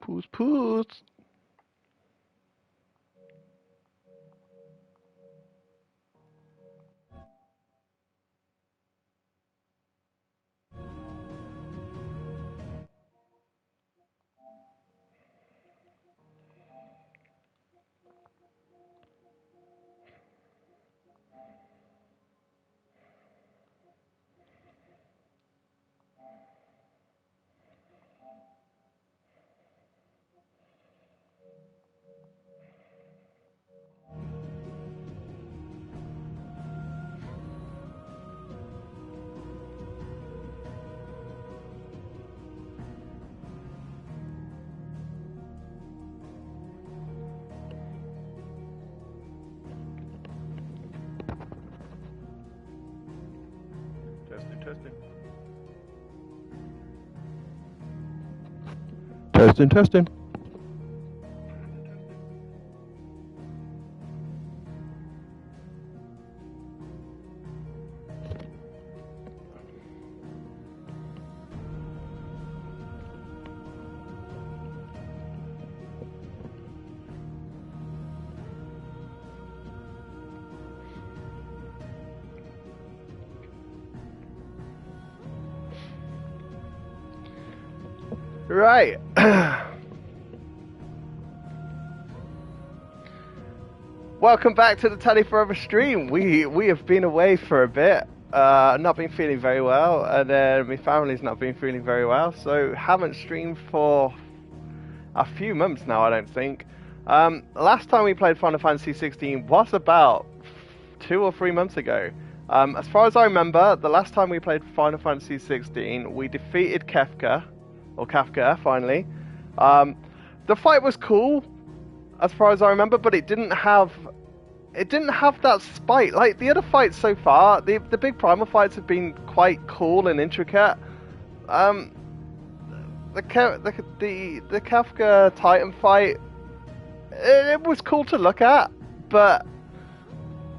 Puss puss. Testing, testing. Testing, testing. Right. Welcome back to the Tally Forever stream. We have been away for a bit. Not been feeling very well, and then my family's not been feeling very well, so haven't streamed for a few months now, I don't think. Last time we played Final Fantasy 16 was about 2 or 3 months ago. As far as I remember, the last time we played Final Fantasy 16, we defeated Kefka finally. The fight was cool, as far as I remember, but it didn't have that spite. Like the other fights so far, the big primal fights have been quite cool and intricate. The Kefka Titan fight, it was cool to look at, but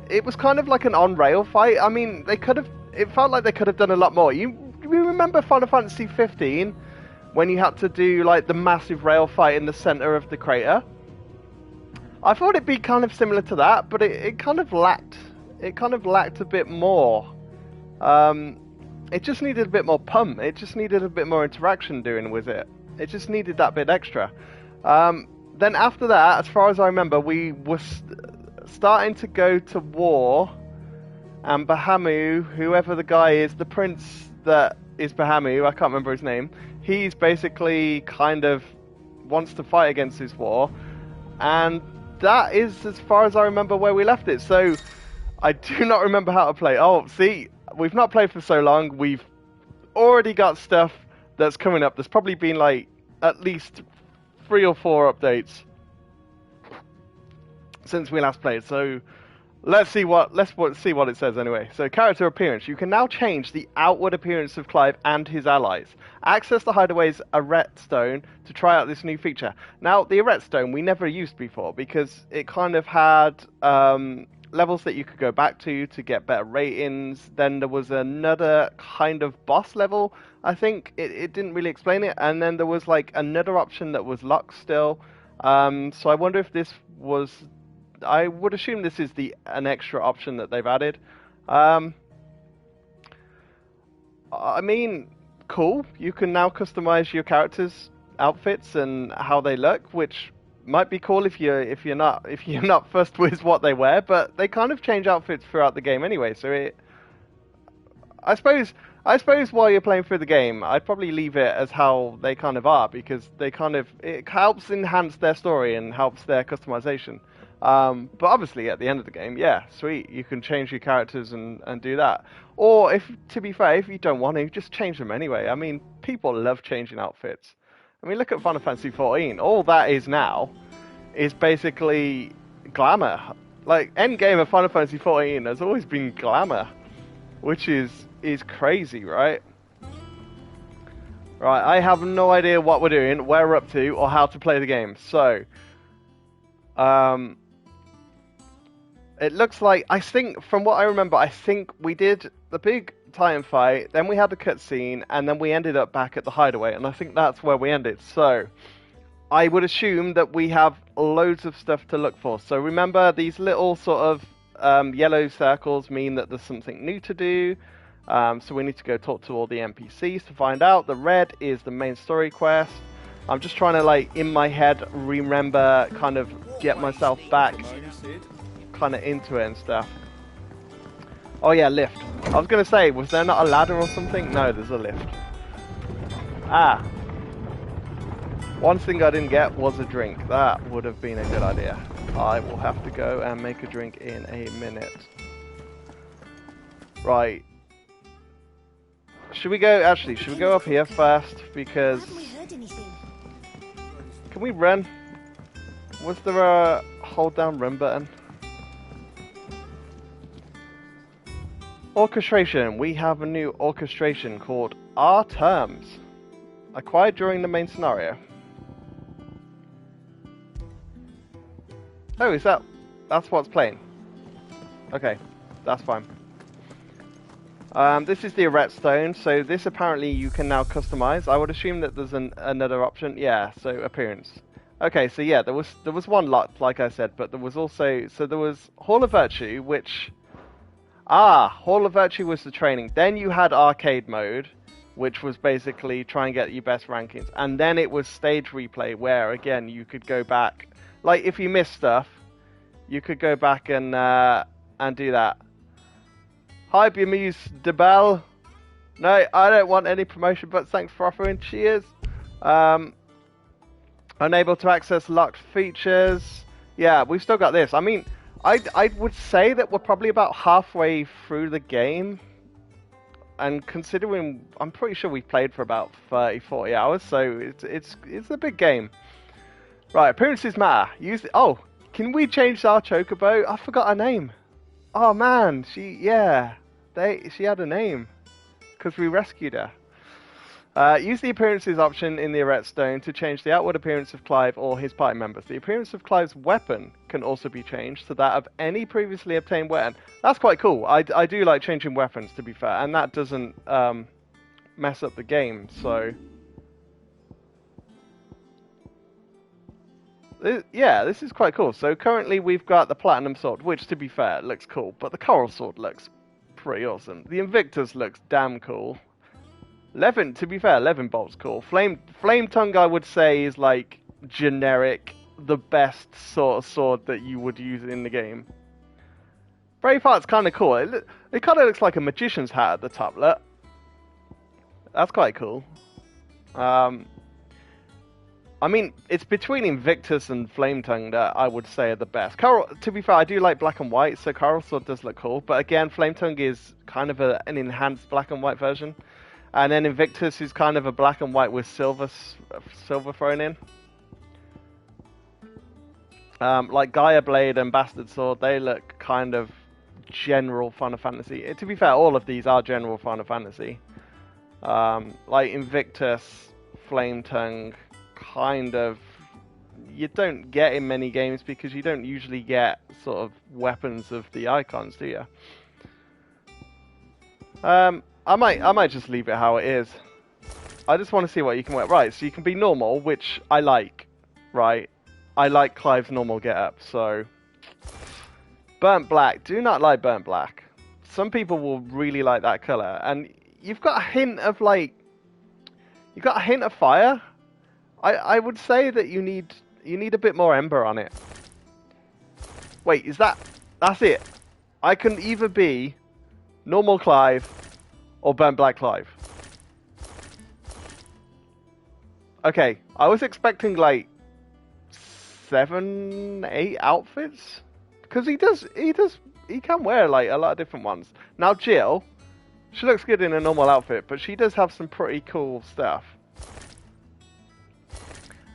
it was kind of like an on-rail fight. I mean, it felt like they could have done a lot more. You remember Final Fantasy 15 when you had to do like the massive rail fight in the center of the crater? I thought it'd be kind of similar to that, but it kind of lacked a bit more. It just needed a bit more pump. It just needed a bit more interaction doing with it. It just needed that bit extra. Then after that, as far as I remember, we were starting to go to war, and Bahamut, whoever the guy is, the prince that is Bahamut, I can't remember his name, he's basically kind of wants to fight against this war, and that is, as far as I remember, where we left it. So I do not remember how to play. Oh, see, we've not played for so long. We've already got stuff that's coming up. There's probably been like at least 3 or 4 updates since we last played. So let's see what it says anyway. So character appearance. You can now change the outward appearance of Clive and his allies. Access the Hideaway's Arret Stone to try out this new feature. Now, the Arret Stone we never used before because it kind of had levels that you could go back to get better ratings. Then there was another kind of boss level. I think it didn't really explain it. And then there was like another option that was locked still. So I wonder if this was... I would assume this is an extra option that they've added. I mean, cool. You can now customize your characters' outfits and how they look, which might be cool if you're not fussed with what they wear. But they kind of change outfits throughout the game anyway. So I suppose while you're playing through the game, I'd probably leave it as how they kind of are, because it helps enhance their story and helps their customization. But obviously at the end of the game, yeah, sweet, you can change your characters and do that. Or to be fair, if you don't want to, just change them anyway. I mean, people love changing outfits. I mean, look at Final Fantasy 14. All that is now is basically glamour. Like, endgame of Final Fantasy 14 has always been glamour, which is crazy, right? Right, I have no idea what we're doing, where we're up to, or how to play the game. So, it looks like, I think, from what I remember, I think we did the big Titan fight, then we had the cutscene, and then we ended up back at the hideaway, and I think that's where we ended. So, I would assume that we have loads of stuff to look for. So remember, these little sort of yellow circles mean that there's something new to do. So we need to go talk to all the NPCs to find out. The red is the main story quest. I'm just trying to, like, in my head, remember, kind of get myself back kind of into it and stuff. Oh yeah, lift. I was going to say, was there not a ladder or something? No, there's a lift. Ah. One thing I didn't get was a drink. That would have been a good idea. I will have to go and make a drink in a minute. Right. Should we go up here first? Because... Can we run? Was there a hold down run button? Orchestration. We have a new orchestration called Our Terms. Acquired during the main scenario. Oh, that's what's playing. Okay, that's fine. This is the Arret Stone, so this apparently you can now customize. I would assume that there's another option. Yeah, so appearance. Okay, so yeah, there was one lot, like I said, but there was also, so there was Hall of Virtue, which, Hall of Virtue was the training. Then you had arcade mode, which was basically try and get your best rankings. And then it was stage replay, where again, you could go back, like if you missed stuff, you could go back and do that. Hi, Beamuse DeBell. No, I don't want any promotion, but thanks for offering. Cheers. Unable to access locked features. Yeah, we've still got this. I mean, I would say that we're probably about halfway through the game. And considering, I'm pretty sure we've played for about 30, 40 hours, so it's a big game. Right, appearances matter. Oh, can we change our Chocobo? I forgot her name. Oh man, she had a name because we rescued her. Use the appearances option in the Arret Stone to change the outward appearance of Clive or his party members. The appearance of Clive's weapon can also be changed to that of any previously obtained weapon. That's quite cool. I do like changing weapons, to be fair, and that doesn't mess up the game. So yeah, this is quite cool. So currently we've got the Platinum Sword, which, to be fair, looks cool, but the Coral Sword looks pretty awesome. The Invictus looks damn cool. To be fair, Levin Bolt's cool. Flame Tongue, I would say, is like generic, the best sort of sword that you would use in the game. Braveheart's kind of cool. It kind of looks like a magician's hat at the top. Look, that's quite cool. I mean, it's between Invictus and Flame Tongue that I would say are the best. To be fair, I do like black and white, so Coral Sword does look cool. But again, Flame Tongue is kind of an enhanced black and white version. And then Invictus is kind of a black and white with silver thrown in. Like Gaia Blade and Bastard Sword, they look kind of general Final Fantasy. To be fair, all of these are general Final Fantasy. Like Invictus, Flame Tongue, kind of, you don't get in many games because you don't usually get sort of weapons of the icons, do you? I might just leave it how it is. I just want to see what you can wear. Right, so you can be normal, which I like. Right, I like Clive's normal getup. So, burnt black. Do not like burnt black. Some people will really like that color, and you've got a hint of fire. I would say that you need a bit more ember on it. Wait, that's it? I can either be normal Clive or burnt black Clive. Okay, I was expecting like 7, 8 outfits because he can wear like a lot of different ones. Now Jill, she looks good in a normal outfit, but she does have some pretty cool stuff.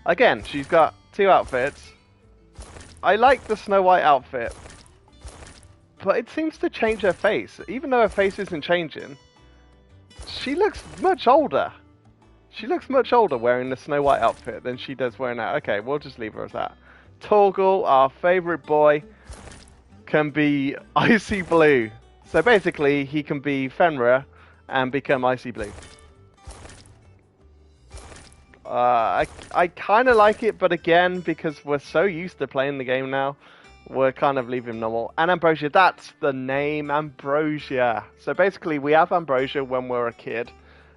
Again, she's got 2 outfits. I like the Snow White outfit, but it seems to change her face. Even though her face isn't changing, she looks much older. She looks much older wearing the Snow White outfit than she does wearing that. Okay, we'll just leave her as that. Torgal, our favourite boy, can be icy blue. So basically, he can be Fenrir and become icy blue. I kind of like it, but again, because we're so used to playing the game now, we're kind of leaving normal. And Ambrosia, that's the name, Ambrosia. So basically, we have Ambrosia when we're a kid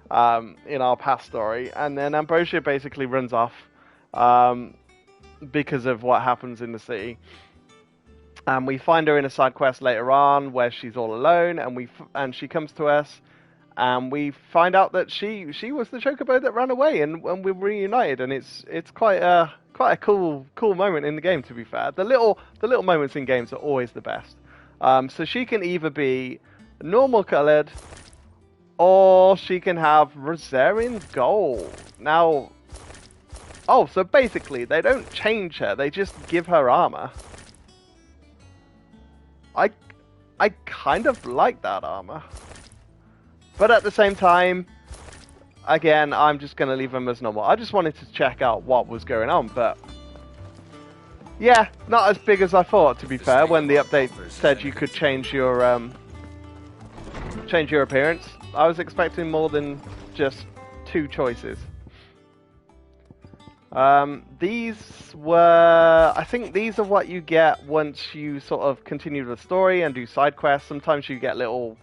in our past story, and then Ambrosia basically runs off because of what happens in the city. And we find her in a side quest later on where she's all alone, and she comes to us. And we find out that she was the chocobo that ran away, and we're reunited, and it's quite a cool moment in the game. To be fair, the little moments in games are always the best. So she can either be normal coloured, or she can have Rosarian gold. Now, so basically they don't change her; they just give her armor. I kind of like that armor. But at the same time, again, I'm just going to leave them as normal. I just wanted to check out what was going on, but yeah, not as big as I thought, to be fair, when the update said you could change your appearance. I was expecting more than just 2 choices. I think these are what you get once you sort of continue the story and do side quests. Sometimes you get little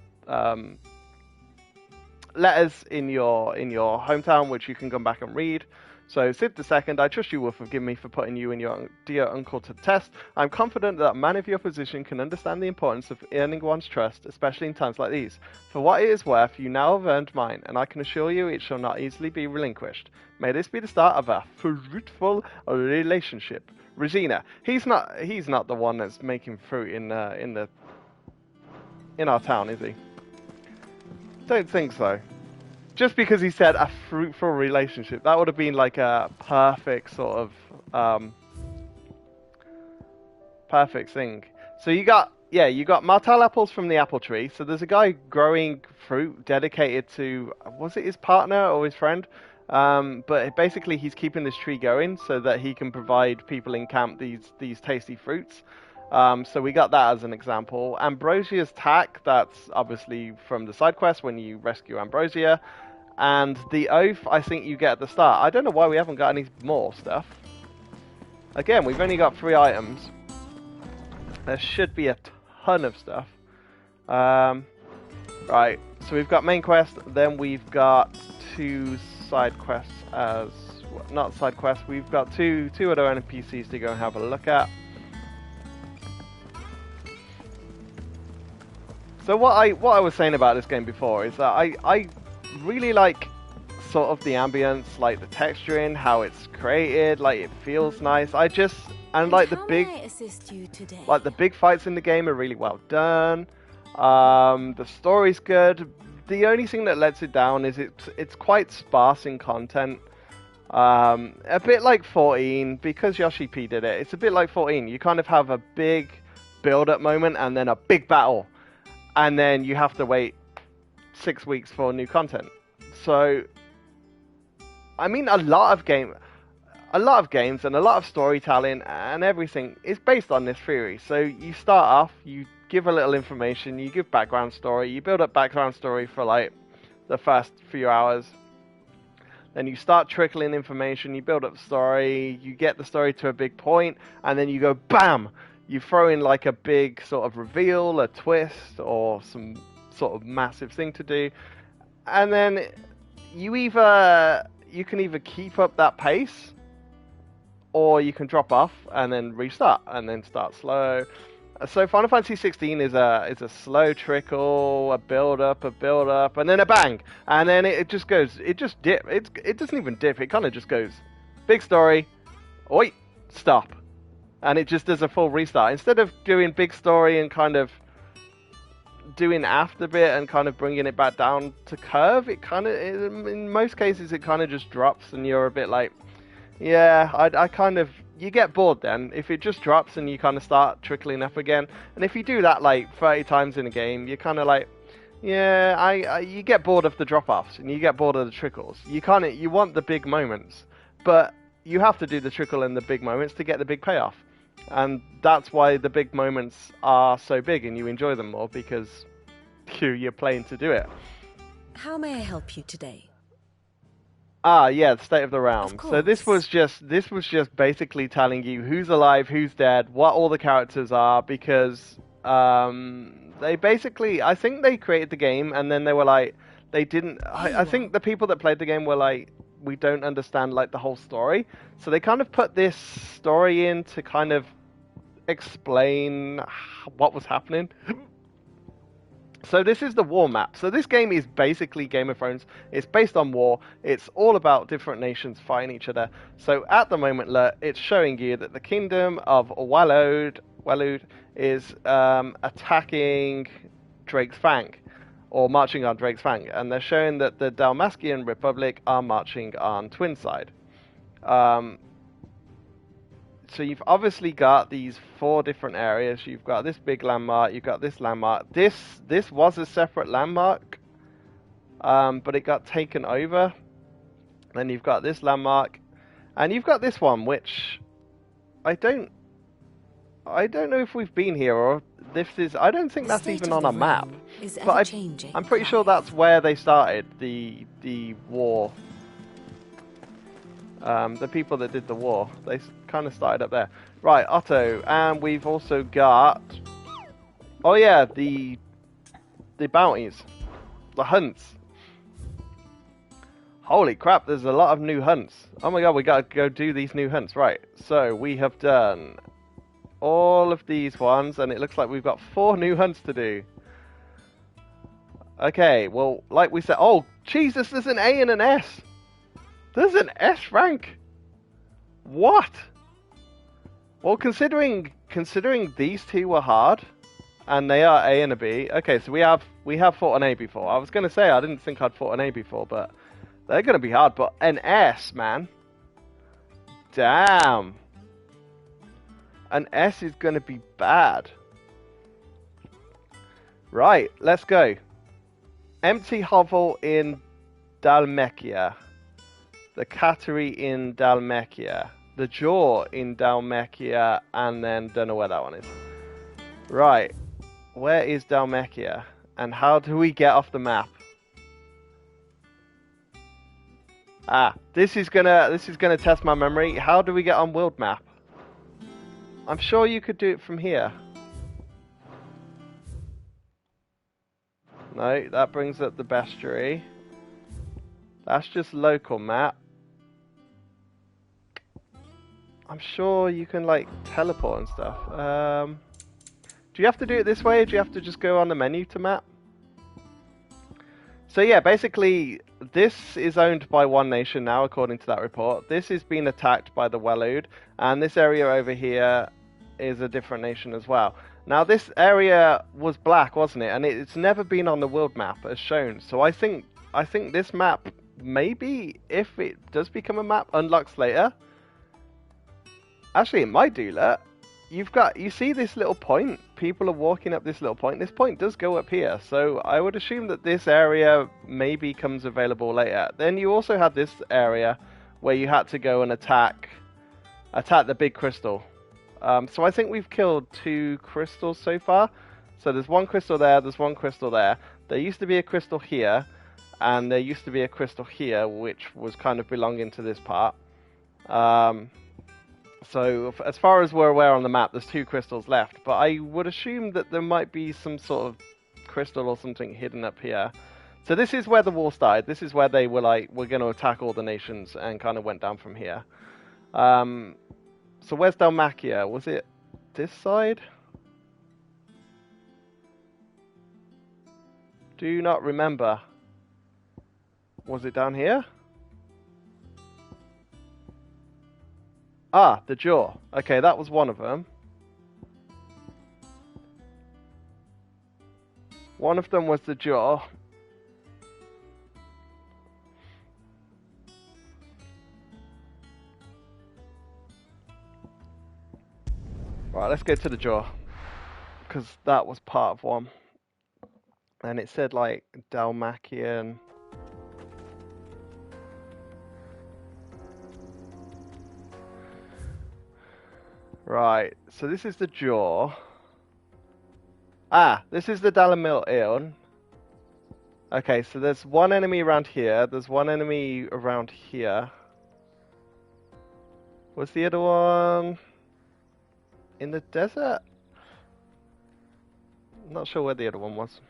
letters in your hometown which you can come back and read. So, Sid II, I trust you will forgive me for putting you and your dear uncle to the test. I'm confident that a man of your position can understand the importance of earning one's trust, especially in times like these. For what it is worth, you now have earned mine, and I can assure you it shall not easily be relinquished. May this be the start of a fruitful relationship. Rosina, he's not the one that's making fruit in our town, is he? Don't think so. Just because he said a fruitful relationship, that would have been like a perfect sort of perfect thing. So you got Martel apples from the apple tree. So there's a guy growing fruit dedicated to, was it his partner or his friend? But basically he's keeping this tree going so that he can provide people in camp these tasty fruits. So we got that as an example. Ambrosia's tack, that's obviously from the side quest when you rescue Ambrosia. And the oath, I think you get at the start. I don't know why we haven't got any more stuff. Again, we've only got 3 items. There should be a ton of stuff. Right, so we've got main quest, then we've got 2 side quests as... not side quests, we've got two other NPCs to go and have a look at. So what I was saying about this game before is that I really like sort of the ambience, like the texturing, how it's created, like it feels nice. And like the big fights in the game are really well done. The story's good. The only thing that lets it down is it's quite sparse in content. A bit like 14, because Yoshi P did it. It's a bit like 14. You kind of have a big build-up moment and then a big battle. And then you have to wait 6 weeks for new content. So, I mean, a lot of games and a lot of storytelling and everything is based on this theory. So you start off, you give a little information, you give background story, you build up background story for like the first few hours. Then you start trickling information, you build up story, you get the story to a big point, and then you go BAM! You throw in like a big sort of reveal, a twist, or some sort of massive thing to do. And then you can either keep up that pace, or you can drop off and then restart, and then start slow. So Final Fantasy 16 is a slow trickle, a build up, and then a bang. And then it just goes, it doesn't even dip, it kind of just goes, big story, oi, stop. And it just does a full restart. Instead of doing big story and kind of doing after bit and kind of bringing it back down to curve, it kind of, in most cases, it kind of just drops and you're a bit like, Yeah, I kind of, you get bored then if it just drops and you kind of start trickling up again. And if you do that like 30 times in a game, you're kind of like, yeah, you get bored of the drop-offs and you get bored of the trickles. You want the big moments, but you have to do the trickle and the big moments to get the big payoff. And that's why the big moments are so big and you enjoy them more, because you're playing to do it. How may I help you today? Ah, yeah, the state of the realm. Of So this was just basically telling you who's alive, who's dead, what all the characters are, because they basically, I think they created the game and then they were like, they didn't. I think the people that played the game were like, we don't understand like the whole story, so they kind of put this story in to kind of explain what was happening. So this is the war map. So this game is basically Game of Thrones. It's based on war. It's all about different nations fighting each other. So at the moment, it's showing you that the kingdom of Walud is attacking Drake's Fang, or marching on Drake's Fang. And they're showing that the Dalmaskian Republic are marching on Twinside. So you've obviously got these 4 different areas. You've got this big landmark. You've got this landmark. This was a separate landmark, but it got taken over. Then you've got this landmark, and you've got this one, which I don't know if we've been here, or this is. I don't think that's even on a map. But I'm pretty sure that's where they started the war. The people that did the war, they kind of started up there. Right, Otto, and we've also got, oh yeah, the bounties, the hunts. Holy crap, there's a lot of new hunts. Oh my god, we gotta go do these new hunts. Right, so we have done all of these ones, and it looks like we've got 4 new hunts to do. Okay, well, like we said, oh, Jesus, there's an A and an S. There's an S rank. What? Well, considering these 2 were hard, and they are A and a B. Okay, so we have fought an A before. I was gonna say I didn't think I'd fought an A before, but they're gonna be hard. But an S, man. Damn. An S is gonna be bad. Right, let's go. Empty hovel in Dalmekia. The Cattery in Dalmekia, the Jaw in Dalmekia, and then don't know where that one is. Right, where is Dalmekia, and how do we get off the map? Ah, this is gonna test my memory. How do we get on world map? I'm sure you could do it from here. No, that brings up the bestiary. That's just local map. I'm sure you can like teleport and stuff. Do you have to do it this way, or do you have to just go on the menu to map? So yeah, basically this is owned by one nation now, according to that report. This is being attacked by the Walud, and this area over here is a different nation as well. Now this area was black, wasn't it? And it's never been on the world map as shown. So I think this map, maybe if it does become a map, unlocks later. Actually, it might do that. You see this little point? People are walking up this little point. This point does go up here, so I would assume that this area maybe comes available later. Then you also had this area where you had to go and attack the big crystal. So I think we've killed 2 crystals so far. So there's 1 crystal there, there's 1 crystal there. There used to be a crystal here, and there used to be a crystal here, which was kind of belonging to this part. So as far as we're aware on the map, there's 2 crystals left, but I would assume that there might be some sort of crystal or something hidden up here. So this is where the war started. This is where they were like, we're going to attack all the nations, and kind of went down from here. So where's Dalmakia? Was it this side? Do not remember. Was it down here? Ah, the Jaw. Okay, that was one of them. One of them was the Jaw. Right, let's go to the jaw. Because that was part of one. And it said like Dalmatian. Right, so this is the jaw. Ah, this is the Telamon. Okay, so there's one enemy around here. There's one enemy around here. Was the other one in the desert? I'm not sure where the other one was.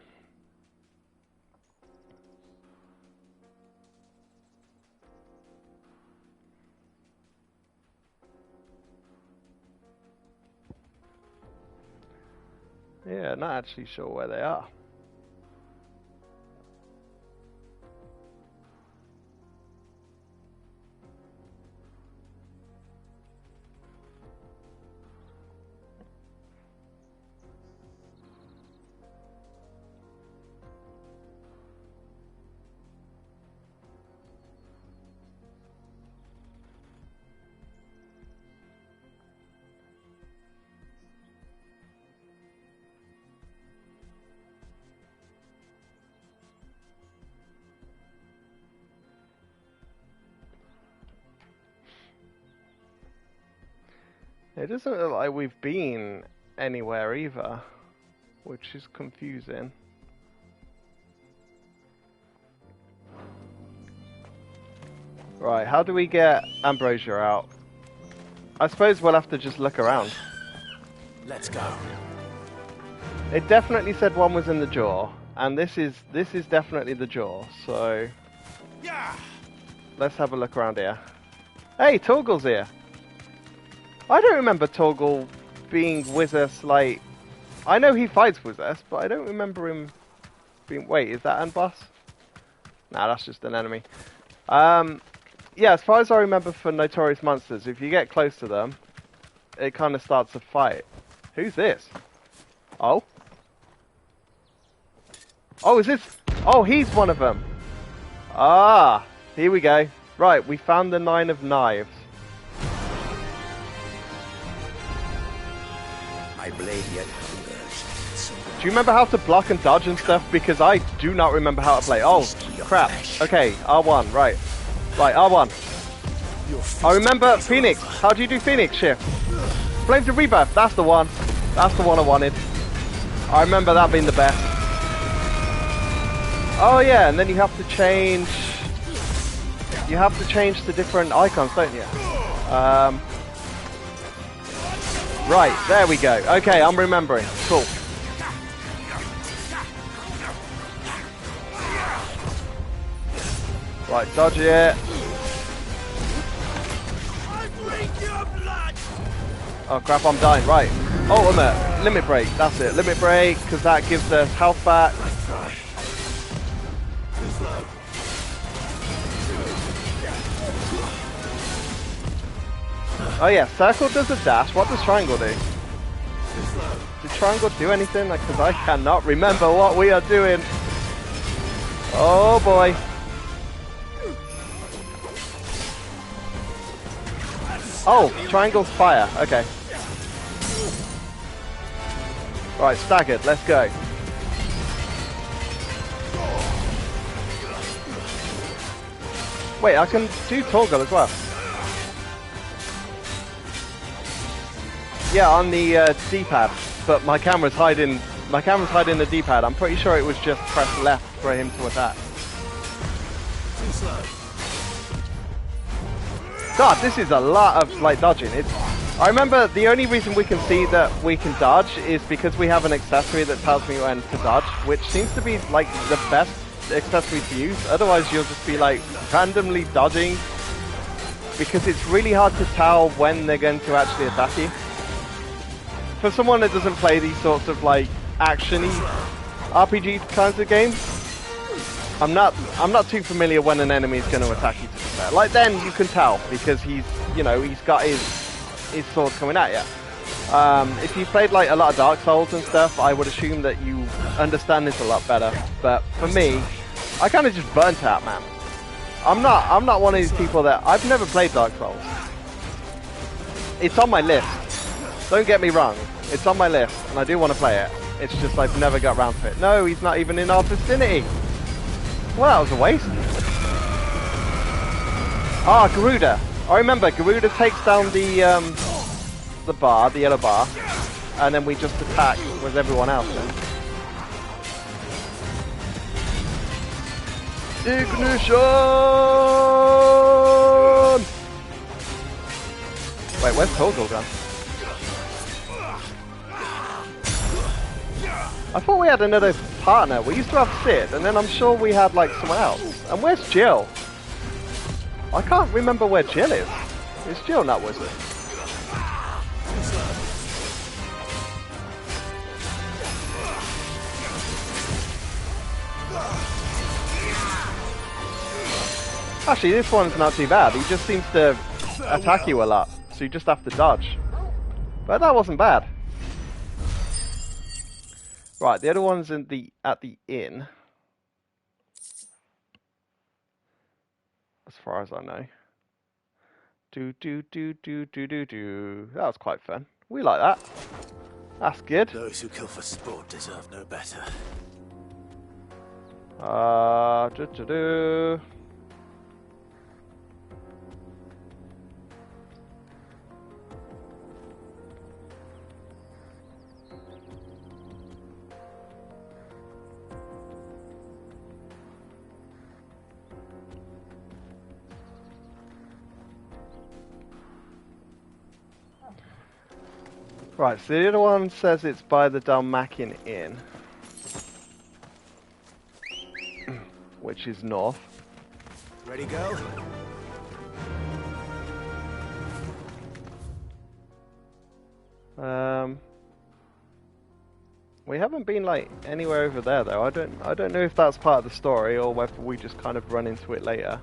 Yeah, not actually sure where they are. It doesn't look like we've been anywhere either, which is confusing. Right, how do we get Ambrosia out? I suppose we'll have to just look around. Let's go. It definitely said one was in the jaw, and this is definitely the jaw, so Yeah. let's have a look around here. Hey, Torgal's here! I don't remember Torgal being with us, like... I know he fights with us, but I don't remember him being... Wait, is that end boss? Nah, that's just an enemy. Yeah, as far as I remember for Notorious Monsters, if you get close to them, it kind of starts a fight. Who's this? Oh? Oh, is this... Oh, he's one of them. Ah, here we go. Right, we found the 9 of Knives. My blade yet hungers. Do you remember how to block and dodge and stuff? Because I do not remember how to play. Oh, crap. Okay, R1, right. Right, R1. I remember Phoenix. How do you do Phoenix shift? Flame to Rebirth, that's the one. That's the one I wanted. I remember that being the best. Oh yeah, and then you have to change... You have to change to different icons, don't you? Right, there we go. Okay, I'm remembering. Cool. Right, dodge it. Oh crap, I'm dying. Right. Ultimate. Limit break. That's it. Limit break, because that gives us health back. Oh yeah, circle does a dash. What does triangle do? Did triangle do anything? Because I cannot remember what we are doing. Oh boy. Oh, triangle's fire. Okay. Right, staggered. Let's go. Wait, I can do Torgal as well. Yeah, on the D-pad, but my camera's hiding. My camera's hiding the D-pad. I'm pretty sure it was just press left for him to attack. God, this is a lot of like dodging. I remember the only reason we can see that we can dodge is because we have an accessory that tells me when to dodge, which seems to be like the best accessory to use. Otherwise, you'll just be like randomly dodging because it's really hard to tell when they're going to actually attack you. For someone that doesn't play these sorts of like action-y RPG kinds of games, I'm not too familiar when an enemy is going to attack you. To be fair. Like then you can tell because he's got his sword coming at you. If you played like a lot of Dark Souls and stuff, I would assume that you understand this a lot better. But for me, I kind of just burnt out, man. I'm not one of these people that I've never played Dark Souls. It's on my list. Don't get me wrong, it's on my list, and I do want to play it. It's just I've never got around to it. No, he's not even in our vicinity. Well, that was a waste. Ah, Garuda. I remember, Garuda takes down the bar, the yellow bar, and then we just attack with everyone else. Ignition! Wait, where's Toggle gone? I thought we had another partner. We used to have Sid, and then I'm sure we had like someone else. And where's Jill? I can't remember where Jill is. Is Jill not with us? Actually, this one's not too bad. He just seems to attack you a lot, so you just have to dodge. But that wasn't bad. Right, the other one's at the inn. As far as I know. That was quite fun. We like that. That's good. Those who kill for sport deserve no better. Right, so the other one says it's by the Dalmacian Inn, which is north. Ready, go? We haven't been like anywhere over there though. I don't know if that's part of the story or whether we just kind of run into it later.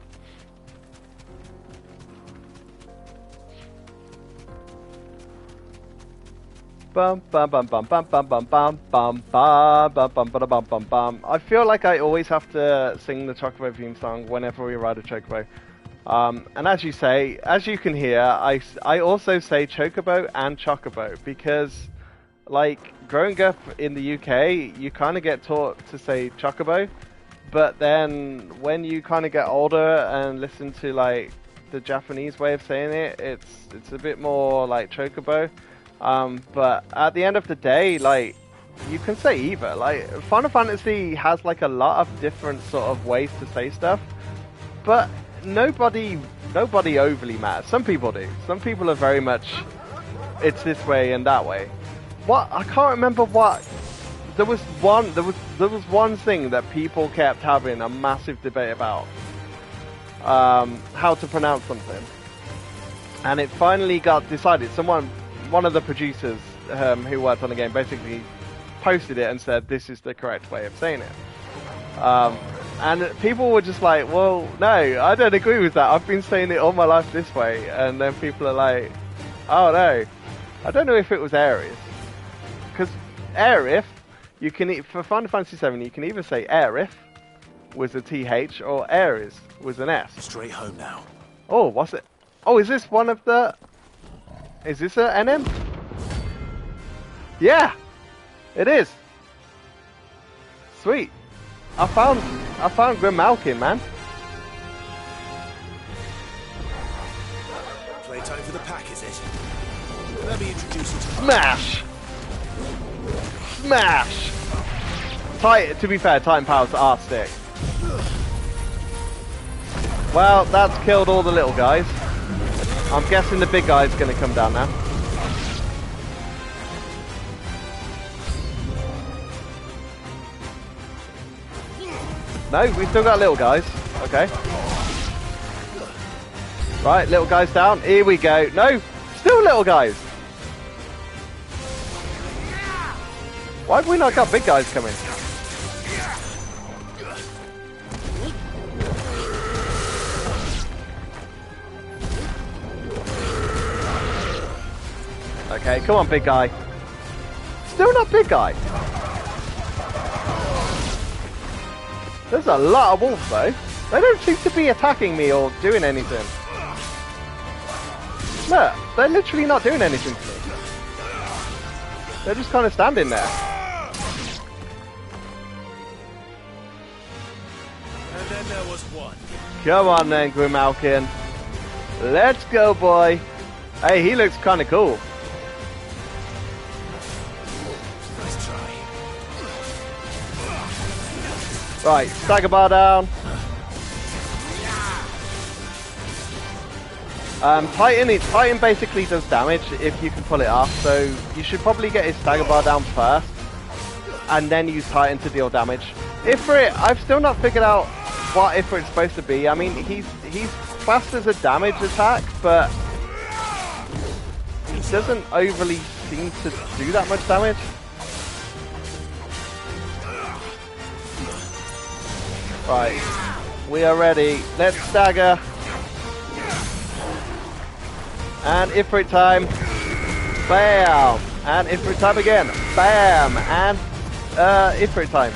Bum bum bum bum bum bum bum bum bum bum bum bum bum bum bum bum. I feel like I always have to sing the Chocobo theme song whenever we ride a Chocobo. And as you say, as you can hear, I also say Chocobo and Chocobo because, like, growing up in the UK, you kind of get taught to say Chocobo, but then when you kind of get older and listen to like the Japanese way of saying it, it's a bit more like Chocobo. But at the end of the day, like, you can say either. Like, Final Fantasy has like a lot of different sort of ways to say stuff, but nobody overly matters. Some people do. Some people are very much, it's this way and that way. What? I can't remember what. There was one thing that people kept having a massive debate about. How to pronounce something. And it finally got decided. One of the producers who worked on the game basically posted it and said this is the correct way of saying it. And people were just like, well, no, I don't agree with that. I've been saying it all my life this way. And then people are like, oh no. I don't know if it was Aerith. Because Aerith, you can, for Final Fantasy VII, you can either say Aerith with a TH or Ares with an S. Straight home now. Oh, what's it? Oh, is this one of the... Is this a NM? Yeah, it is. Sweet. I found Grim Malkin, man. Playtime for the pack, is it? Let me introduce you to Smash! Smash! To be fair, Titan Power's the art stick. Well, that's killed all the little guys. I'm guessing the big guy's going to come down now. No, we've still got little guys. Okay. Right, little guys down. Here we go. No, still little guys. Why have we not got big guys coming? Okay, come on, big guy. Still not big guy. There's a lot of wolves, though. They don't seem to be attacking me or doing anything. Look, they're literally not doing anything to me. They're just kind of standing there. And then there was one. Come on then, Grimalkin. Let's go, boy. Hey, he looks kind of cool. Nice try. Right, stagger bar down. Titan basically does damage if you can pull it off, so you should probably get his stagger bar down first, and then use Titan to deal damage. Ifrit, I've still not figured out what Ifrit's supposed to be. I mean, he's classed as a damage attack, but he doesn't overly seem to do that much damage. Right, we are ready. Let's stagger. And Ifrit time. Bam! And Ifrit time again. Bam! And Ifrit time.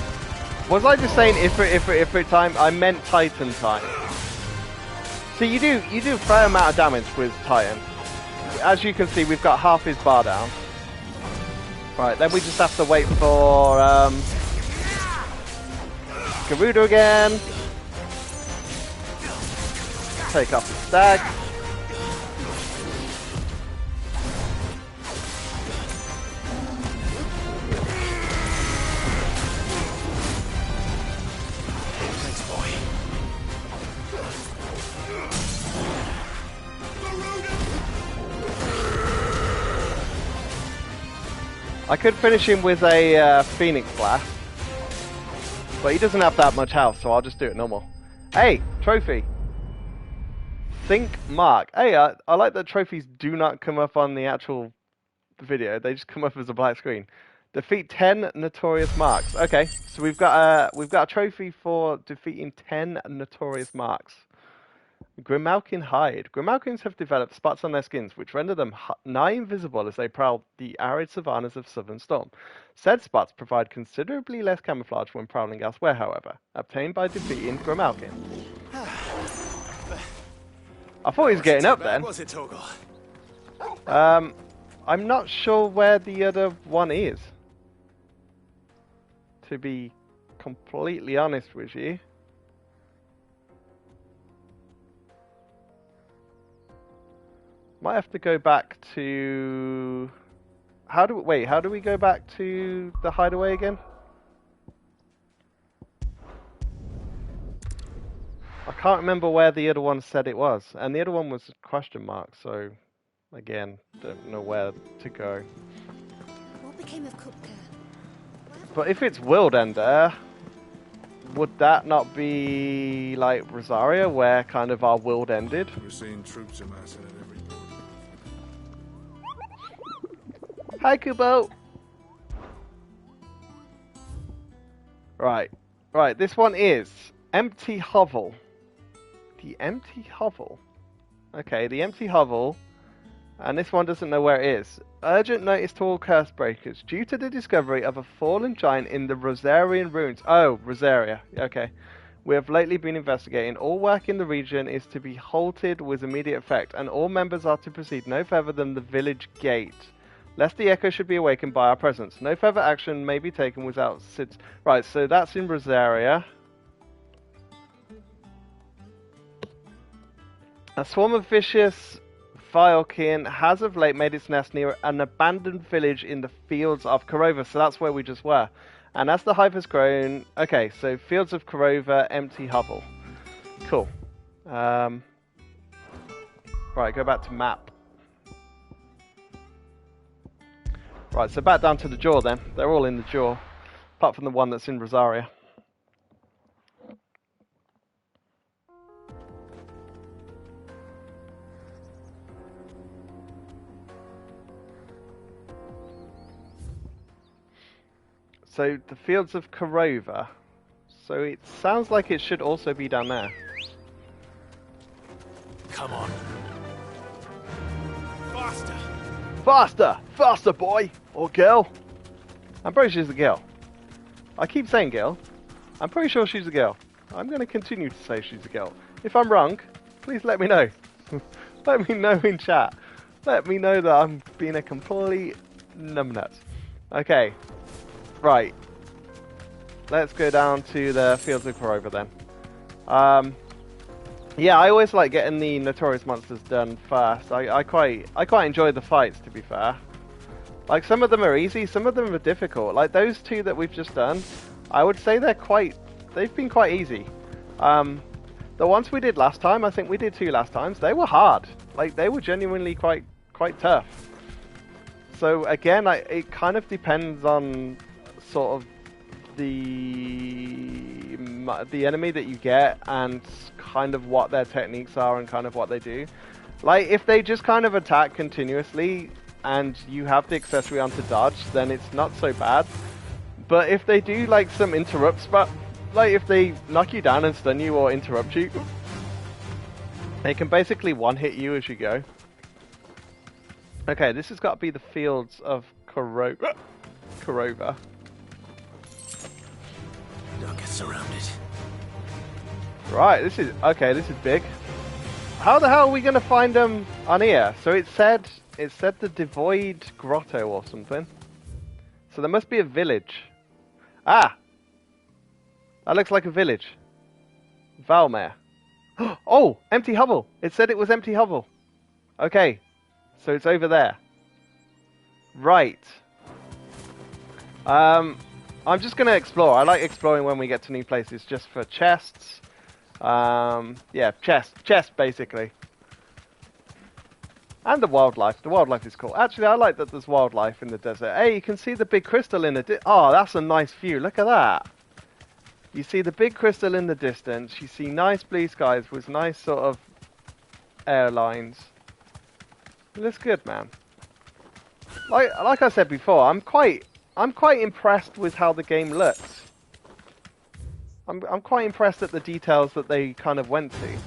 Was I just saying Ifrit time? I meant Titan time. So you do a fair amount of damage with Titan. As you can see, we've got half his bar down. Right, then we just have to wait for Gerudo again. Take off the stag. I could finish him with a Phoenix Blast, but he doesn't have that much health, so I'll just do it normal. Hey, trophy. Think mark. Hey, I like that trophies do not come up on the actual video; they just come up as a black screen. Defeat 10 notorious marks. Okay, so we've got a trophy for defeating 10 notorious marks. Grimalkin hide. Grimalkins have developed spots on their skins which render them nigh invisible as they prowl the arid savannas of Southern Storm. Said spots provide considerably less camouflage when prowling elsewhere, however, obtained by defeating Grimalkin. I thought he was getting up then. Was it, Toggle? I'm not sure where the other one is, to be completely honest with you. Might have to go back to... How do we go back to the hideaway again? I can't remember where the other one said it was, and the other one was a question mark, so again, don't know where to go. What became of Kupka? But if it's World Ender, would that not be like Rosaria, where kind of our world ended? We're seeing troops amassing at every port. Hi, Kubo. Right, this one is Empty Hovel. The Empty Hovel. Okay, the Empty Hovel. And this one doesn't know where it is. Urgent notice to all curse breakers. Due to the discovery of a fallen giant in the Rosarian ruins. Oh, Rosaria. Okay. We have lately been investigating. All work in the region is to be halted with immediate effect, and all members are to proceed no further than the village gate, lest the echo should be awakened by our presence. No further action may be taken without Sid's... Right, so that's in Rosaria. A swarm of vicious Vilekin has of late made its nest near an abandoned village in the fields of Korova. So that's where we just were. And as the hive has grown... Okay, so fields of Korova, Empty Hovel. Cool. Right, go back to map. Right, so back down to the jaw then. They're all in the jaw, apart from the one that's in Rosaria. So the fields of Korova. So it sounds like it should also be down there. Come on. Faster! Faster! Faster, boy! Or girl. I'm pretty sure she's a girl. I keep saying girl. I'm pretty sure she's a girl. I'm going to continue to say she's a girl. If I'm wrong, please let me know. Let me know in chat. Let me know that I'm being a complete numbnuts. Okay. Right. Let's go down to the Fields of Corova then. Yeah, I always like getting the Notorious Monsters done first. I quite enjoy the fights, to be fair. Like, some of them are easy, some of them are difficult. Like, those two that we've just done, I would say they've been quite easy. The ones we did last time, I think we did 2 last times, they were hard. Like, they were genuinely quite tough. So again, it kind of depends on sort of the enemy that you get and kind of what their techniques are and kind of what they do. Like, if they just kind of attack continuously and you have the accessory on to dodge, then it's not so bad. But if they do like some interrupts, but like if they knock you down and stun you or interrupt you, they can basically one-hit you as you go. Okay, this has got to be the Fields of Corova. Don't get surrounded. Right, this is big. How the hell are we gonna find them on here? So it said the Devoid Grotto or something. So there must be a village. Ah! That looks like a village. Valmere. Oh! Empty hovel! It said it was empty hovel. Okay. So it's over there. Right. I'm just going to explore. I like exploring when we get to new places just for chests. Yeah, chest basically. And the wildlife. The wildlife is cool. Actually, I like that there's wildlife in the desert. Hey, you can see the big crystal in the oh, that's a nice view. Look at that. You see the big crystal in the distance. You see nice blue skies with nice sort of airlines. It looks good, man. Like I said before, I'm quite impressed with how the game looks. I'm quite impressed at the details that they kind of went to.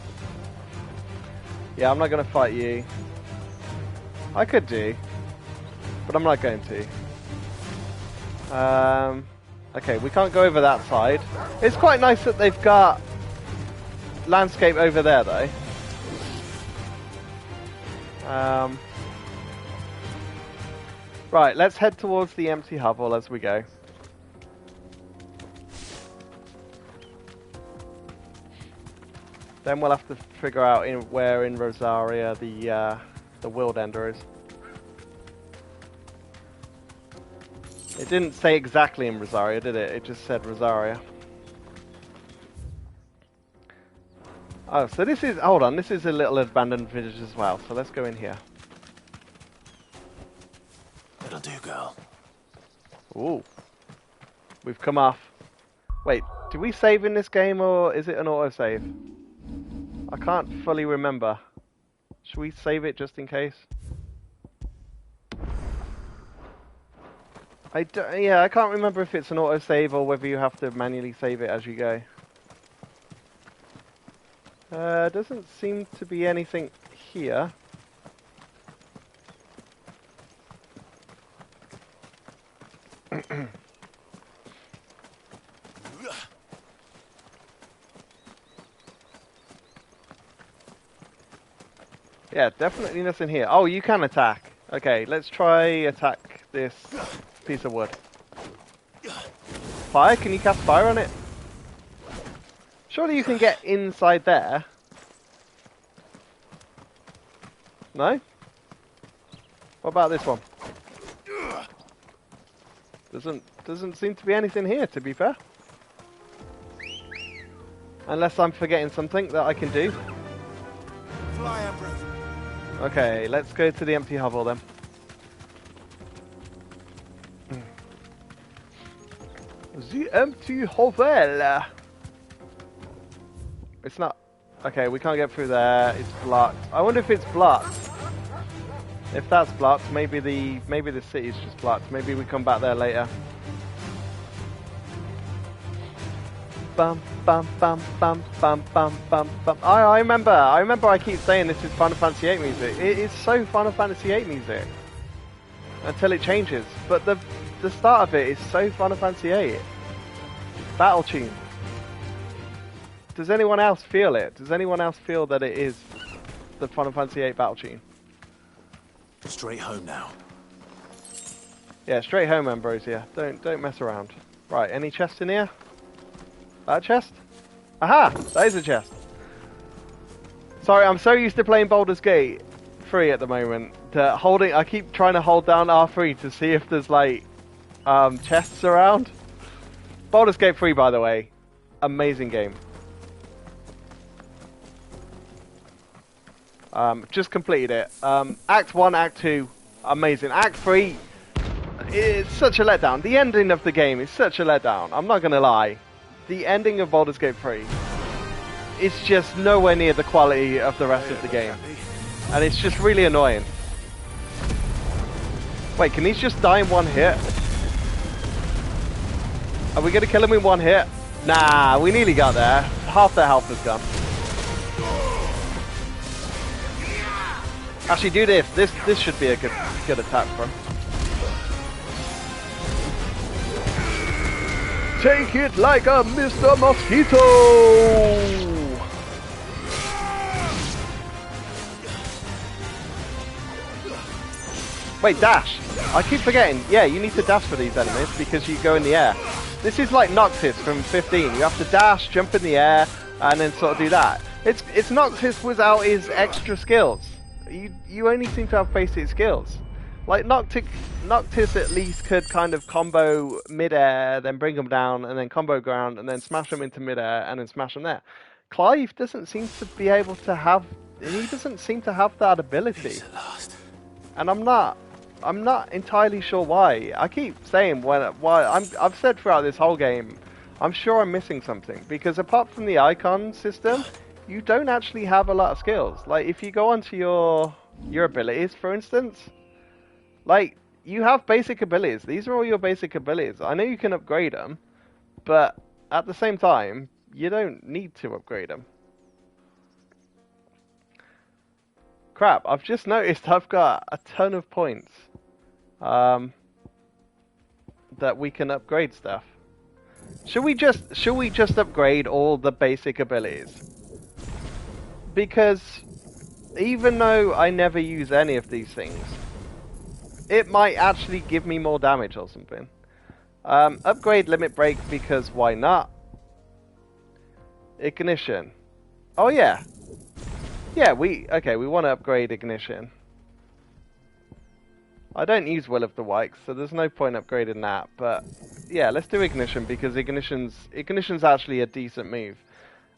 Yeah, I'm not gonna fight you. I could do, but I'm not going to. Okay, we can't go over that side. It's quite nice that they've got landscape over there, though. Right, let's head towards the empty hovel as we go. Then we'll have to figure out where in Rosaria the World Ender is. It didn't say exactly in Rosaria, did it? It just said Rosaria. Oh, so this is... Hold on, this is a little abandoned village as well, so let's go in here. It'll do, girl. Ooh. We've come off. Wait, do we save in this game, or is it an autosave? I can't fully remember. Should we save it just in case? Yeah, I can't remember if it's an autosave or whether you have to manually save it as you go. Doesn't seem to be anything here. Yeah, definitely nothing here. Oh, you can attack. Okay, let's try attack this piece of wood. Fire? Can you cast fire on it? Surely you can get inside there. No? What about this one? Doesn't seem to be anything here, to be fair. Unless I'm forgetting something that I can do. Fly, Emperor. Okay, let's go to the empty hovel then. The empty hovel. It's not... Okay, we can't get through there. It's blocked. I wonder if it's blocked. If that's blocked, maybe the city's just blocked. Maybe we come back there later. Bum bum bum bum bum bum bum bum. I remember I keep saying this is Final Fantasy VIII music. It is so Final Fantasy VIII music. Until it changes. But the start of it is so Final Fantasy VIII. Battle tune. Does anyone else feel it? Does anyone else feel that it is the Final Fantasy VIII battle tune? Straight home now. Yeah, straight home, Ambrosia. Don't mess around. Right, any chest in here? That chest? Aha! That is a chest. Sorry, I'm so used to playing Baldur's Gate 3 at the moment that I keep trying to hold down R3 to see if there's like chests around. Baldur's Gate 3, by the way, amazing game. Just completed it. Act 1, Act 2, amazing. Act 3, it's such a letdown. The ending of the game is such a letdown. I'm not gonna lie. The ending of Baldur's Gate 3 is just nowhere near the quality of the rest of the game. And it's just really annoying. Wait, can these just die in one hit? Are we gonna kill him in one hit? Nah, we nearly got there. Half their health is gone. Actually, do this. This should be a good attack for him. Take it like a Mr. Mosquito! Wait, dash! I keep forgetting. Yeah, you need to dash for these enemies because you go in the air. This is like Noctis from 15. You have to dash, jump in the air, and then sort of do that. It's Noctis without his extra skills. You only seem to have basic skills. Like Noctis at least could kind of combo mid-air, then bring them down, and then combo ground, and then smash them into mid-air, and then smash them there. Clive doesn't seem to be able to have. He doesn't seem to have that ability. And I'm not entirely sure why. I keep saying I've said throughout this whole game, I'm sure I'm missing something because apart from the icon system, you don't actually have a lot of skills. Like if you go onto your abilities, for instance. Like, you have basic abilities. These are all your basic abilities. I know you can upgrade them, but at the same time, you don't need to upgrade them. Crap, I've just noticed I've got a ton of points that we can upgrade stuff. Should we just upgrade all the basic abilities? Because even though I never use any of these things, it might actually give me more damage or something. Upgrade limit break because why not? Ignition. Oh yeah. Yeah, we want to upgrade ignition. I don't use Will of the Wikes, so there's no point upgrading that, but yeah, let's do ignition because ignition's actually a decent move.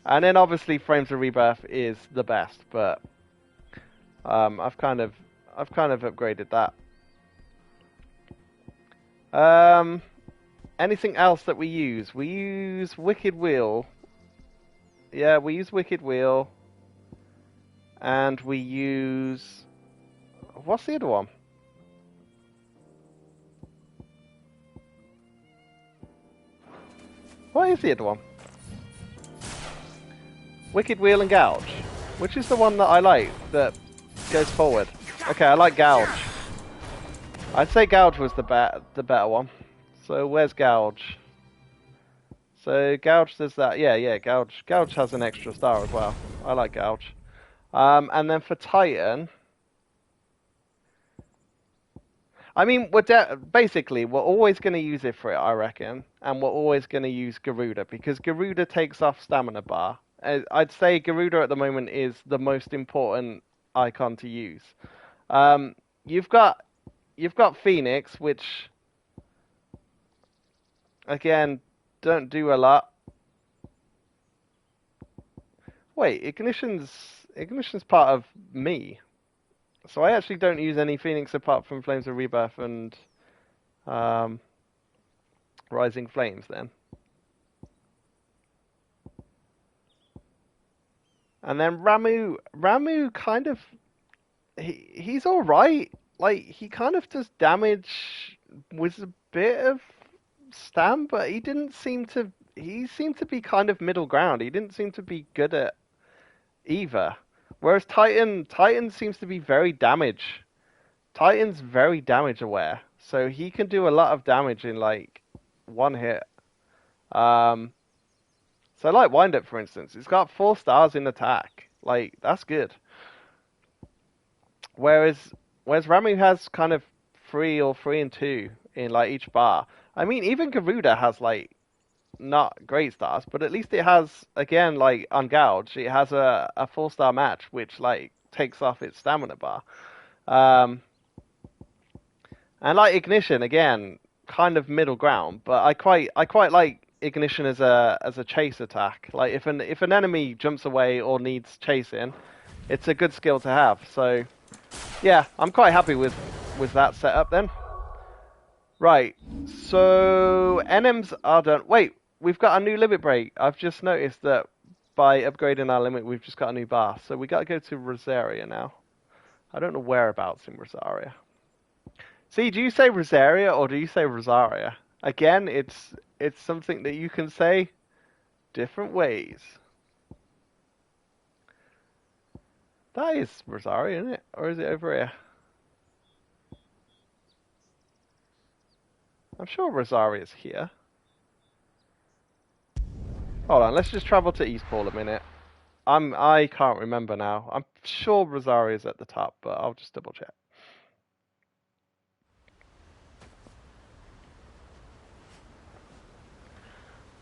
And then obviously Frames of Rebirth is the best, but I've kind of upgraded that. Anything else that we use? We use Wicked Wheel. Yeah, we use Wicked Wheel. And we use... What's the other one? What is the other one? Wicked Wheel and Gouge. Which is the one that I like, that goes forward? Okay, I like Gouge. I'd say Gouge was the better one. So where's Gouge? So Gouge does that. Yeah, Gouge. Gouge has an extra star as well. I like Gouge. And then for Titan, I mean, basically we're always going to use Ifrit, I reckon, and we're always going to use Garuda because Garuda takes off stamina bar. I'd say Garuda at the moment is the most important icon to use. You've got Phoenix, which again don't do a lot. Wait, Ignition's part of me, so I actually don't use any Phoenix apart from Flames of Rebirth and Rising Flames. Then, and then Ramu kind of he's all right. Like he kind of does damage with a bit of stam, but he didn't seem to. He seemed to be kind of middle ground. He didn't seem to be good at either. Whereas Titan seems to be very damage. Titan's very damage aware, so he can do a lot of damage in like one hit. So like Wind Up, for instance, it's got 4 stars in attack. Like that's good. Whereas Ramu has kind of 3 or 3 and 2 in like each bar. I mean, even Garuda has like not great stars, but at least it has, again, like Ungouged. It has a 4-star match, which like takes off its stamina bar. And like Ignition, again, kind of middle ground, but I quite like Ignition as a chase attack. Like if an enemy jumps away or needs chasing, it's a good skill to have. So yeah, I'm quite happy with that setup then. Right, so NMs are done. Wait, we've got a new limit break. I've just noticed that by upgrading our limit, we've just got a new bar. So we got to go to Rosaria now. I don't know whereabouts in Rosaria. See, do you say Rosaria or do you say Rosaria? Again, it's something that you can say different ways. That is Rosaria, isn't it? Or is it over here? I'm sure Rosaria's here. Hold on, let's just travel to Eastport a minute. I can't remember now. I'm sure Rosaria's at the top, but I'll just double check.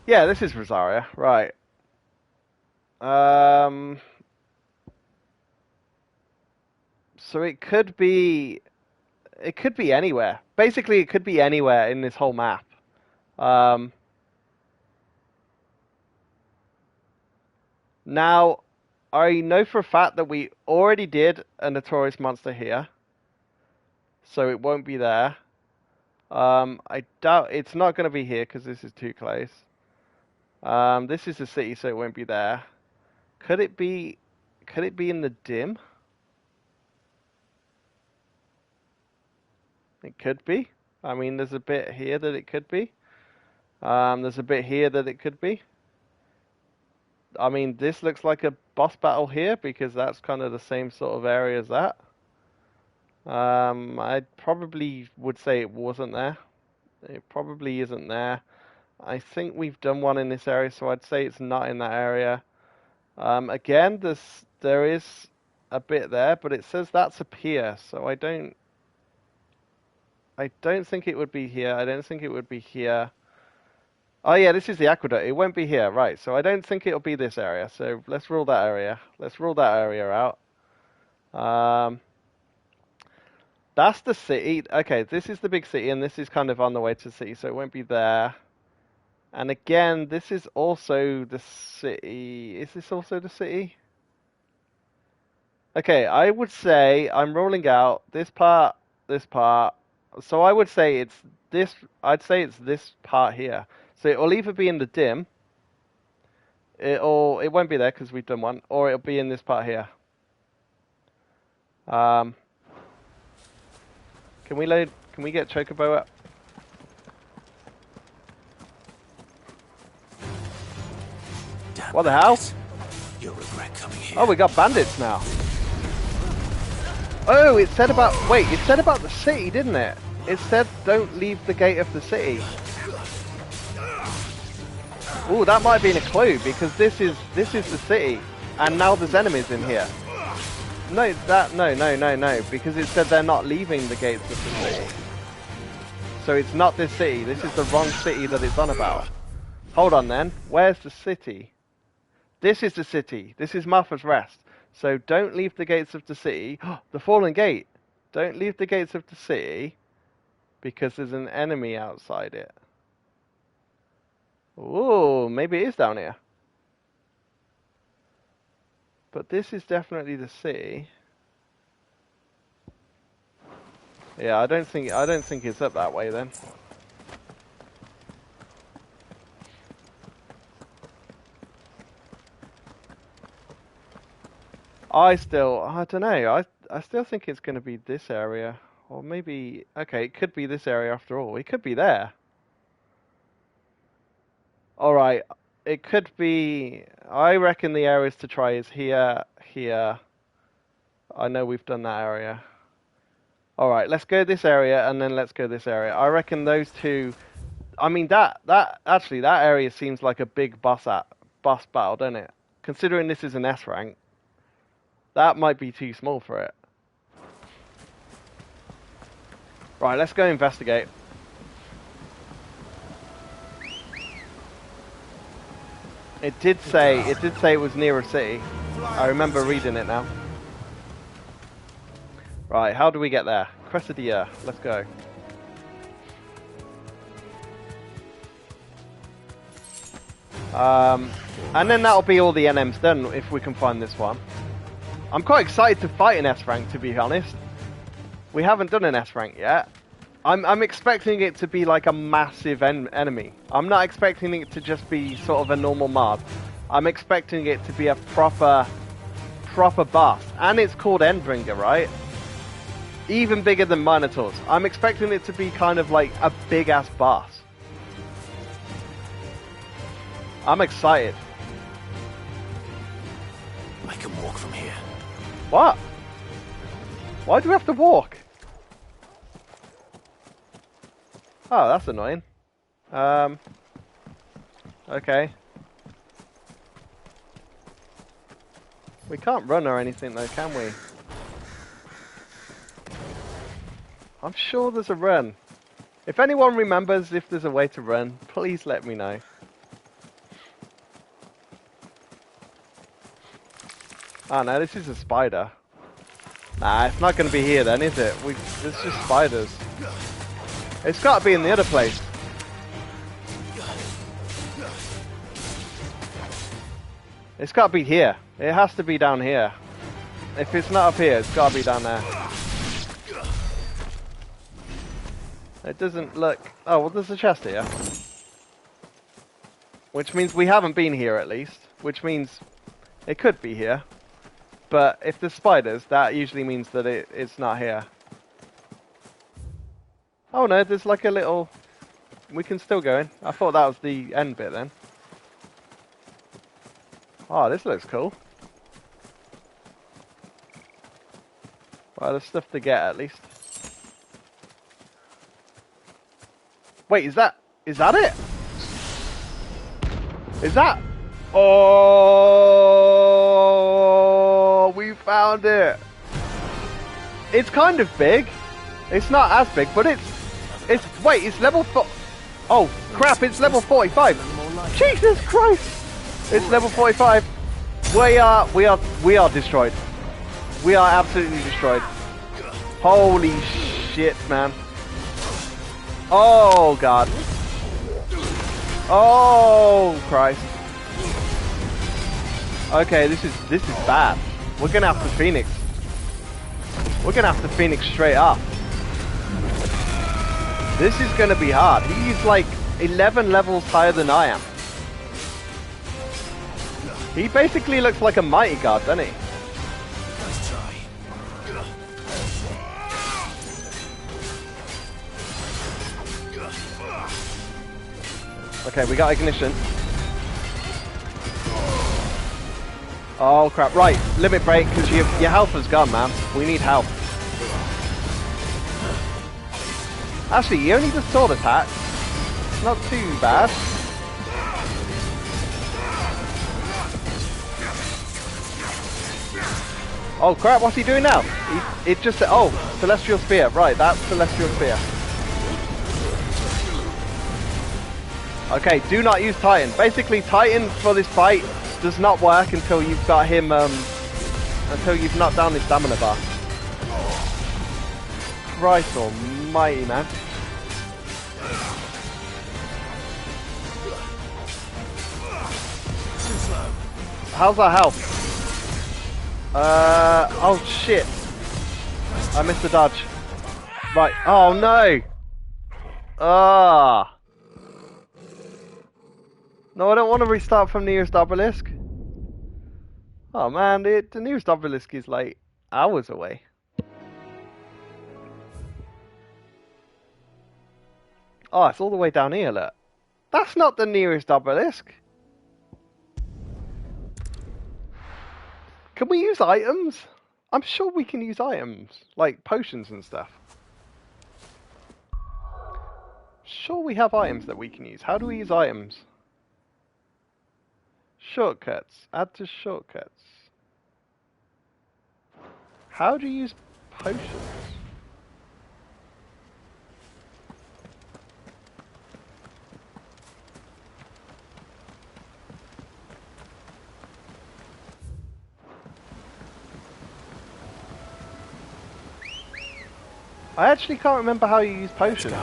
Yeah, this is Rosaria, right. So it could be anywhere. Basically, it could be anywhere in this whole map. Now, I know for a fact that we already did a Notorious Monster here, so it won't be there. I doubt it's not going to be here because this is too close. This is the city, so it won't be there. Could it be in the dim? It could be. I mean, there's a bit here that it could be. There's a bit here that it could be. I mean, this looks like a boss battle here because that's kind of the same sort of area as that. I probably would say it wasn't there. It probably isn't there. I think we've done one in this area, so I'd say it's not in that area. Again, there is a bit there, but it says that's a pier, so I don't think it would be here. I don't think it would be here. Oh yeah, this is the aqueduct. It won't be here, right? So I don't think it'll be this area. So let's rule that area. Let's rule that area out. That's the city. Okay, this is the big city, and this is kind of on the way to the city, so it won't be there. And again, this is also the city. Is this also the city? Okay, I would say I'm ruling out this part, this part. So I would say it's this. I'd say it's this part here. So it'll either be in the dim. It won't be there because we've done one, or it'll be in this part here. Can we get Chocobo up? Damn What the hell? bandits. You'll regret coming here. Oh, we got bandits now. Oh, it said about the city, didn't it? It said don't leave the gate of the city. Ooh, that might have been a clue because this is the city, and now there's enemies in here. No, because it said they're not leaving the gates of the city. So it's not this city. This is the wrong city that it's on about. Hold on then. Where's the city? This is the city. This is Martha's Rest. So don't leave the gates of the city. The Fallen Gate. Don't leave the gates of the city because there's an enemy outside it. Ooh, maybe it is down here. But this is definitely the city. Yeah, I don't think it's up that way then. I don't know. I still think it's going to be this area, or maybe okay, it could be this area after all. It could be there. All right, it could be. I reckon the areas to try is here, here. I know we've done that area. All right, let's go this area and then let's go this area. I reckon those two. I mean that area seems like a big boss battle, doesn't it? Considering this is an S rank, that might be too small for it. Right, let's go investigate. It did say it was near a city. I remember reading it now. Right, how do we get there? Cressidia, let's go. And then that'll be all the NMs done if we can find this one. I'm quite excited to fight an S rank, to be honest. We haven't done an S rank yet. I'm expecting it to be like a massive enemy. I'm not expecting it to just be sort of a normal mob. I'm expecting it to be a proper boss. And it's called Endbringer, right? Even bigger than Minotaurs. I'm expecting it to be kind of like a big ass boss. I'm excited. I can walk from here. What? Why do we have to walk? Oh, that's annoying. Okay. We can't run or anything though, can we? I'm sure there's a run. If anyone remembers if there's a way to run, please let me know. Oh no, this is a spider. Nah, it's not going to be here then, is it? There's just spiders. It's got to be in the other place. It's got to be here. It has to be down here. If it's not up here, it's got to be down there. It doesn't look... Oh, well, there's a chest here. Which means we haven't been here at least. Which means it could be here. But if there's spiders, that usually means that it's not here. Oh no, there's like a little... We can still go in. I thought that was the end bit then. Oh, this looks cool. Well, there's stuff to get at least. Wait, is that it? Is that? Oh, we found it. It's kind of big. It's not as big, but wait, it's level 4. Oh, crap, it's level 45. Jesus Christ. It's level 45. We are destroyed. We are absolutely destroyed. Holy shit, man. Oh, God. Oh, Christ. Okay, this is bad. We're gonna have to Phoenix. We're gonna have to Phoenix straight up. This is gonna be hard. He's like 11 levels higher than I am. He basically looks like a mighty god, doesn't he? Nice try. Okay, we got ignition. Oh crap, right, limit break, because your health has gone, man. We need help. Actually, he only does sword attacks. Not too bad. Oh crap, what's he doing now? It just said, oh, Celestial Spear. Right, that's Celestial Spear. Okay, do not use Titan. Basically, Titan for this fight does not work until you've got him, until you've knocked down the stamina bar. Christ almighty, man. How's our health? Oh shit. I missed the dodge. Right, oh no! Ah. No, I don't want to restart from nearest obelisk. Oh man, the nearest obelisk is like hours away. Oh, it's all the way down here, look. That's not the nearest obelisk. Can we use items? I'm sure we can use items, like potions and stuff. Sure we have items that we can use. How do we use items? Shortcuts. Add to shortcuts. How do you use potions? I actually can't remember how you use potions.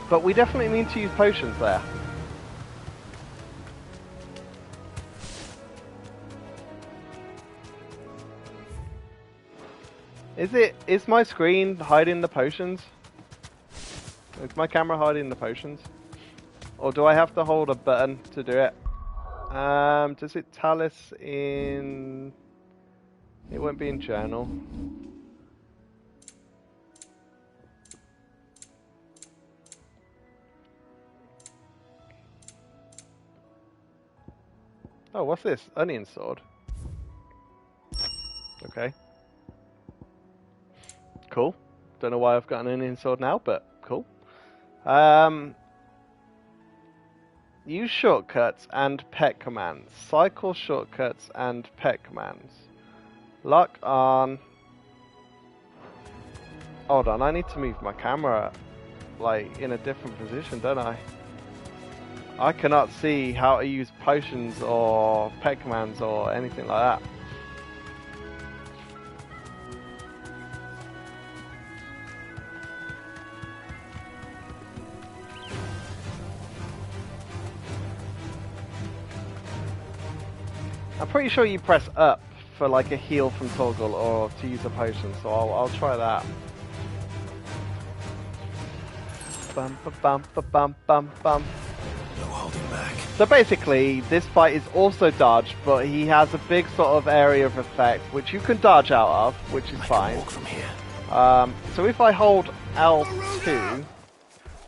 But we definitely need to use potions there. Is my screen hiding the potions? Is my camera hiding the potions? Or do I have to hold a button to do it? Does it tell us in... It won't be in journal. Oh, what's this? Onion sword. Okay. Cool. Don't know why I've got an onion sword now, but cool. Use shortcuts and pet commands. Cycle shortcuts and pet commands. Lock on. Hold on, I need to move my camera like in a different position, don't I? I cannot see how to use potions or pet commands or anything like that. I'm pretty sure you press up for like a heal from toggle or to use a potion, so I'll try that. Bum ba bum ba bum bum bum. No holding back. So basically, this fight is also dodge, but he has a big sort of area of effect which you can dodge out of, which is fine. Walk from here. So if I hold L2,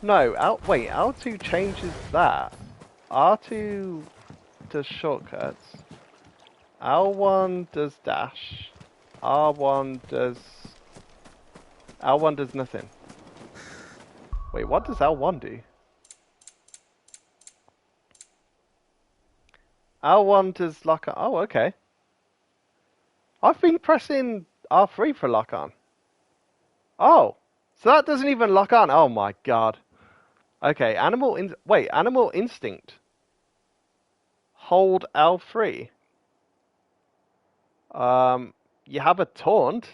no, wait, L2 changes that. R2 does shortcuts. L1 does dash. R1 does nothing. Wait, what does L1 do? L1 does lock on. Oh, okay. I've been pressing R3 for lock on. Oh, so that doesn't even lock on. Oh my god. Okay, animal instinct. Hold L3. You have a taunt.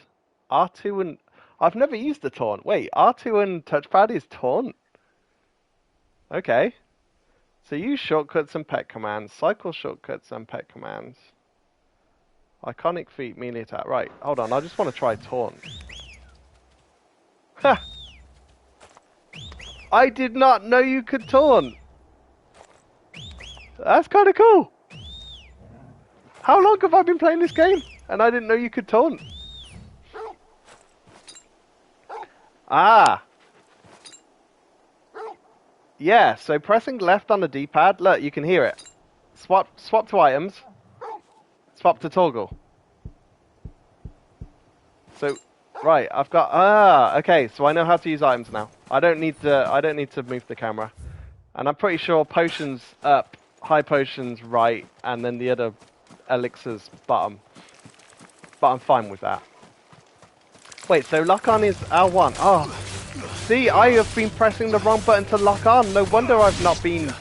R2 and... I've never used the taunt. Wait, R2 and touchpad is taunt? Okay. So use shortcuts and pet commands. Cycle shortcuts and pet commands. Iconic feat, melee attack. Right, hold on. I just want to try taunt. Ha! I did not know you could taunt. That's kind of cool. How long have I been playing this game? And I didn't know you could taunt. Ah. Yeah, so pressing left on the D-pad, look, you can hear it. Swap to items. Swap to toggle. So, right, I've got, okay, so I know how to use items now. I don't need to move the camera. And I'm pretty sure potions up, high potions right, and then the other elixirs bottom. But I'm fine with that. Wait, so lock on is L1. Oh, see, I have been pressing the wrong button to lock on. No wonder I've not been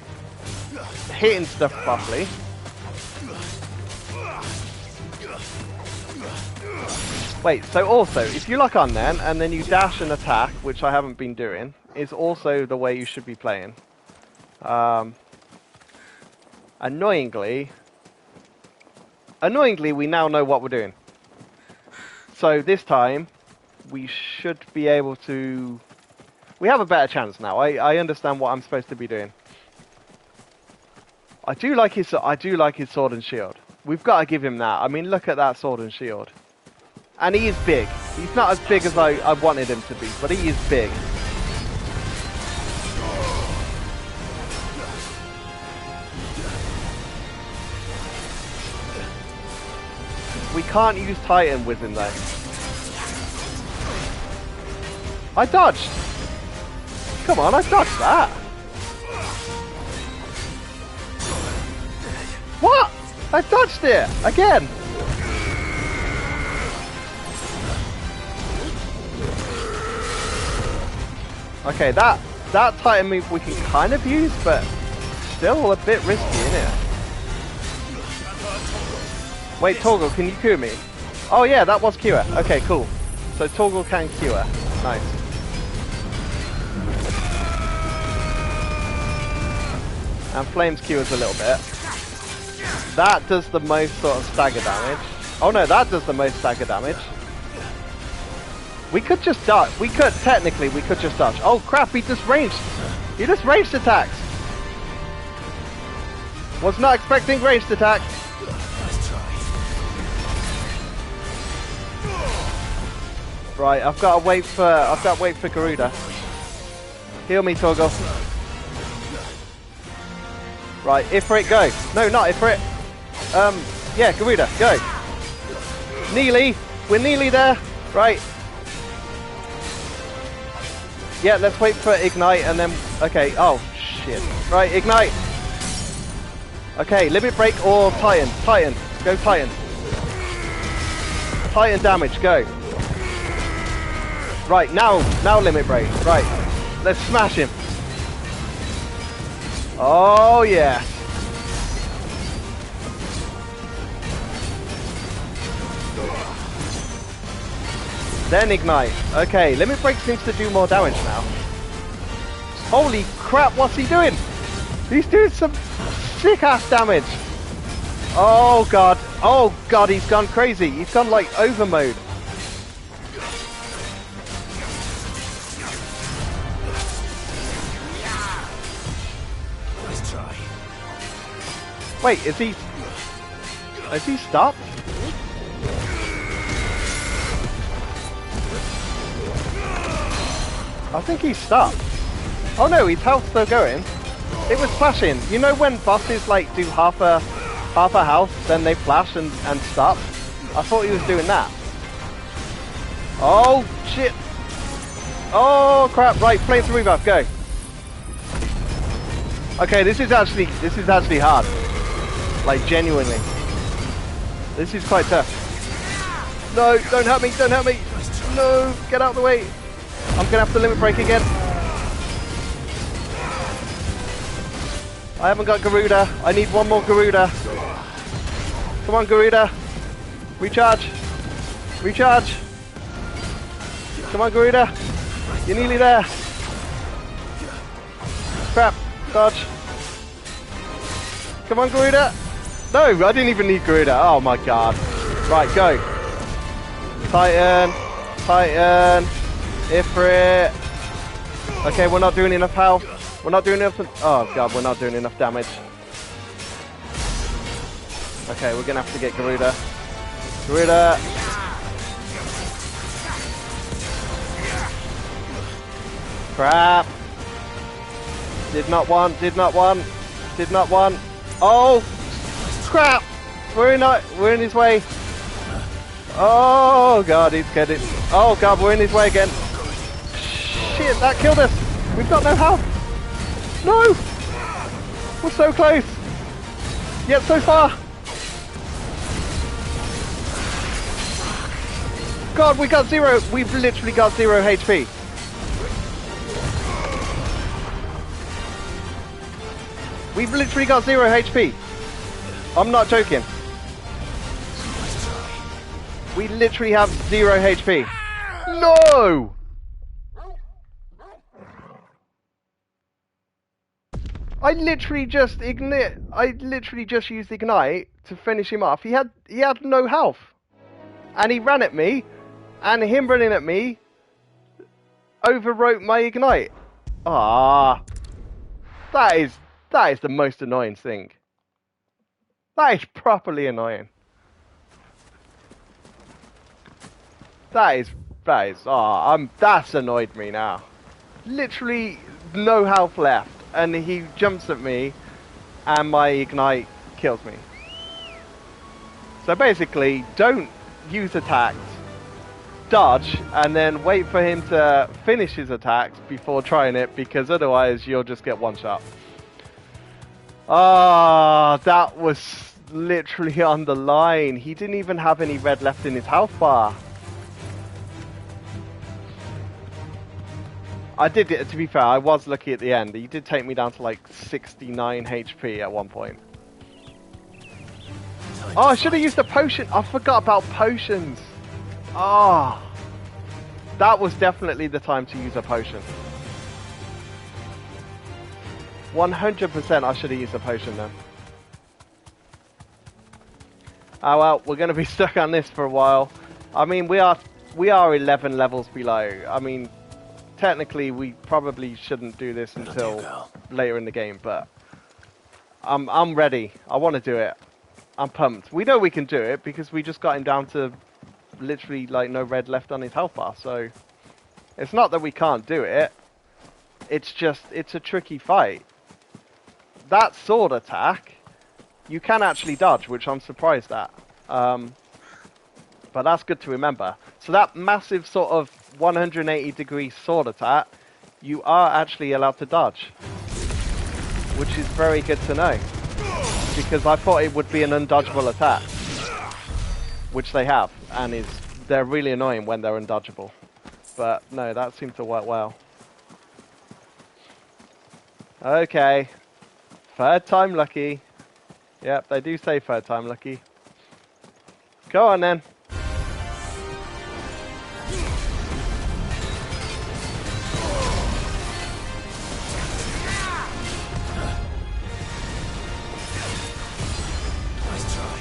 hitting stuff properly. Wait, so also, if you lock on then, and then you dash and attack, which I haven't been doing, is also the way you should be playing. Annoyingly, we now know what we're doing. So this time, we should be able to... We have a better chance now. I understand what I'm supposed to be doing. I do like his sword and shield. We've got to give him that. I mean, look at that sword and shield. And he is big. He's not as big as I wanted him to be, but he is big. We can't use Titan with him though. I dodged! Come on, I dodged that! What? I dodged it! Again! Okay, that Titan move we can kind of use, but still a bit risky, isn't it? Wait, Torgal, can you cure me? Oh yeah, that was cure. Okay, cool. So Torgal can cure. Nice. and flames cures a little bit. That does the most sort of stagger damage. Oh no, that does the most stagger damage. We could just dodge. Technically, we could just dodge. Oh crap, he just ranged. He just ranged attacks. Was not expecting ranged attacks. Let's try. Right, I've got to wait for Garuda. Heal me, Torgal. Right, Ifrit, go. No, not Ifrit. Yeah, Garuda, go. Nearly. We're nearly there. Right. Yeah, let's wait for Ignite and then... Okay, oh, shit. Right, Ignite. Okay, Limit Break or Titan. Titan. Go Titan. Titan damage, go. Right, now Limit Break. Right. Let's smash him. Oh, yeah. Then Ignite. Okay, Limit Break seems to do more damage now. Holy crap, what's he doing? He's doing some sick-ass damage. Oh, God. Oh, God, he's gone crazy. He's gone, like, over mode. Let's try. Wait, is he... Has he stopped? I think he stopped. Oh no, his health's still going. It was flashing. You know when bosses like do half a health, then they flash and stop? I thought he was doing that. Oh shit. Oh crap, right, flame to rebuff, go. Okay, this is actually hard. Like genuinely. This is quite tough. No, don't hurt me, don't hurt me. No, get out of the way. I'm gonna have to Limit Break again. I haven't got Garuda. I need one more Garuda. Come on, Garuda. Recharge. Recharge. Come on, Garuda. You're nearly there. Crap. Dodge. Come on, Garuda. No, I didn't even need Garuda. Oh my god. Right, go. Titan. Titan. Ifrit. Okay, we're not doing enough health. We're not doing enough. Oh god, we're not doing enough damage. Okay, we're gonna have to get Garuda. Garuda. Crap. Did not want. Did not want. Did not want. Oh, crap. We're in his way. Oh god, he's getting. Oh god, we're in his way again. Shit, that killed us. We've got no health. No! We're so close. Yet so far. God, we got zero. We've literally got 0 HP. We've literally got 0 HP. I'm not joking. We literally have 0 HP. No! I literally just used Ignite to finish him off. He had no health. And he ran at me, and him running at me overwrote my Ignite. Ah. That is the most annoying thing. That is properly annoying. That's annoyed me now. Literally no health left. And he jumps at me, and my Ignite kills me. So basically, don't use attacks, dodge, and then wait for him to finish his attacks before trying it, because otherwise you'll just get one shot. Ah, that was literally on the line. He didn't even have any red left in his health bar. I did, to be fair, I was lucky at the end. He did take me down to like 69 HP at one point. Oh, I should have used a potion. I forgot about potions. Ah, that was definitely the time to use a potion. 100% I should have used a potion then. Oh well, we're going to be stuck on this for a while. I mean, we are 11 levels below. I mean, technically we probably shouldn't do this until later in the game, but I'm ready. I want to do it. I'm pumped. We know we can do it because we just got him down to literally like no red left on his health bar. So it's not that we can't do it. It's just, it's a tricky fight. That sword attack, you can actually dodge, which I'm surprised at. But that's good to remember. So that massive sort of 180 degree sword attack, you are actually allowed to dodge. Which is very good to know. Because I thought it would be an undodgeable attack. Which they have. And they're really annoying when they're undodgeable. But no, that seemed to work well. Okay. Third time lucky. Yep, they do say third time lucky. Go on then. Nice try.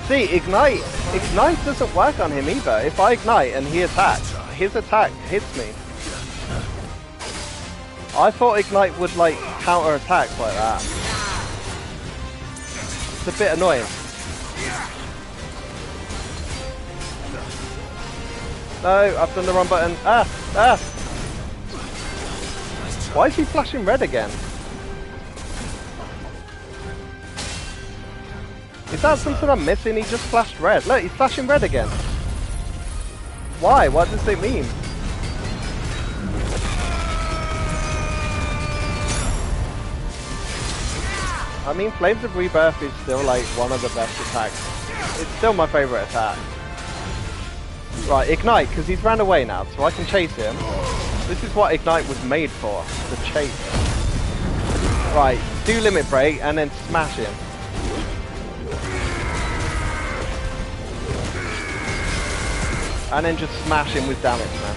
See, Ignite doesn't work on him either. If I ignite and he attacks, his attack hits me. I thought Ignite would like counter attacks like that. It's a bit annoying. No, I've done the wrong button. Ah! Why is he flashing red again? Is that something I'm missing? He just flashed red. Look, he's flashing red again. Why? What does it mean? I mean, Flames of Rebirth is still like one of the best attacks. It's still my favourite attack. Right, Ignite, because he's ran away now, so I can chase him. This is what Ignite was made for, to chase. Right, do Limit Break and then smash him. And then just smash him with damage, man.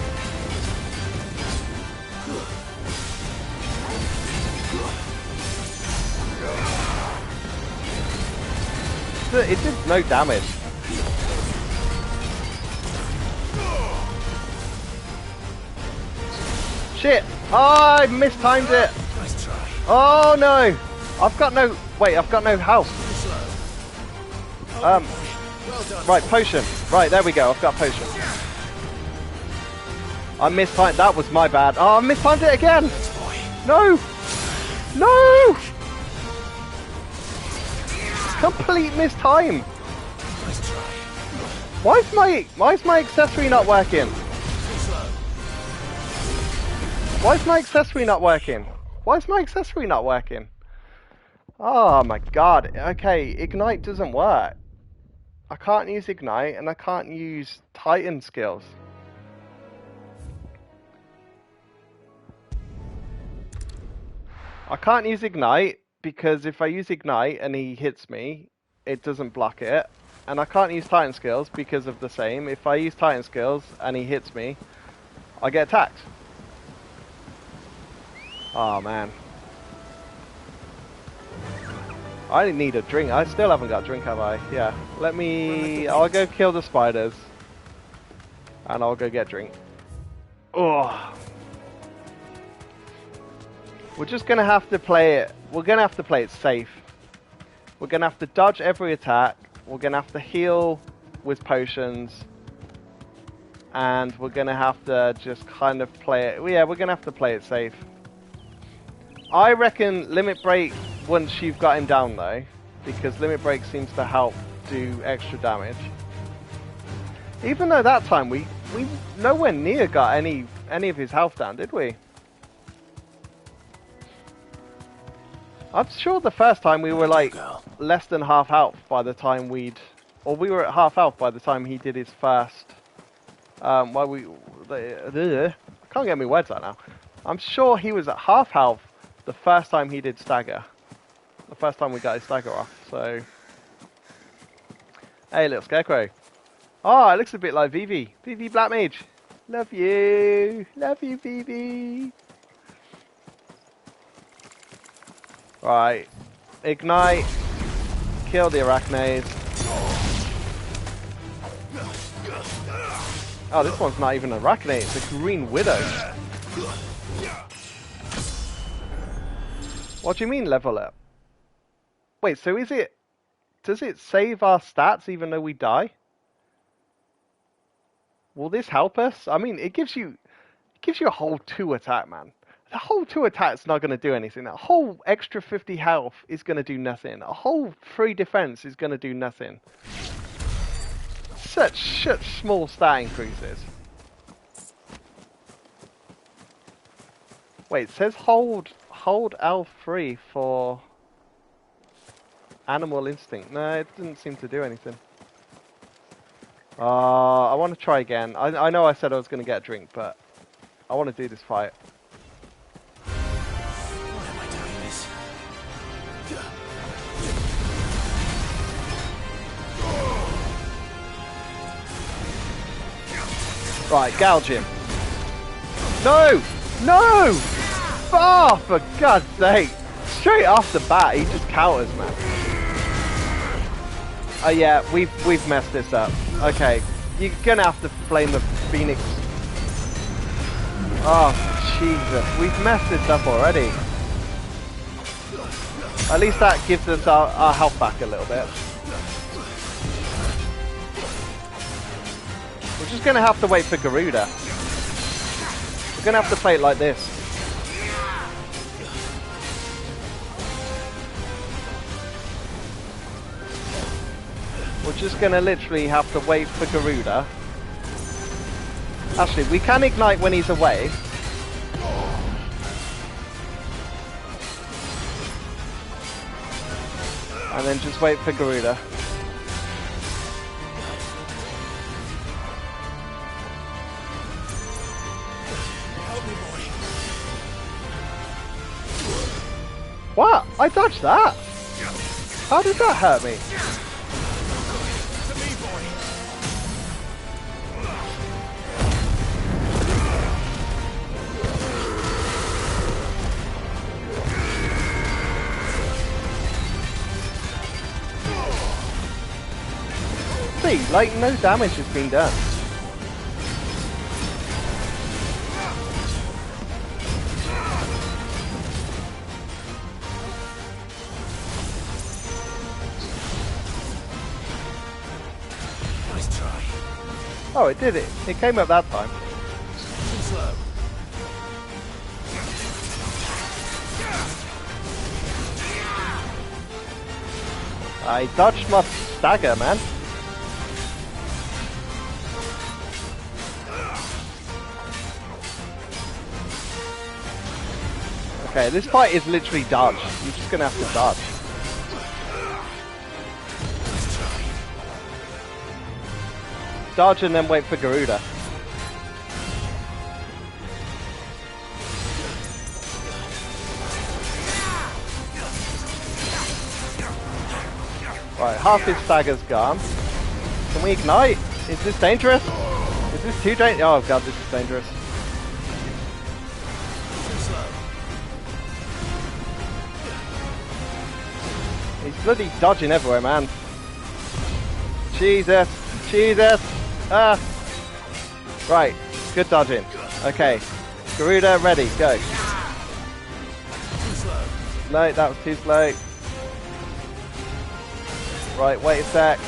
It did no damage. Shit! Oh, I mistimed it! Nice try. Oh no! I've got no... Wait, I've got no health. Well done. Right, potion. Right, there we go. I've got potion. I mistimed. That was my bad. Oh, I mistimed it again. No. No. Complete mistime. Nice try. Why is my accessory not working? Why is my accessory not working? Why is my accessory not working? Oh my god. Okay, Ignite doesn't work. I can't use Ignite and I can't use Titan skills. I can't use Ignite because if I use Ignite and he hits me, it doesn't block it. And I can't use Titan skills because of the same. If I use Titan skills and he hits me, I get attacked. Oh man. I need a drink. I still haven't got a drink, have I? Yeah. I'll go kill the spiders. And I'll go get a drink. Oh. We're just going to have to play it. We're going to have to play it safe. We're going to have to dodge every attack. We're going to have to heal with potions. And we're going to have to just kind of play it. Yeah, we're going to have to play it safe. I reckon Limit Break once you've got him down though, because Limit Break seems to help do extra damage. Even though that time we nowhere near got any of his health down, did we? I'm sure the first time we were like less than half health by the time we were at half health by the time he did his first. I can't get my words out now. I'm sure he was at half health the first time he did stagger. The first time we got his stagger off, so... Hey, little scarecrow. Oh, it looks a bit like Vivi. Vivi Black Mage. Love you. Love you, Vivi. Right. Ignite. Kill the arachnid. Oh, this one's not even an arachnid. It's a green widow. What do you mean level up? Wait, so is it... Does it save our stats even though we die? Will this help us? I mean, it gives you a whole 2 attack, man. The whole 2 attack's not going to do anything. A whole extra 50 health is going to do nothing. A whole 3 defense is going to do nothing. Such small stat increases. Wait, it says hold L3 for animal instinct. No, it didn't seem to do anything. I want to try again. I know I said I was going to get a drink, but I want to do this fight. Why am I doing this? Right, gouge him. No! No! Oh, for God's sake. Straight off the bat, he just counters, man. Oh yeah, we've messed this up. Okay, you're gonna have to flame the Phoenix. Oh, Jesus, we've messed this up already. At least that gives us our health back a little bit. We're just gonna have to wait for Garuda. We're gonna have to play it like this. We're just gonna literally have to wait for Garuda. Actually, we can ignite when he's away. And then just wait for Garuda. Help me, boy. What? I dodged that? How did that hurt me? To me, boy. See, like, no damage has been done. Nice try. Oh, it did it. It came up that time. Too slow. I dodged my stagger, man. Okay, this fight is literally dodge. You're just gonna have to dodge. Dodge and then wait for Garuda. Right, half his stagger's gone. Can we ignite? Is this dangerous? Is this too dangerous? Oh god, this is dangerous. He's bloody dodging everywhere, man. Jesus. Jesus. Ah. Right. Good dodging. Okay. Garuda, ready. Go. No, that was too slow. Right, wait a sec.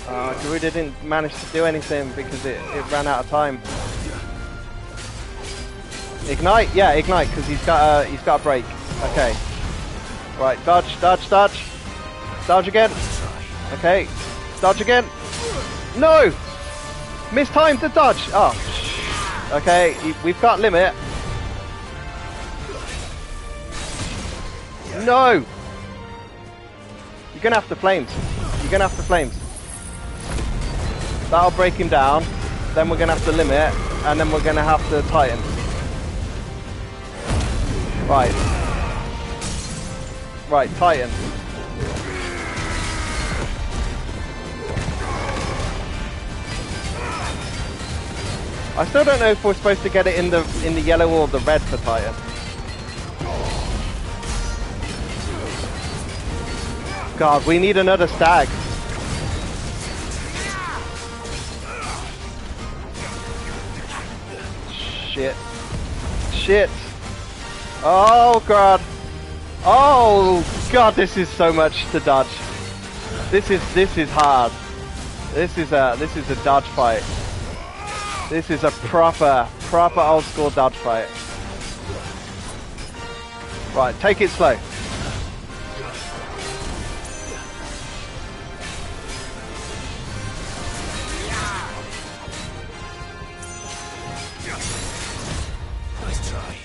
Garuda didn't manage to do anything because it ran out of time. Ignite? Yeah, ignite, because he's got a break. Okay. Right, dodge, dodge, dodge. Dodge again. Okay. Dodge again. No! Mistimed the dodge. Oh. Okay, we've got limit. No! You're gonna have to flames. You're gonna have to flames. That'll break him down. Then we're gonna have to limit. and then we're gonna have to Titan. Right. Right, Titan. I still don't know if we're supposed to get it in the yellow or the red for Titan. God, we need another stag. Shit. Shit. Oh god. Oh god, this is so much to dodge. This is hard. This is a dodge fight. This is a proper old school dodge fight. Right, take it slow. Nice try.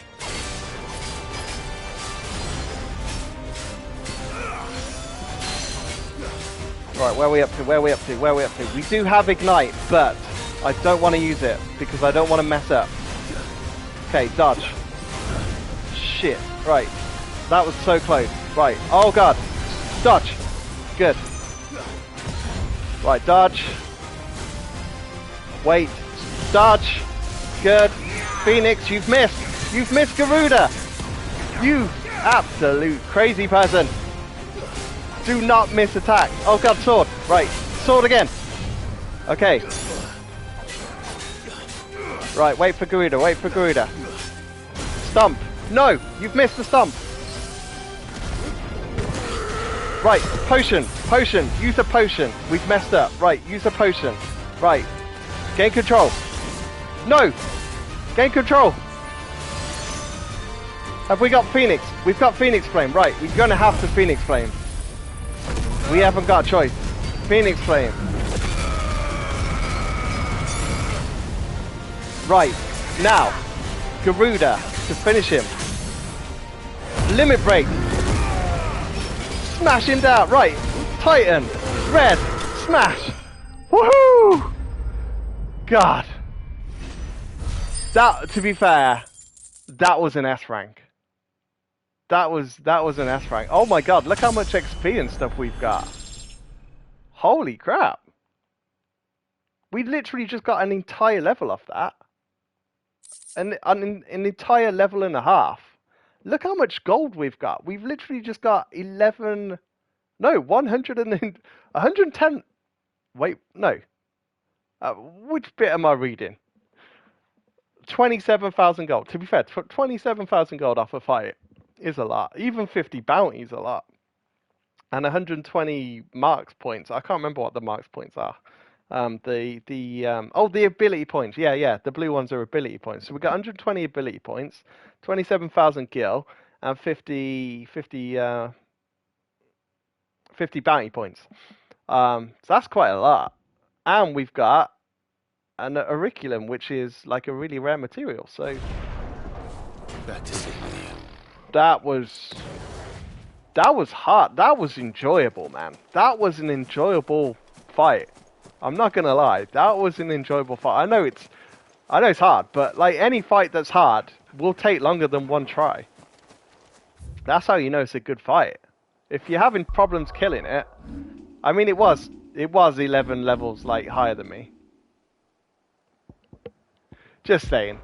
Right, where are we up to? Where are we up to? Where are we up to? We do have Ignite, but I don't want to use it because I don't want to mess up. Okay, dodge. Shit. Right. That was so close. Right. Oh god. Dodge. Good. Right, dodge. Wait. Dodge. Good. Phoenix, you've missed. You've missed Garuda. You absolute crazy person. Do not miss attack. Oh god, sword. Right. Sword again. Okay. Right, wait for Garuda, wait for Garuda. Stomp. No, you've missed the stomp. Right, potion, potion, use a potion. We've messed up. Right, use a potion. Right, gain control. No, gain control. Have we got Phoenix? We've got Phoenix Flame. Right, we're gonna have to Phoenix Flame. We haven't got a choice. Phoenix Flame. Right, now, Garuda to finish him. Limit Break. Smash him down. Right, Titan, red, smash. Woohoo! God. That, to be fair, that was an S rank. That was an S rank. Oh my god, look how much XP and stuff we've got. Holy crap. We literally just got an entire level off that. An entire level and a half. Look how much gold we've got. We've literally just got 110. Wait, no. Which bit am I reading? 27,000 gold. To be fair, 27,000 gold off a fight is a lot. Even 50 bounties a lot. And 120 marks points. I can't remember what the marks points are. The ability points. Yeah, the blue ones are ability points. So we got 120 ability points, 27,000 gil, and 50 bounty points. So that's quite a lot. And we've got an auriculum, which is like a really rare material. So Back to sleep with you. that was hard. That was enjoyable, man. That was an enjoyable fight. I'm not gonna lie, that was an enjoyable fight. I know it's hard, but like any fight that's hard will take longer than one try. That's how you know it's a good fight. If you're having problems killing it, I mean it was 11 levels like higher than me. Just saying.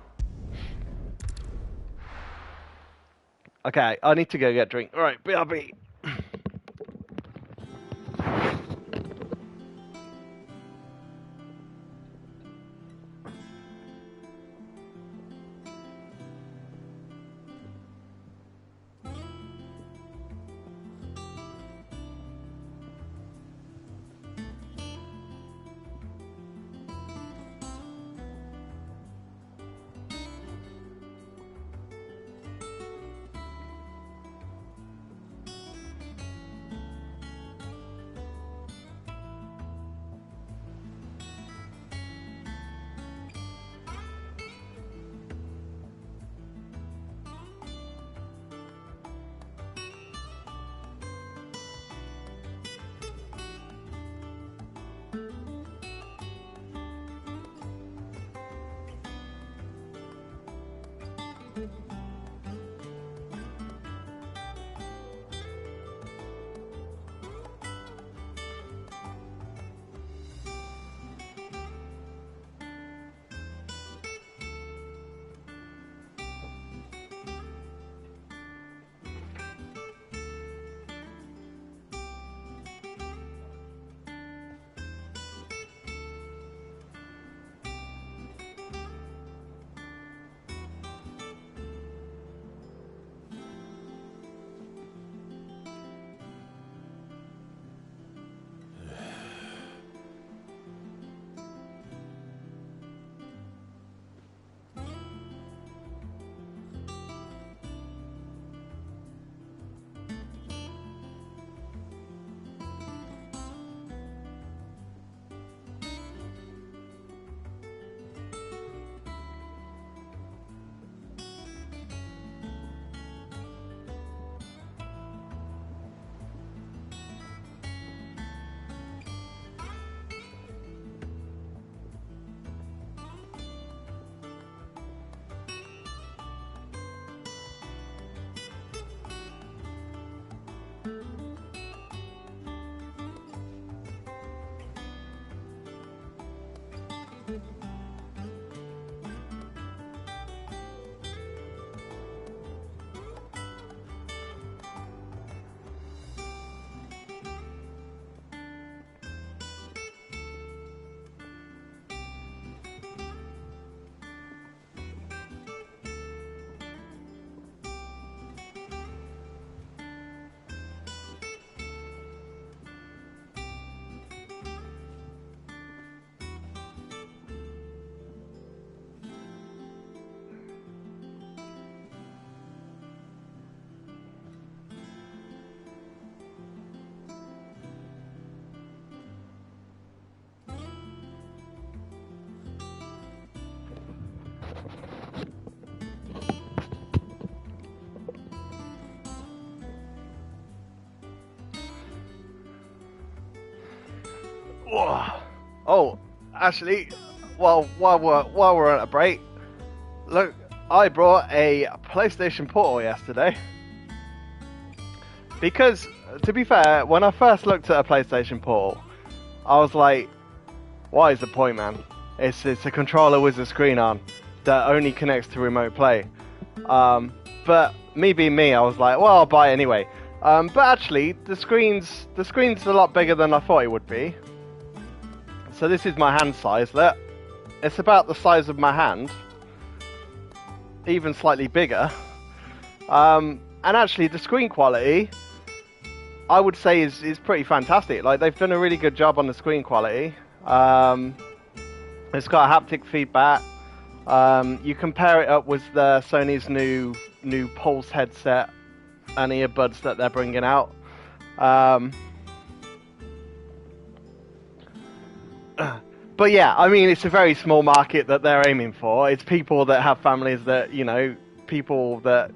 Okay, I need to go get a drink. Alright, BRB. Oh, actually, while we're on a break, look, I brought a PlayStation Portal yesterday. Because, to be fair, when I first looked at a PlayStation Portal, I was like, what is the point, man? It's a controller with a screen on that only connects to remote play. But me being me, I was like, well, I'll buy it anyway. But actually, the screen's a lot bigger than I thought it would be. So this is my hand size. Look, it's about the size of my hand, even slightly bigger. And actually, the screen quality, I would say, is pretty fantastic. Like, they've done a really good job on the screen quality. It's got haptic feedback. You compare it up with the Sony's new Pulse headset and earbuds that they're bringing out. But yeah, I mean, it's a very small market that they're aiming for. It's people that have families that, you know, people that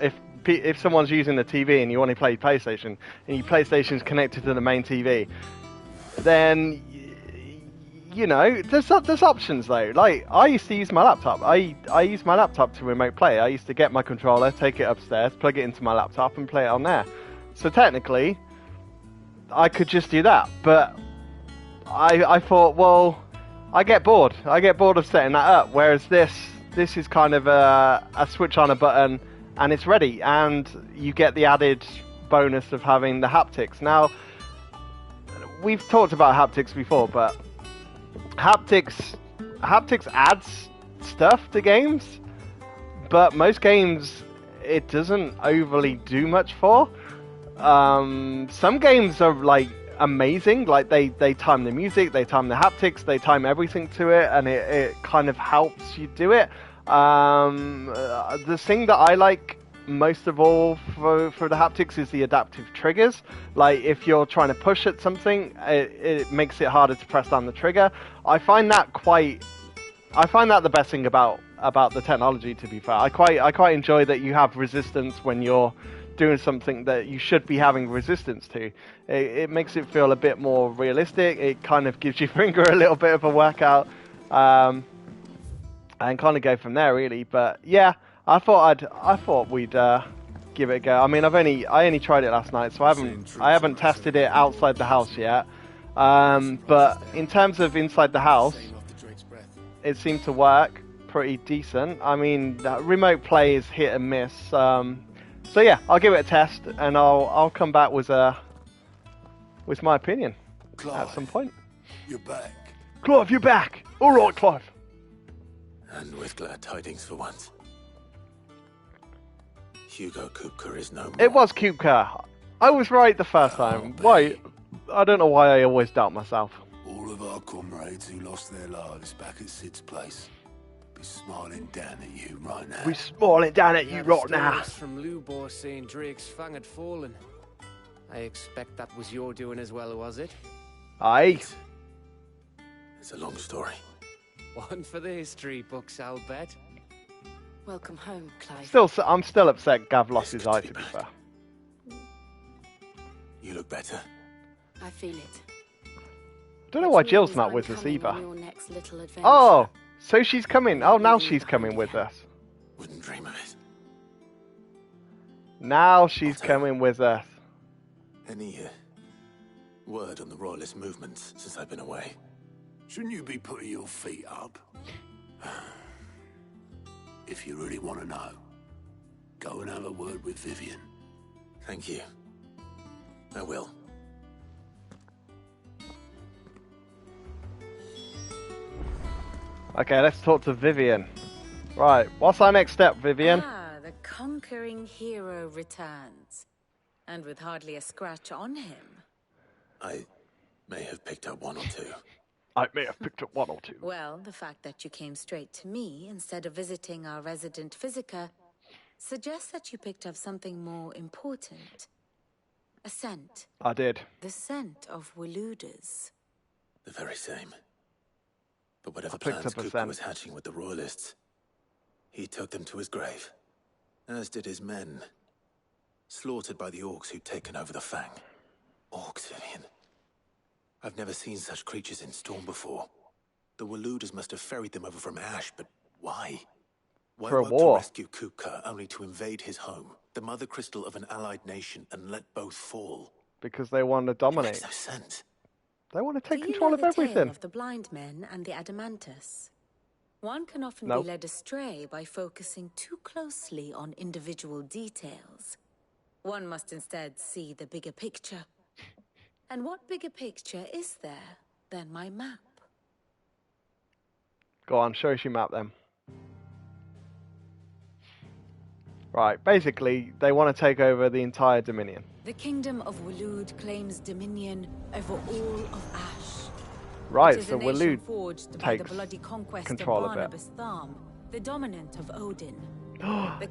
if someone's using the TV and you want to play PlayStation and your PlayStation's connected to the main TV, then you know there's options though. Like, I used to use my laptop. I use my laptop to remote play. I used to get my controller, take it upstairs, plug it into my laptop, and play it on there. So technically, I could just do that. But I thought, well, I get bored. I get bored of setting that up. Whereas this is kind of a switch on a button and it's ready, and you get the added bonus of having the haptics. Now, we've talked about haptics before, but haptics adds stuff to games, but most games it doesn't overly do much for. Some games are like amazing, like they time the music, they time the haptics, they time everything to it, and it kind of helps you do it. The thing that I like most of all for the haptics is the adaptive triggers. Like, if you're trying to push at something, it makes it harder to press down the trigger. I find that the best thing about the technology, to be fair. I quite enjoy that you have resistance when you're doing something that you should be having resistance to. It makes it feel a bit more realistic. It kind of gives your finger a little bit of a workout, and kind of go from there, really. But yeah, I thought we'd give it a go. I mean, I only tried it last night, so I haven't tested it outside the house yet. But in terms of inside the house, it seemed to work pretty decent. I mean, remote play is hit and miss. So yeah, I'll give it a test, and I'll come back with my opinion Clive, at some point. You're back. Clive, you're back. All right, Clive. And with glad tidings for once. Hugo Kupka is no more. It was Kupka. I was right the first time. Why? I don't know why I always doubt myself. All of our comrades who lost their lives back at Sid's place be smiling down at you right now. We're smiling down at you right now. From Lubor saying Drake's fang had fallen. I expect that was your doing as well, was it? Aye. It's a long story. One for the history books, I'll bet. Welcome home, Clive. I'm still upset Gav lost his eye, to be fair. You look better. I feel it. Don't know why Which Jill's means not I'm with us coming either. on your next little adventure. Oh, so she's coming. Oh, now she's coming with us. Wouldn't dream of it. Now she's coming with us. Any word on the royalist movements since I've been away? Shouldn't you be putting your feet up? If you really want to know, go and have a word with Vivian. Thank you. I will. Okay, let's talk to Vivian. Right, what's our next step, Vivian? Ah, the conquering hero returns. And with hardly a scratch on him. I may have picked up one or two. I may have picked up one or two. Well, the fact that you came straight to me instead of visiting our resident physiker suggests that you picked up something more important. A scent. I did. The scent of Waludas. The very same. But whatever I picked plans up a Kupka scent. was hatching with the royalists, he took them to his grave. As did his men. Slaughtered by the orcs who'd taken over the Fang. Orcs, Vivian. I've never seen such creatures in storm before. The Waluders must have ferried them over from Ash, but why? Why For a work war. to rescue Kupka only to invade his home, the mother crystal of an allied nation, and let both fall? Because they want to It dominate. makes no sense. They want to take Do you control know of the everything. tale of the blind men and the adamantus? One can often No. be led astray by focusing too closely on individual details. One must instead see the bigger picture. And what bigger picture is there than my map? Go on, show us your map then. Right, basically, they want to take over the entire Dominion. The kingdom of Walud claims dominion over all of Ash. Right, It is so a nation Walud forged by the takes bloody conquest control of of it. Barnabas Tharm, the dominant of Odin.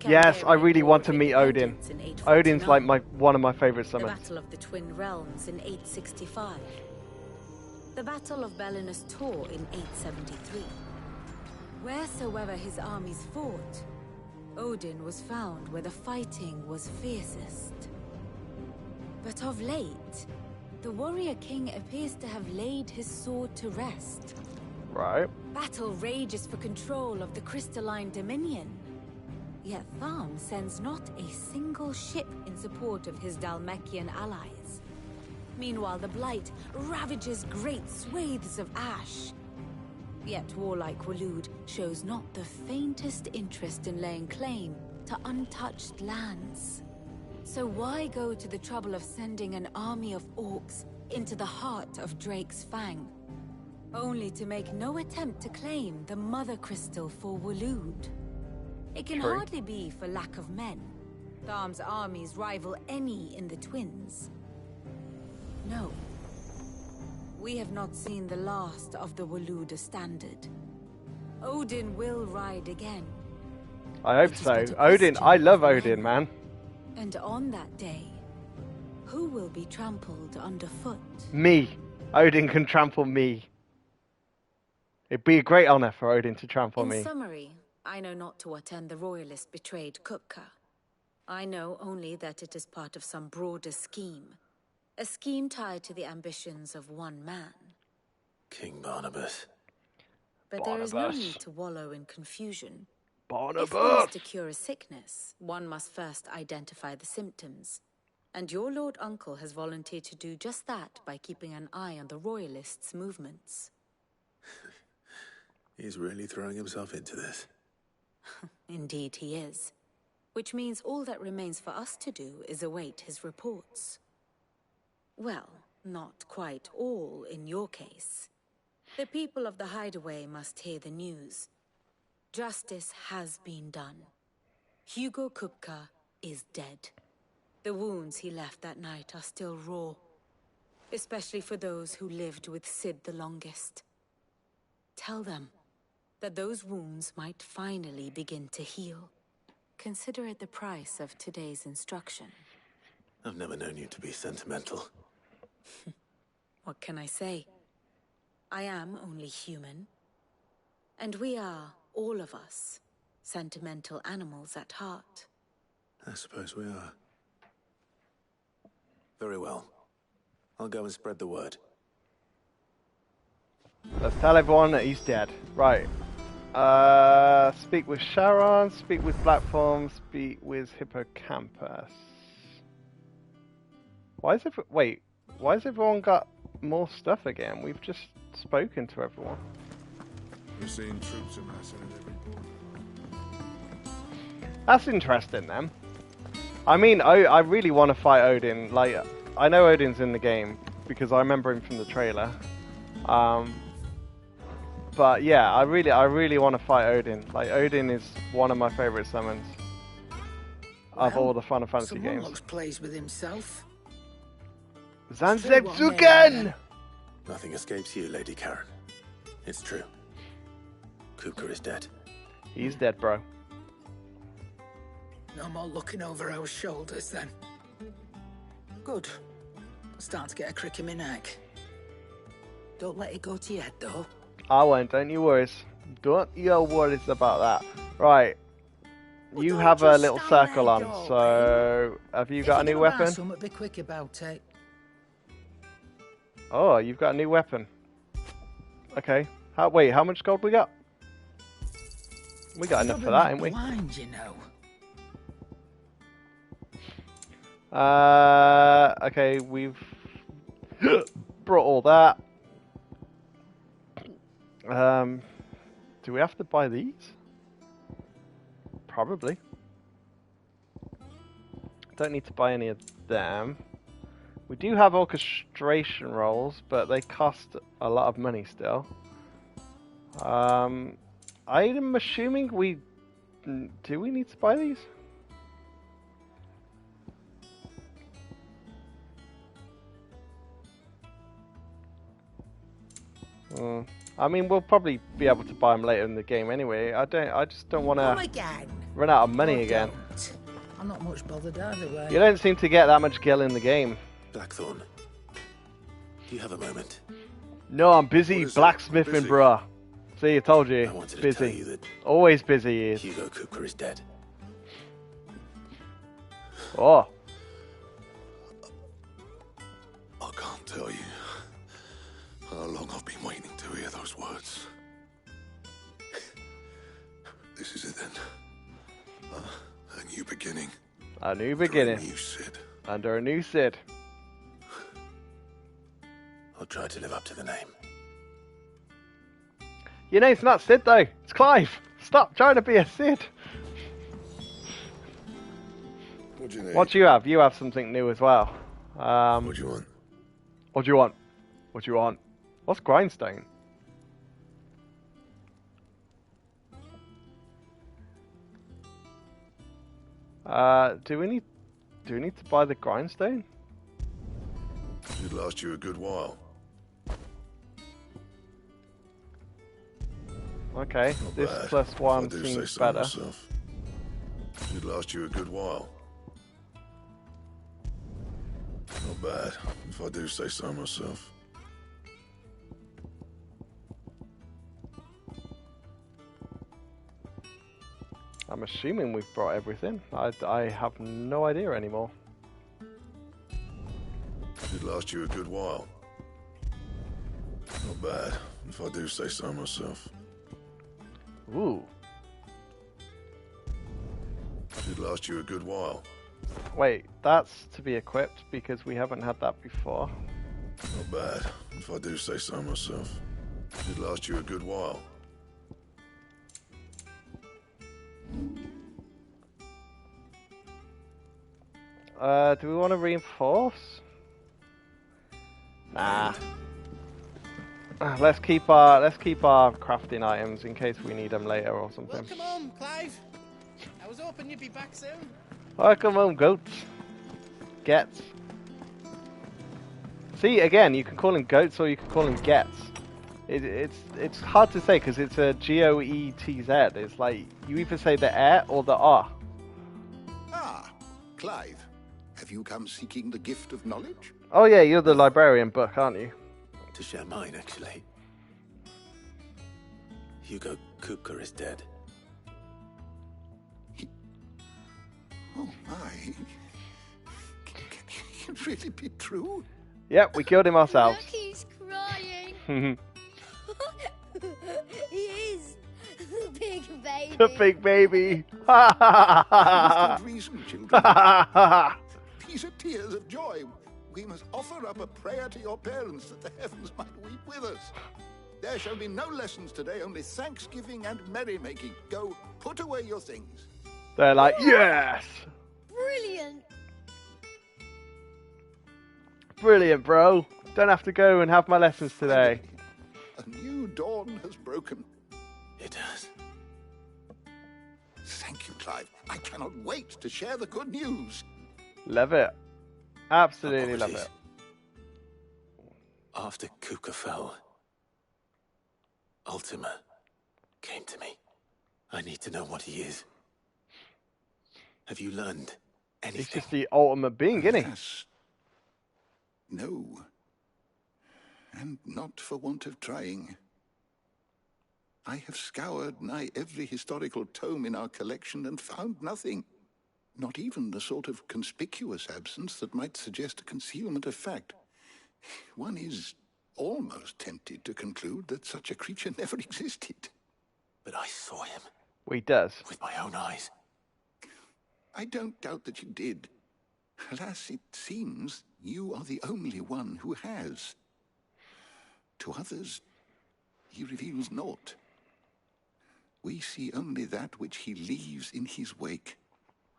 Yes, I really want to War of meet Odin. Independence in Odin's like 849. one of my favorite The summons. Battle of the Twin Realms in 865. The Battle of Belinus Tor in 873. Wheresoever his armies fought, Odin was found where the fighting was fiercest. But of late, the warrior king appears to have laid his sword to rest. Right. Battle rages for control of the crystalline dominion. Yet Tharm sends not a single ship in support of his Dalmekian allies. Meanwhile, the Blight ravages great swathes of Ash. Yet warlike Walud shows not the faintest interest in laying claim to untouched lands. So why go to the trouble of sending an army of orcs into the heart of Drake's Fang, only to make no attempt to claim the Mother Crystal for Walud? It can True. hardly be for lack of men. Tharm's armies rival any in the Twins. No. We have not seen the last of the Waluda standard. Odin will ride again. I hope It is so. but a Odin, question I love of when. Odin, man. And on that day, who will be trampled underfoot? Me. Odin can trample me. It'd be a great honor for Odin to trample In me. summary, I know not to what end the royalist betrayed Kupka. I know only that it is part of some broader scheme. A scheme tied to the ambitions of one man. King Barnabas. But there is no Barnabas. need to wallow in confusion. If Barnabas! one is to cure a sickness, one must first identify the symptoms. And your Lord Uncle has volunteered to do just that by keeping an eye on the royalists' movements. He's really throwing himself into this. Indeed he is. Which means all that remains for us to do is await his reports. Well, not quite all in your case. The people of the Hideaway must hear the news. Justice has been done. Hugo Kupka is dead. The wounds he left that night are still raw, especially for those who lived with Sid the longest. Tell them that those wounds might finally begin to heal. Consider it the price of today's instruction. I've never known you to be sentimental. What can I say? I am only human. And we are, all of us, sentimental animals at heart. I suppose we are. Very well. I'll go and spread the word. Let's tell everyone that he's dead. Right. Speak with Sharon, speak with Platform, speak with Hippocampus. Why has everyone got more stuff again? We've just spoken to everyone. You're seeing troops amassing and everything. That's interesting then. I mean, I really want to fight Odin. Like, I know Odin's in the game because I remember him from the trailer. But yeah, I really want to fight Odin. Like, Odin is one of my favorite summons of all the Final Fantasy someone games. looks pleased with himself. Zanzetsuken! Nothing escapes you, Lady Karen. It's true. Kupka is dead. He's dead, bro. No more looking over our shoulders, then. Good. Starting to get a crick in my neck. Don't let it go to your head, though. I won't, don't you worry. Don't you worry about that. Right. Well, You don't have a just little stand circle there, on, dog. so have you got a new weapon? Something, be quick about it. Oh, you've got a new weapon. Okay. Wait, how much gold we got? We got enough for that, ain't we? Blind, you know. Okay, we've brought all that. Do we have to buy these? Probably. Don't need to buy any of them. We do have orchestration rolls, but they cost a lot of money still. I'm assuming we... Do we need to buy these? I mean, we'll probably be able to buy them later in the game anyway. I just don't want to run out of money again. I'm not much bothered either way. You don't seem to get that much gil in the game. Blackthorn, do you have a moment? No, I'm busy blacksmithing, Busy? bruh. See, I told you. I wanted to tell Busy. you that Always busy he is. Hugo Cooper is dead. Oh. I can't tell you how long I've been waiting to hear those words. This is it then. A new beginning. A new For beginning. a new Sid. Under a new Sid. I'll try to live up to the name. Your name's not Sid though. It's Clive. Stop trying to be a Sid. What do you need? What do you have? You have something new as well. What do you want? What do you want? What do you want? What's grindstone? Do we need to buy the grindstone? Should last you a good while. Okay, Not this bad, plus if one I do say seems so better. myself. Should last you a good while. Not bad, if I do say so myself. I'm assuming we've brought everything. I have no idea anymore. Should last you a good while. Not bad, if I do say so myself. Ooh. Should last you a good while. Wait, that's to be equipped because we haven't had that before. Not bad, if I do say so myself. Should last you a good while. Do we want to reinforce? Nah. Let's keep our crafting items in case we need them later or something. Welcome home, Clive. I was hoping you'd be back soon. Welcome home, goats. Gets. See, again, you can call him goats or you can call him gets. It's hard to say because it's a G-O-E-T-Z. It's like you either say the air or the R. Ah, Clive. Have you come seeking the gift of knowledge? Oh yeah, you're the librarian book, aren't you? To share mine, actually. Hugo Cooper is dead. Oh my. Can it really be true? Yep, we killed him ourselves. Look, he's crying. He is. The big baby. The big baby. With good reason, children. These are tears of joy. We must offer up a prayer to your parents that the heavens might weep with us. There shall be no lessons today, only thanksgiving and merrymaking. Go, put away your things. They're like, yes! Brilliant. Brilliant, bro. Don't have to go and have my lessons today. A new dawn has broken. It does. Thank you, Clive. I cannot wait to share the good news. Love it. Absolutely love it. After Kuka fell, Ultima came to me. I need to know what he is. Have you learned anything? He's just the ultimate being, isn't he? Yes. No. And not for want of trying. I have scoured nigh every historical tome in our collection and found nothing. Not even the sort of conspicuous absence that might suggest a concealment of fact. One is almost tempted to conclude that such a creature never existed. But I saw him Well, he does. with my own eyes. I don't doubt that you did. Alas, it seems you are the only one who has. To others, he reveals naught. We see only that which he leaves in his wake,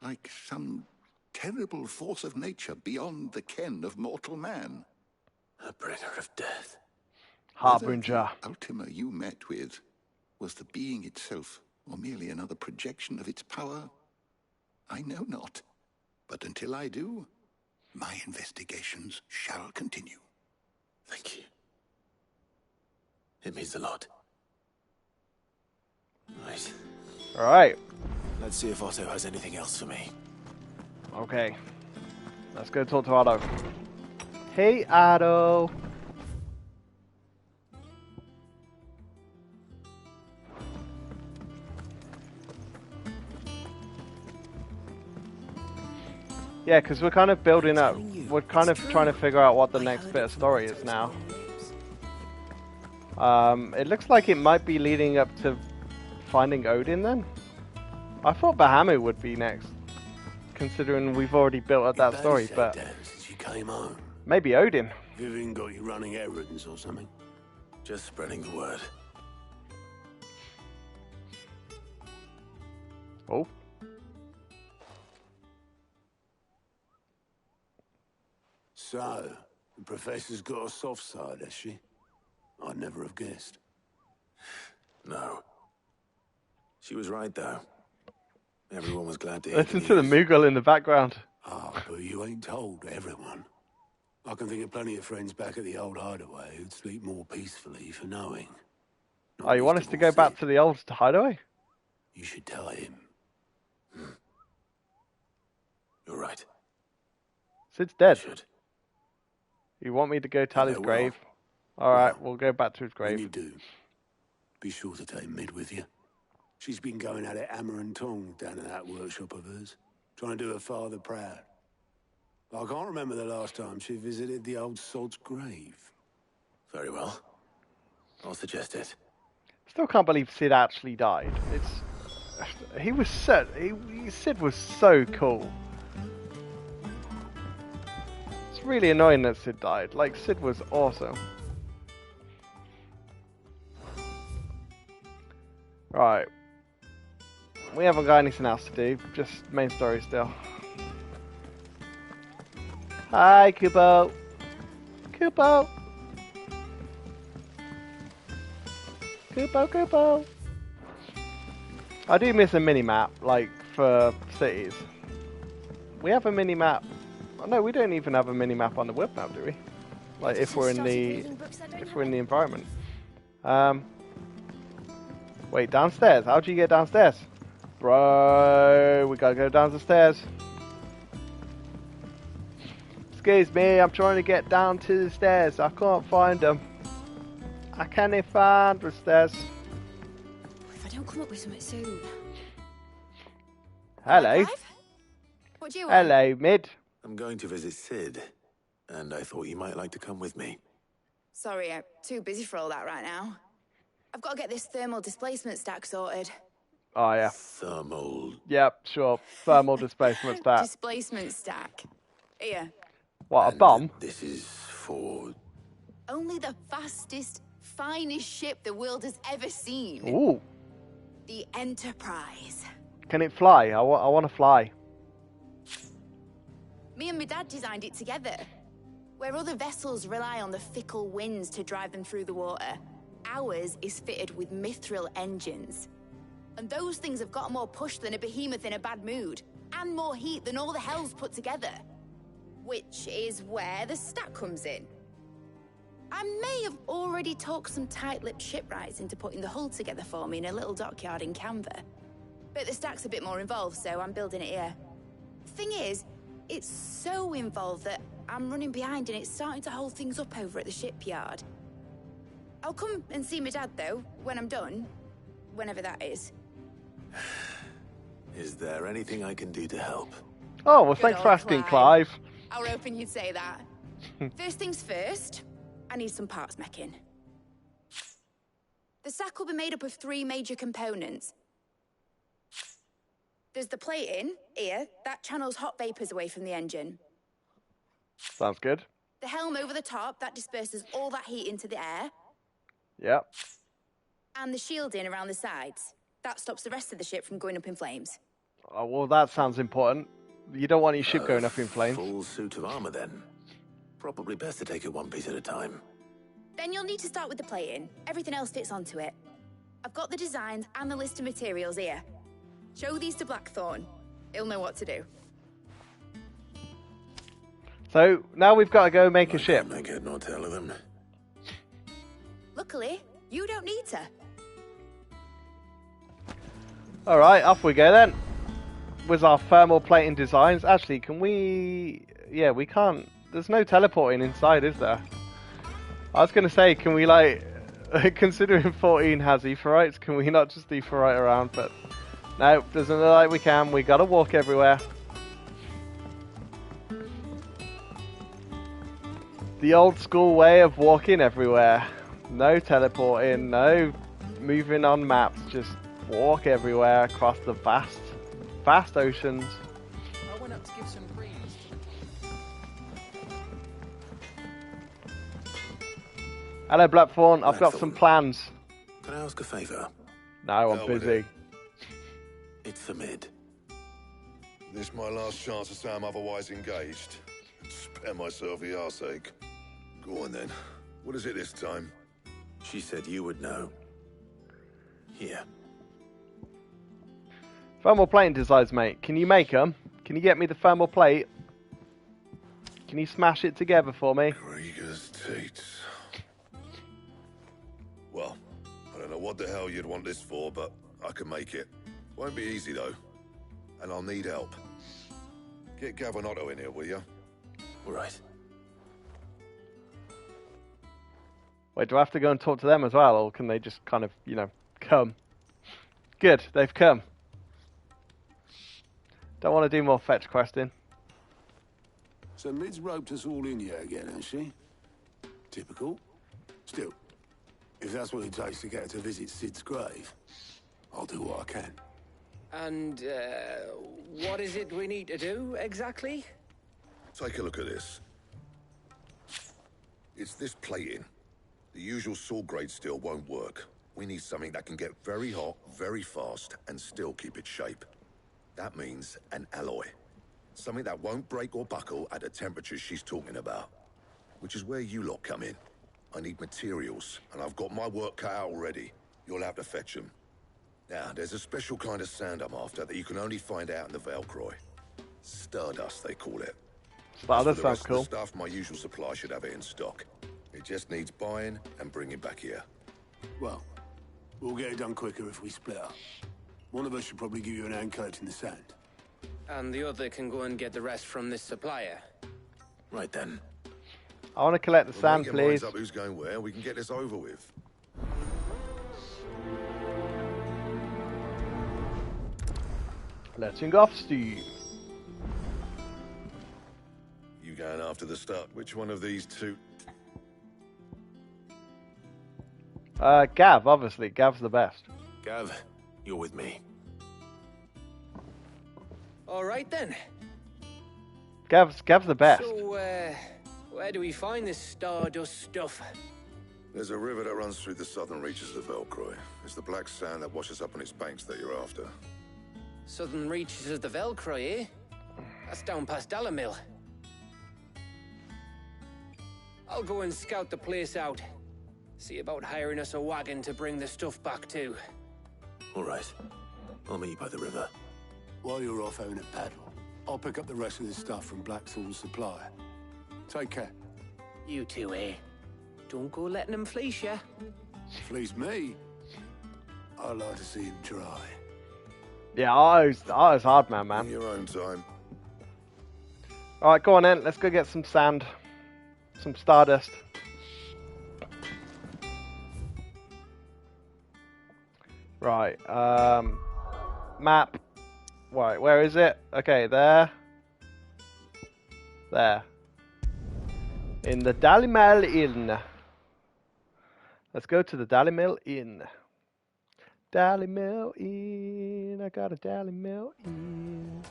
like some terrible force of nature beyond the ken of mortal man. A bringer of death. Harbinger. Whether the Ultima you met with was the being itself, or merely another projection of its power, I know not. But until I do, my investigations shall continue. Thank you. It means a lot. Right. Alright. Let's see if Otto has anything else for me. Okay. Let's go talk to Otto. Hey, Otto. Yeah, because we're kind of building up. We're kind of trying to figure out what the next bit of story is now. It looks like it might be leading up to finding Odin then. I thought Bahamut would be next, considering we've already built up that story, but Since you came home, maybe Odin. Vivian got you running errands or something? Just spreading the word. Oh. So, the professor's got a soft side, has she? I'd never have guessed. No. She was right, though. Everyone was glad to hear Listen to the news. Moogle in the background. Ah, but you ain't told everyone. I can think of plenty of friends back at the old hideaway who'd sleep more peacefully for knowing. Oh, you want us to go back to the old hideaway? You should tell him. You're right. Sid's dead. Should. You want me to go tell his well. grave? Alright, we'll go back to his When grave. you do, be sure to take Mid with you. She's been going at it hammer and tong down in that workshop of hers, trying to do her father proud. I can't remember the last time she visited the old sod's grave. Very well. I'll suggest it. Still can't believe Sid actually died. He was so... Sid was so cool. It's really annoying that Sid died. Like, Sid was awesome. Right. We haven't got anything else to do. Just main story still. Hi, Kubo. Kubo. Kubo. I do miss a mini-map, like, for cities. We have a mini-map. Oh, no, we don't even have a mini-map on the web map, do we? Like, if we're in the environment. Wait, downstairs? How do you get downstairs? Bro, we gotta go down the stairs. Excuse me, I'm trying to get down to the stairs. I can't find them. I can't find the stairs. If I don't come up with something soon. Hello. What do you want? Hello, Mid. I'm going to visit Sid, and I thought you might like to come with me. Sorry, I'm too busy for all that right now. I've got to get this thermal displacement stack sorted. Oh, yeah. Thermal... Yep, sure. Thermal displacement stack. Displacement stack. Here. What, a bomb? This is for... Only the fastest, finest ship the world has ever seen. Ooh. The Enterprise. Can it fly? I want to fly. Me and my dad designed it together. Where other vessels rely on the fickle winds to drive them through the water, ours is fitted with mithril engines. And those things have got more push than a behemoth in a bad mood, and more heat than all the hells put together. Which is where the stack comes in. I may have already talked some tight-lipped shipwrights into putting the hull together for me in a little dockyard in Canva. But the stack's a bit more involved, so I'm building it here. Thing is, it's so involved that I'm running behind and it's starting to hold things up over at the shipyard. I'll come and see my dad, though, when I'm done. Whenever that is. Is there anything I can do to help? Oh, well, Good thanks for old asking, Clive. I was hoping you'd say that. First things first, I need some parts mecking. The sack will be made up of 3 major components. There's the plating, here, that channels hot vapors away from the engine. Sounds good. The helm over the top, that disperses all that heat into the air. Yep. And the shielding around the sides. That stops the rest of the ship from going up in flames. Oh, well, that sounds important. You don't want your ship going up in flames. Full suit of armor, then. Probably best to take it one piece at a time. Then you'll need to start with the plating. Everything else fits onto it. I've got the designs and the list of materials here. Show these to Blackthorn. He'll know what to do. So, now we've got to go make a ship. Make head nor tail of them. Luckily, you don't need to. Alright, off we go then. With our thermal plating designs. Actually, can we... Yeah, we can't... There's no teleporting inside, is there? I was going to say, can we, like... Considering 14 has aetherites, can we not just aetherite around? But... No, doesn't look like we can. We gotta walk everywhere. The old school way of walking everywhere. No teleporting, no moving on maps. Just walk everywhere across the vast oceans. I went up to give some greens. Hello, Blackthorn. I've got some plans. Can I ask a favour? No, I'm busy. It's for Mid. This my last chance to say I'm otherwise engaged. Spare myself the arseache. Go on then. What is it this time? She said you would know. Here. Thermal plating designs, mate. Can you make them? Can you get me the thermal plate? Can you smash it together for me? Krieger's Tates. Well, I don't know what the hell you'd want this for, but I can make it. Won't be easy, though. And I'll need help. Get Gav and Otto in here, will you? All right. Wait, do I have to go and talk to them as well, or can they just kind of, you know, come? Good, they've come. Don't want to do more fetch questing. So Mid's roped us all in here again, has she? Typical. Still, if that's what it takes to get her to visit Sid's grave, I'll do what I can. And, what is it we need to do, exactly? Take a look at this. It's this plating. The usual sword grade steel won't work. We need something that can get very hot, very fast, and still keep its shape. That means an alloy. Something that won't break or buckle at the temperatures she's talking about. Which is where you lot come in. I need materials, and I've got my work cut out already. You'll have to fetch them. Now, there's a special kind of sand I'm after that you can only find out in the Velcroy. Stardust, they call it. Wow, that For the sounds rest of cool. the stuff, my usual supply should have it in stock. It just needs buying and bringing back here. Well, we'll get it done quicker if we split up. One of us should probably give you an hand coat in the sand. And the other can go and get the rest from this supplier. Right then. I want to collect the We'll sand, make your minds please. up who's going where, and we can get this over with. Letting off steam. You going after the start? Which one of these two? Gav, obviously. Gav's the best. Gav, you're with me. All right, then. Gav's the best. So, where do we find this Stardust stuff? There's a river that runs through the southern reaches of the Velcroy. It's the black sand that washes up on its banks that you're after. Southern reaches of the Velcroy, eh? That's down past Dalamil. I'll go and scout the place out. See about hiring us a wagon to bring the stuff back to. All right. I'll meet you by the river. While you're off having a paddle, I'll pick up the rest of the stuff from Blackthorn's supply. Take care. You two, eh? Don't go letting them fleece ya. Fleece me? I like to see him try. Yeah, Otto's hard, man. In your own time. Alright, go on then. Let's go get some sand. Some stardust. Right, map. Right, where is it? Okay, there. There. In the Telamon Inn. Let's go to the Telamon Inn. Telamon Inn. I got a Telamon Inn.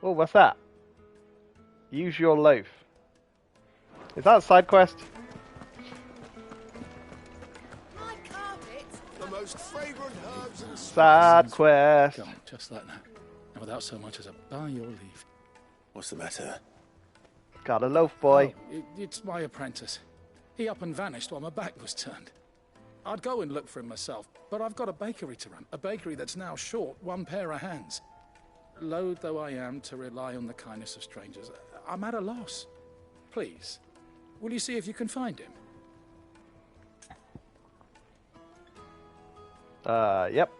Oh, what's that? Use your loaf. Is that a side quest? The most fragrant herbs and Side quest. Come, just like that. And without so much as a by your leave. What's the matter? Got a loaf, boy. Oh, it's my apprentice. He up and vanished while my back was turned. I'd go and look for him myself, but I've got a bakery to run. A bakery that's now short one pair of hands. Loath though I am to rely on the kindness of strangers, I'm at a loss. Please, will you see if you can find him? Yep.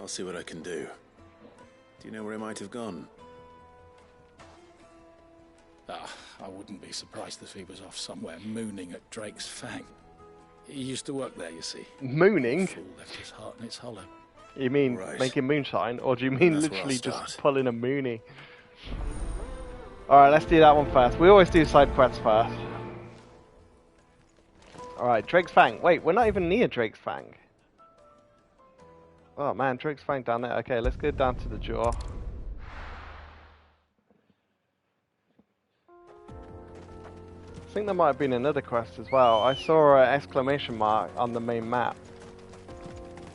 I'll see what I can do. Do you know where he might have gone? I wouldn't be surprised if he was off somewhere mooning at Drake's Fang. He used to work there, you see. Mooning? The fool left his heart in its hollow. You mean Right. making moonshine, or do you mean That's literally where I'll just start. pulling a moonie? Alright, let's do that one first. We always do side quests first. Alright, Drake's Fang. Wait, we're not even near Drake's Fang. Oh man, Drake's Fang down there. Okay, let's go down to the jaw. I think there might have been another quest as well. I saw an exclamation mark on the main map.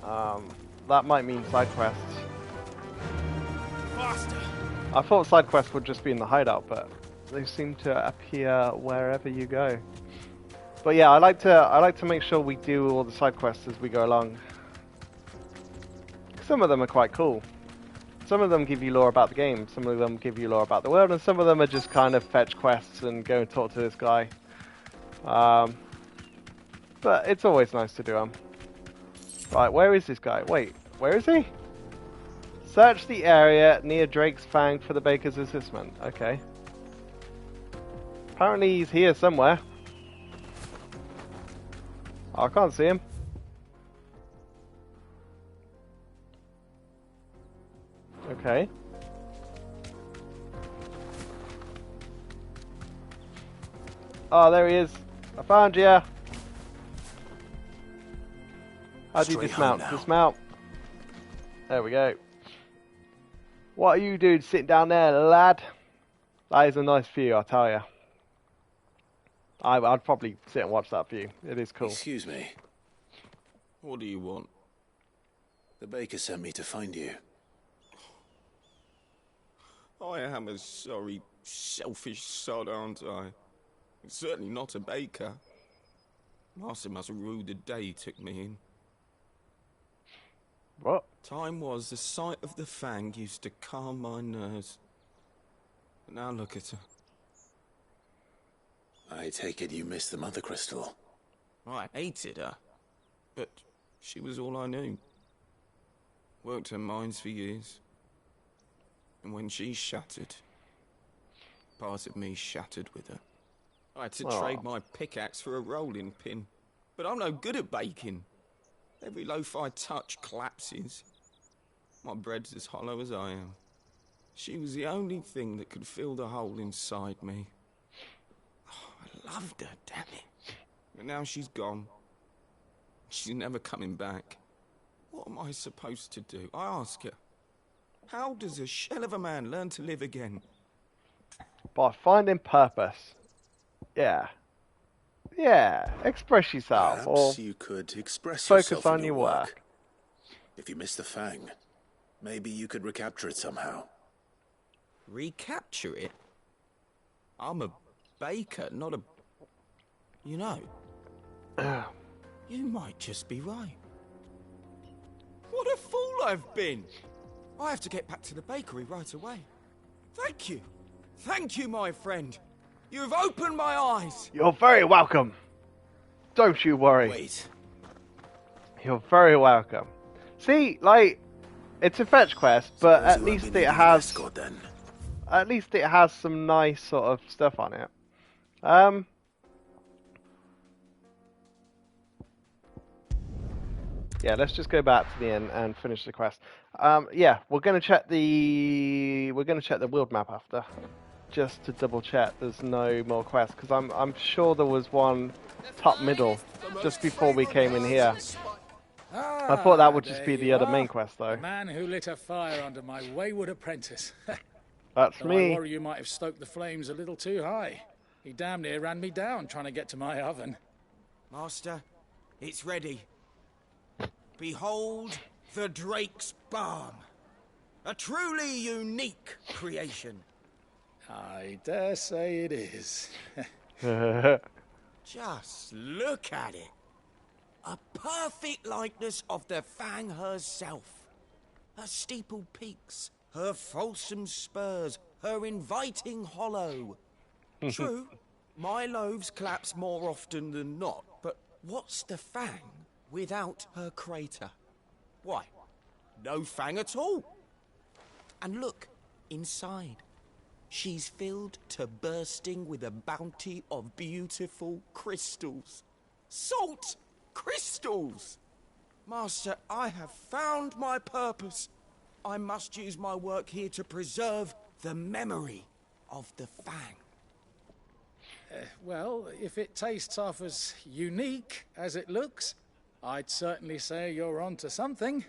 That might mean side quests. Faster! I thought side quests would just be in the hideout, but they seem to appear wherever you go. But yeah, I like to make sure we do all the side quests as we go along. Some of them are quite cool. Some of them give you lore about the game, some of them give you lore about the world, and some of them are just kind of fetch quests and go and talk to this guy. But it's always nice to do them. Right, where is this guy? Wait, where is he? Search the area near Drake's Fang for the baker's assessment. Okay. Apparently he's here somewhere. Oh, I can't see him. Okay. Oh, there he is. I found you. How do you Straight dismount? home now. Dismount. There we go. What are you doing sitting down there, lad? That is a nice view, I'll tell you. I'd probably sit and watch that view. It is cool. Excuse me. What do you want? The baker sent me to find you. I am a sorry, selfish sod, aren't I? I'm certainly not a baker. Master must have ruled the day he took me in. What? Time was the sight of the Fang used to calm my nerves. But now look at her. I take it you missed the Mother Crystal. I hated her. But she was all I knew. Worked her mines for years. And when she shattered, part of me shattered with her. I had to trade my pickaxe for a rolling pin. But I'm no good at baking. Every loaf I touch collapses. My bread's as hollow as I am. She was the only thing that could fill the hole inside me. Oh, I loved her, damn it. But now she's gone. She's never coming back. What am I supposed to do? I ask her. How does a shell of a man learn to live again? By finding purpose. Yeah. Yeah. Express yourself. Perhaps Or you could express focus yourself on in your work. If you miss the Fang, maybe you could recapture it somehow. Recapture it? I'm a baker, not a... You know, you might just be right. What a fool I've been! I have to get back to the bakery right away. Thank you. Thank you, my friend. You've opened my eyes. You're very welcome. Don't you worry. Wait. You're very welcome. See, like, it's a fetch quest, but Suppose at you won't least be it needing an has... escort then. At least it has some nice sort of stuff on it. Yeah, let's just go back to the inn and finish the quest. Yeah, we're gonna check the world map after, just to double check there's no more quests, because I'm sure there was one top middle just before we came in here. I thought that would just be the other main quest, though. The man who lit a fire under my wayward apprentice. That's Though me. I worry you might have stoked the flames a little too high. He damn near ran me down trying to get to my oven. Master, it's ready. Behold the Drake's Balm. A truly unique creation. I dare say it is. Just look at it. A perfect likeness of the Fang herself. Her steeple peaks, her fulsome spurs, her inviting hollow. True, my loaves collapse more often than not, but what's the Fang without her crater? Why, no Fang at all. And look, inside. She's filled to bursting with a bounty of beautiful crystals. Salt crystals! Master, I have found my purpose. I must use my work here to preserve the memory of the Fang. Well, if it tastes half as unique as it looks, I'd certainly say you're onto something.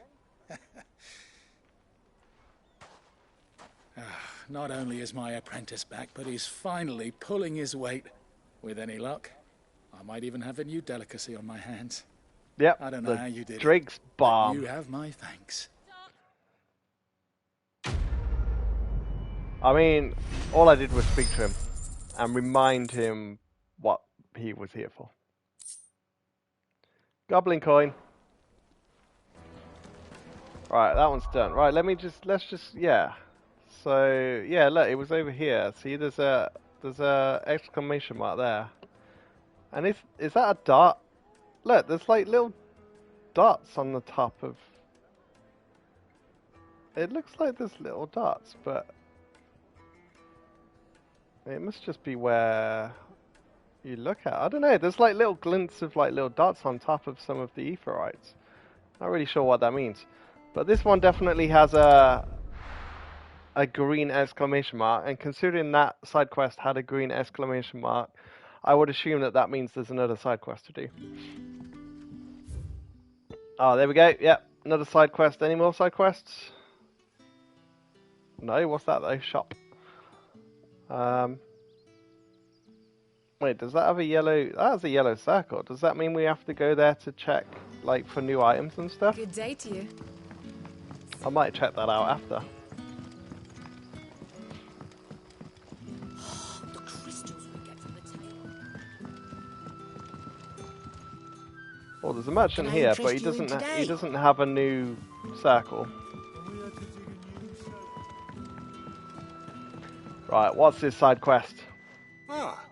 Not only is my apprentice back, but he's finally pulling his weight. With any luck, I might even have a new delicacy on my hands. Yep, I don't know how you did Drake's Balm. You have my thanks. I mean, all I did was speak to him and remind him what he was here for. Goblin coin. Right, that one's done. Right, let's just, yeah. So, yeah, look, it was over here. See, there's a exclamation mark there. And is that a dot? Look, there's like little dots on the top of... It looks like there's little dots, but... It must just be where you look at. I don't know, there's like little glints of like little dots on top of some of the aetherites. Not really sure what that means. But this one definitely has a green exclamation mark, and considering that side quest had a green exclamation mark, I would assume that that means there's another side quest to do. Oh, there we go. Yep, another side quest. Any more side quests? No, what's that though? Shop. Wait, does that have a yellow... That has a yellow circle. Does that mean we have to go there to check, like, for new items and stuff? Good day to you. I might check that out after. The crystals we get from the table. Oh, there's a merchant here, but he doesn't have a new circle. Right, what's this side quest? Ah,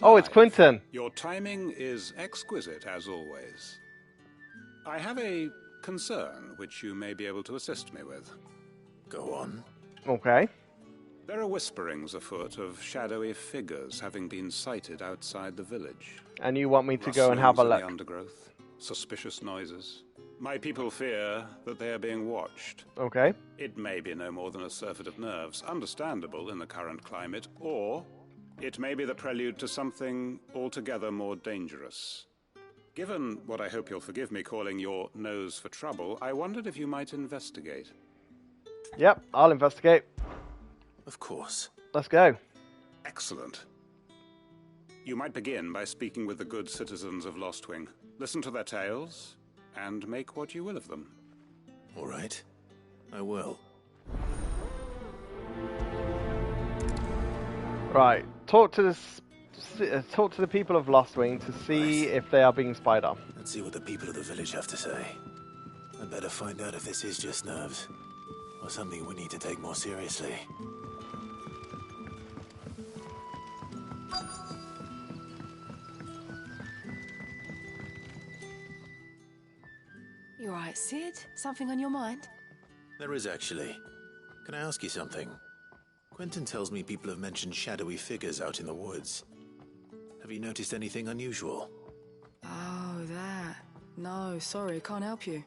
oh, it's Quentin. Your timing is exquisite, as always. I have a concern which you may be able to assist me with. Go on. Okay. There are whisperings afoot of shadowy figures having been sighted outside the village. And you want me to go and have a Rustlings in look? the undergrowth, suspicious noises. My people fear that they are being watched. Okay. It may be no more than a surfeit of nerves, understandable in the current climate, or it may be the prelude to something altogether more dangerous. Given what I hope you'll forgive me calling your nose for trouble, I wondered if you might investigate. Yep, I'll investigate. Of course. Let's go. Excellent. You might begin by speaking with the good citizens of Lostwing. Listen to their tales, and make what you will of them. All right. I will. Right. Talk to the people of Lostwing to see if they are being spied on. Let's see what the people of the village have to say. I'd better find out if this is just nerves, or something we need to take more seriously. You alright, Sid? Something on your mind? There is actually. Can I ask you something? Quentin tells me people have mentioned shadowy figures out in the woods. Have you noticed anything unusual? Oh, that. No, sorry, can't help you.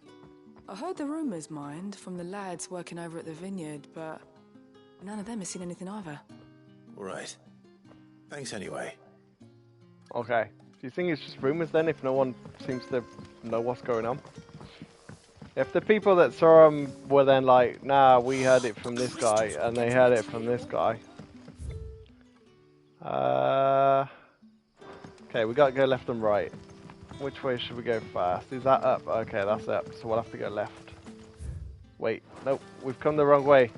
I heard the rumours, mind, from the lads working over at the vineyard, but none of them has seen anything either. All right. Thanks anyway. Okay. Do you think it's just rumours then, if no one seems to know what's going on? If the people that saw him were then like, nah, we heard it from this guy, and they heard it from this guy. Okay, we gotta go left and right. Which way should we go first? Is that up? Okay, that's up, so we'll have to go left. Wait, nope, we've come the wrong way.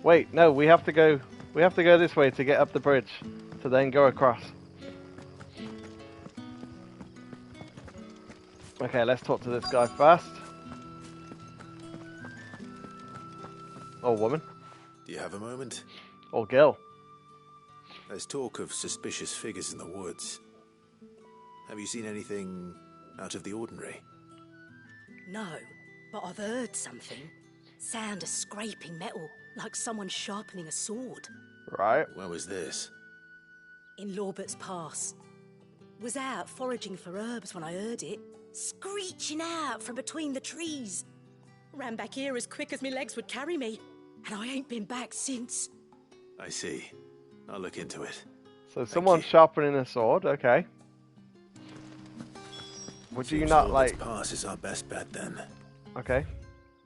Wait, no, we have to go this way to get up the bridge, to then go across. Okay, let's talk to this guy first. Or woman. Do you have a moment? Or girl. There's talk of suspicious figures in the woods. Have you seen anything out of the ordinary? No, but I've heard something. Sound of scraping metal, like someone sharpening a sword. Right. Where was this? In Lorbert's Pass. Was out foraging for herbs when I heard it, screeching out from between the trees. Ran back here as quick as my legs would carry me, and I ain't been back since. I see. I'll look into it. So someone's sharpening a sword, okay. Would you not like... Pass is our best bet then. Okay.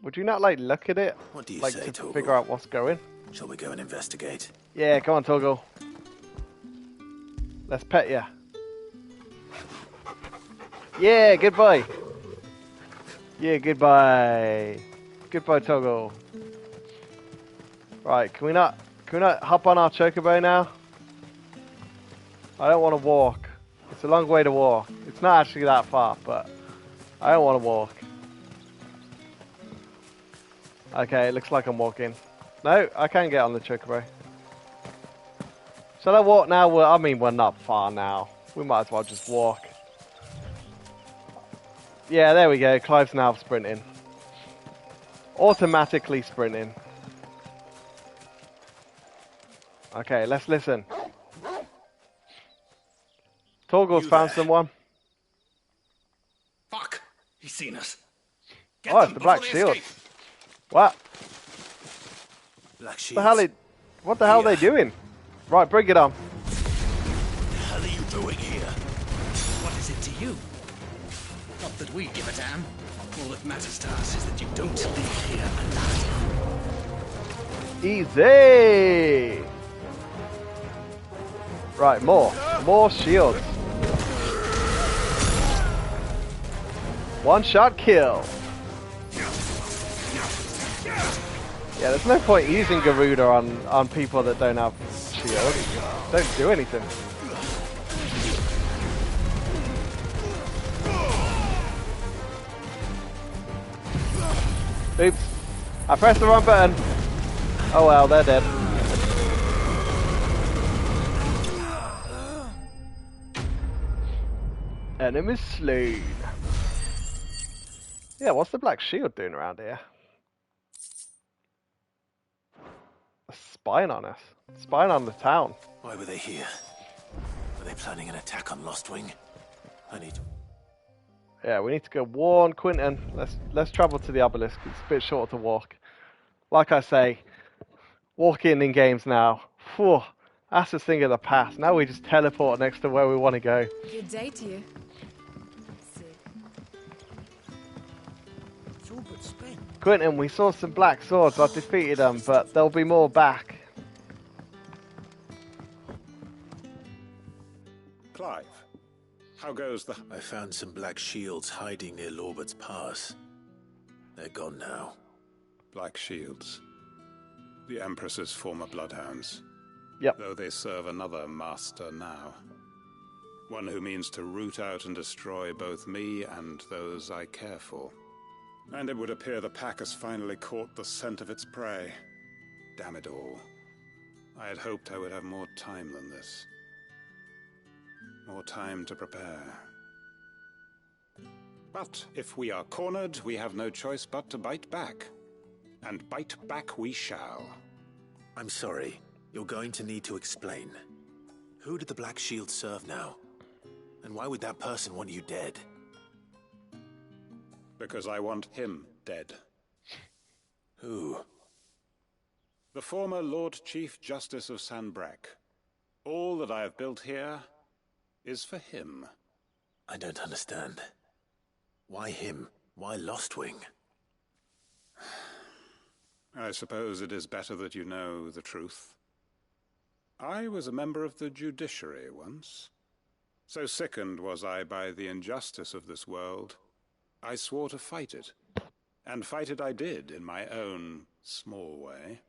Would you not like look at it? What do you like say, to Torgal? figure out what's going? Shall we go and investigate? Yeah, come on, Torgal. Let's pet ya. Yeah, goodbye. Yeah, goodbye. Goodbye, Torgal. Right, can we not hop on our chocobo now? I don't want to walk. It's a long way to walk. It's not actually that far, but I don't want to walk. Okay, it looks like I'm walking. No, I can't get on the chocobo. Shall I walk now? I mean, we're not far now. We might as well just walk. Yeah, there we go. Clive's now sprinting. Automatically sprinting. Okay, let's listen. Torgal's found someone. Fuck! He's seen us. Oh, it's the Black Shield. What? Black Shield. What the hell are they doing? Right, bring it on. What the hell are you doing here? What is it to you? Not that we give a damn. All that matters to us is that you don't leave here alive. Easy! Right, more shields. One shot kill. Yeah, there's no point using Garuda on people that don't have shields. Don't do anything. Oops. I pressed the wrong button. Oh well, they're dead. Enemy slain. Yeah, what's the Black Shield doing around here? Spying on us. Spying on the town. Why were they here? Were they planning an attack on Lostwing? Yeah, we need to go warn Quinton. Let's travel to the obelisk. It's a bit shorter to walk. Like I say, walking in games now. Phew, that's a thing of the past. Now we just teleport next to where we want to go. Good day to you. Quinton, we saw some black swords. I defeated them, but there'll be more back. Clive, how goes the... I found some black shields hiding near Lorbert's Pass. They're gone now. Black shields. The Empress's former bloodhounds. Yep. Though they serve another master now. One who means to root out and destroy both me and those I care for. And it would appear the pack has finally caught the scent of its prey. Damn it all. I had hoped I would have more time than this. More time to prepare. But if we are cornered, we have no choice but to bite back. And bite back we shall. I'm sorry. You're going to need to explain. Who did the Black Shield serve now? And why would that person want you dead? Because I want him dead. Who? The former Lord Chief Justice of Sanbreque. All that I have built here is for him. I don't understand. Why him? Why Lostwing? I suppose it is better that you know the truth. I was a member of the judiciary once. So sickened was I by the injustice of this world, I swore to fight it. And fight it I did, in my own small way.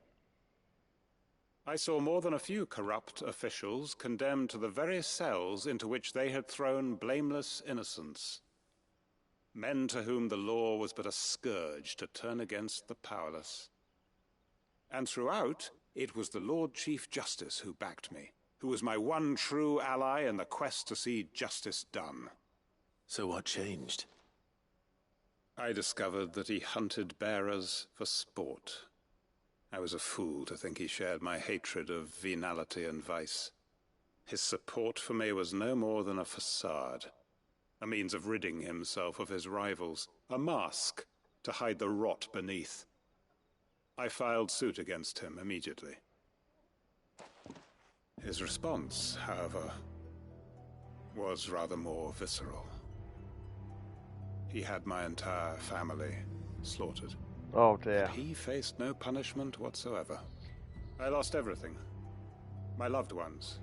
I saw more than a few corrupt officials condemned to the very cells into which they had thrown blameless innocents. Men to whom the law was but a scourge to turn against the powerless. And throughout, it was the Lord Chief Justice who backed me, who was my one true ally in the quest to see justice done. So what changed? I discovered that he hunted bearers for sport. I was a fool to think he shared my hatred of venality and vice. His support for me was no more than a facade, a means of ridding himself of his rivals, a mask to hide the rot beneath. I filed suit against him immediately. His response, however, was rather more visceral. He had my entire family slaughtered. Oh dear. But he faced no punishment whatsoever. I lost everything. My loved ones,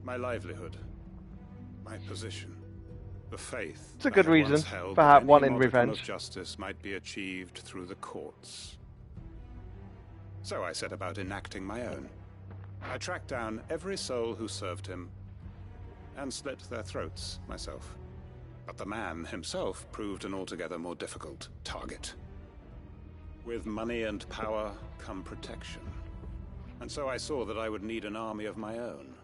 my livelihood, my position, the faith. It's a good I reason once held for that any wanting modicum revenge. of justice might be achieved through the courts. So I set about enacting my own. I tracked down every soul who served him and slit their throats myself. But the man himself proved an altogether more difficult target. With money and power come protection. And so I saw that I would need an army of my own.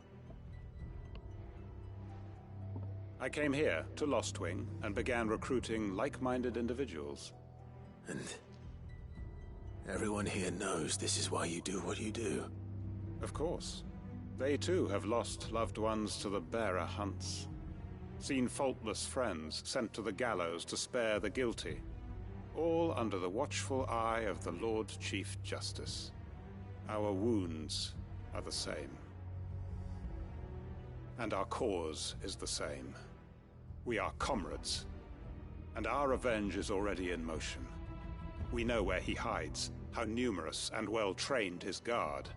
I came here to Lostwing and began recruiting like-minded individuals. And everyone here knows this is why you do what you do. Of course. They too have lost loved ones to the bearer hunts. Seen faultless friends sent to the gallows to spare the guilty. All under the watchful eye of the Lord Chief Justice. Our wounds are the same. And our cause is the same. We are comrades. And our revenge is already in motion. We know where he hides, how numerous and well-trained his guard.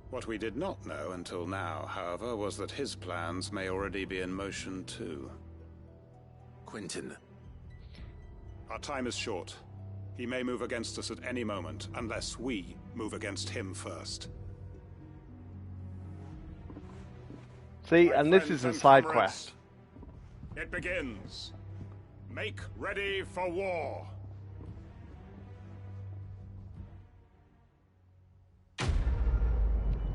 What we did not know until now, however, was that his plans may already be in motion too. Quentin. Our time is short. He may move against us at any moment, unless we move against him first. See, and this is a side quest. It begins. Make ready for war.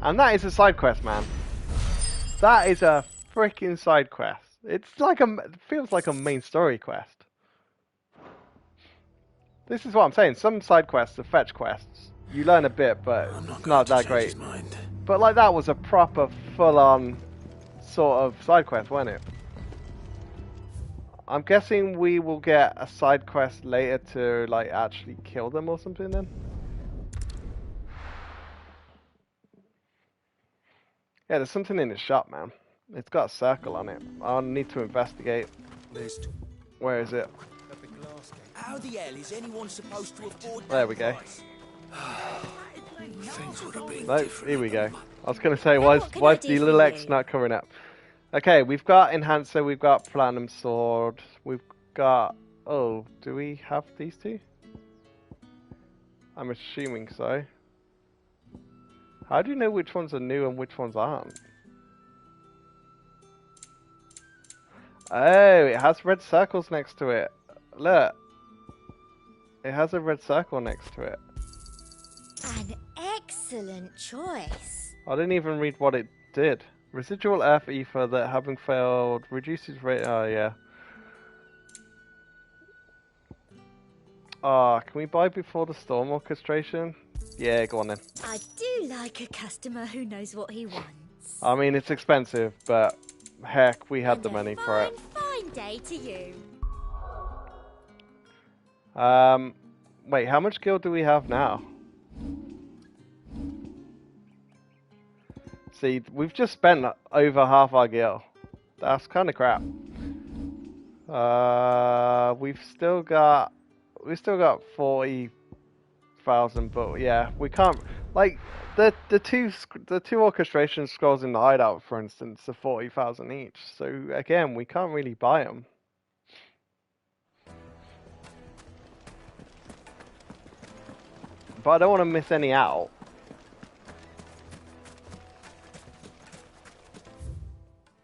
And that is a side quest, man. That is a freaking side quest. It's like it feels like a main story quest. This is what I'm saying. Some side quests are fetch quests. You learn a bit, but it's not that great. But like that was a proper, full-on sort of side quest, wasn't it? I'm guessing we will get a side quest later to like actually kill them or something then. Yeah, there's something in the shop, man. It's got a circle on it. I'll need to investigate. Where is it? How the hell is anyone supposed to afford There we go. Things would have been No, different. here we go. I was going to say, why is the little X not coming up? Okay, we've got Enhancer, we've got Platinum Sword, we've got... Oh, do we have these two? I'm assuming so. How do you know which ones are new and which ones aren't? Oh, it has red circles next to it. Look. It has a red circle next to it. An excellent choice. I didn't even read what it did. Residual Earth Ether that having failed reduces rate. Oh, yeah. Ah, can we buy before the storm orchestration? Yeah, go on then. I do like a customer who knows what he wants. I mean, it's expensive, but heck, we had the money for it. Fine day to you. Wait, how much gil do we have now? See, we've just spent over half our gil. That's kind of crap. We've still got 40,000, but yeah, we can't, like, the two orchestration scrolls in the hideout, for instance, are 40,000 each. So again, we can't really buy them. But I don't want to miss any out.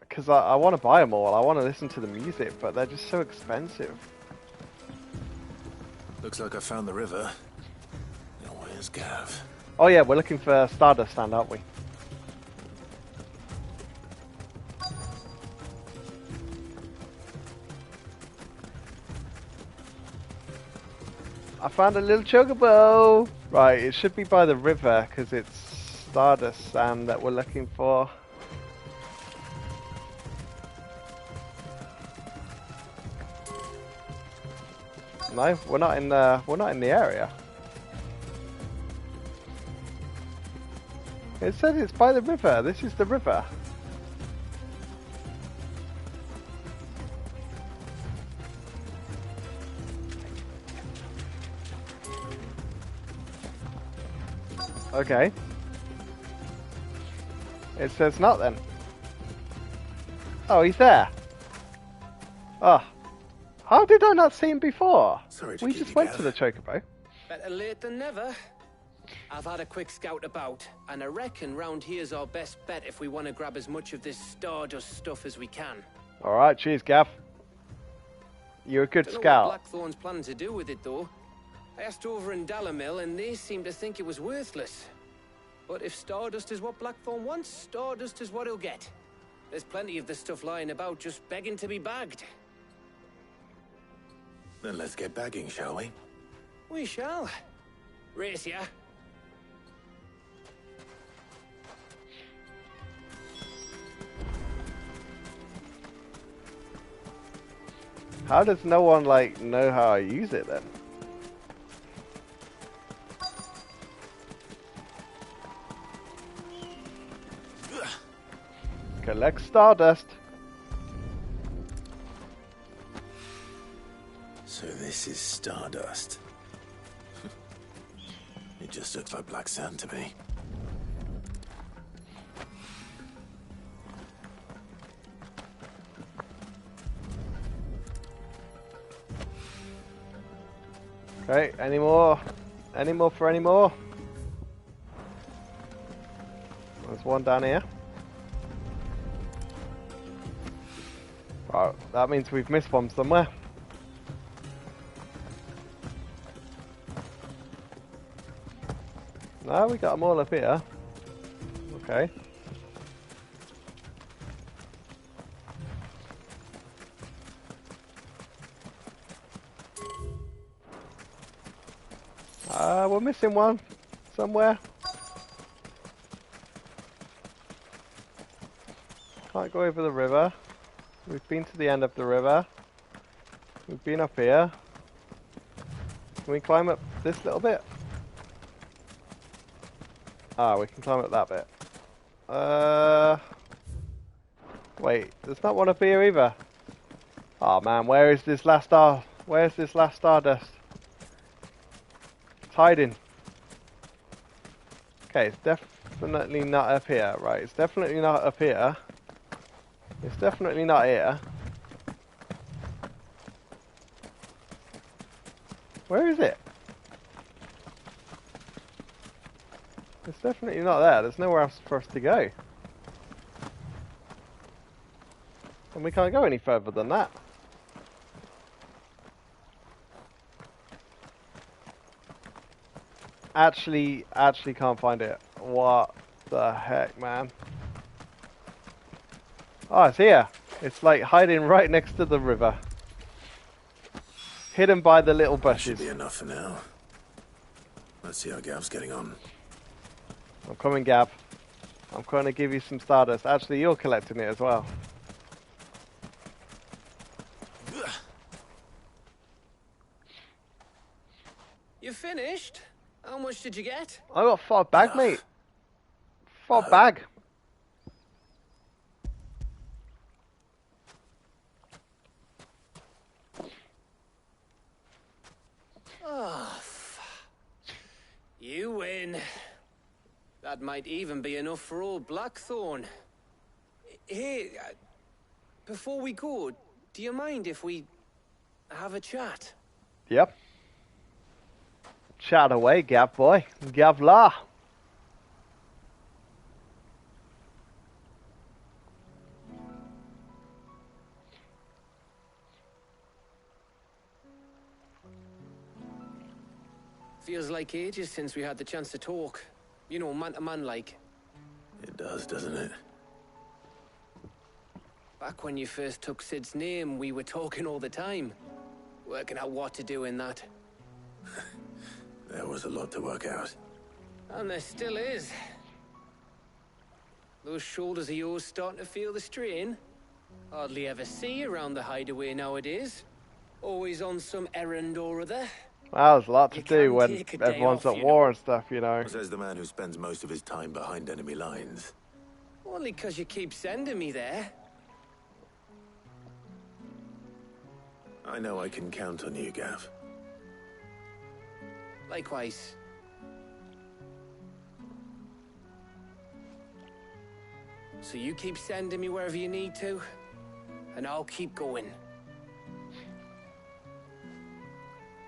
Because I want to buy them all. I want to listen to the music, but they're just so expensive. Looks like I found the river. Now where's Gav? Oh yeah, we're looking for Stardust Stand, aren't we? I found a little chocobo! Right, it should be by the river, because it's Stardust Sand that we're looking for. No, we're not in the area. It says it's by the river. This is the river. Okay. It says not then. Oh, he's there. Oh. How did I not see him before? We just went to the chocobo. Better late than never. I've had a quick scout about, and I reckon round here's our best bet if we want to grab as much of this Stardust stuff as we can. Alright, cheers, Gav. You're a good Don't know scout. what Blackthorn's planning to do with it, though. I asked over in Dalamil, and they seem to think it was worthless. But if Stardust is what Blackthorn wants, Stardust is what he'll get. There's plenty of the stuff lying about just begging to be bagged. Then let's get bagging, shall we? We shall. Race ya. How does no one, like, know how I use it then? Collect Stardust. So this is Stardust. It just looks like black sand to me. Okay, any more? Any more for any more? There's one down here. Right, that means we've missed one somewhere. No, we got them all up here. Okay. We're missing one somewhere. Can't go over the river. We've been to the end of the river. We've been up here. Can we climb up this little bit? Ah, we can climb up that bit. Wait, there's not one up here either. Oh man, where is this last star? Where's this last Stardust? It's hiding. Okay, it's definitely not up here. Right, it's definitely not up here. It's definitely not here. Where is it? It's definitely not there. There's nowhere else for us to go. And we can't go any further than that. Actually can't find it. What the heck, man? Oh, it's here. It's like hiding right next to the river. Hidden by the little bushes. Should be enough for now. Let's see how Gav's getting on. I'm coming, Gav. I'm going to give you some Stardust. Actually, you're collecting it as well. much did you get? I got 5 bag, mate. 5 bag. Oh, you win. That might even be enough for old Blackthorn. Hey, before we go, do you mind if we have a chat? Yep. Chat away, Gav boy. Gav la. Feels like ages since we had the chance to talk. You know, man to man like. It does, doesn't it? Back when you first took Sid's name, we were talking all the time. Working out what to do in that. There was a lot to work out. And there still is. Those shoulders of yours starting to feel the strain. Hardly ever see you around the hideaway nowadays. Always on some errand or other. Well, there's a lot to do when everyone's at war and stuff, you know. Says the man who spends most of his time behind enemy lines. Only 'cause you keep sending me there. I know I can count on you, Gav. Likewise. So you keep sending me wherever you need to, and I'll keep going.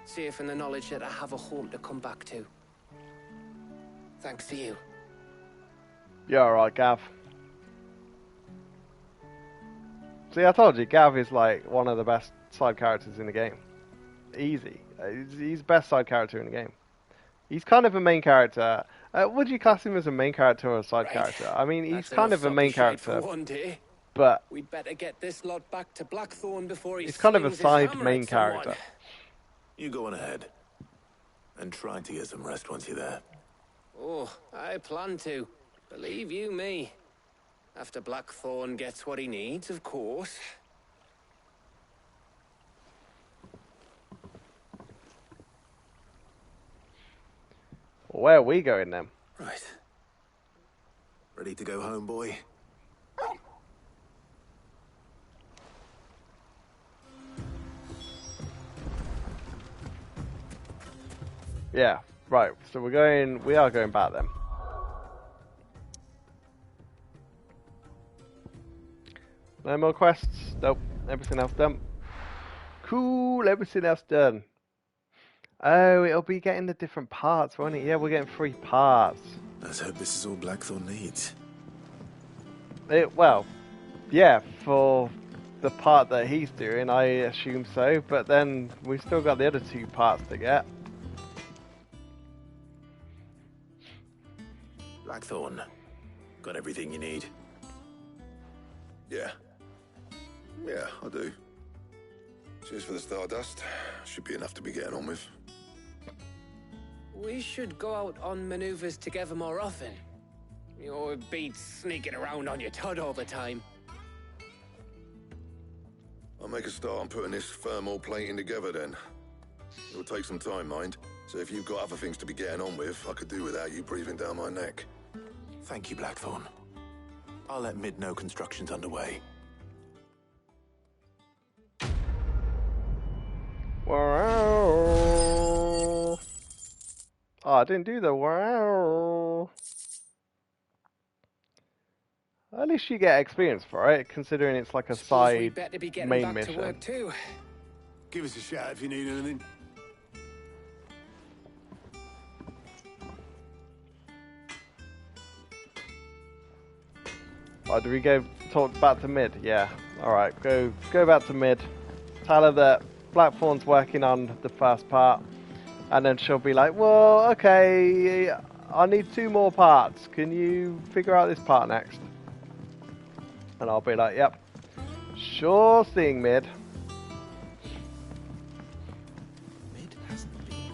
Safe in the knowledge that I have a home to come back to. Thanks to you. You're alright, Gav. See, I told you, Gav is like one of the best side characters in the game. Easy. He's the best side character in the game. He's kind of a main character. Would you class him as a main character or a side character? I mean, he's kind of a main character. One day. But we'd better get this lot back to Blackthorn before he's kind of a side main character. You go on ahead. And try to get some rest once you're there. Oh, I plan to. Believe you me. After Blackthorn gets what he needs, of course. Where are we going then? Right. Ready to go home, boy? Yeah, right. So we are going back then. No more quests? Nope. Everything else done. Cool, everything else done. Oh, it'll be getting the different parts, won't it? Yeah, we're getting 3 parts. Let's hope this is all Blackthorn needs. Well, yeah, for the part that he's doing, I assume so. But then we've still got the other 2 parts to get. Blackthorn, got everything you need? Yeah. Yeah, I do. Cheers for the Stardust. Should be enough to be getting on with. We should go out on maneuvers together more often. You're beat sneaking around on your Todd all the time. I'll make a start on putting this thermal plating together then. It'll take some time, mind. So if you've got other things to be getting on with, I could do without you breathing down my neck. Thank you, Blackthorn. I'll let Mid know construction's underway. Wow. Oh, I didn't do the wow. At least you get experience for it, considering it's like a side main mission. To work too. Give us a shout if you need anything. Oh, do we go talk back to Mid? Yeah. Alright, go back to Mid. Tell her that Blackthorn's working on the first part. And then she'll be like, well, okay, I need 2 more parts. Can you figure out this part next? And I'll be like, yep. Sure thing, Mid. Mid hasn't been.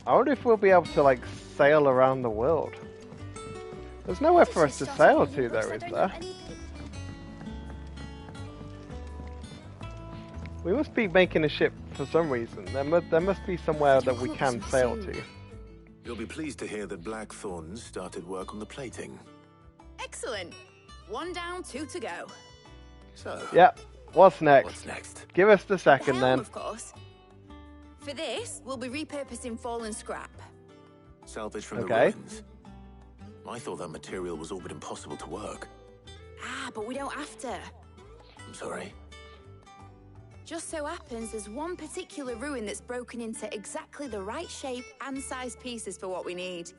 I wonder if we'll be able to, like, sail around the world. There's nowhere for us to sail to, though, is there? We must be making a ship for some reason. There must be somewhere that we can sail to. You'll be pleased to hear that Blackthorn started work on the plating. Excellent. 1 down, 2 to go. So. Yep. What's next? What's next? Give us the second The helm, then. of course. For this, we'll be repurposing fallen scrap. Salvage from the Okay. ruins. I thought that material was all but impossible to work. Ah, but we don't have to. I'm sorry. Just so happens there's one particular ruin that's broken into exactly the right shape and size pieces for what we need.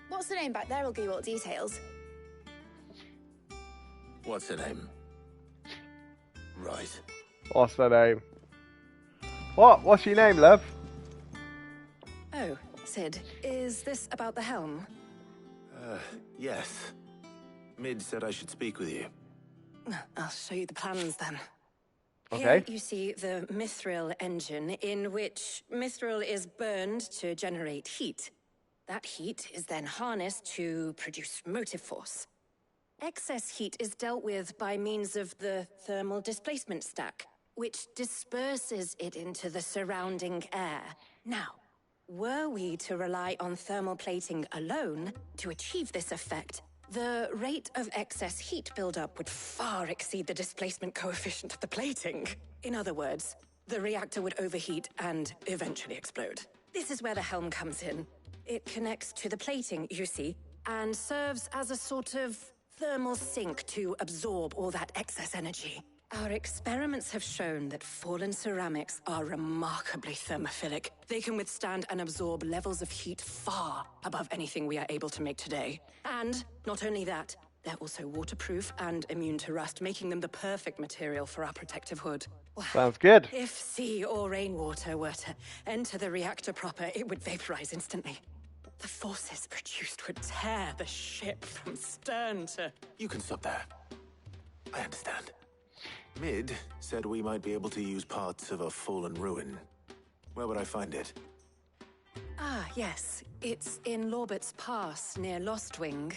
What's the name back there? I'll give you all the details. What's her name? Right. What's her name? What? What's your name, love? Oh, Sid, is this about the helm? Yes. Mid said I should speak with you. I'll show you the plans then. Okay. Here you see the mithril engine, in which mithril is burned to generate heat. That heat is then harnessed to produce motive force. Excess heat is dealt with by means of the thermal displacement stack, which disperses it into the surrounding air. Now, were we to rely on thermal plating alone to achieve this effect, the rate of excess heat buildup would far exceed the displacement coefficient of the plating. In other words, the reactor would overheat and eventually explode. This is where the helm comes in. It connects to the plating, you see, and serves as a sort of thermal sink to absorb all that excess energy. Our experiments have shown that fallen ceramics are remarkably thermophilic. They can withstand and absorb levels of heat far above anything we are able to make today. And not only that, they're also waterproof and immune to rust, making them the perfect material for our protective hood. Wow. Sounds good. If sea or rainwater were to enter the reactor proper, it would vaporize instantly. The forces produced would tear the ship from stern to... You can stop there. I understand. Mid said we might be able to use parts of a fallen ruin. Where would I find it? Ah, yes. It's in Lorbert's Pass, near Lostwing.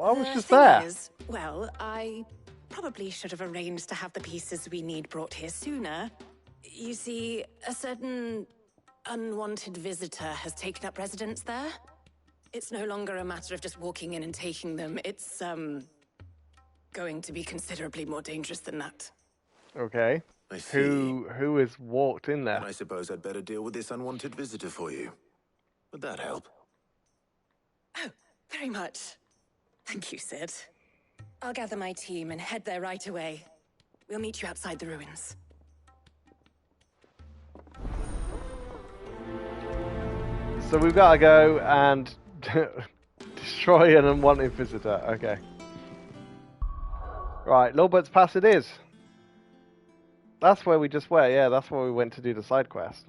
I was The just thing there. is, well, I probably should have arranged to have the pieces we need brought here sooner. You see, a certain unwanted visitor has taken up residence there. It's no longer a matter of just walking in and taking them. It's, going to be considerably more dangerous than that. Okay. I see. Who has walked in there? And I suppose I'd better deal with this unwanted visitor for you. Would that help? Oh, very much. Thank you, Sid. I'll gather my team and head there right away. We'll meet you outside the ruins. So we've got to go and destroy an unwanted visitor. Okay. Right, Lorbert's Pass it is. That's where we just were, yeah, that's where we went to do the side quest.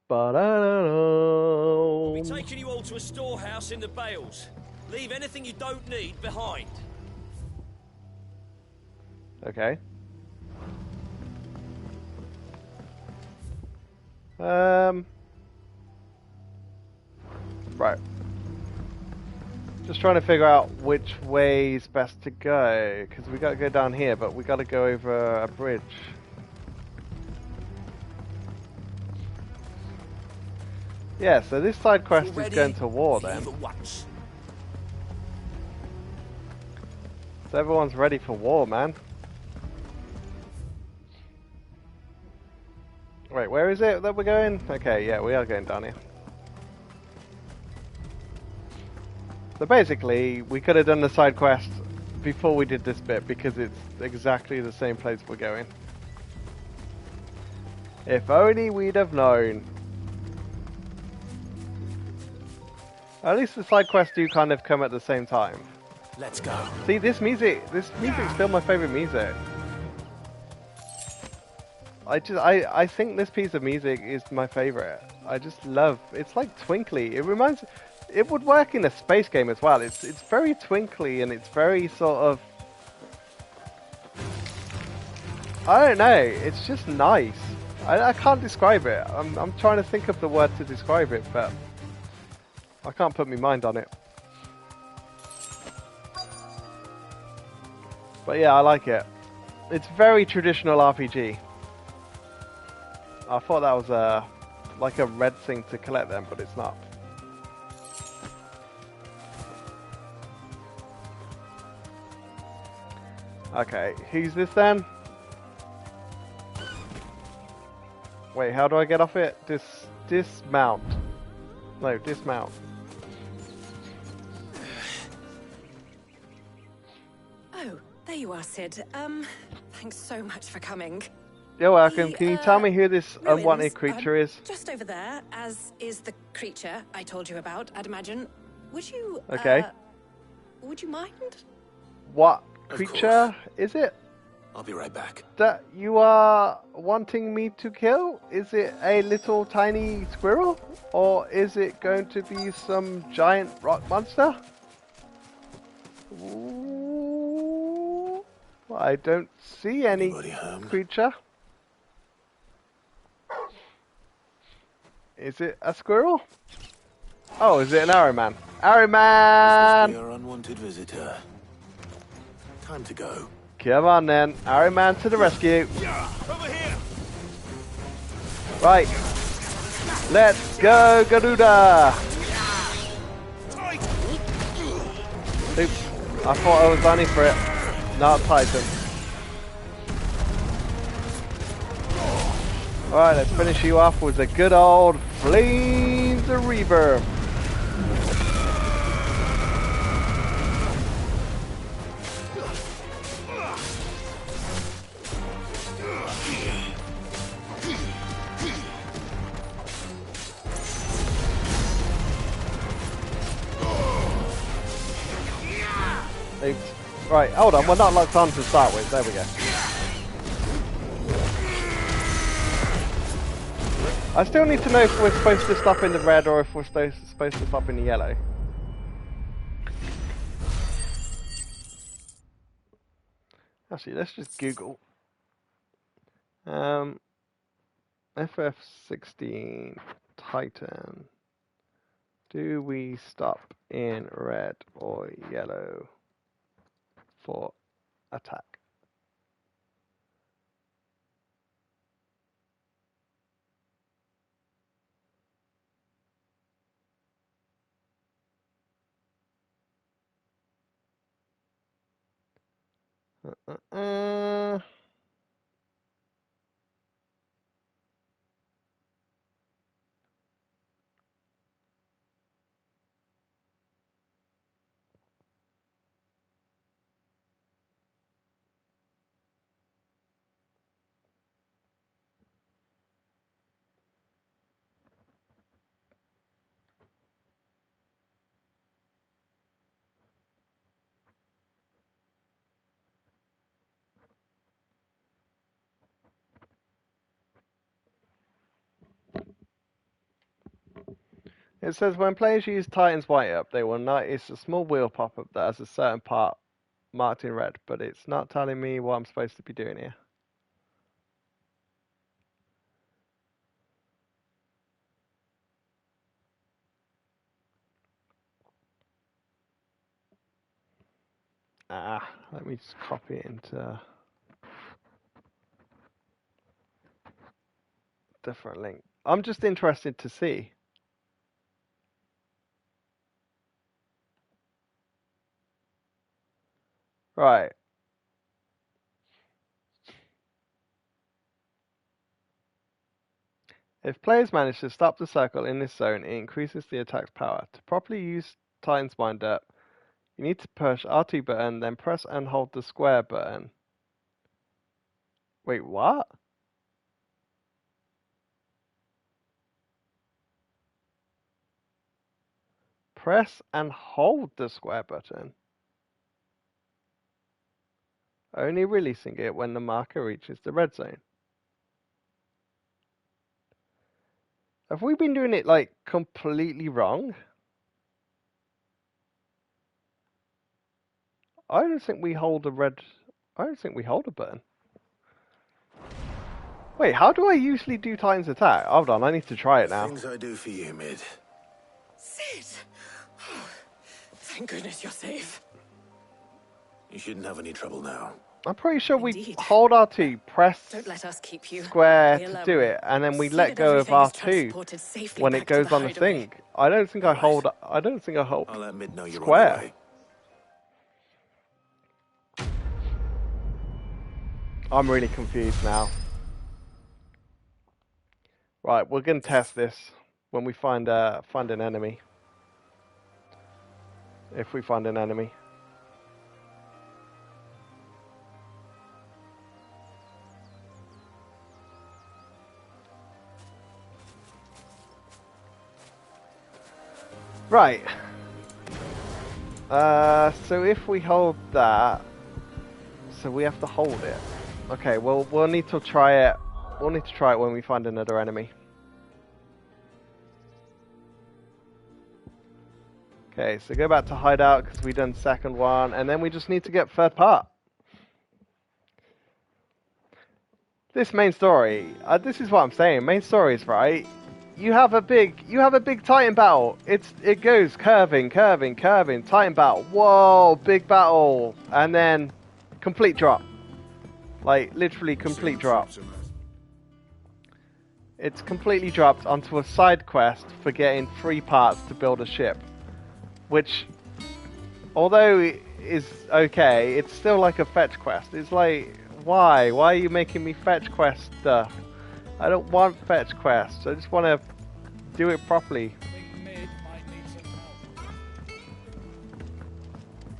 We'll be taking you all to a storehouse in the Bales. Leave anything you don't need behind. Okay. Right. Just trying to figure out which way is best to go, because we got to go down here, but we got to go over a bridge. Yeah, so this side quest is going to war then. So everyone's ready for war, man. Wait, where is it that we're going? Okay, yeah, we are going down here. So basically, we could have done the side quest before we did this bit, because it's exactly the same place we're going. If only we'd have known. At least the side quests do kind of come at the same time. Let's go. See, this music's still my favorite music. I think this piece of music is my favorite. I just love, it's like twinkly. It would work in a space game as well. It's very twinkly and it's very sort of, I don't know, it's just nice. I can't describe it. I'm trying to think of the word to describe it, but I can't put my mind on it. But yeah, I like it. It's very traditional RPG. I thought that was like a red thing to collect them, but it's not. Okay, who's this then? Wait, how do I get off it? Dismount. No, dismount. Oh, there you are, Sid. Thanks so much for coming. You're welcome. Can you tell me who this Ruins, unwanted creature is? Just over there, as is the creature I told you about, I'd imagine. Would you, Okay. Would you mind? What creature is it? I'll be right back. That you are wanting me to kill? Is it a little tiny squirrel? Or is it going to be some giant rock monster? Ooh, I don't see any creature. Is it a squirrel? Oh, is it an arrow man? Arrow man! Your unwanted visitor. Time to go. Come on then, arrow man to the rescue. Over here. Right, let's go, Garuda. Oops, I thought I was running for it. Not Titan. Alright, let's finish you off with a good old Flames of Reverb. Oops. Right, hold on, we're not locked on to start with. There we go. I still need to know if we're supposed to stop in the red or if we're supposed to stop in the yellow. Actually, let's just Google. FF16 Titan. Do we stop in red or yellow for attack? It says when players use Titan's White Up, they will notice a small wheel pop up that has a certain part marked in red, but it's not telling me what I'm supposed to be doing here. Let me just copy it into different link. I'm just interested to see. Right. If players manage to stop the circle in this zone, it increases the attack's power. To properly use Titan's Wind Up, you need to push R2 button, then press and hold the square button. Wait, what? Press and hold the square button. Only releasing it when the marker reaches the red zone. Have we been doing it like completely wrong? I don't think we hold a button. Wait, how do I usually do Titan's attack? Hold on, I need to try it now. Things I do for you, Mid. Sid! Thank goodness you're safe. You shouldn't have any trouble now. I'm pretty sure we Indeed. hold R2, press Don't let us keep you. square We to alone. do it, and then we See let that go of everything is R2 transported safely when it back to goes the on the hideaway. thing. I don't think I hold. I don't think I hold. I'll let Mid know you're on square. your way. I'm really confused now. Right, we're gonna test this when we find an enemy. If we find an enemy. Right. So if we hold that, so we have to hold it. Okay, well we'll need to try it. We'll need to try it when we find another enemy. Okay, so go back to hideout because we done second one, and then we just need to get third part. This main story, this is what I'm saying. Main stories, right? You have a big Titan battle. It goes curving, Titan battle. Whoa, big battle, and then complete drop. Like literally complete drop. It's completely dropped onto a side quest for getting 3 parts to build a ship, which, although is okay, it's still like a fetch quest. It's like, why? Why are you making me fetch quest stuff? I don't want fetch quests. I just want to do it properly.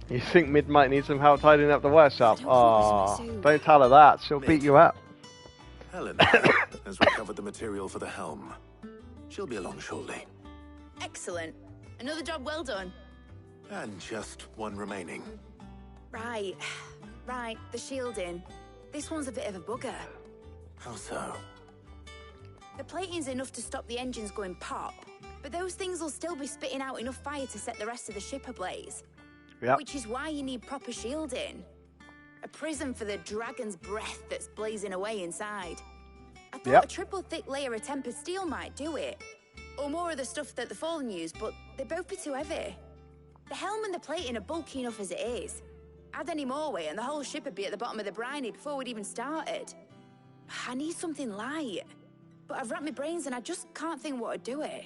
You think Mid might need some help tidying up the workshop? Oh, don't tell her that. She'll beat you up. Helen has recovered the material for the helm. She'll be along shortly. Excellent. Another job well done. And just one remaining. Right. Right, the shielding. This one's a bit of a bugger. How so? The plating's enough to stop the engines going pop, but those things will still be spitting out enough fire to set the rest of the ship ablaze. Yep. Which is why you need proper shielding. A prism for the dragon's breath that's blazing away inside. I thought a triple thick layer of tempered steel might do it. Or more of the stuff that the Fallen use, but they'd both be too heavy. The helm and the plating are bulky enough as it is. Add any more weight and the whole ship would be at the bottom of the briny before we'd even started. I need something light. But I've racked my brains and I just can't think what would do it.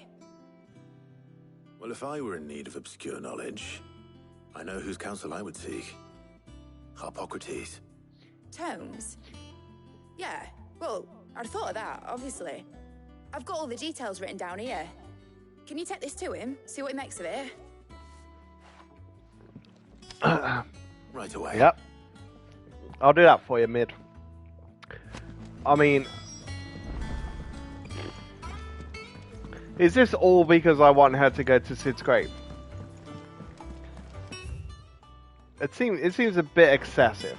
Well, if I were in need of obscure knowledge, I know whose counsel I would seek. Harpocrates. Tomes? Yeah, well, I'd thought of that, obviously. I've got all the details written down here. Can you take this to him, see what he makes of it? Right away. Yep. I'll do that for you, Mid. I mean, is this all because I want her to go to Sid's grave? It seems a bit excessive.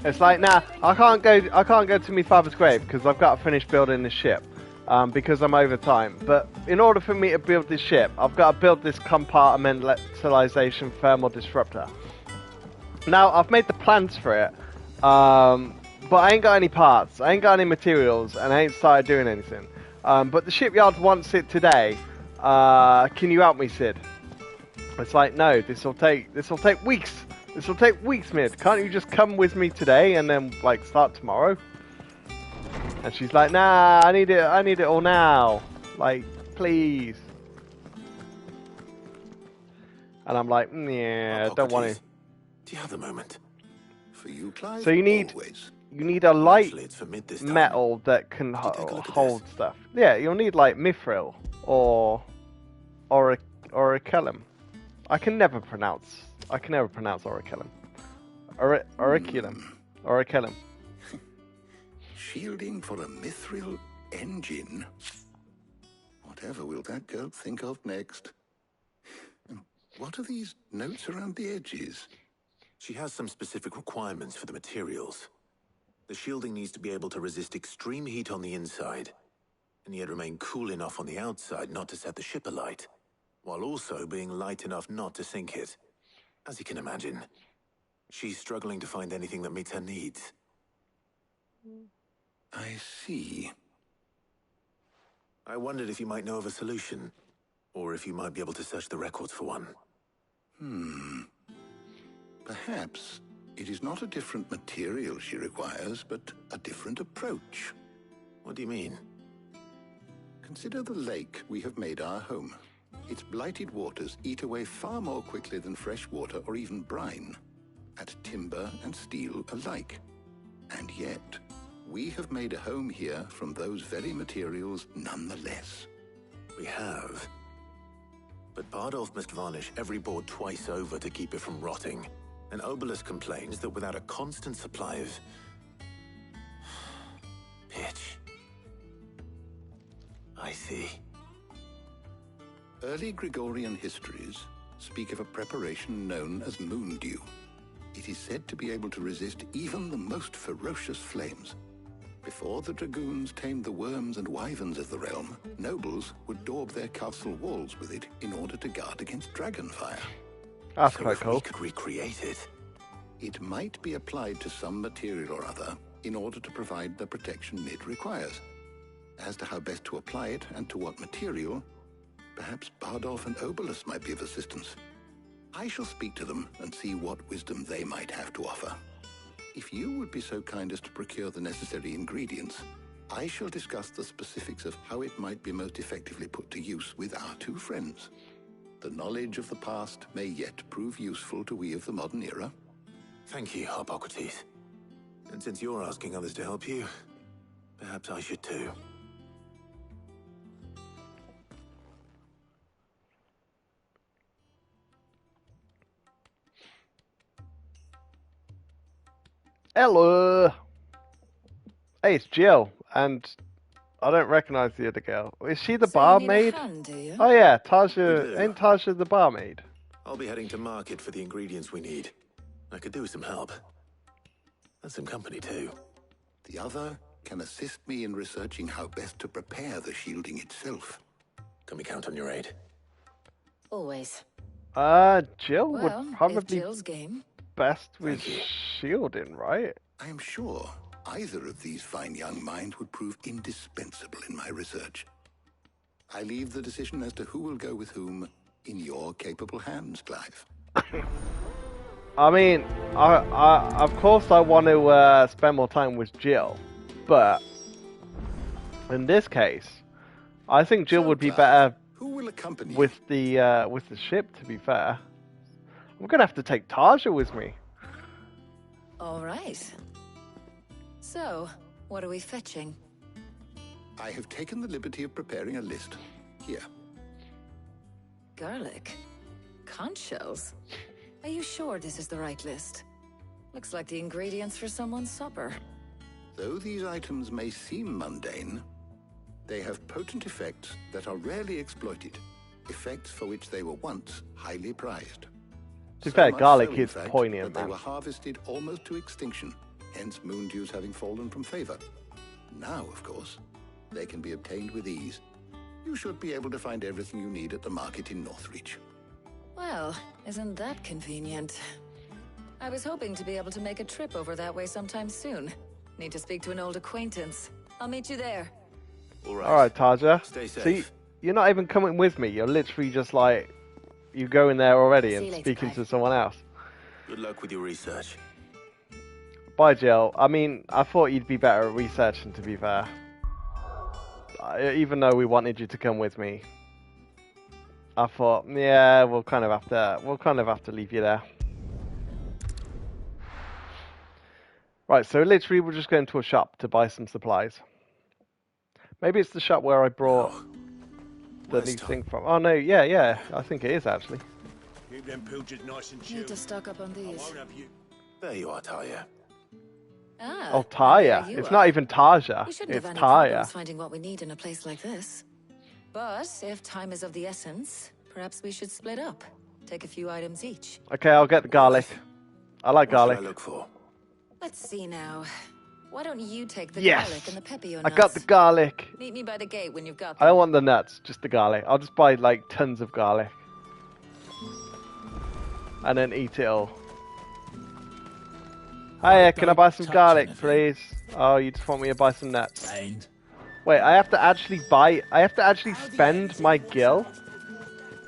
It's like, nah, I can't go to my father's grave because I've got to finish building this ship, because I'm over time. But in order for me to build this ship, I've got to build this compartmentalization thermal disruptor. Now I've made the plans for it, but I ain't got any parts, I ain't got any materials, and I ain't started doing anything. But the shipyard wants it today. Can you help me, Sid? It's like, no, this will take weeks. This will take weeks, Mid. Can't you just come with me today and then like start tomorrow? And she's like, nah, I need it all now. Like, please. And I'm like, yeah, I don't want to. Do you have the moment? For you, Clive, So you need a light metal that can hold stuff. Yeah, you'll need like mithril or auriculum. I can never pronounce auriculum. Auriculum. Shielding for a mithril engine. Whatever will that girl think of next? And what are these notes around the edges? She has some specific requirements for the materials. The shielding needs to be able to resist extreme heat on the inside, and yet remain cool enough on the outside not to set the ship alight, while also being light enough not to sink it. As you can imagine, she's struggling to find anything that meets her needs. I see. I wondered if you might know of a solution, Or if you might be able to search the records for one. Perhaps it is not a different material she requires, but a different approach. What do you mean? Consider the lake we have made our home. Its blighted waters eat away far more quickly than fresh water or even brine, at timber and steel alike. And yet, we have made a home here from those very materials nonetheless. We have. But Bardolph must varnish every board twice over to keep it from rotting. And Obelus complains that without a constant supply of pitch. I see. Early Gregorian histories speak of a preparation known as moon dew. It is said to be able to resist even the most ferocious flames. Before the dragoons tamed the worms and wyverns of the realm, nobles would daub their castle walls with it in order to guard against dragon fire. That's so quite if cool. we could recreate it. It might be applied to some material or other in order to provide the protection it requires. As to how best to apply it and to what material, perhaps Bardolph and Obelus might be of assistance. I shall speak to them and see what wisdom they might have to offer. If you would be so kind as to procure the necessary ingredients, I shall discuss the specifics of how it might be most effectively put to use with our two friends. The knowledge of the past may yet prove useful to we of the modern era. Thank you, Hippocrates. And since you're asking others to help you, perhaps I should too. Hello. Hey, it's Jill, and I don't recognize the other girl. Is she the barmaid? Oh yeah, Taja. Ain't Taja the barmaid? I'll be heading to market for the ingredients we need. I could do with some help. And some company too. The other can assist me in researching how best to prepare the shielding itself. Can we count on your aid? Always. Jill Well, would if probably Jill's game. best with shielding, right? I am sure either of these fine young minds would prove indispensable in my research. I leave the decision as to who will go with whom in your capable hands, Clive. I mean, I of course I want to spend more time with Jill, but in this case, I think Jill would be better with the ship. To be fair, I'm gonna have to take Taja with me. All right. So, what are we fetching? I have taken the liberty of preparing a list. Here. Garlic? Conch shells? Are you sure this is the right list? Looks like the ingredients for someone's supper. Though these items may seem mundane, they have potent effects that are rarely exploited. Effects for which they were once highly prized. To be fair, garlic in is fact, poignant, that they man. were harvested almost to extinction, hence moon dews having fallen from favor. Now, of course, they can be obtained with ease. You should be able to find everything you need at the market in Northreach. Well, isn't that convenient? I was hoping to be able to make a trip over that way sometime soon. Need to speak to an old acquaintance. I'll meet you there. Alright, Taja. Stay safe. See, you're not even coming with me. You're literally just like, you go in there already and speaking to someone else. Good luck with your research. Bye, Jill. I mean, I thought you'd be better at researching, to be fair. Even though we wanted you to come with me, I thought, yeah, we'll kind of have to leave you there. Right, so literally we're just going to a shop to buy some supplies. Maybe it's the shop where I brought the new thing from. Oh no, yeah, I think it is actually. Keep them pilchards nice and chill. Need to stock up on these. There you are, Taja. Ah, Oh, Taya. there you It's are. not even Taja. We shouldn't It's have any Taya. problems finding what we need in a place like this. But if time is of the essence, perhaps we should split up. Take a few items each. Okay, I'll get the garlic. I like garlic. What should I look for? Let's see now. Why don't you take the Yes! garlic and the pepio I nuts? got the garlic. Meet me by the gate when you've got I them. don't want the nuts, just the garlic. I'll just buy like tons of garlic. And then eat it all. Hiya, can I buy some garlic, please? Oh, you just want me to buy some nuts. Wait, I have to actually spend my gil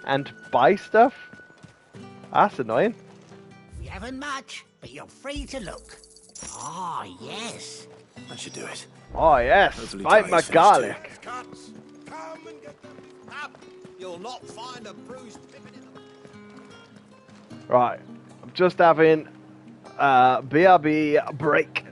and buy stuff? That's annoying. We haven't much, but you're free to look. Ah, yes. That should do it. Oh yes, Hopefully bite Ty my is finished too. garlic. Cuts. Come and get them. Up. You'll not find a bruised pippin in them. Right, I'm just having a BRB break.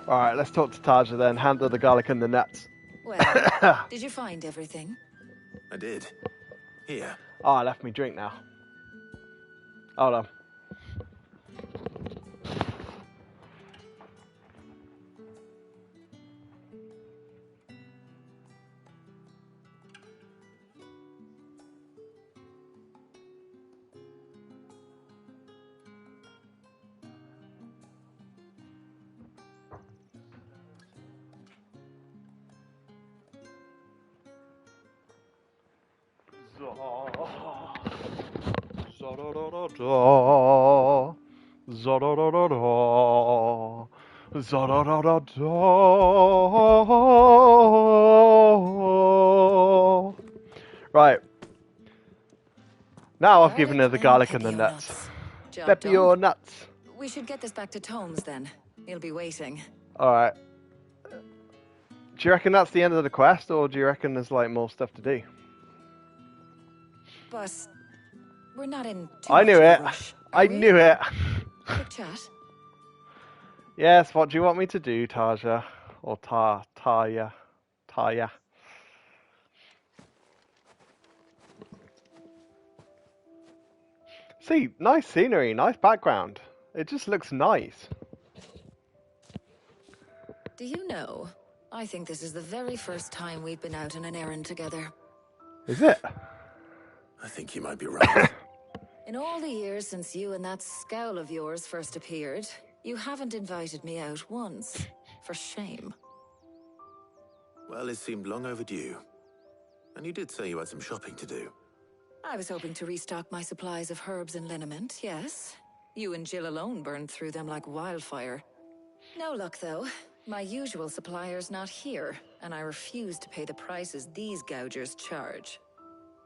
Alright, let's talk to Taja then. Handle the garlic and the nuts. Well, did you find everything? I did. Here. Oh, I left me drink now. Hold on. Right. Now I've given her the garlic and the nuts. Pepper nuts. We should get this back to Tomes then. He'll be waiting. Alright. Do you reckon that's the end of the quest, or do you reckon there's like more stuff to do? But we're not in I knew it. I we? knew it. Quick chat. Yes, what do you want me to do, Taja? Or Taya? Taya. See, nice scenery, nice background. It just looks nice. Do you know, I think this is the very first time we've been out on an errand together. Is it? I think you might be right. In all the years since you and that scowl of yours first appeared, you haven't invited me out once. For shame. Well, it seemed long overdue. And you did say you had some shopping to do. I was hoping to restock my supplies of herbs and liniment, yes. You and Jill alone burned through them like wildfire. No luck, though. My usual supplier's not here, and I refuse to pay the prices these gougers charge.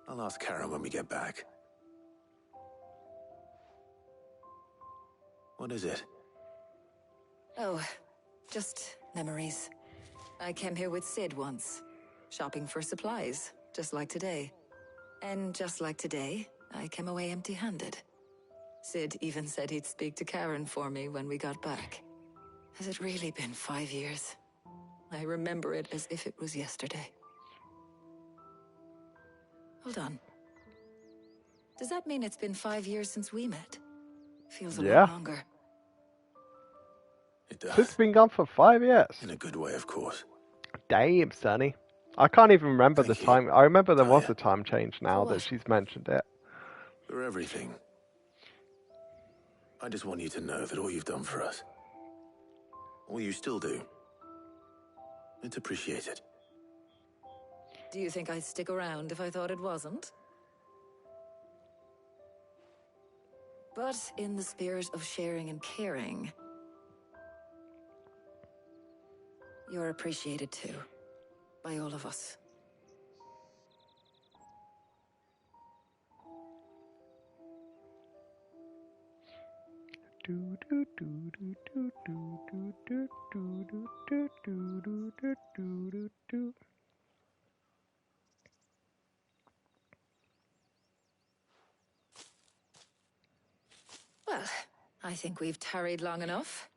I'll ask Karen when we get back. What is it? Oh, just memories. I came here with Sid once, shopping for supplies, just like today. And just like today, I came away empty-handed. Sid even said he'd speak to Karen for me when we got back. Has it really been 5 years? I remember it as if it was yesterday. Hold on. Does that mean it's been 5 years since we met? Feels a lot longer. It does. It's been gone for 5 years. In a good way, of course. Damn, Sonny. I can't even remember the time. I remember there was a time change now that she's mentioned it. For everything. I just want you to know that all you've done for us, all you still do, it's appreciated. Do you think I'd stick around if I thought it wasn't? But in the spirit of sharing and caring, you're appreciated too, by all of us. Well, I think we've tarried long enough.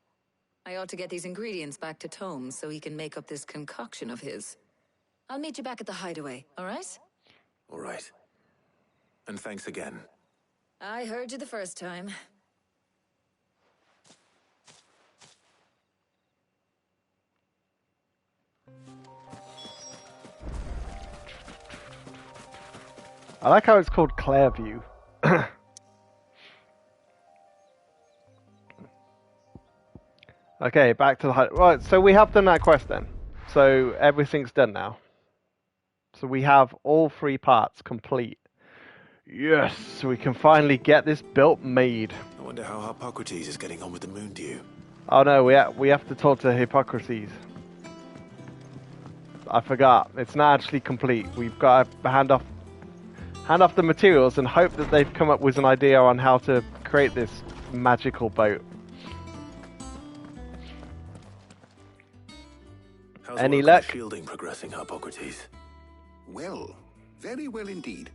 I ought to get these ingredients back to Tome so he can make up this concoction of his. I'll meet you back at the hideaway, all right? All right. And thanks again. I heard you the first time. I like how it's called Clairview. Okay, back to the right. So we have done that quest then. So everything's done now. So we have all 3 parts complete. Yes, so we can finally get this built made. I wonder how Hippocrates is getting on with the moon dew. Oh no, we have to talk to Hippocrates. I forgot. It's not actually complete. We've got to hand off the materials and hope that they've come up with an idea on how to create this magical boat. How's Any work luck? with shielding progressing, Hippocrates? Well, very well indeed.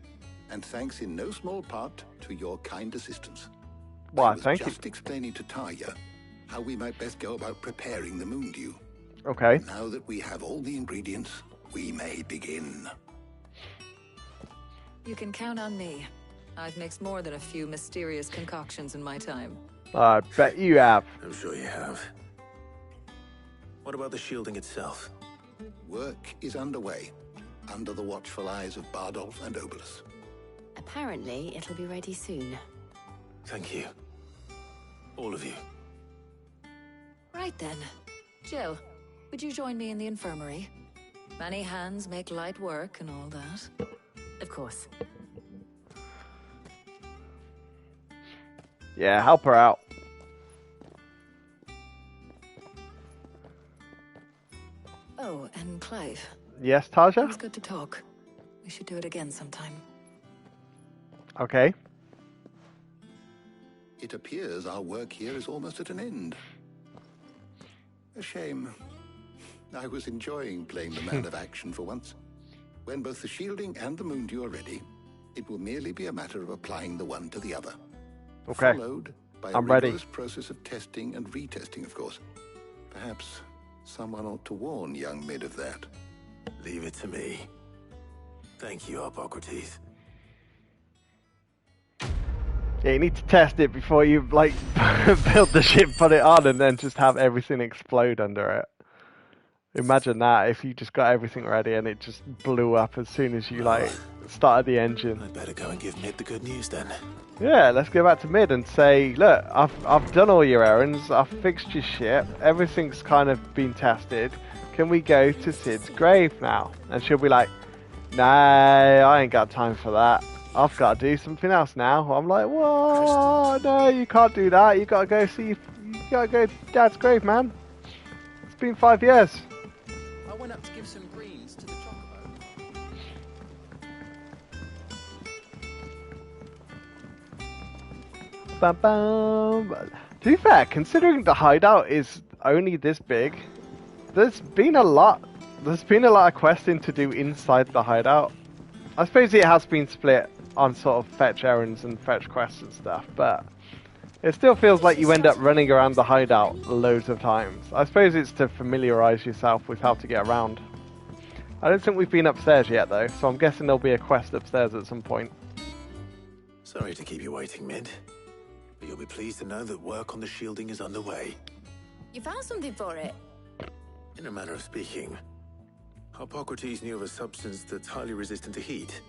And thanks in no small part to your kind assistance. Why, I was thank you. just explaining to Tarja how we might best go about preparing the moon dew. Okay. Now that we have all the ingredients, we may begin. You can count on me. I've mixed more than a few mysterious concoctions in my time. I bet you have. I'm sure you have. What about the shielding itself? Work is underway, under the watchful eyes of Bardolph and Obolus. Apparently, it'll be ready soon. Thank you. All of you. Right then. Jill, would you join me in the infirmary? Many hands make light work and all that. Of course. Yeah, help her out. Oh, and Clive. Yes, It Tarja? was good to talk. We should do it again sometime. Okay. It appears our work here is almost at an end. A shame. I was enjoying playing the man of action for once. When both the shielding and the moon dew are ready, it will merely be a matter of applying the one to the other. Okay. Followed by I'm a ready. rigorous process of testing and retesting, of course. Perhaps someone ought to warn young Mid of that. Leave it to me. Thank you, Hippocrates. Yeah, you need to test it before you, like, build the ship, put it on, and then just have everything explode under it. Imagine that, if you just got everything ready and it just blew up as soon as you, like, started the engine. I'd better go and give Mid the good news then. Yeah, let's go back to Mid and say, look, I've done all your errands, I've fixed your ship, everything's kind of been tested. Can we go to Sid's grave now? And she'll be like, no, I ain't got time for that. I've got to do something else now. I'm like, what? No, you can't do that. You gotta go see. You gotta go to Dad's grave, man. It's been 5 years. I went up to give some greens to the chocobo. Bam, bam. To be fair, considering the hideout is only this big, there's been a lot of questing to do inside the hideout. I suppose it has been split on sort of fetch errands and fetch quests and stuff, but It still feels like you end up running around the hideout loads of times. I suppose it's to familiarise yourself with how to get around. I don't think we've been upstairs yet though, so I'm guessing there'll be a quest upstairs at some point. Sorry to keep you waiting, Mid. But you'll be pleased to know that work on the shielding is underway. You found something for it? In a manner of speaking, Hippocrates knew of a substance that's highly resistant to heat.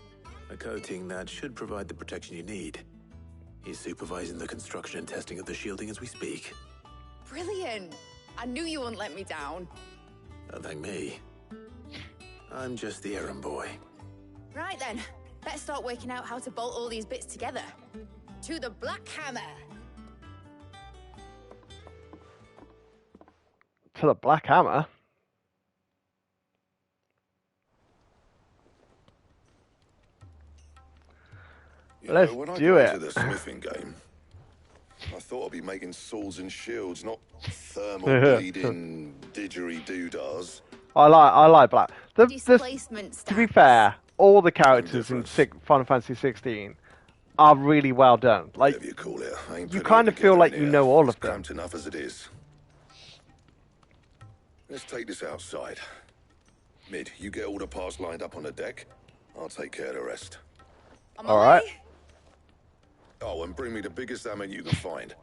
A coating that should provide the protection you need. He's supervising the construction and testing of the shielding as we speak. Brilliant! I knew you wouldn't let me down. Don't thank me. I'm just the errand boy. Right then, let's start working out how to bolt all these bits together. To the Black Hammer! To the Black Hammer? Let's when I do got it. into the smithing game, I thought I'd be making swords and shields, not thermal bleeding didgeridoo-dahs. I like Black. Displacement to be fair, all the characters in Final Fantasy 16 are really well done. Like, Whatever you call it, I ain't you putting kind it of feel together like in you here. know all It's of them. cramped enough as it is. Let's take this outside. Mid, you get all the parts lined up on the deck. I'll take care of the rest. All right. Oh, and bring me the biggest hammer you can find.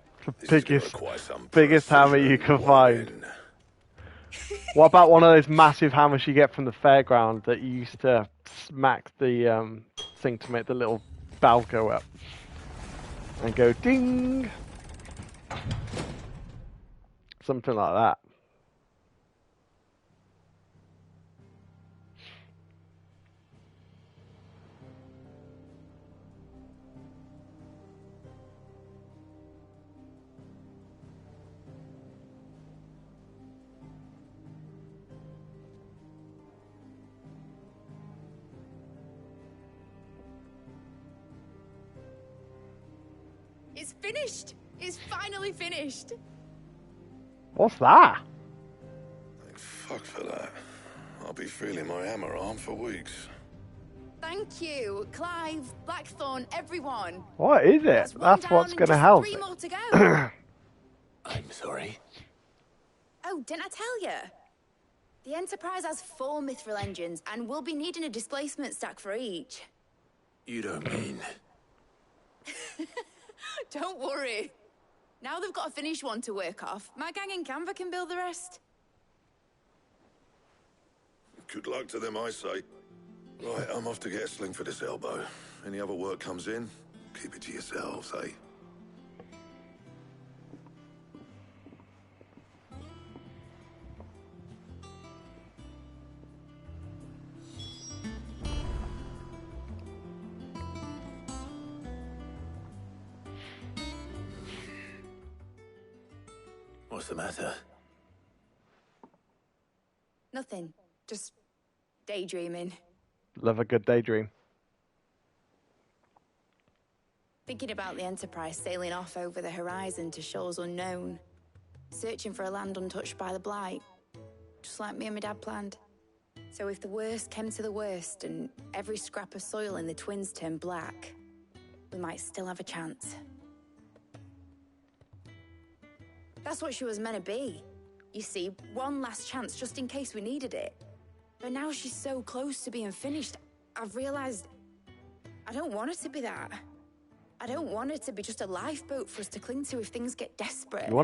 Biggest hammer you can find. What about one of those massive hammers you get from the fairground that you used to smack the thing to make the little bell go up and go ding? Something like that. It's finished! It's finally finished! What's that? Thank fuck for that. I'll be feeling my hammer arm for weeks. Thank you, Clive, Blackthorn, everyone. What is it? That's what's going to help. 3 more to go. I'm sorry. Oh, didn't I tell you? The Enterprise has 4 mithril engines, and we'll be needing a displacement stack for each. You don't mean... Don't worry. Now they've got a finished one to work off. My gang in Canva can build the rest. Good luck to them, I say. Right, I'm off to get a sling for this elbow. Any other work comes in, keep it to yourselves, eh? What's the matter? Nothing. Just daydreaming. Love a good daydream. Thinking about the Enterprise sailing off over the horizon to shores unknown. Searching for a land untouched by the Blight. Just like me and my dad planned. So if the worst came to the worst and every scrap of soil in the Twins turned black, we might still have a chance. That's what she was meant to be. You see, one last chance just in case we needed it. But now she's so close to being finished, I've realized I don't want her to be that. I don't want her to be just a lifeboat for us to cling to if things get desperate. You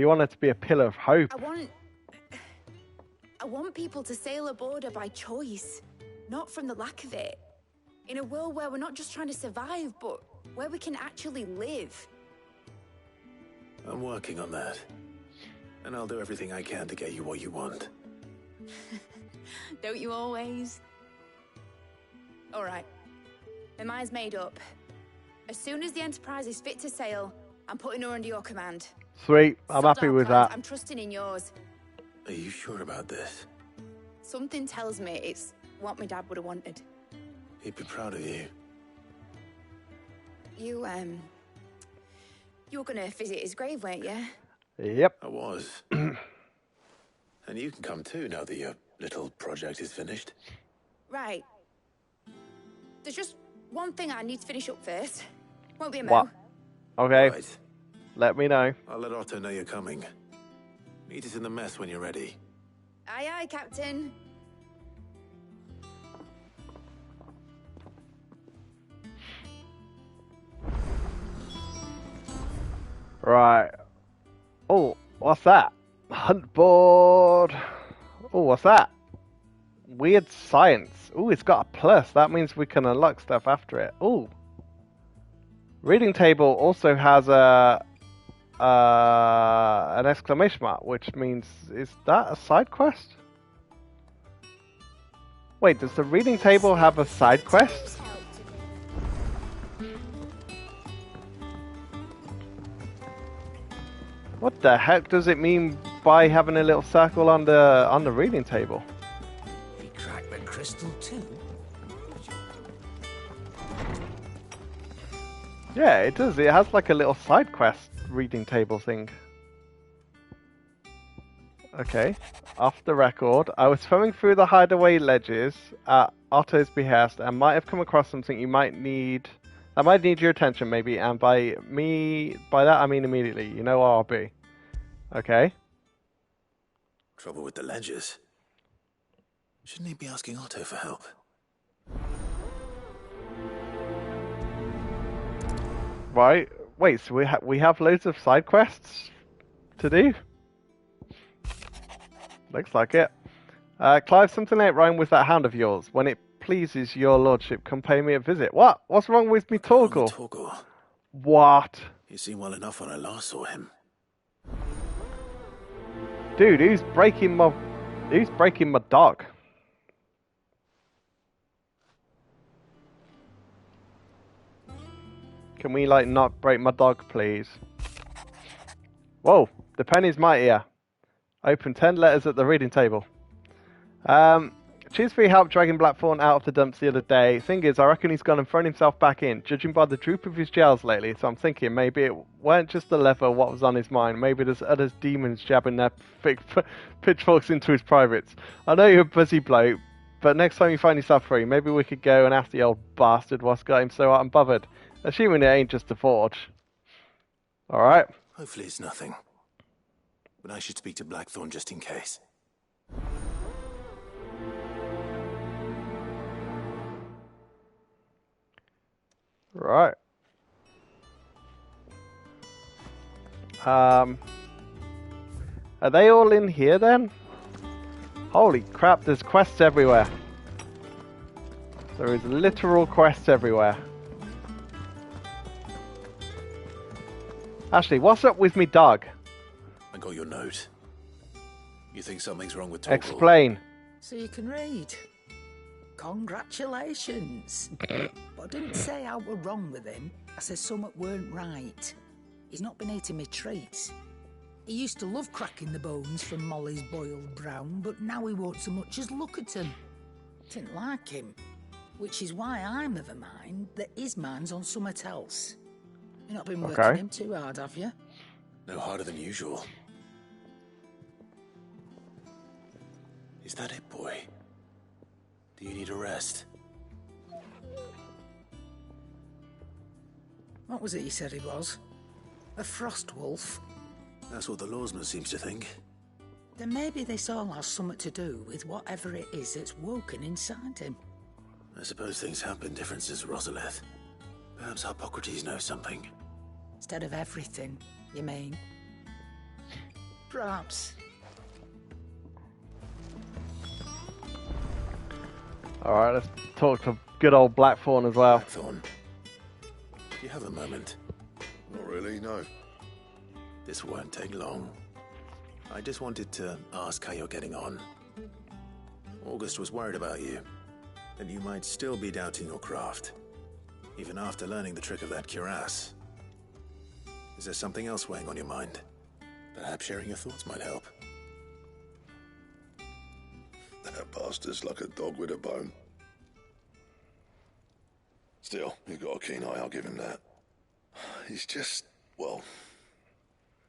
want it to be a pillar of hope. I want people to sail aboard her by choice, not from the lack of it. In a world where we're not just trying to survive, but where we can actually live. I'm working on that. And I'll do everything I can to get you what you want. Don't you always? All right. My mind's made up. As soon as the Enterprise is fit to sail, I'm putting her under your command. Sweet. I'm happy with that. I'm trusting in yours. Are you sure about this? Something tells me it's what my dad would have wanted. He'd be proud of you. You were gonna visit his grave, weren't you? Yep. I was. And you can come too now that your little project is finished. Right. There's just one thing I need to finish up first. Won't be a mo. What? Okay. Right. let me know. I'll let Otto know you're coming. Meet us in the mess when you're ready. Aye, aye, Captain. Right. Oh, what's that? Hunt board. Oh, what's that? Weird science. Oh, it's got a plus. That means we can unlock stuff after it. Oh. Reading table also has an exclamation mark, which means, is that a side quest? Wait, does the reading table have a side quest? What the heck does it mean by having a little circle on the reading table? He cracked the crystal too. Yeah, it does. It has like a little side quest reading table thing. Okay, off the record. I was thumbing through the hideaway ledges at Otto's behest and might have come across something you might need. That might need your attention, maybe. And by that I mean immediately. You know where I'll be. Okay. Trouble with the ledgers. Shouldn't he be asking Otto for help? Right. Wait. So we have loads of side quests to do. Looks like it. Clive, something ain't wrong with that hound of yours. When it pleases your lordship, come pay me a visit. What? What's wrong with me, Torgal? What? He seemed well enough when I last saw him. Dude, who's breaking my dog? Can we like not break my dog, please? Whoa, the pen is mightier. Open 10 letters at the reading table. Cheers for your help dragging Blackthorn out of the dumps the other day. Thing is, I reckon he's gone and thrown himself back in, judging by the droop of his gels lately, so I'm thinking maybe it weren't just the leather what was on his mind, maybe there's other demons jabbing their thick pitchforks into his privates. I know you're a busy bloke, but next time you find yourself free, maybe we could go and ask the old bastard what's got him so hot and bothered, assuming it ain't just a forge. Alright. Hopefully it's nothing. But I should speak to Blackthorn just in case. Right. Are they all in here then? Holy crap, there's quests everywhere. There is literal quests everywhere. Ashley, what's up with me dog? I got your note. You think something's wrong with Torgal? Explain. So you can read. Congratulations. But I didn't say I were wrong with him. I said something weren't right. He's not been eating me treats. He used to love cracking the bones from Molly's boiled brown, but now he won't so much as look at them. Didn't like him. Which is why I'm of a mind that his mind's on something else. You've not been working him too hard, have you? No harder than usual. Is that it, boy? Do you need a rest? What was it you said he was? A frost wolf? That's what the lawsman seems to think. Then maybe this all has something to do with whatever it is that's woken inside him. I suppose things have been different since Rosalith. Perhaps Hippocrates knows something. Instead of everything, you mean? Perhaps. Alright, let's talk to good old Blackthorn as well. Blackthorn, do you have a moment? Not really, no. This won't take long. I just wanted to ask how you're getting on. August was worried about you, that you might still be doubting your craft, even after learning the trick of that cuirass. Is there something else weighing on your mind? Perhaps sharing your thoughts might help. That bastard's like a dog with a bone. Still, he's got a keen eye, I'll give him that. He's just, well,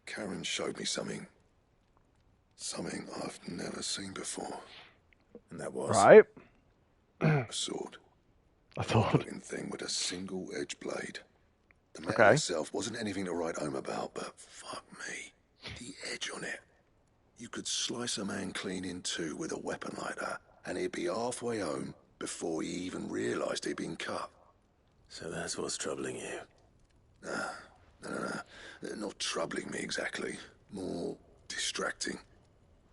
Karen showed me something. Something I've never seen before. And that was? Right. A sword. A sword. A thing with a single edge blade. The The metal Okay. itself wasn't anything to write home about, but fuck me. The edge on it. You could slice a man clean in two with a weapon like that, and he'd be halfway home before he even realised he'd been cut. So that's what's troubling you. No. Not troubling me exactly. More distracting.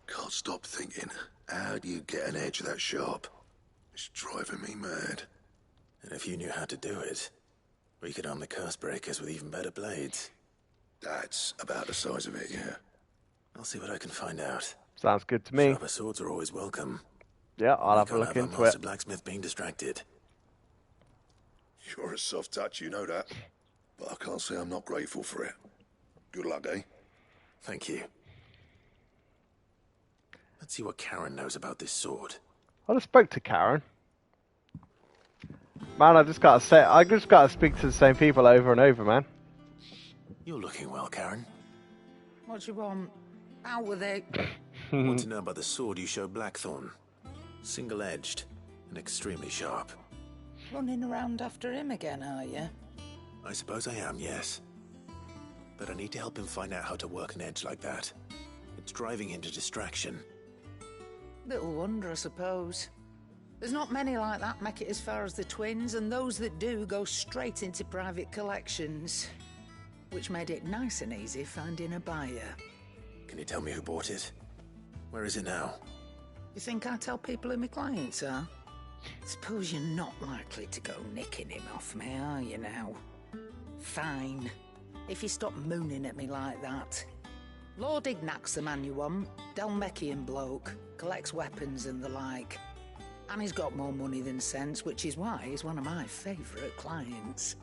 Can't stop thinking, how do you get an edge that sharp? It's driving me mad. And if you knew how to do it, we could arm the curse breakers with even better blades. That's about the size of it, yeah. I'll see what I can find out. Sounds good to me. Sharper swords are always welcome. Yeah, I'll have a look Our into master it. blacksmith being distracted. You're a soft touch, you know that. But I can't say I'm not grateful for it. Good luck, eh? Thank you. Let's see what Karen knows about this sword. I just spoke to Karen. Man, I just gotta speak to the same people over and over, man. You're looking well, Karen. What do you want? Out with it. I want to know about the sword you showed Blackthorn. Single-edged and extremely sharp. Running around after him again, are you? I suppose I am, yes. But I need to help him find out how to work an edge like that. It's driving him to distraction. Little wonder, I suppose. There's not many like that make it as far as the twins, and those that do go straight into private collections. Which made it nice and easy finding a buyer. Can you tell me who bought it? Where is it now? You think I tell people who my clients are? Suppose you're not likely to go nicking him off me, are you now? Fine. If you stop mooning at me like that. Lord Ignac's the man you want. Dalmekian bloke. Collects weapons and the like. And he's got more money than sense, which is why he's one of my favourite clients.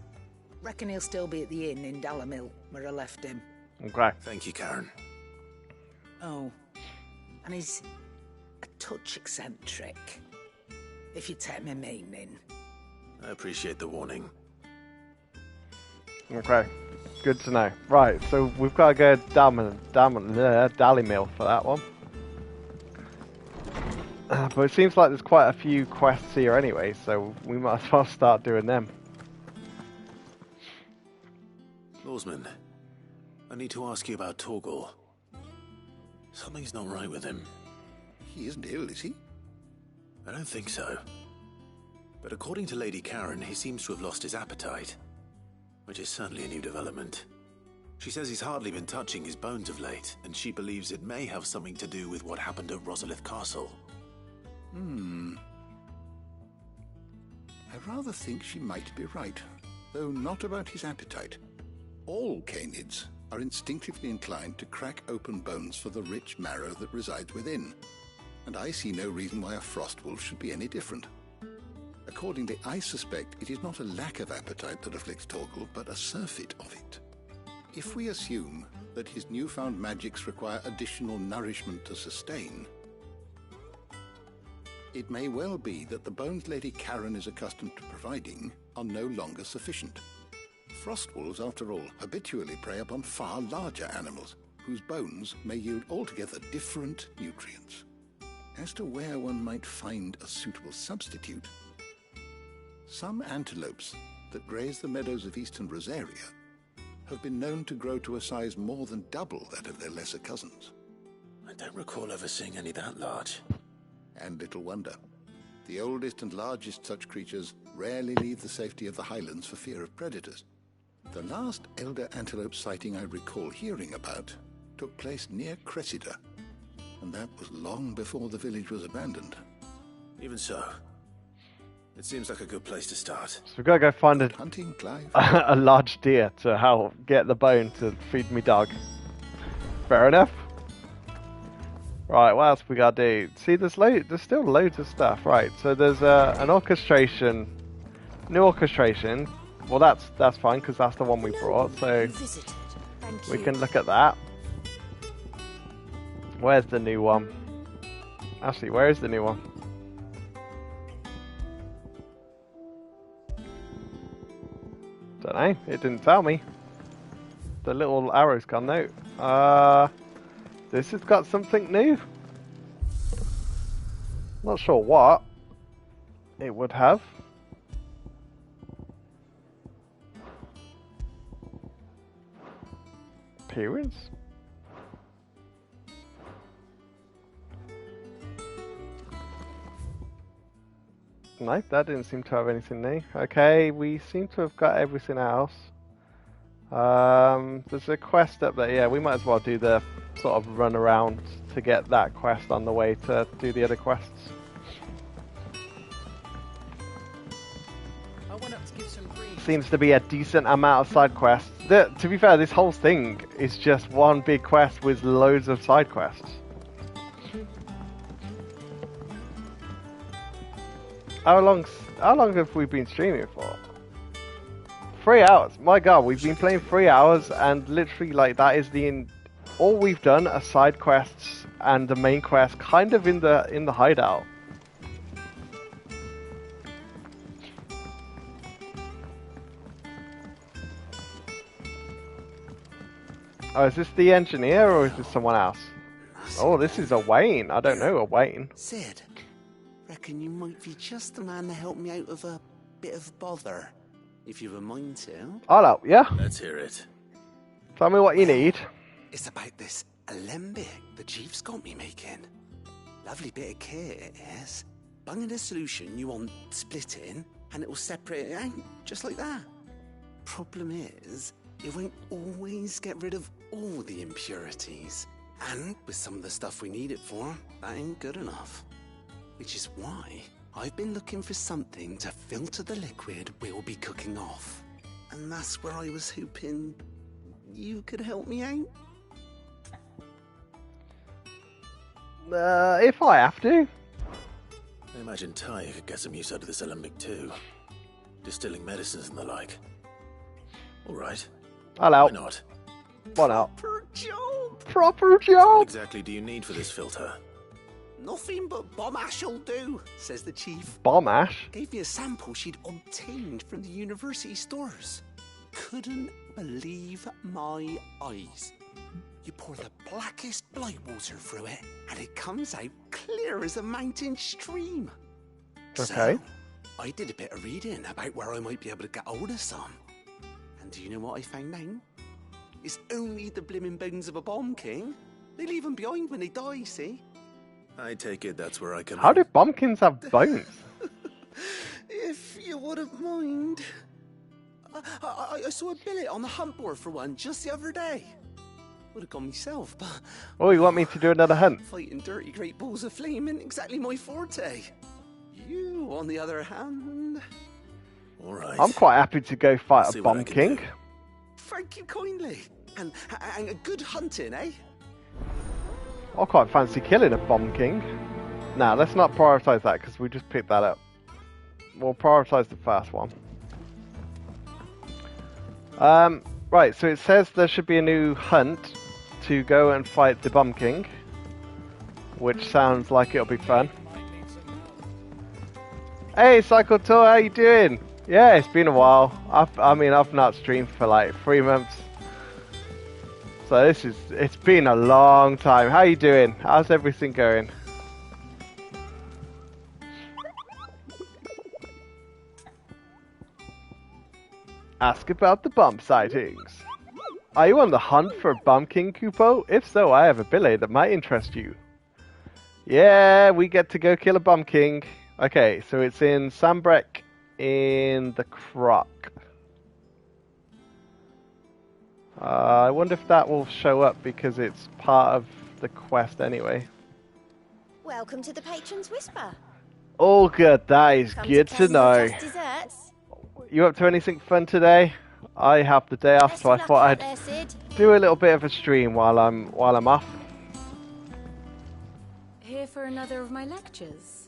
Reckon he'll still be at the inn in Dalamil, where I left him. Okay. Thank you, Karen. Oh. And he's a touch eccentric. If you take my meaning. I appreciate the warning. Okay. Good to know. Right, so we've got to go Dalimil for that one. But it seems like there's quite a few quests here anyway, so we might as well start doing them. Lawsman, I need to ask you about Torgal. Something's not right with him. He isn't ill, is he? I don't think so. But according to Lady Karen, he seems to have lost his appetite. Which is certainly a new development. She says he's hardly been touching his bones of late, and she believes it may have something to do with what happened at Rosalith Castle. I rather think she might be right, though not about his appetite. All canids are instinctively inclined to crack open bones for the rich marrow that resides within, and I see no reason why a frostwolf should be any different. Accordingly, I suspect it is not a lack of appetite that afflicts Torgal, but a surfeit of it. If we assume that his newfound magics require additional nourishment to sustain, it may well be that the bones Lady Karen is accustomed to providing are no longer sufficient. Frostwolves, after all, habitually prey upon far larger animals, whose bones may yield altogether different nutrients. As to where one might find a suitable substitute, some antelopes that graze the meadows of eastern Rosaria have been known to grow to a size more than double that of their lesser cousins. I don't recall ever seeing any that large. And little wonder. The oldest and largest such creatures rarely leave the safety of the highlands for fear of predators. The last elder antelope sighting I recall hearing about took place near Cressida, and that was long before the village was abandoned. Even so, it seems like a good place to start. So we've got to go find hunting, Clive. a large deer to help get the bone to feed me dog. Fair enough. Right, what else we got to do? See, there's still loads of stuff. Right, so there's an orchestration, new orchestration. Well, that's fine because that's the one we brought. So we can look at that. Where's the new one? Actually, where is the new one? Don't know. It didn't tell me. The little arrow's gone out. This has got something new. Not sure what it would have. appearance? No, that didn't seem to have anything new. Okay, we seem to have got everything else. There's a quest up there. Yeah, we might as well do the sort of run around to get that quest on the way to do the other quests. I went up to give some greens. Seems to be a decent amount of side quests. To be fair, this whole thing is just one big quest with loads of side quests. How long have we been streaming for? 3 hours. My god, we've been playing 3 hours, and literally, like, that is all we've done are side quests and the main quest, kind of in the hideout. Oh, is this the engineer or is this someone else? Oh, this is a Wayne. I don't know a Wayne. Sid, reckon you might be just the man to help me out of a bit of bother, if you've a mind to. I'll help you. Let's hear it. Tell me what you need. It's about this alembic the chief's got me making. Lovely bit of kit it is. Bunging a solution you want splitting, and it'll separate it out, just like that. Problem is, it won't always get rid of all the impurities. And with some of the stuff we need it for, that ain't good enough. Which is why I've been looking for something to filter the liquid we'll be cooking off. And that's where I was hoping you could help me out. If I have to. I imagine Ty could get some use out of this alembic too. Distilling medicines and the like. Alright. I'll help. Why not? Why not? Proper job! Proper job! What exactly do you need for this filter? Nothing but bomb ash'll do, says the chief. Bomb ash? Gave me a sample she'd obtained from the university stores. Couldn't believe my eyes. You pour the blackest blight water through it, and it comes out clear as a mountain stream. Okay. So, I did a bit of reading about where I might be able to get hold of some. And do you know what I found out? It's only the blimmin' bones of a bomb king. They leave them behind when they die, see? I take it that's where I come How in. do bumpkins have bones? If you wouldn't mind. I saw a billet on the hunt board for one just the other day. Would have gone myself, but... Oh, you want me to do another hunt? Fighting dirty great balls of flame isn't exactly my forte. You, on the other hand... Alright. I'm quite happy to go fight a bomb king. Thank you kindly. And a good hunting, eh? I quite fancy killing a bomb king. Now, let's not prioritise that because we just picked that up. We'll prioritise the first one. Right, so it says there should be a new hunt to go and fight the bomb king, which sounds like it'll be fun. Hey, Cycle Tour, how you doing? Yeah, it's been a while. I've not streamed for like 3 months. So it's been a long time. How you doing? How's everything going? Ask about the bump sightings. Are you on the hunt for a bomb king, Kupo? If so, I have a billet that might interest you. Yeah, we get to go kill a bomb king. Okay, so it's in Sambrek in the Croc. I wonder if that will show up because it's part of the quest anyway. Welcome to the Patron's Whisper. All good, that is good to know. Just desserts. You up to anything fun today? I have the day off, so I thought I'd do a little bit of a stream while I'm off. Here for another of my lectures.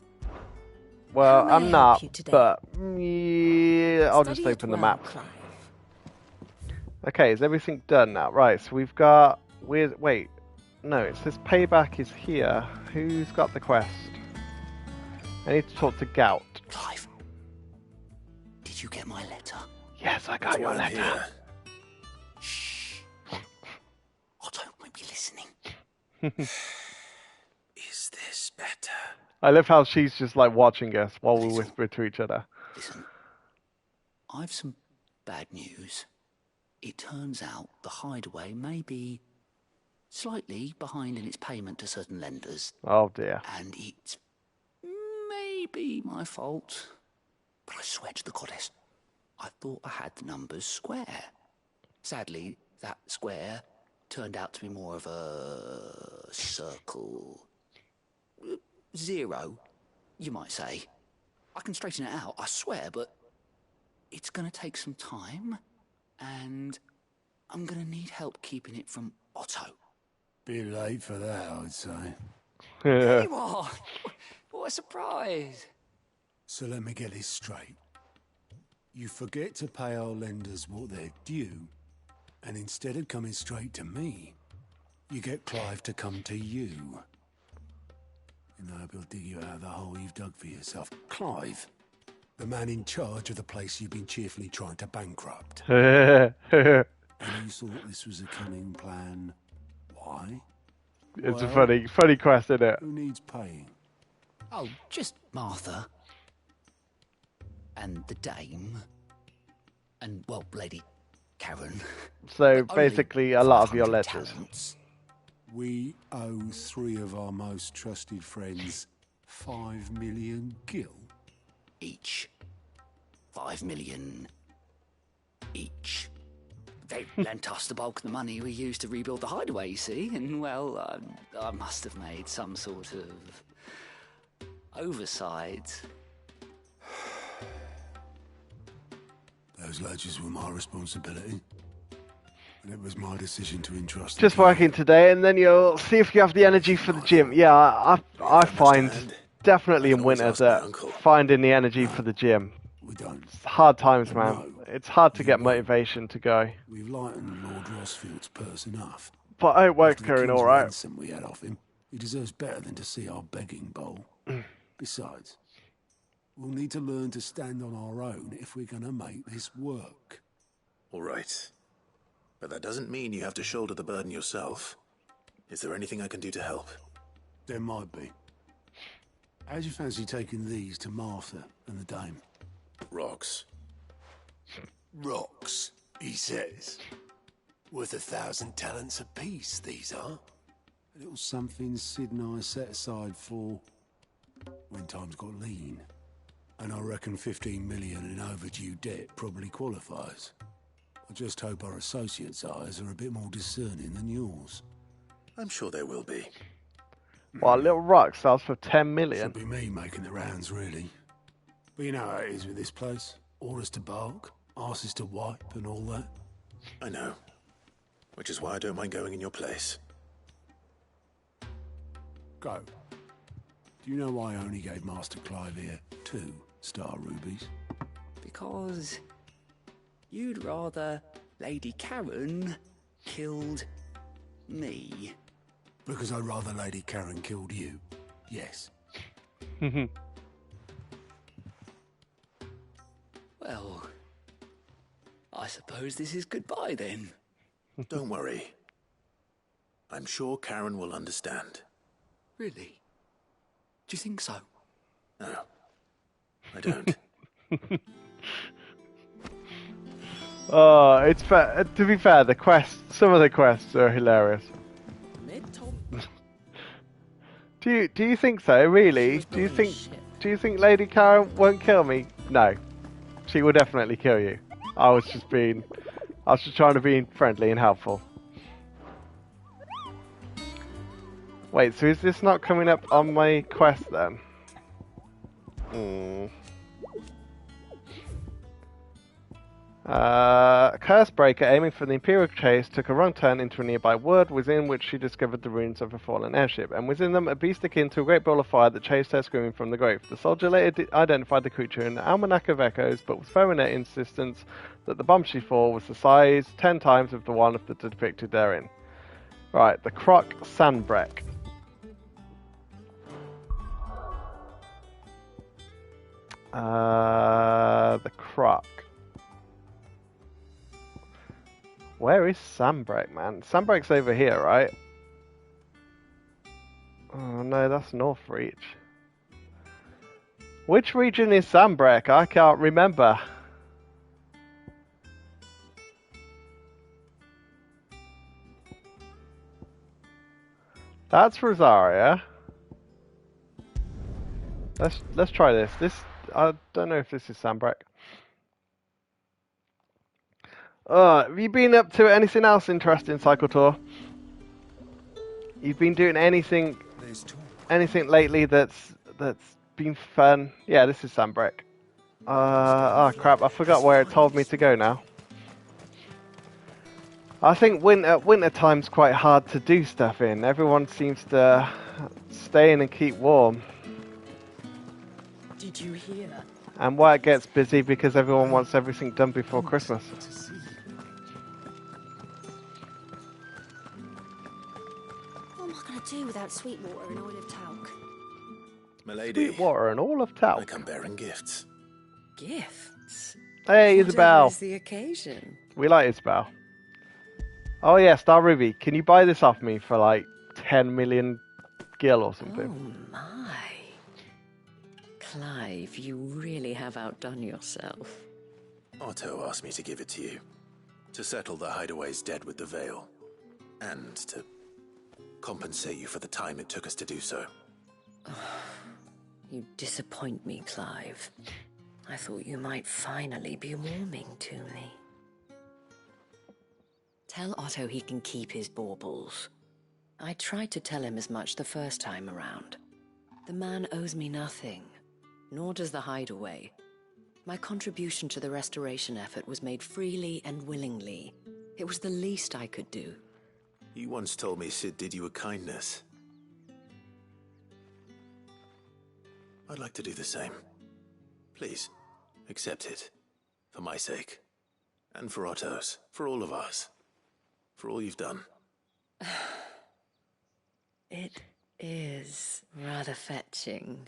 Well, How may I I'm help not, you today? but yeah, I'll just Study it open the well, map. Clive. Okay, is everything done now? Right, so we've got... Wait, no, it says payback is here. Who's got the quest? I need to talk to Gout. Clive, did you get my letter? Yes, I got your letter. Here. Shh. Otto might be listening. Is this better? I love how she's just like watching us while we whisper to each other. Listen, I've some bad news. it turns out the hideaway may be slightly behind in its payment to certain lenders. Oh dear. And it's maybe my fault. But I swear to the goddess, I thought I had the numbers square. Sadly, that square turned out to be more of a circle. 0, you might say. I can straighten it out, I swear, but it's going to take some time, and I'm going to need help keeping it from Otto. Bit late for that, I'd say. There you are! What a surprise! So let me get this straight. You forget to pay our lenders what they're due, and instead of coming straight to me, you get Clive to come to you. And I hope he'll dig you out of the hole you've dug for yourself. Clive, the man in charge of the place you've been cheerfully trying to bankrupt. And you thought this was a cunning plan. Why? It's a funny quest, isn't it? Who needs paying? Oh, just Martha. And the dame. And, well, Lady Karen. So, basically, a lot of your letters. Talents. We owe 3 of our most trusted friends 5 million gil. Each. 5 million each. They lent us the bulk of the money we used to rebuild the hideaway, you see, and, well, I must have made some sort of oversight. Those ledgers were my responsibility. And it was my decision to entrust them. Just working today, and then you'll see if you have the energy for the gym. Yeah, I find definitely in winter that finding the energy for the gym. It's hard times, man. It's hard to get motivation to go. We've lightened Lord Rossfield's purse enough. But I hope work's going all right. Ransom we had off him. He deserves better than to see our begging bowl. Besides, we'll need to learn to stand on our own if we're going to make this work. All right. But that doesn't mean you have to shoulder the burden yourself. Is there anything I can do to help? There might be. How'd you fancy taking these to Martha and the dame? Rocks. Rocks, he says. Worth 1,000 talents apiece, these are. A little something Sid and I set aside for when times got lean. And I reckon 15 million in overdue debt probably qualifies. I just hope our associates' eyes are a bit more discerning than yours. I'm sure there will be. Well, a little rock sells for 10 million. Should be me making the rounds, really. But you know how it is with this place. Orders to bark, arses to wipe, and all that. I know. Which is why I don't mind going in your place. Go. Do you know why I only gave Master Clive here 2 star rubies? Because you'd rather Lady Karen killed me. Because I'd rather Lady Karen killed you. Yes. Well, I suppose this is goodbye then. Don't worry. I'm sure Karen will understand. Really? Do you think so? No, I don't. Oh, it's fair. To be fair, some of the quests are hilarious. Do you think so? Really? Do you think Lady Karen won't kill me? No, she will definitely kill you. I was just trying to be friendly and helpful. Wait, so is this not coming up on my quest then? Cursebreaker, aiming for the Imperial chase, took a wrong turn into a nearby wood, within which she discovered the ruins of a fallen airship, and within them a beast akin to a great ball of fire that chased her screaming from the grave. The soldier later identified the creature in the Almanac of Echoes, but was firm in her insistence that the bomb she threw was the size 10 times of the one depicted therein. Right, the Croc Sandbreck. The Croc. Where is Sandbreck, man? Sandbreck's over here, right? Oh no, that's Northreach. Which region is Sandbreck? I can't remember. That's Rosaria. Let's try this. I don't know if this is Sambrek. Have you been up to anything else interesting, Cycle Tour? You've been doing anything lately that's been fun? Yeah, this is Sambrek. Oh crap! I forgot where it told me to go now. I think winter time's quite hard to do stuff in. Everyone seems to stay in and keep warm. Did you hear? And why it gets busy because everyone wants everything done before Christmas. What am I going to do without sweet water and oil of talc? Milady. Sweet water and all of talc. I come bearing gifts. Gifts? Hey, Isabel. What is the occasion? We like Isabel. Oh yeah, Star Ruby. Can you buy this off me for like 10 million gil or something? Oh my. Clive, you really have outdone yourself. Otto asked me to give it to you. To settle the Hideaway's debt with the Veil. And to compensate you for the time it took us to do so. You disappoint me, Clive. I thought you might finally be warming to me. Tell Otto he can keep his baubles. I tried to tell him as much the first time around. The man owes me nothing, nor does the Hideaway. My contribution to the restoration effort was made freely and willingly. It was the least I could do. You once told me Sid did you a kindness. I'd like to do the same. Please, accept it. For my sake. And for Otto's. For all of us. For all you've done. It is rather fetching,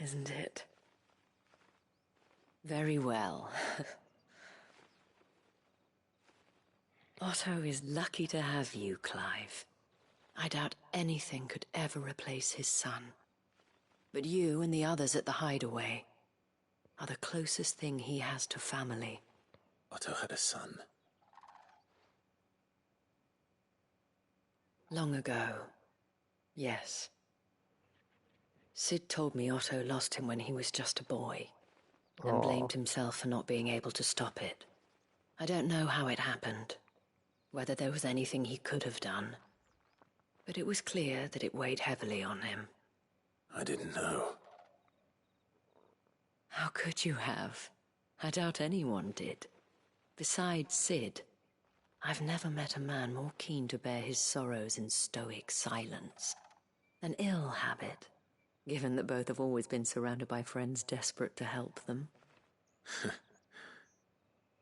isn't it? Very well. Otto is lucky to have you, Clive. I doubt anything could ever replace his son. But you and the others at the Hideaway are the closest thing he has to family. Otto had a son. Long ago, yes. Sid told me Otto lost him when he was just a boy, and blamed himself for not being able to stop it. I don't know how it happened, whether there was anything he could have done, but it was clear that it weighed heavily on him. I didn't know. How could you have? I doubt anyone did. Besides Sid, I've never met a man more keen to bear his sorrows in stoic silence. An ill habit, given that both have always been surrounded by friends desperate to help them.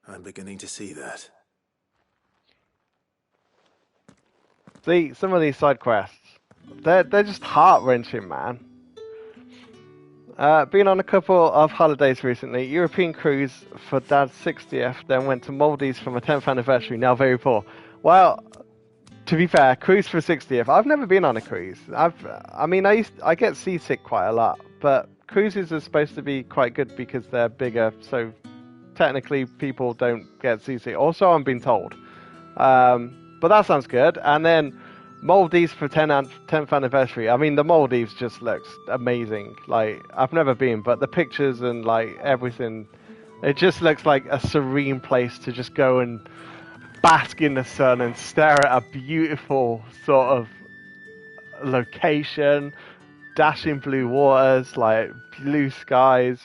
I'm beginning to see that. See, some of these side quests, they're just heart-wrenching, man. Been on a couple of holidays recently. European cruise for Dad's 60th, then went to Maldives for my 10th anniversary, now very poor. Well, to be fair, cruise for 60th. I've never been on a cruise. I get seasick quite a lot, but cruises are supposed to be quite good because they're bigger, so technically people don't get seasick. Also, I'm being told. But that sounds good. And then Maldives for 10th anniversary. I mean, the Maldives just looks amazing. Like, I've never been, but the pictures and like everything, it just looks like a serene place to just go and bask in the sun and stare at a beautiful sort of location, dashing blue waters, like blue skies.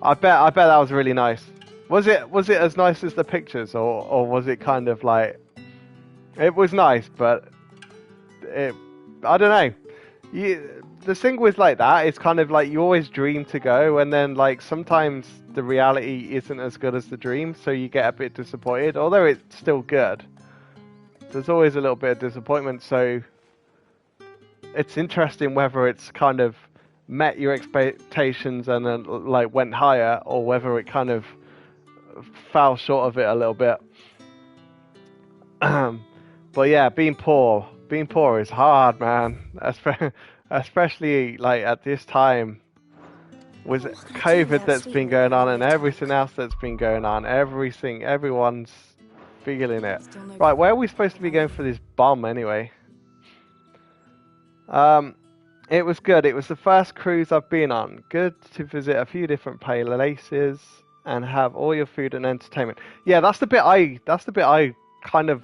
I bet that was really nice. Was it as nice as the pictures, or was it kind of like, it was nice, but I don't know. The thing with like that, it's kind of like you always dream to go, and then like sometimes the reality isn't as good as the dream, so you get a bit disappointed. Although it's still good, there's always a little bit of disappointment. So it's interesting whether it's kind of met your expectations and then like went higher, or whether it kind of fell short of it a little bit. But yeah, being poor is hard, man. Especially like at this time with COVID that's been going on and everything else that's been going on. Everyone's feeling it. Right, where are we supposed to be going for this bomb anyway? It was good. It was the first cruise I've been on. Good to visit a few different places and have all your food and entertainment. Yeah, that's the bit I kind of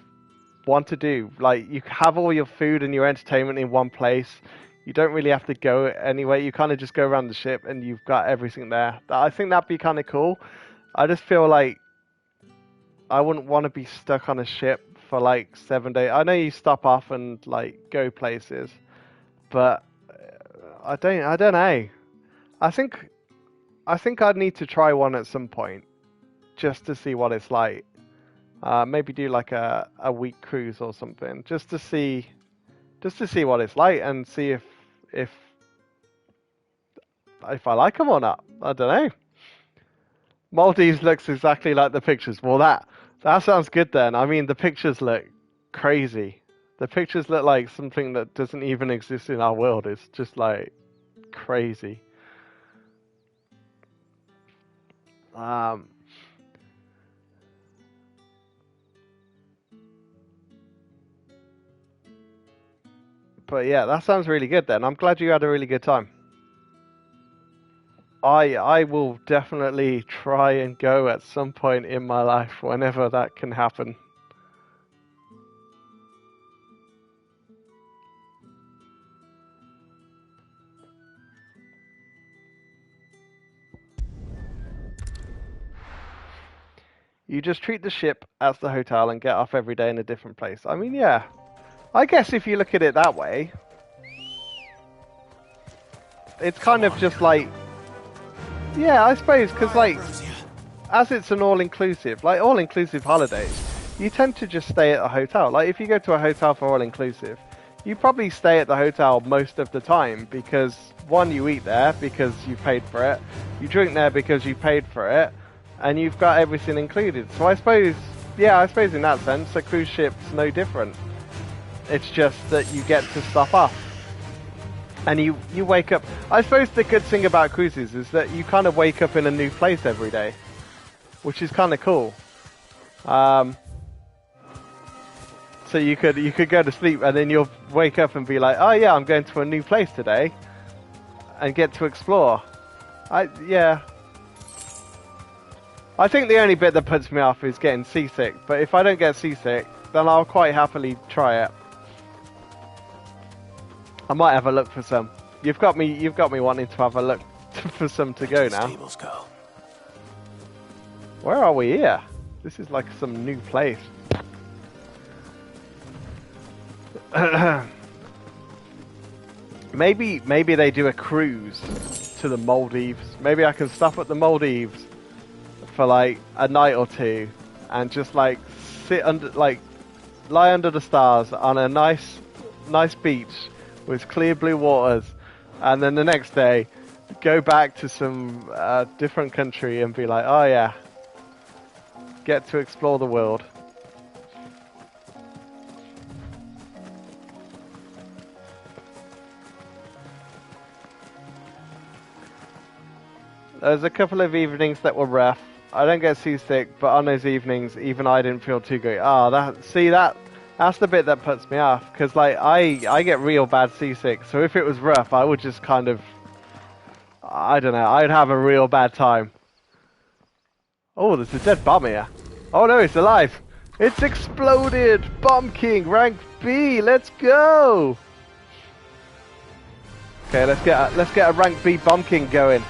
want to do. Like, you have all your food and your entertainment in one place. You don't really have to go anywhere. You kind of just go around the ship and you've got everything there. I think that'd be kind of cool. I just feel like I wouldn't want to be stuck on a ship for like 7 days. I know you stop off and like go places, but I don't know. I think I'd need to try one at some point just to see what it's like. Maybe do like a week cruise or something just to see what it's like and see if I like them or not. I don't know. Maldives looks exactly like the pictures. Well, that sounds good then. I mean, the pictures look crazy. The pictures look like something that doesn't even exist in our world. It's just like crazy. But yeah, that sounds really good then. I'm glad you had a really good time. I will definitely try and go at some point in my life whenever that can happen. You just treat the ship as the hotel and get off every day in a different place. I mean, yeah. I guess if you look at it that way, it's kind of just like... Yeah, I suppose, because like, as it's an all-inclusive, like all-inclusive holidays, you tend to just stay at a hotel. Like, if you go to a hotel for all-inclusive, you probably stay at the hotel most of the time because, one, you eat there because you paid for it, you drink there because you paid for it, and you've got everything included. So I suppose, yeah, I suppose in that sense, a cruise ship's no different. It's just that you get to stop off. And you wake up... I suppose the good thing about cruises is that you kind of wake up in a new place every day, which is kind of cool. So you could go to sleep and then you'll wake up and be like, oh yeah, I'm going to a new place today, and get to explore. Yeah. I think the only bit that puts me off is getting seasick, but if I don't get seasick, then I'll quite happily try it. I might have a look for some. You've got me wanting to have a look for some to go now. Where are we here? This is like some new place. Maybe they do a cruise to the Maldives. Maybe I can stop at the Maldives for like a night or two and just like sit under, like lie under the stars on a nice beach with clear blue waters, and then the next day go back to some different country and be like, oh yeah, get to explore the world. There's a couple of evenings that were rough. I don't get seasick, but on those evenings, even I didn't feel too great. That's the bit that puts me off, because like I get real bad seasick, so if it was rough, I would just kind of, I don't know, I'd have a real bad time. Oh, there's a dead bomb here. Oh no, it's alive. It's exploded. Bomb King, rank B. Let's go. Okay, let's get a rank B Bomb King going.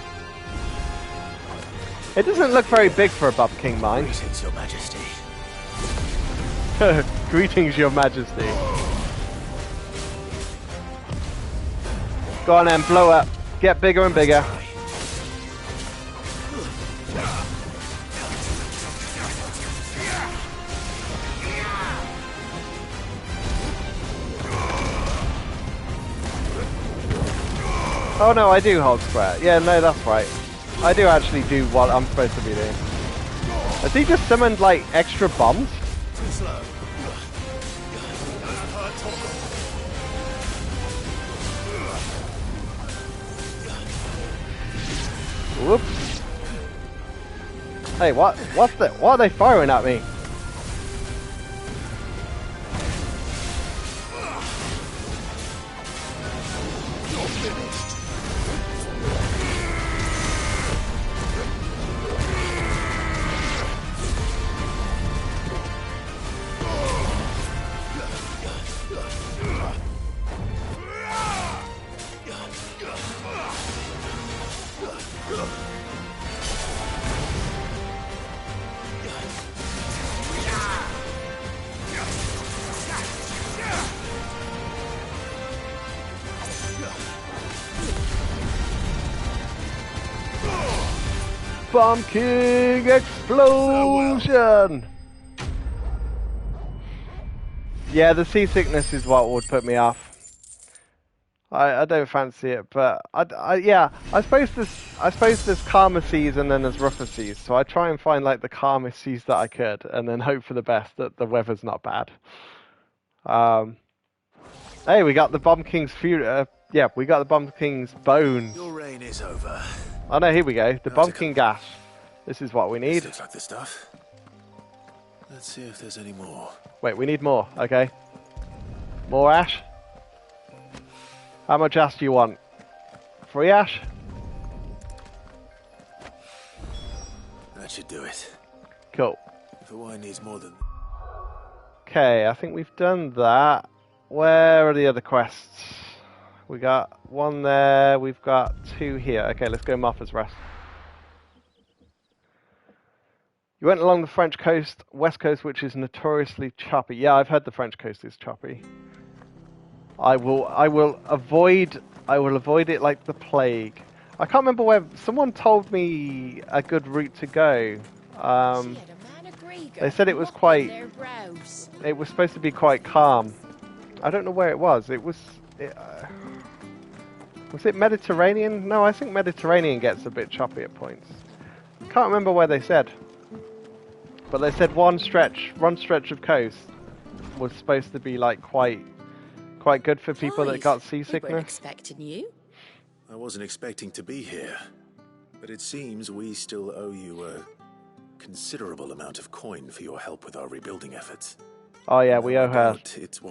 It doesn't look very big for a Bomb King mine. Greetings, Your Majesty. Greetings, Your Majesty. Go on then, blow up. Get bigger and bigger. Oh no, I do hold square. Yeah, no, that's right. I do actually do what I'm supposed to be doing. Has he just summoned, like, extra bombs? Whoops. Hey, what are they firing at me? Bomb King explosion! Yeah, the seasickness is what would put me off. I don't fancy it, but I suppose there's calmer seas and then there's rougher seas. So I try and find like the calmest seas that I could, and then hope for the best that the weather's not bad. Hey, we got the Bomb King's yeah, we got the Bomb King's bones. Your reign is over. Oh no, here we go. The Bomb King gas. This is what we need. This looks like the stuff. Let's see if there's any more. Wait, we need more. Okay. More ash. How much ash do you want? 3 ash? That should do it. Cool. If the wine needs more than... Okay, I think we've done that. Where are the other quests? We got 1 there, we've got 2 here. Okay, let's go Martha's Rest. You went along the French coast, west coast, which is notoriously choppy. Yeah, I've heard the French coast is choppy. I will avoid it like the plague. I can't remember where someone told me a good route to go. They said it was supposed to be quite calm. I don't know where it was. Was it Mediterranean? No, I think Mediterranean gets a bit choppy at points. Can't remember where they said. But they said one stretch of coast was supposed to be like quite good for people that got seasickness. We weren't expecting you. I wasn't expecting to be here, but it seems we still owe you a considerable amount of coin for your help with our rebuilding efforts. Oh yeah, we owe her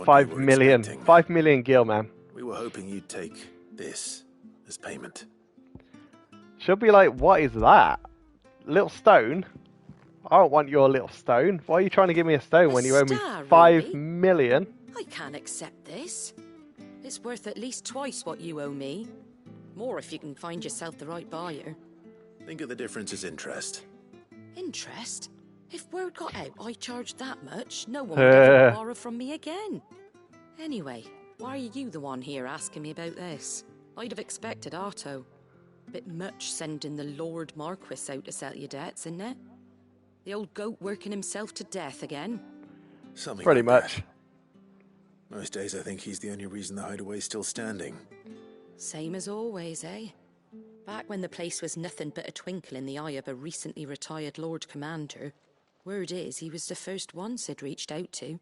5 million. 5 million gil, man. We were hoping you'd take this as payment. She'll be like, what is that? Little stone? I don't want your little stone. Why are you trying to give me a stone when you owe me 5 million? I can't accept this. It's worth at least twice what you owe me. More if you can find yourself the right buyer. Think of the difference as interest. Interest? If word got out I charged that much, no one would ever borrow from me again. Anyway, why are you the one here asking me about this? I'd have expected Otto. Bit much sending the Lord Marquis out to settle your debts, isn't it? The old goat working himself to death again? Something pretty like much. That. Most days I think he's the only reason the hideaway's still standing. Same as always, eh? Back when the place was nothing but a twinkle in the eye of a recently retired Lord Commander, word is he was the first one Sid reached out to.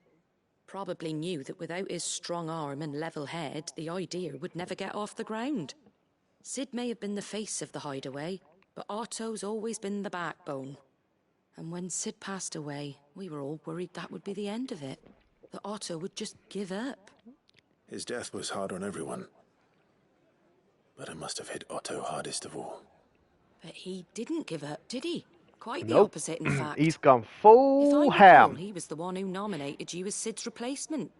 Probably knew that without his strong arm and level head, the idea would never get off the ground. Sid may have been the face of the hideaway, but Otto's always been the backbone. And when Sid passed away, we were all worried that would be the end of it. That Otto would just give up. His death was hard on everyone. But it must have hit Otto hardest of all. But he didn't give up, did he? Quite the Nope. opposite, in fact. He's gone full If I ham. recall, he was the one who nominated you as Sid's replacement.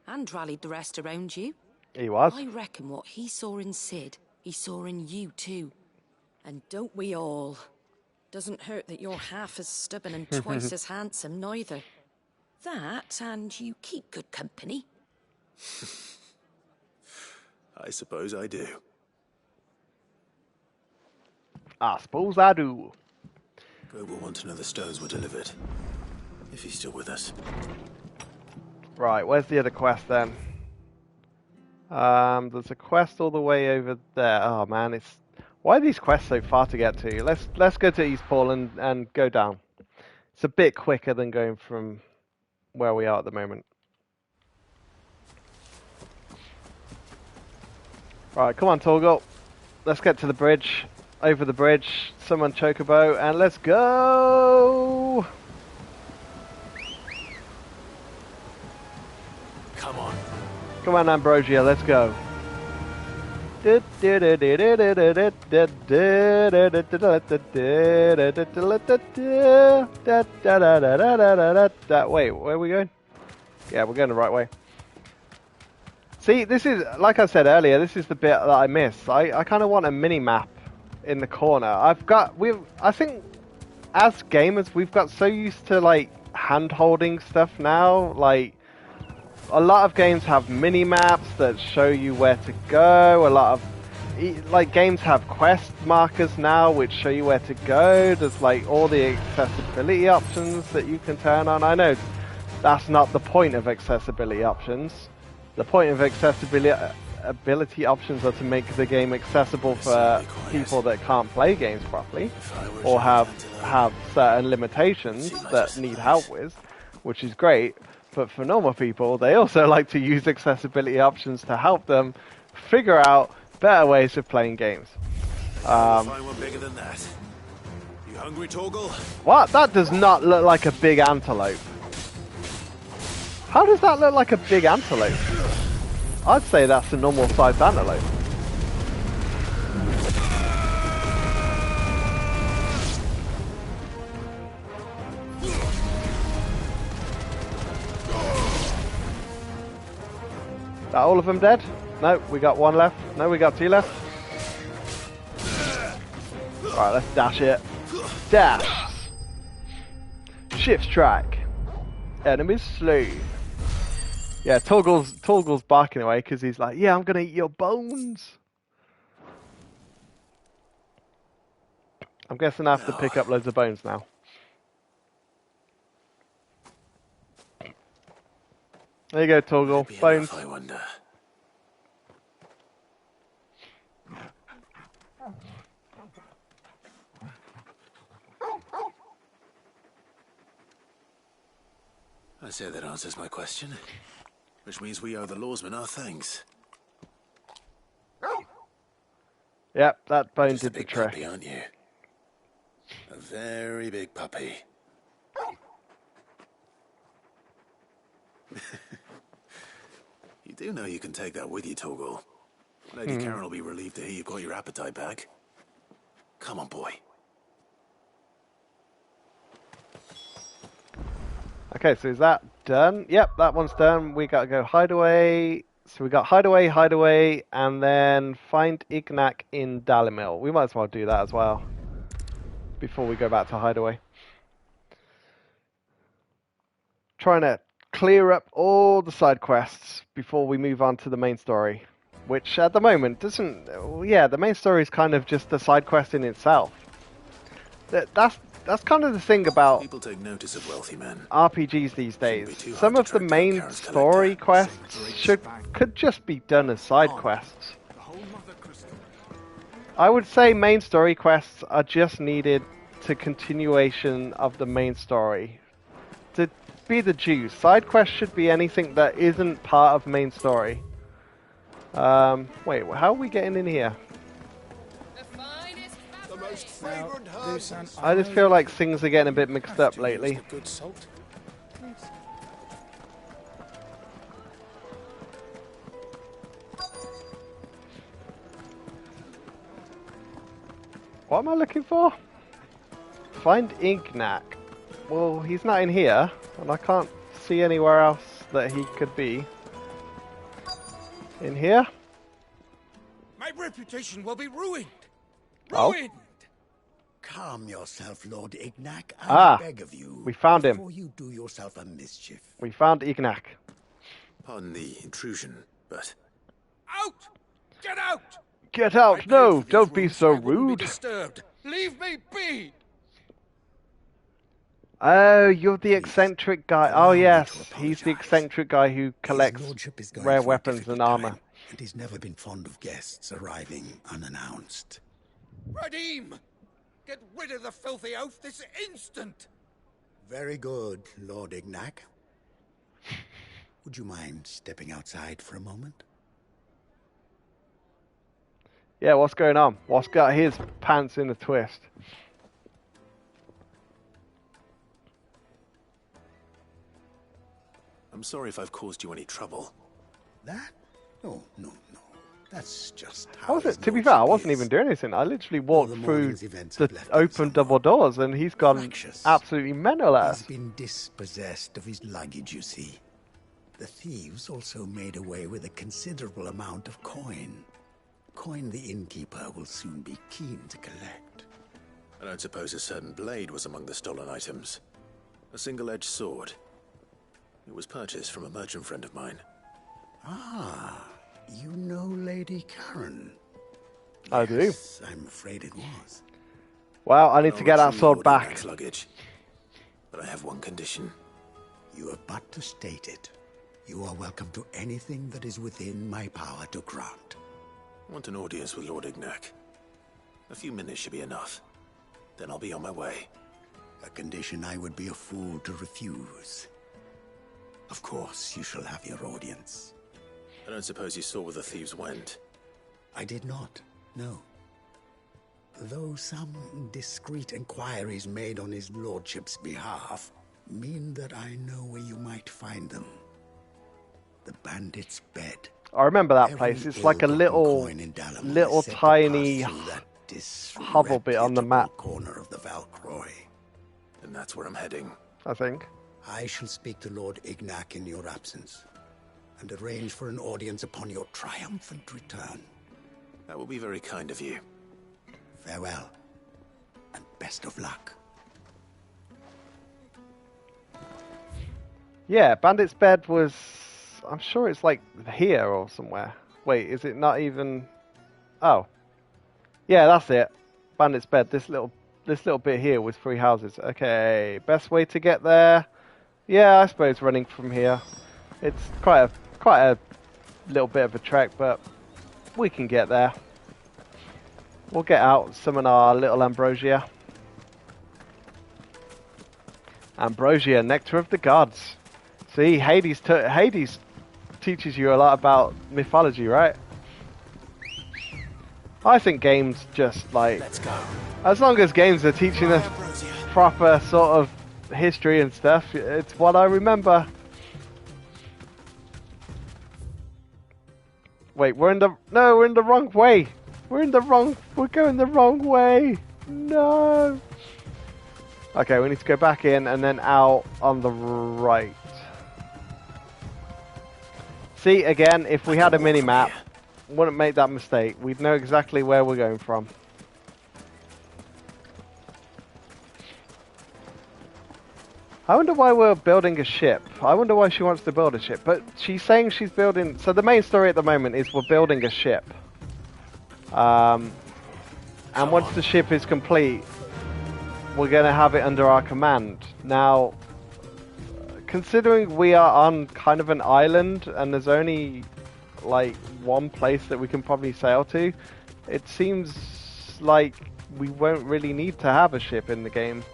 And rallied the rest around you. He was. I reckon what he saw in Sid, he saw in you too. And don't we all? Doesn't hurt that you're half as stubborn and twice as handsome, neither. That, and you keep good company. I suppose I do. I suppose I do. Goat will want to know the stones were delivered. If he's still with us. Right, where's the other quest then? There's a quest all the way over there. Oh man, it's... Why are these quests so far to get to? Let's go to Eastport and go down. It's a bit quicker than going from where we are at the moment. Right, come on, Torgal. Let's get to the bridge. Over the bridge, summon Chocobo, and let's go! Come on. Come on, Ambrosia, let's go. Wait, where are we going? Yeah, we're going the right way. See, this is, like I said earlier, this is the bit that I miss. I kind of want a mini-map in the corner. I think, as gamers, we've got so used to, like, hand-holding stuff now. Like, a lot of games have mini-maps that show you where to go. A lot of like games have quest markers now which show you where to go. There's like all the accessibility options that you can turn on. I know that's not the point of accessibility options. The point of accessibility options are to make the game accessible for people that can't play games properly or have certain limitations that need help with, which is great. But for normal people, they also like to use accessibility options to help them figure out better ways of playing games. Find one bigger than that. You hungry, Torgal? What? That does not look like a big antelope. How does that look like a big antelope? I'd say that's a normal sized antelope. Are all of them dead? No, we got one left. No, we got two left. Alright, let's dash it. Dash! Shift strike. Enemies slain. Yeah, Torgal's barking away because he's like, yeah, I'm gonna eat your bones. I'm guessing I have to pick up loads of bones now. There you go, Torgal. Bones. I wonder. I say that answers my question, which means we owe the lawsmen our thanks. Yep, that bone Just did the trick. Puppy, aren't you? A very big puppy. You do know you can take that with you, Torgal. Lady Karen will be relieved to hear you've got your appetite back. Come on, boy. Okay, so is that done? Yep, that one's done. We gotta go hideaway. So we got hideaway, and then find Ignac in Dalimil. We might as well do that as well before we go back to hideaway. Trying to clear up all the side quests before we move on to the main story, which at the moment doesn't. Yeah, the main story is kind of just a side quest in itself. That's kind of the thing about People take notice of wealthy men. RPGs these days. Some of the main story quests could just be done as side quests. I would say main story quests are just needed to continuation of the main story. To be the juice. Side quests should be anything that isn't part of main story. Wait, how are we getting in here? I just feel like things are getting a bit mixed up lately. What am I looking for? Find Ignac. Well, he's not in here, and I can't see anywhere else that he could be. In here? My reputation will be ruined. Oh. Ruined. Calm yourself, Lord Ignac. I beg of you. We found him. Before you do yourself a mischief. We found Ignac. Pardon the intrusion, but... Out! Get out! Get out! No, don't be so rude. Disturbed. Leave me be. Oh, you're the eccentric guy. Oh yes, he's the eccentric guy who collects rare weapons and armor. And he's never been fond of guests arriving unannounced. Radim! Get rid of the filthy oaf this instant! Very good, Lord Ignac. Would you mind stepping outside for a moment? Yeah, what's going on? What's got his pants in a twist? I'm sorry if I've caused you any trouble. That? No. That's just how. I wasn't, to be fair, I wasn't even doing anything. I literally walked through the open double doors and he's gone absolutely mental at us. He's been dispossessed of his luggage, you see. The thieves also made away with a considerable amount of coin. Coin the innkeeper will soon be keen to collect. I don't suppose a certain blade was among the stolen items. A single-edged sword. It was purchased from a merchant friend of mine. Ah, you know Lady Karen. I do. Yes, I'm afraid it was. Well, I need to get that sword back. Luggage. But I have one condition. You have but to state it. You are welcome to anything that is within my power to grant. I want an audience with Lord Ignac. A few minutes should be enough. Then I'll be on my way. A condition I would be a fool to refuse. Of course, you shall have your audience. I don't suppose you saw where the thieves went. I did not, no. Though some discreet inquiries made on his lordship's behalf mean that I know where you might find them. The bandit's bed. I remember that place. It's like a little tiny hovel bit on the map. Corner of the Valcroy. And that's where I'm heading. I think. I shall speak to Lord Ignac in your absence, and arrange for an audience upon your triumphant return. That will be very kind of you. Farewell, and best of luck. Yeah, Bandit's bed was... I'm sure it's like here or somewhere. Wait, is it not even... Oh. Yeah, that's it. Bandit's bed. This little bit here with 3 houses. Okay, best way to get there... Yeah, I suppose running from here. It's quite a little bit of a trek, but we can get there. We'll get out, summon our little Ambrosia. Ambrosia, nectar of the gods. See, Hades teaches you a lot about mythology, right? I think games just like... Let's go. As long as games are teaching us proper sort of history and stuff, it's what I remember. Wait, we're in the wrong way. We're going the wrong way. No. Okay, we need to go back in and then out on the right. See, again, if we had a mini-map, wouldn't make that mistake. We'd know exactly where we're going from. I wonder why we're building a ship. I wonder why she wants to build a ship. But she's saying she's building... So the main story at the moment is we're building a ship. And once the ship is complete, we're going to have it under our command. Now, considering we are on kind of an island and there's only like one place that we can probably sail to, it seems like we won't really need to have a ship in the game.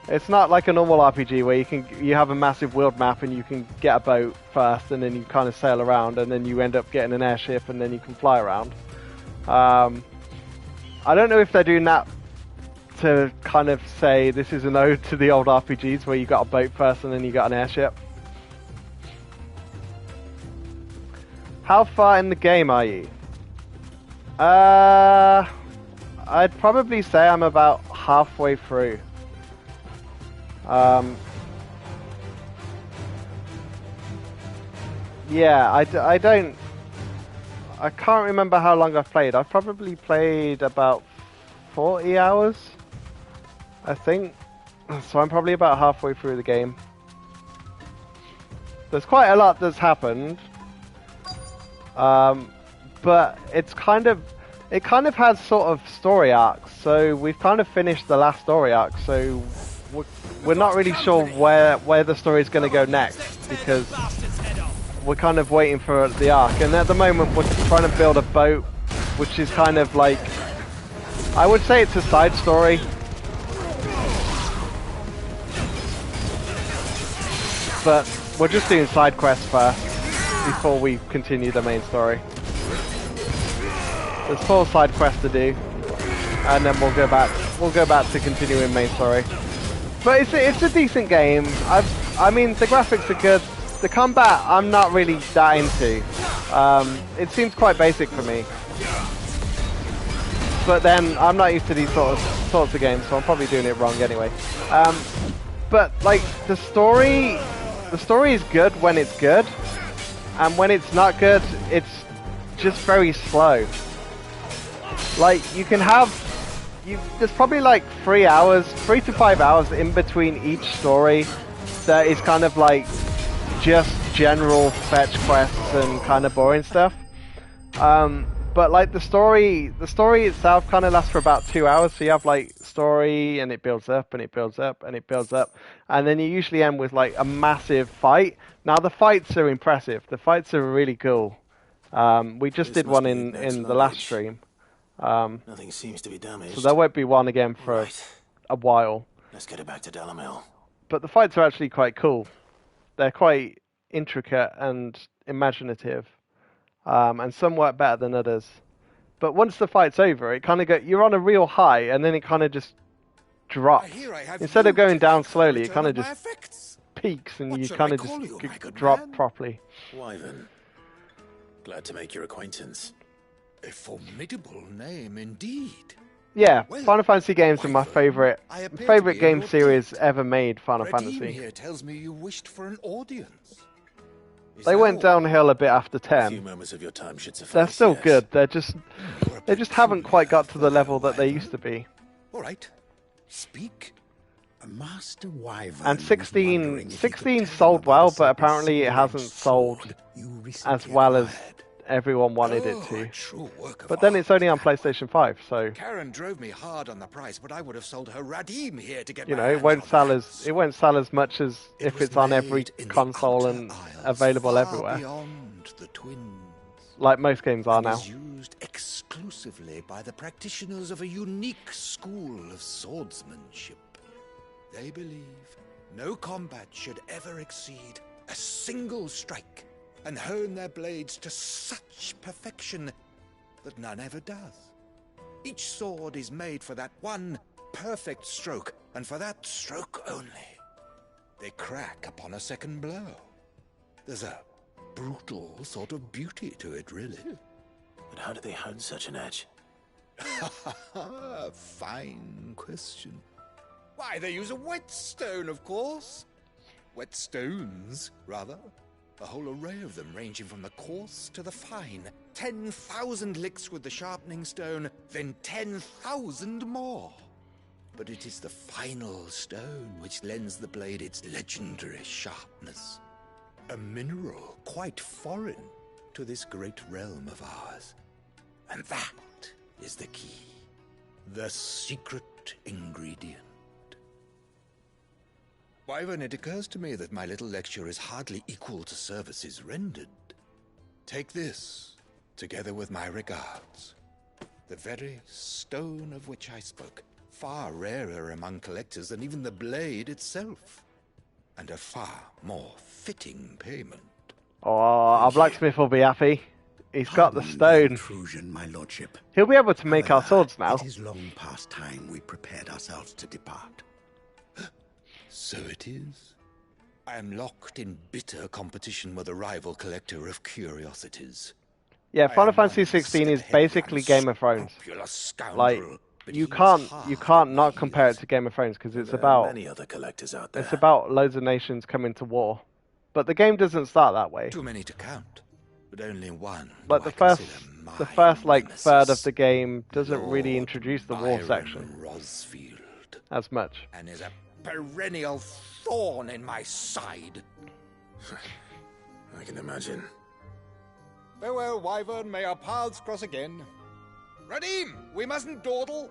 It's not like a normal RPG where you have a massive world map and you can get a boat first and then you kind of sail around and then you end up getting an airship and then you can fly around. I don't know if they're doing that to kind of say this is an ode to the old RPGs where you got a boat first and then you got an airship. How far in the game are you? I'd probably say I'm about halfway through. Yeah, I can't remember how long I've played. I've probably played about 40 hours, I think. So I'm probably about halfway through the game. There's quite a lot that's happened. But it kind of has sort of story arcs. So we've kind of finished the last story arc. So we're not really sure where the story is going to go next, because we're kind of waiting for the arc. And at the moment we're trying to build a boat, which is kind of like, I would say it's a side story. But we're just doing side quests first before we continue the main story. There's 4 side quests to do, and then we'll go back to continuing main story. But it's a decent game. I mean, the graphics are good. The combat I'm not really that into. It seems quite basic for me. But then I'm not used to these sorts of games, so I'm probably doing it wrong anyway. But like the story is good when it's good, and when it's not good, it's just very slow. Like there's probably like 3 to 5 hours in between each story that is kind of like just general fetch quests and kind of boring stuff. But like the story itself kind of lasts for about 2 hours. So you have like story, and it builds up, and it builds up, and it builds up, and then you usually end with like a massive fight. Now the fights are impressive. The fights are really cool. We just did one in the last stream. Nothing seems to be damaged. So there won't be one again for a while. Let's get it back to Telamon. But the fights are actually quite cool. They're quite intricate and imaginative. And some work better than others. But once the fight's over, it kind of you're on a real high, and then it kind of just drops. Instead of going down slowly, it kind of just peaks, and you kind of just drop properly. Wyvern. Glad to make your acquaintance. A formidable name indeed. Yeah, Final Fantasy games are my favorite game series ever made. Final Redeem Fantasy. Here tells me you wished for an audience. They went downhill a bit after 10. A few moments of your time should suffice. They're still good. They just haven't quite got to the level that they used to be. All right, speak. A Master Wyvern. And 16 sold well, but apparently it hasn't sold as well as everyone wanted it to. But then it's only on PlayStation 5, so Karen drove me hard on the price, but I would have sold her Radim here to get you know it won't sell as much as if it's on every console and available everywhere. Beyond the twins. Like most games are now. Used exclusively by the practitioners of a unique school of swordsmanship. They believe no combat should ever exceed a single strike, and hone their blades to such perfection that none ever does. Each sword is made for that one perfect stroke, and for that stroke only. They crack upon a second blow. There's a brutal sort of beauty to it, really. But how do they hone such an edge? Fine question. Why, they use a whetstone, of course. Whetstones, rather. A whole array of them, ranging from the coarse to the fine. 10,000 licks with the sharpening stone, then 10,000 more. But it is the final stone which lends the blade its legendary sharpness. A mineral quite foreign to this great realm of ours. And that is the key. The secret ingredient. Wyvern, it occurs to me that my little lecture is hardly equal to services rendered. Take this, together with my regards. The very stone of which I spoke, far rarer among collectors than even the blade itself, and a far more fitting payment. Oh, our blacksmith will be happy. He's got the stone. Intrusion, my lordship. He'll be able to make our swords now. It is long past time we prepared ourselves to depart. So it is. I am locked in bitter competition with a rival collector of curiosities. Yeah, Final Fantasy 16 is basically Game of Thrones. Like, you can't not compare it to Game of Thrones because it's about many other collectors out there. It's about loads of nations coming to war, but the game doesn't start that way. Too many to count, but only one. Like the first like third of the game doesn't really introduce the war section as much. And is a perennial thorn in my side. I can imagine. Farewell, Wyvern. May our paths cross again. Radim, we mustn't dawdle.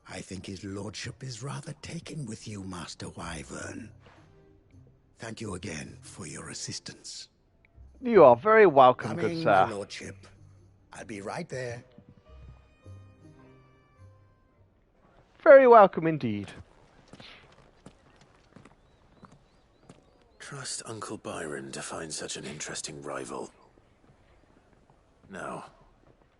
I think his lordship is rather taken with you, Master Wyvern. Thank you again for your assistance. You are very welcome, Coming, good sir. My lordship. I'll be right there. Very welcome indeed. Trust Uncle Byron to find such an interesting rival. Now,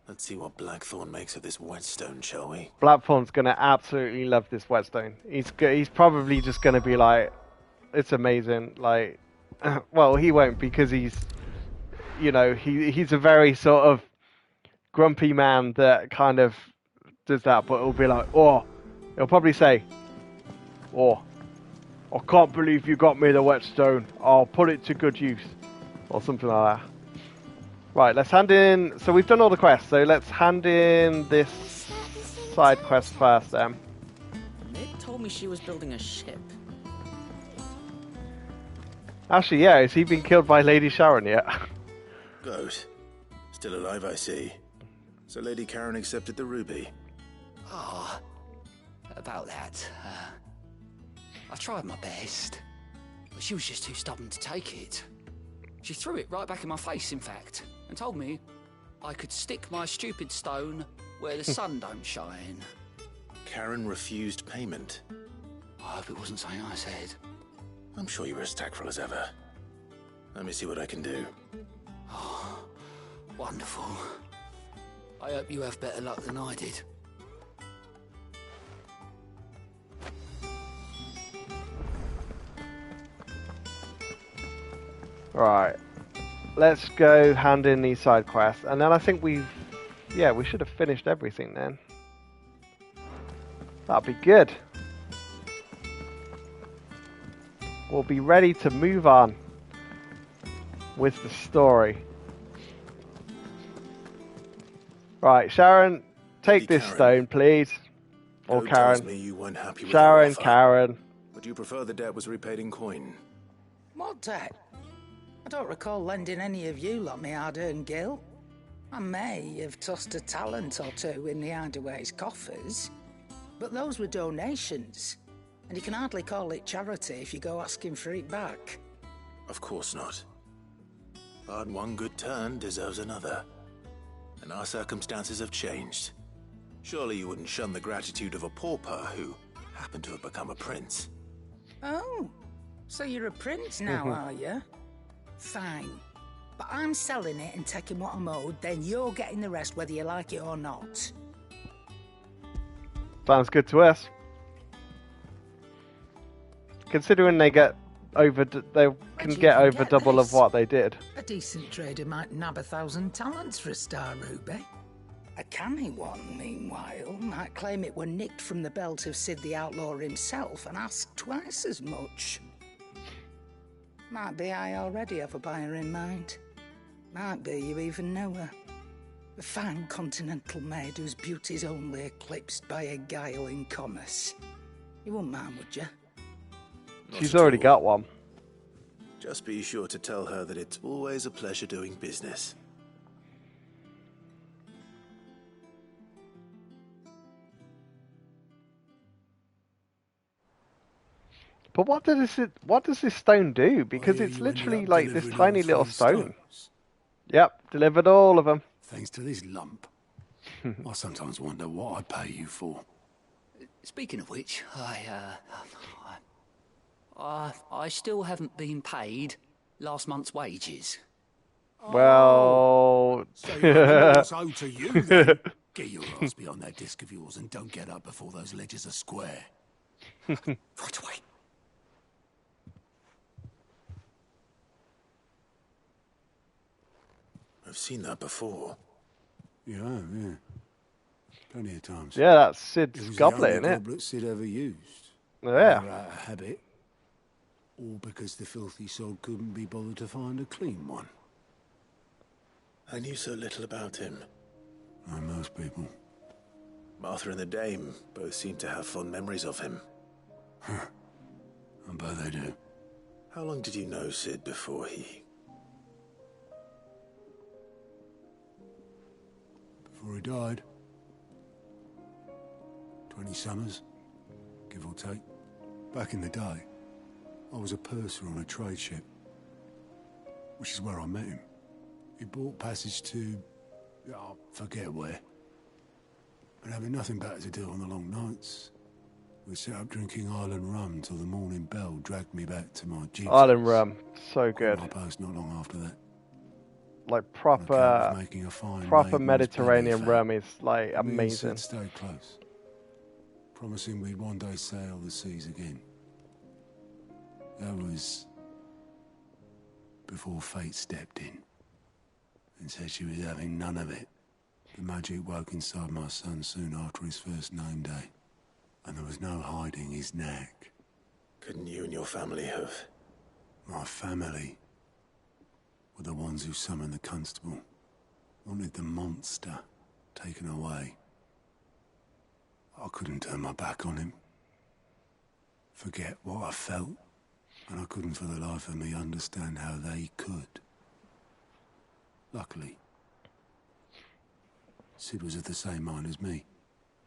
let's see what Blackthorn makes of this whetstone, shall we? Blackthorn's gonna absolutely love this whetstone. He's probably just gonna be like, it's amazing. Like, well, he won't because he's, you know, he's a very sort of grumpy man that kind of does that. But he'll be like, oh, he'll probably say, oh, I can't believe you got me the whetstone. I'll put it to good use. Or something like that. Right, let's hand in... So we've done all the quests, so let's hand in this side quest first then. Mid told me she was building a ship. Actually, yeah, has he been killed by Lady Sharon yet? Good. Still alive, I see. So Lady Karen accepted the ruby. Ah, about that. I tried my best, but she was just too stubborn to take it. She threw it right back in my face, in fact, and told me I could stick my stupid stone where the sun don't shine. Karen refused payment. I hope it wasn't something I said. I'm sure you were as tactful as ever. Let me see what I can do. Oh, wonderful. I hope you have better luck than I did. Right. Let's go hand in these side quests. And then I think we should have finished everything then. That'd be good. We'll be ready to move on with the story. Right, Sharon, take this stone, please. Or Code tells Karen. me you weren't happy with Sharon, your offer. Karen. Would you prefer the debt was repaid in coin? What debt? I don't recall lending any of you lot me hard-earned gil. I may have tossed a talent or two in the Hideaway's coffers, but those were donations, and you can hardly call it charity if you go asking for it back. Of course not. But one good turn deserves another. And our circumstances have changed. Surely you wouldn't shun the gratitude of a pauper who happened to have become a prince. Oh, so you're a prince now, are you? Fine. But I'm selling it and taking what I'm owed, then you're getting the rest whether you like it or not. Sounds good to us. Considering they get over, they can get over double of what they did. A decent trader might nab 1,000 talents for a star ruby. A canny one, meanwhile, might claim it were nicked from the belt of Sid the Outlaw himself and ask twice as much. Might be I already have a buyer in mind. Might be you even know her. A fine continental maid whose beauty's only eclipsed by a guile in commerce. You wouldn't mind, would you? She's already got one. Just be sure to tell her that it's always a pleasure doing business. But what does this stone do? Because it's literally like this tiny little stone. Yep, delivered all of them. Thanks to this lump. I sometimes wonder what I pay you for. Speaking of which, I still haven't been paid last month's wages. Well... So you know what's owed to you, then? Get your ass behind that disc of yours and don't get up before those ledgers are square. Right away. I've seen that before. Yeah, yeah. Plenty of times. Yeah, that's Sid's it was goblet, the isn't only it? goblet Sid ever used. Yeah. Either out of habit, or because the filthy soul couldn't be bothered to find a clean one. I knew so little about him. Like most people. Martha and the Dame both seem to have fond memories of him. I bet they do. How long did you know Sid before he... Before he died. 20 summers, give or take. Back in the day, I was a purser on a trade ship, which is where I met him. He bought passage to... I forget where. But having nothing better to do on the long nights, we set up drinking island rum till the morning bell dragged me back to my jeep. Island rum, so good. My post not long after that. Like proper Maidman's Mediterranean belly rum is like Me and amazing. Sid stayed close, promising we'd one day sail the seas again. That was before fate stepped in and said she was having none of it. The magic woke inside my son soon after his first name day, and there was no hiding his knack. Couldn't you and your family have... My family were the ones who summoned the constable, wanted the monster taken away. I couldn't turn my back on him. Forget what I felt And I couldn't for the life of me understand how they could. Luckily, Sid was of the same mind as me.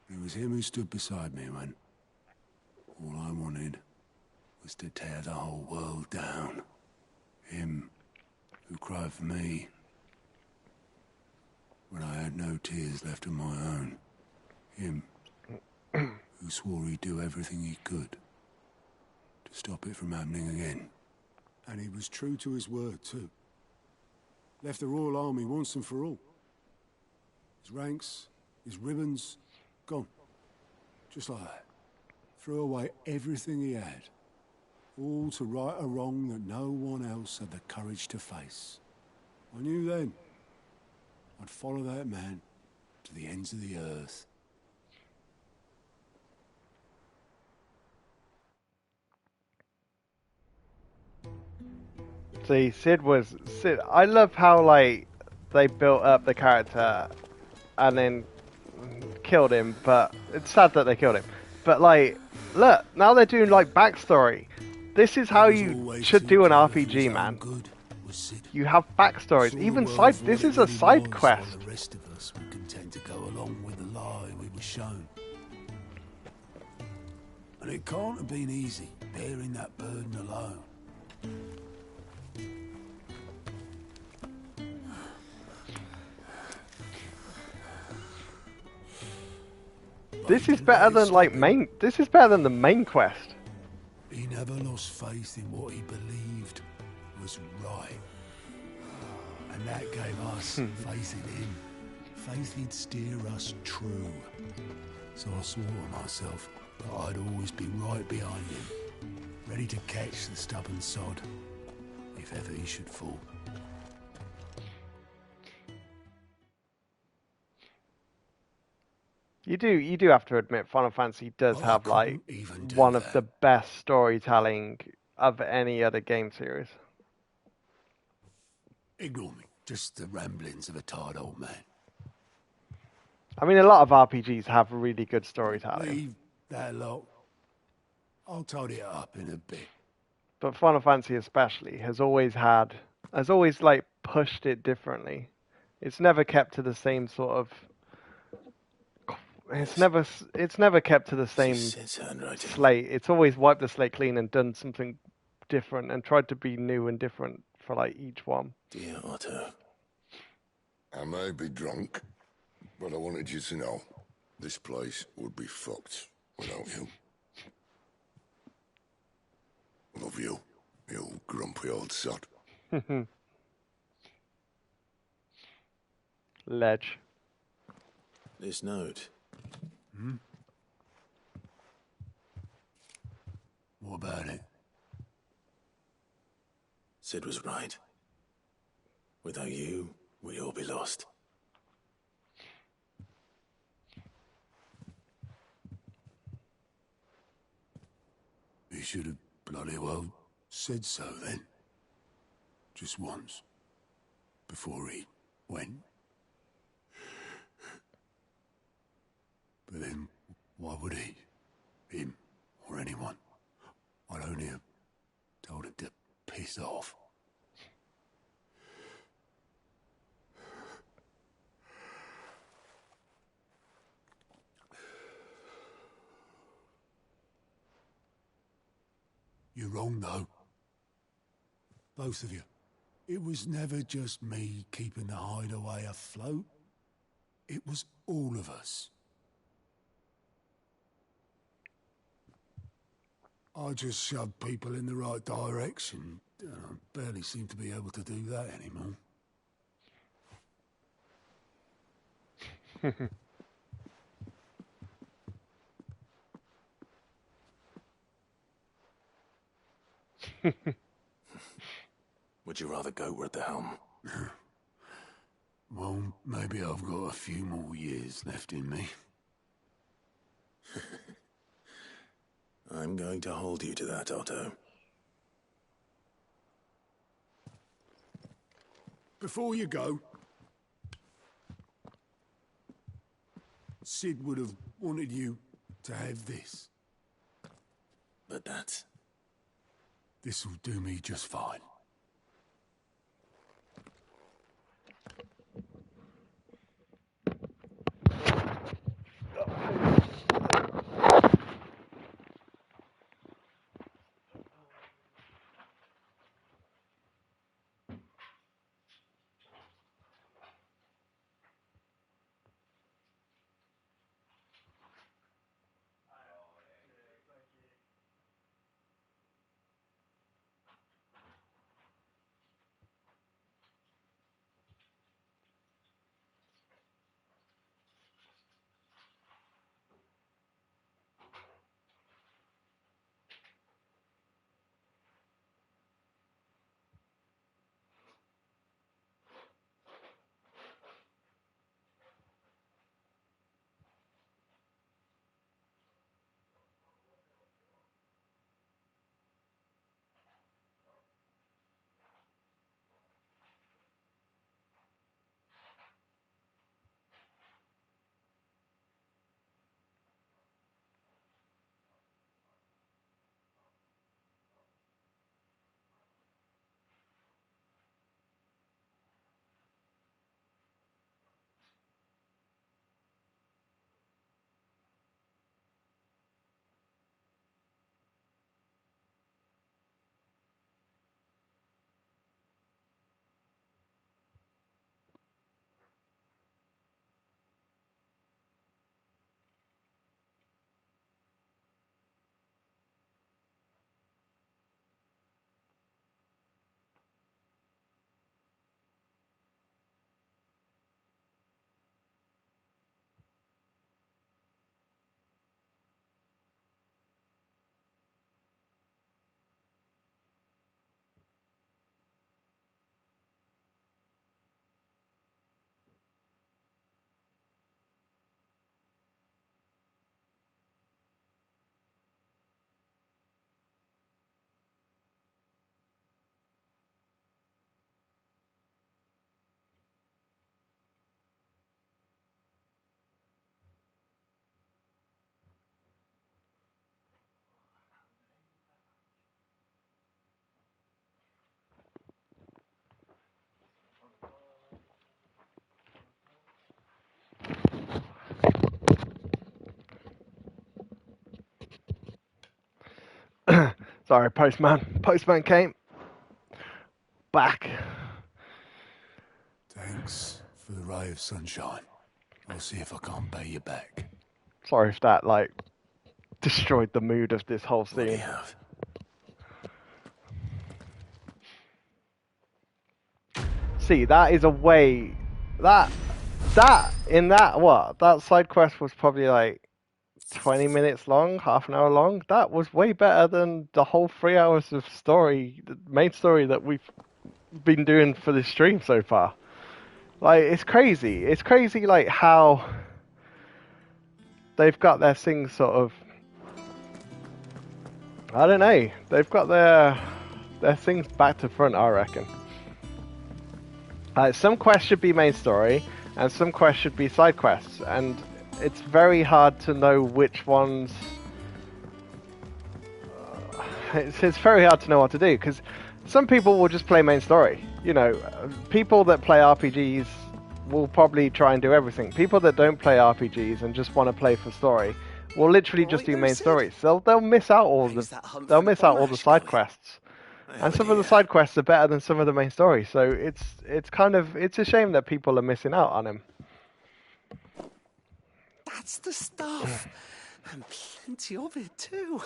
It was him who stood beside me when all I wanted was to tear the whole world down. Him who cried for me when I had no tears left of my own. Him who swore he'd do everything he could to stop it from happening again. And he was true to his word, too. Left the Royal Army once and for all. His ranks, his ribbons, gone. Just like that. Threw away everything he had. All to right a wrong that no one else had the courage to face. I knew then I'd follow that man to the ends of the earth. See, Sid. I love how like they built up the character and then killed him. But it's sad that they killed him. But like, look, now they're doing like backstory. This is how you should do an RPG, man. You have backstories, even side. This is a side quest. The rest of us were content to go along with the lie we were shown. And it can't have been easy bearing that burden alone. This is better than like main. This is better than the main quest. He never lost faith in what he believed was right. And that gave us faith in him. Faith he'd steer us true. So I swore to myself that I'd always be right behind him, ready to catch the stubborn sod, if ever he should fall. You do have to admit, Final Fantasy does have like one of the best storytelling of any other game series. Ignore me. Just the ramblings of a tired old man. I mean, a lot of RPGs have really good storytelling. Leave that lot. I'll tidy it up in a bit. But Final Fantasy especially has always like pushed it differently. It's never kept to the same sort of. It's never kept to the same slate. It's always wiped the slate clean and done something different and tried to be new and different for like each one. Dear Otto. I may be drunk, but I wanted you to know this place would be fucked without you. Love you, you grumpy old sod. Ledge. This note. What about it? Sid was right. Without you, we'd all be lost. He should have bloody well said so then. Just once. Before he went. But then, why would he? Him, or anyone? I'd only have told him to piss off. You're wrong, though. Both of you. It was never just me keeping the hideaway afloat. It was all of us. I just shoved people in the right direction. I barely seem to be able to do that anymore. Would you rather go at the helm? Well, maybe I've got a few more years left in me. I'm going to hold you to that, Otto. Before you go, Sid would have wanted you to have this. But that's... This'll do me just fine. Sorry, postman. Postman came. Back. Thanks for the ray of sunshine. I'll see if I can't pay you back. Sorry if that, like, destroyed the mood of this whole scene. What do you have? See, that is a way... That side quest was probably, like, 20 minutes long, half an hour long. That was way better than the whole 3 hours of story, the main story that we've been doing for this stream so far. Like, it's crazy. It's crazy, like, how they've got their things sort of... I don't know. They've got their things back to front, I reckon. Some quests should be main story, and some quests should be side quests, and it's very hard to know which ones... It's very hard to know what to do, because some people will just play main story. You know, people that play RPGs will probably try and do everything. People that don't play RPGs and just want to play for story will literally just do main stories. They'll miss out all the side quests. And some of the side quests are better than some of the main stories, so it's a shame that people are missing out on them. That's the stuff. And plenty of it, too.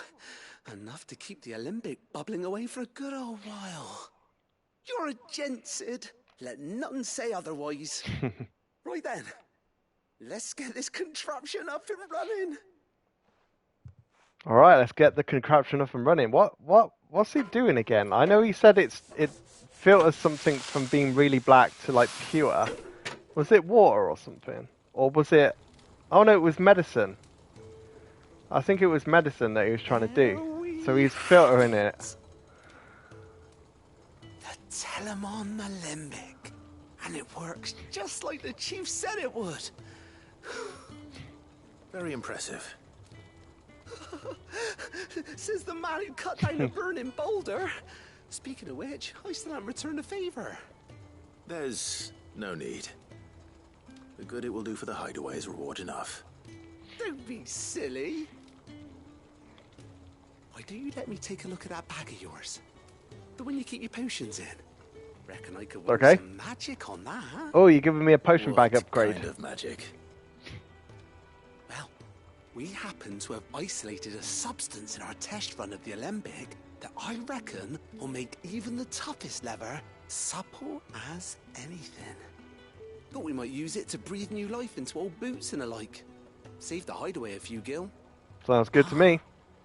Enough to keep the Olympic bubbling away for a good old while. You're a gent, Sid. Let none say otherwise. Right then, let's get this contraption up and running. All right, let's get the contraption up and running. What's he doing again? I know he said it filters something from being really black to like pure. Was it water or something? Or was it... Oh no, it was medicine. I think it was medicine that he was trying to do. So he's filtering it. The Telamon Alembic. And it works just like the chief said it would. Very impressive. Says the man who cut down a burning boulder. Speaking of which, I still haven't returned the favor. There's no need. The good it will do for the hideaway is reward enough. Don't be silly. Why don't you let me take a look at that bag of yours? The one you keep your potions in. Reckon I could work some magic on that. Oh, you're giving me a potion bag upgrade. Kind of magic? Well, we happen to have isolated a substance in our test run of the Alembic that I reckon will make even the toughest leather supple as anything. Thought we might use it to breathe new life into old boots and the like. Save the hideaway a few gil. Sounds good to me.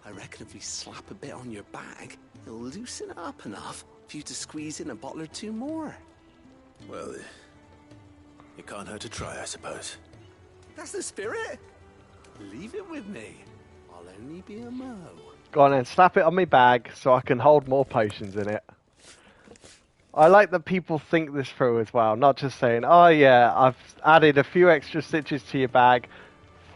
I reckon if we slap a bit on your bag, it'll loosen it up enough for you to squeeze in a bottle or two more. Well, it can't hurt to try, I suppose. That's the spirit. Leave it with me. I'll only be a mo. Go on then, slap it on my bag so I can hold more potions in it. I like that people think this through as well, not just saying, oh yeah, I've added a few extra stitches to your bag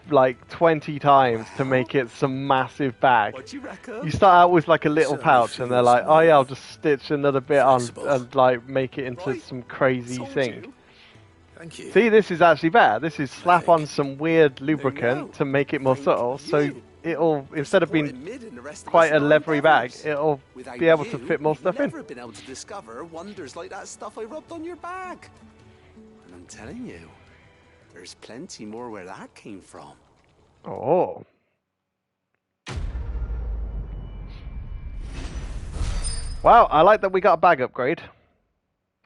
like 20 times to make it some massive bag. What do you reckon? You start out with like a little pouch and they're like, oh yeah, I'll just stitch another bit on and like make it into some crazy thing. Thank you. See, this is actually better. This is slap on some weird lubricant to make it more subtle, so it'll, instead of being quite a leathery bag, it'll be able to fit more stuff in. I've never been able to discover wonders like that stuff I rubbed on your bag. And I'm telling you, there's plenty more where that came from. Oh. Wow, I like that we got a bag upgrade.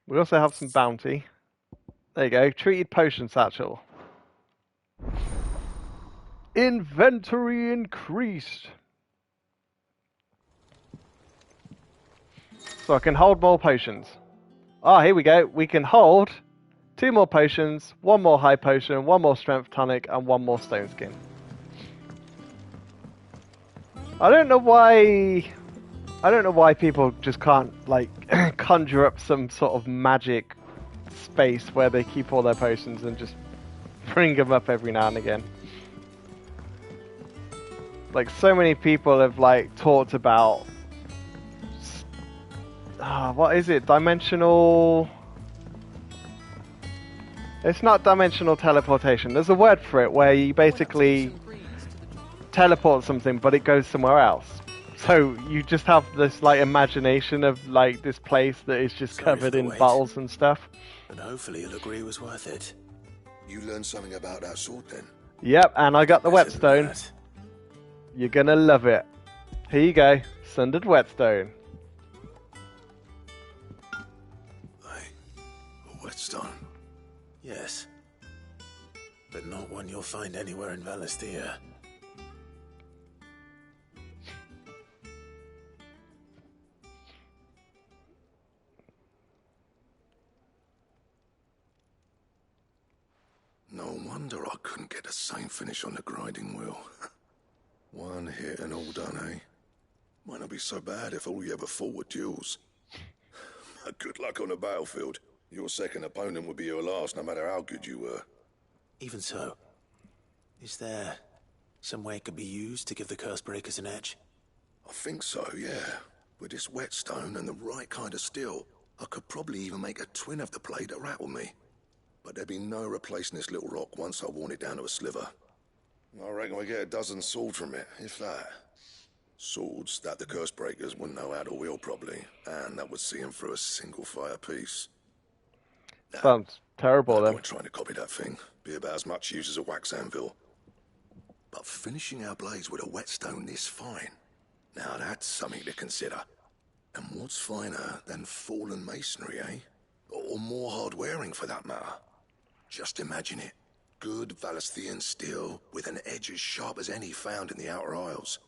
We also have some bounty. There you go, treated potion satchel. Inventory increased. So I can hold more potions. Ah, here we go. We can hold 2 more potions, 1 more high potion, 1 more strength tonic, and 1 more stone skin. I don't know why people just can't like conjure up some sort of magic space where they keep all their potions and just bring them up every now and again. Like, so many people have like talked about what is it? Dimensional... It's not dimensional teleportation. There's a word for it where you basically teleport something but it goes somewhere else. So you just have this like imagination of like this place that is just covered in bottles and stuff. And hopefully you'll agree it was worth it. You learned something about that sword then? Yep, and I got the whetstone. You're gonna love it. Here you go, sundered whetstone. A whetstone? Yes. But not one you'll find anywhere in Valisthea. No wonder I couldn't get the same finish on the grinding wheel. One hit and all done, eh? Might not be so bad if all you ever fought were duels. Good luck on the battlefield. Your second opponent would be your last, no matter how good you were. Even so, is there some way it could be used to give the curse breakers an edge? I think so, yeah. With this whetstone and the right kind of steel, I could probably even make a twin of the blade that rattled me. But there'd be no replacing this little rock once I worn it down to a sliver. I reckon we get a dozen swords from it, if that. Swords that the curse breakers wouldn't know how to wield properly, and that would see them through a single fire piece. Sounds terrible then. I'm trying to copy that thing. Be about as much use as a wax anvil. But finishing our blades with a whetstone this fine, now that's something to consider. And what's finer than fallen masonry, eh? Or more hard-wearing for that matter. Just imagine it. Good Valisthean steel with an edge as sharp as any found in the Outer Isles.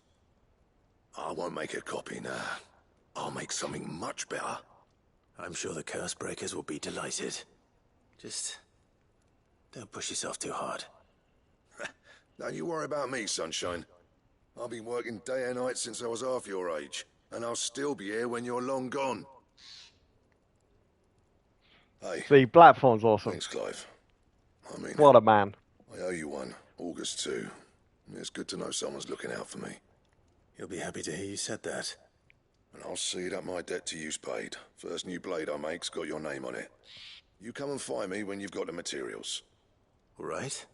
I won't make a copy now. I'll make something much better. I'm sure the curse breakers will be delighted. Just don't push yourself too hard. Don't you worry about me, sunshine. I've been working day and night since I was half your age, and I'll still be here when you're long gone. Hey. See, Blackthorn's awesome. Thanks, Clive. I mean, what a man. I owe you one. August too. It's good to know someone's looking out for me. He'll be happy to hear you said that. And I'll see that my debt to you's paid. First new blade I make's got your name on it. You come and find me when you've got the materials. All right.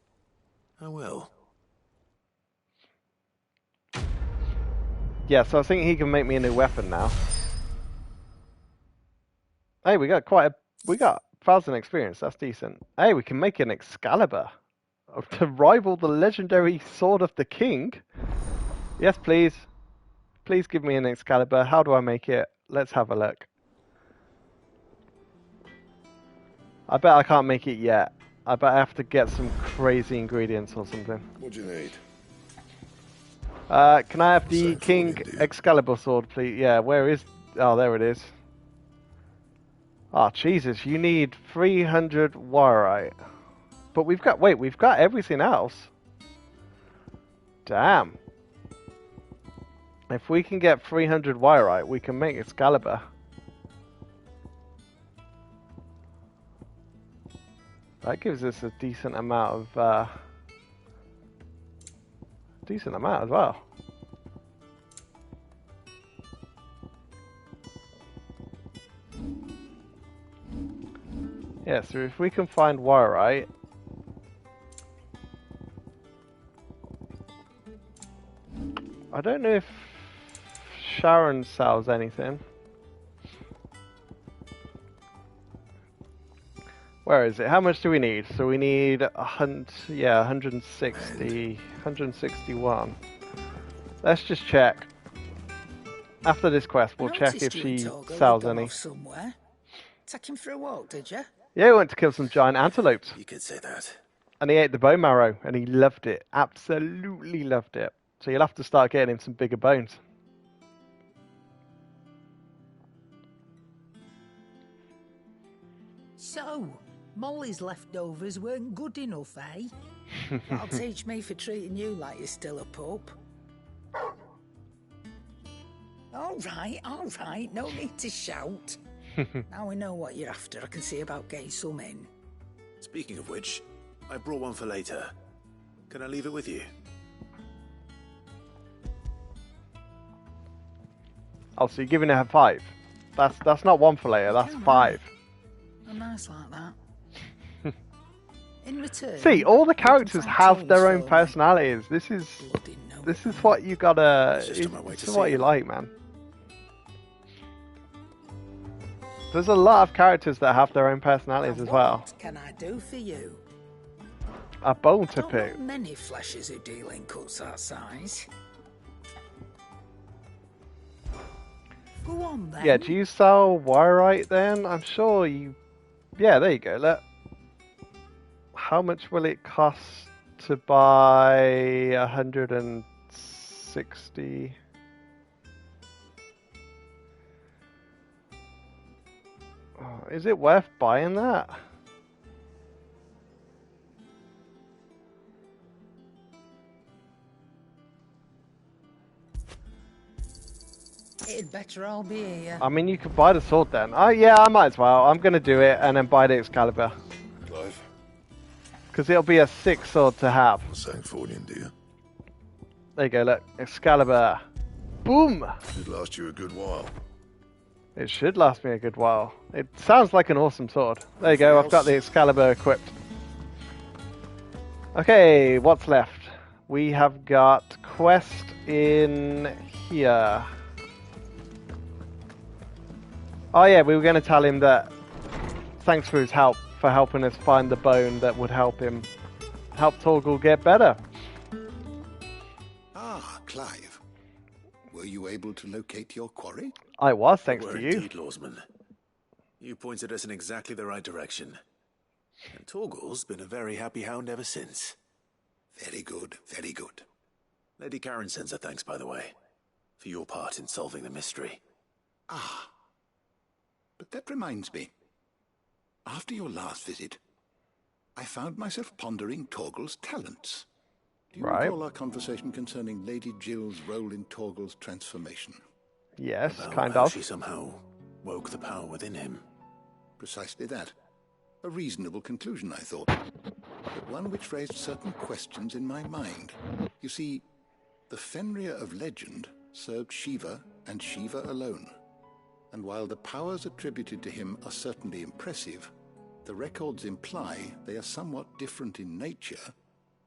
I will. Yeah, so I think he can make me a new weapon now. Hey, we got 1,000 experience. That's decent. Hey, we can make an Excalibur to rival the legendary Sword of the King. Yes, please. Please give me an Excalibur. How do I make it? Let's have a look. I bet I can't make it yet. I bet I have to get some crazy ingredients or something. What do you need? Can I have the King Excalibur sword, please? Yeah, where is... Oh, there it is. Oh, Jesus, you need 300 wireite. But we've got... Wait, we've got everything else. Damn. If we can get 300 wireite, we can make Excalibur. That gives us a decent amount of... decent amount as well. Yeah, so if we can find wireite... I don't know if Sharon sells anything. Where is it? How much do we need? So we need 161. Let's just check. After this quest, we'll check if she sells any. Somewhere. Take him for a walk, did you? Yeah, he went to kill some giant antelopes. You could say that. And he ate the bone marrow, and he loved it. Absolutely loved it. So you'll have to start getting him some bigger bones. So, Molly's leftovers weren't good enough, eh? That'll teach me for treating you like you're still a pup. All right, no need to shout. Now we know what you're after. I can see about getting some in. Speaking of which, I brought one for later. Can I leave it with you? Oh, so you're giving her 5. That's not one for later, that's 5. Oh, nice like that. In return... See, all the characters have their own personalities. This is what you gotta... This is what you like, man. There's a lot of characters that have their own personalities as well. What can I do for you? A bone to pick. Not many fleshes who deal in cuts that size. Go on then. Yeah, do you sell wireite then? I'm sure you... Yeah, there you go. How much will it cost to buy 160? Oh, is it worth buying that? It'd better all be here. I mean, you could buy the sword then. Oh, yeah, I might as well. I'm going to do it and then buy the Excalibur. Clive. Because it'll be a 6 sword to have. Saying Fordian, do you? There you go, look. Excalibur. Boom! Should last you a good while. It should last me a good while. It sounds like an awesome sword. There you go, I've got the Excalibur equipped. Okay, what's left? We have got quest in here. Oh yeah, we were going to tell him that thanks for his help, for helping us find the bone that would help Torgal get better. Ah, Clive. Were you able to locate your quarry? I was, thanks to you. Indeed, Lawsman. You pointed us in exactly the right direction. And Torgal's been a very happy hound ever since. Very good, very good. Lady Karen sends her thanks, by the way, for your part in solving the mystery. Ah. But that reminds me. After your last visit, I found myself pondering Torgal's talents. Do you recall our conversation concerning Lady Jill's role in Torgal's transformation? Yes, About kind how of. She somehow woke the power within him. Precisely that. A reasonable conclusion, I thought. But one which raised certain questions in my mind. You see, the Fenrir of legend served Shiva and Shiva alone. And while the powers attributed to him are certainly impressive, the records imply they are somewhat different in nature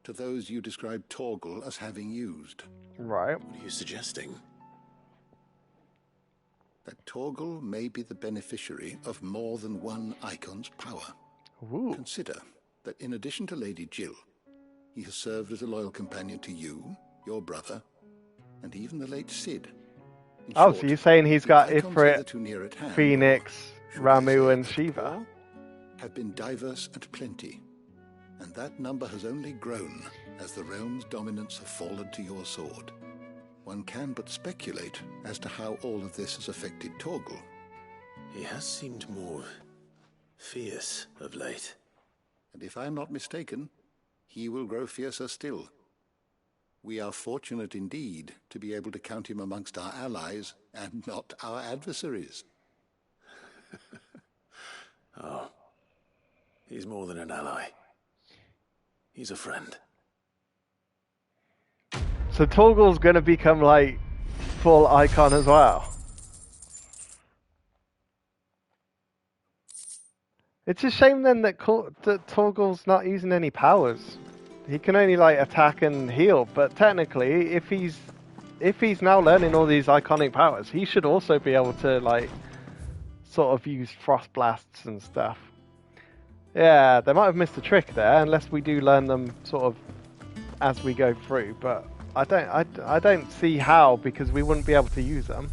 to those you described Torgal as having used. Right. What are you suggesting? That Torgal may be the beneficiary of more than one Icon's power. Ooh. Consider that in addition to Lady Jill, he has served as a loyal companion to you, your brother, and even the late Cid. In Oh, short, so you're saying he's got icons Ifrit, hitherto near at hand, Phoenix, should I Ramu, say and at Shiva. all, have been diverse and plenty, and that number has only grown as the realm's dominance have fallen to your sword. One can but speculate as to how all of this has affected Torgal. He has seemed more fierce of late. And if I am not mistaken, he will grow fiercer still. We are fortunate indeed to be able to count him amongst our allies and not our adversaries. Oh, he's more than an ally. He's a friend. So Torgal's going to become like full Icon as well. It's a shame then that Torgal's not using any powers. He can only like attack and heal, but technically if he's now learning all these iconic powers, he should also be able to like sort of use frost blasts and stuff. Yeah, they might have missed a trick there unless we do learn them sort of as we go through, but I don't see how, because we wouldn't be able to use them.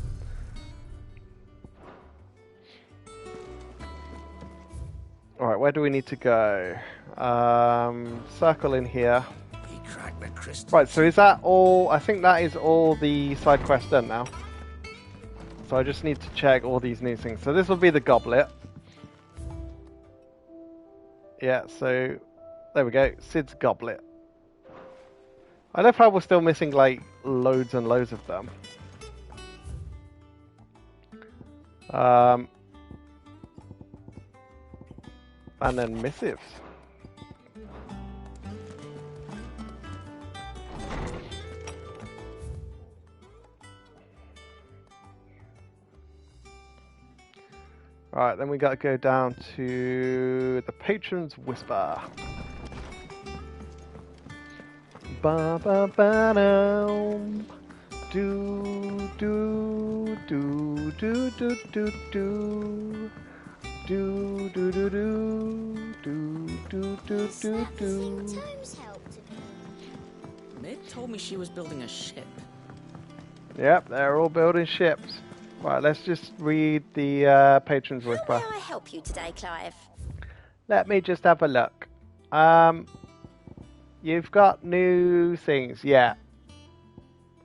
Alright, where do we need to go? Circle in here. Right, so is that all? I think that is all the side quests done now. So I just need to check all these new things. So this will be the goblet. Yeah, so there we go. Cid's goblet. I love how we're still missing like loads and loads of them. And then missives. Alright, then we got to go down to the Patron's Whisper. Ba ba ba dum. Do do do do do do do. Do do do do do do do do. Mid told me she was building a ship. Yep, they're all building ships. Right, let's just read the Patron's Whisper. How may I help you today, Clive? Let me just have a look. You've got new things, yeah.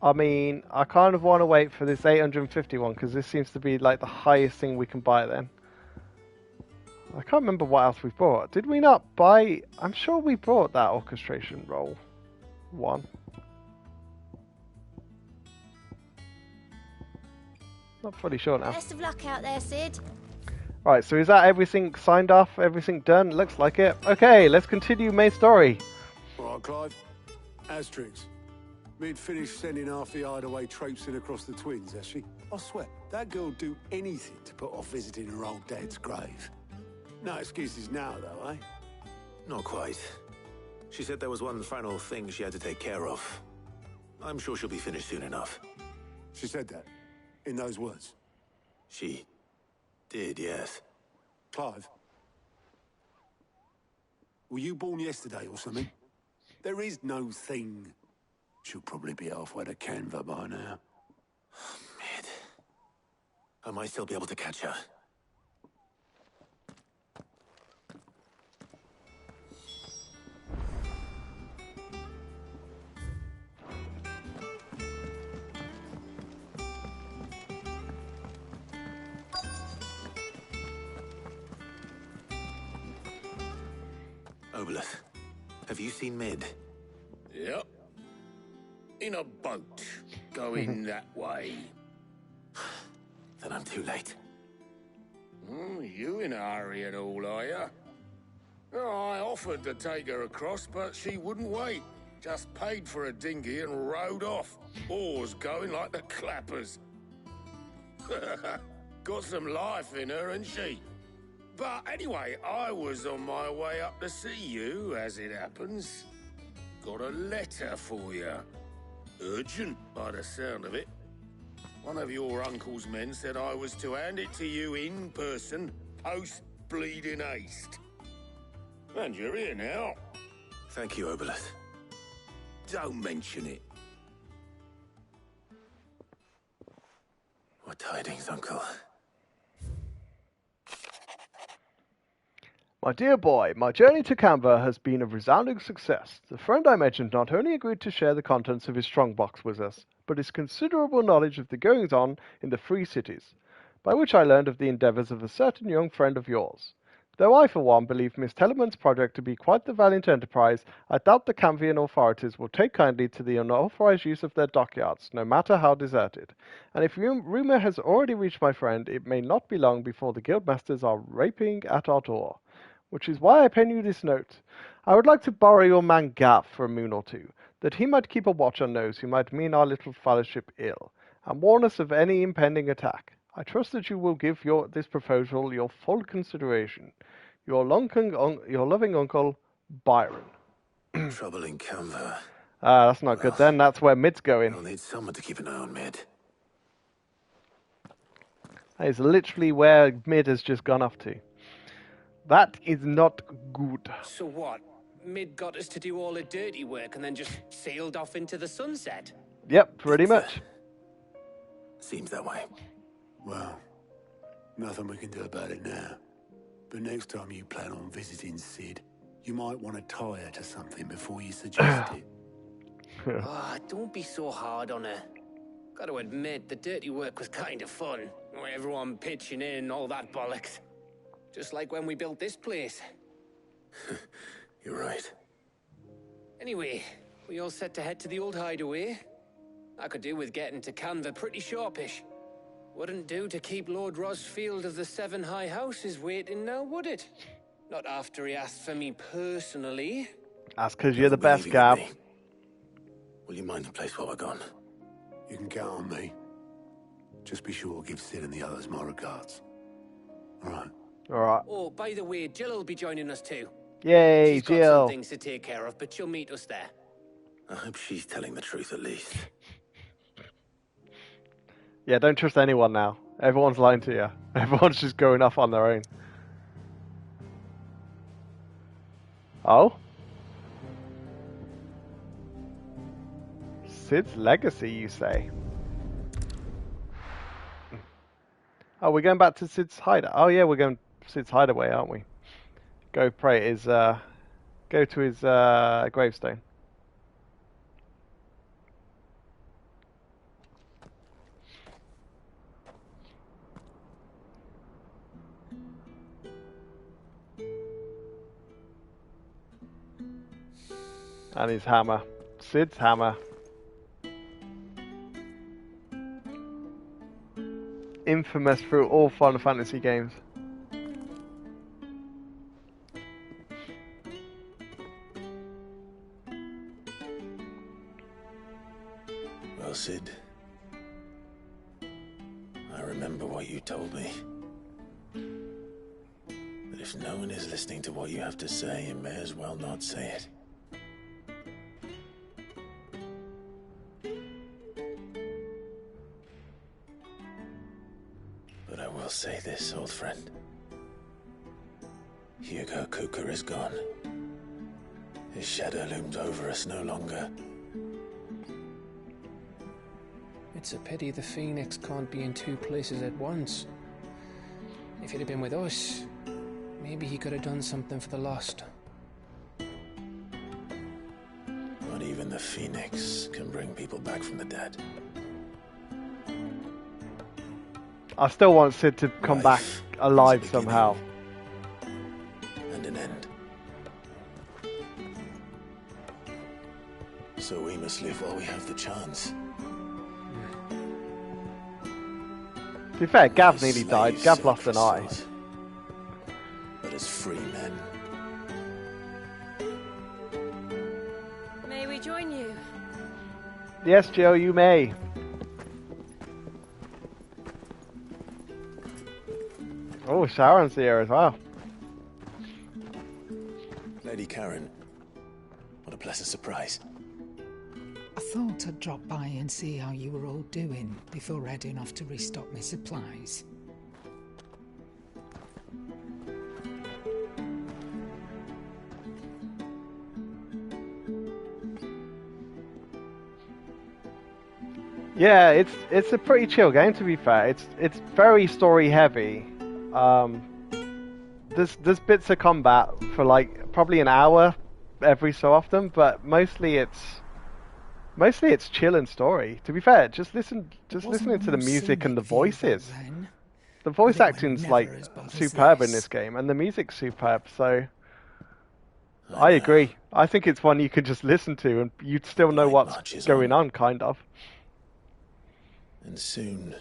I mean, I kind of want to wait for this 851 because this seems to be like the highest thing we can buy then. I can't remember what else we bought. Did we not buy... I'm sure we bought that orchestration roll one. Not fully sure now. Best of luck out there, Cid. Right, so is that everything signed off? Everything done? Looks like it. Okay, let's continue main story. All right, Clive. Asterix. Mid finished sending half the hideaway traipsing across the twins, has she? I swear, that girl'd do anything to put off visiting her old dad's grave. No excuses now, though, eh? Not quite. She said there was one final thing she had to take care of. I'm sure she'll be finished soon enough. She said that? In those words? She did, yes. Clive? Were you born yesterday or something? There is no thing. She'll probably be halfway to Canva by now. Mid. I might still be able to catch her. Obelith, have you seen Mid? Yep. In a boat, going that way. Then I'm too late. You in a hurry at all, are you? Oh, I offered to take her across, but she wouldn't wait. Just paid for a dinghy and rowed off. Oars going like the clappers. Got some life in her, ain't she? But anyway, I was on my way up to see you, as it happens. Got a letter for you. Urgent, by the sound of it. One of your uncle's men said I was to hand it to you in person, post-bleeding haste. And you're here now. Thank you, Obelith. Don't mention it. What tidings, Uncle? My dear boy, my journey to Canva has been a resounding success. The friend I mentioned not only agreed to share the contents of his strongbox with us, but his considerable knowledge of the goings-on in the Free Cities, by which I learned of the endeavours of a certain young friend of yours. Though I, for one, believe Miss Telamon's project to be quite the valiant enterprise, I doubt the Canvian authorities will take kindly to the unauthorized use of their dockyards, no matter how deserted. And if rumour has already reached my friend, it may not be long before the guildmasters are raping at our door. Which is why I pen you this note. I would like to borrow your man Gav for a moon or two, that he might keep a watch on those who might mean our little fellowship ill, and warn us of any impending attack. I trust that you will give this proposal your full consideration. Your loving uncle, Byron. Trouble in Canva. That's not good then. That's where Mid's going. I'll need someone to keep an eye on Mid. That is literally where Mid has just gone off to. That is not good. So what? Mid got us to do all the dirty work and then just sailed off into the sunset? Yep, pretty much. Seems that way. Well, nothing we can do about it now. But next time you plan on visiting Sid, you might want to tie her to something before you suggest it. Don't be so hard on her. Got to admit, the dirty work was kind of fun. Everyone pitching in, all that bollocks. Just like when we built this place. You're right. Anyway, we all set to head to the old hideaway. I could do with getting to Canva pretty sharpish. Wouldn't do to keep Lord Rosfield of the Seven High Houses waiting now, would it? Not after he asked for me personally. That's because you're the best, Gav. Will you mind the place while we're gone? You can count on me. Just be sure to give Sid and the others my regards. All right. All right. Oh, by the way, Jill will be joining us too. Yay, She's got Jill. some things to take care of, but she'll meet us there. I hope she's telling the truth at least. Yeah, don't trust anyone now. Everyone's lying to you. Everyone's just going off on their own. Oh? Sid's legacy, you say? Oh, we're going back to Sid's hideaway. Oh yeah, we're going to Sid's hideaway, aren't we? Go pray at his, go to his gravestone. And his hammer. Sid's hammer. Infamous through all Final Fantasy games. Well, Sid, I remember what you told me. That if no one is listening to what you have to say, you may as well not say it. But I will say this, old friend. Hugo Kuka is gone. His shadow looms over us no longer. It's a pity the Phoenix can't be in two places at once. If he'd have been with us, maybe he could have done something for the lost. Not even the Phoenix can bring people back from the dead. I still want Sid to come back alive somehow. And an end. So we must live while we have the chance. To be fair, Gav nearly died. Gav lost an eye. But as free men. May we join Yes, Joe, you may. Oh, Sharon's here as well. Lady Karen, what a pleasant surprise. I thought I'd drop by and see how you were all doing before heading off to restock my supplies. Yeah, it's a pretty chill game, to be fair. It's very story heavy. There's bits of combat for like probably an hour every so often, but mostly it's chill and story. To be fair, just listening to the music and the voices. The voice acting's like superb in this game, and the music's superb. So I agree. I think it's one you could just listen to, and you'd still know what's going on, kind of. And soon,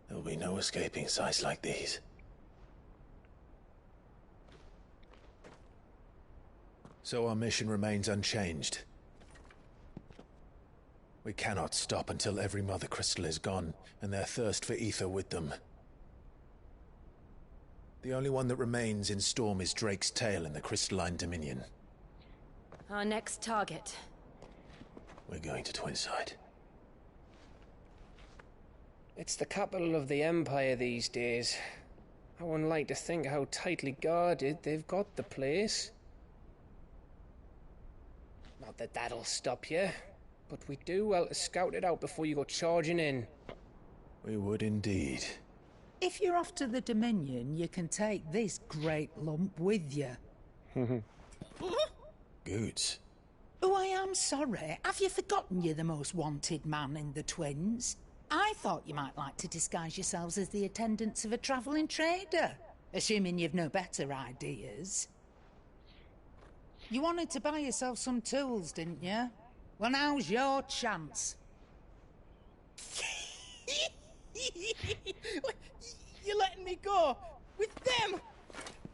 there'll be no escaping sights like these. So our mission remains unchanged. We cannot stop until every Mother Crystal is gone, and their thirst for ether with them. The only one that remains in Storm is Drake's tail in the Crystalline Dominion. Our next target. We're going to Twinside. It's the capital of the Empire these days. I wouldn't like to think how tightly guarded they've got the place. Not that that'll stop you, but we do well to scout it out before you go charging in. We would indeed. If you're off to the Dominion, you can take this great lump with you. Goods. Oh, I am sorry. Have you forgotten you're the most wanted man in the Twins? I thought you might like to disguise yourselves as the attendants of a travelling trader, assuming you've no better ideas. You wanted to buy yourself some tools, didn't you? Well, now's your chance. You're letting me go with them?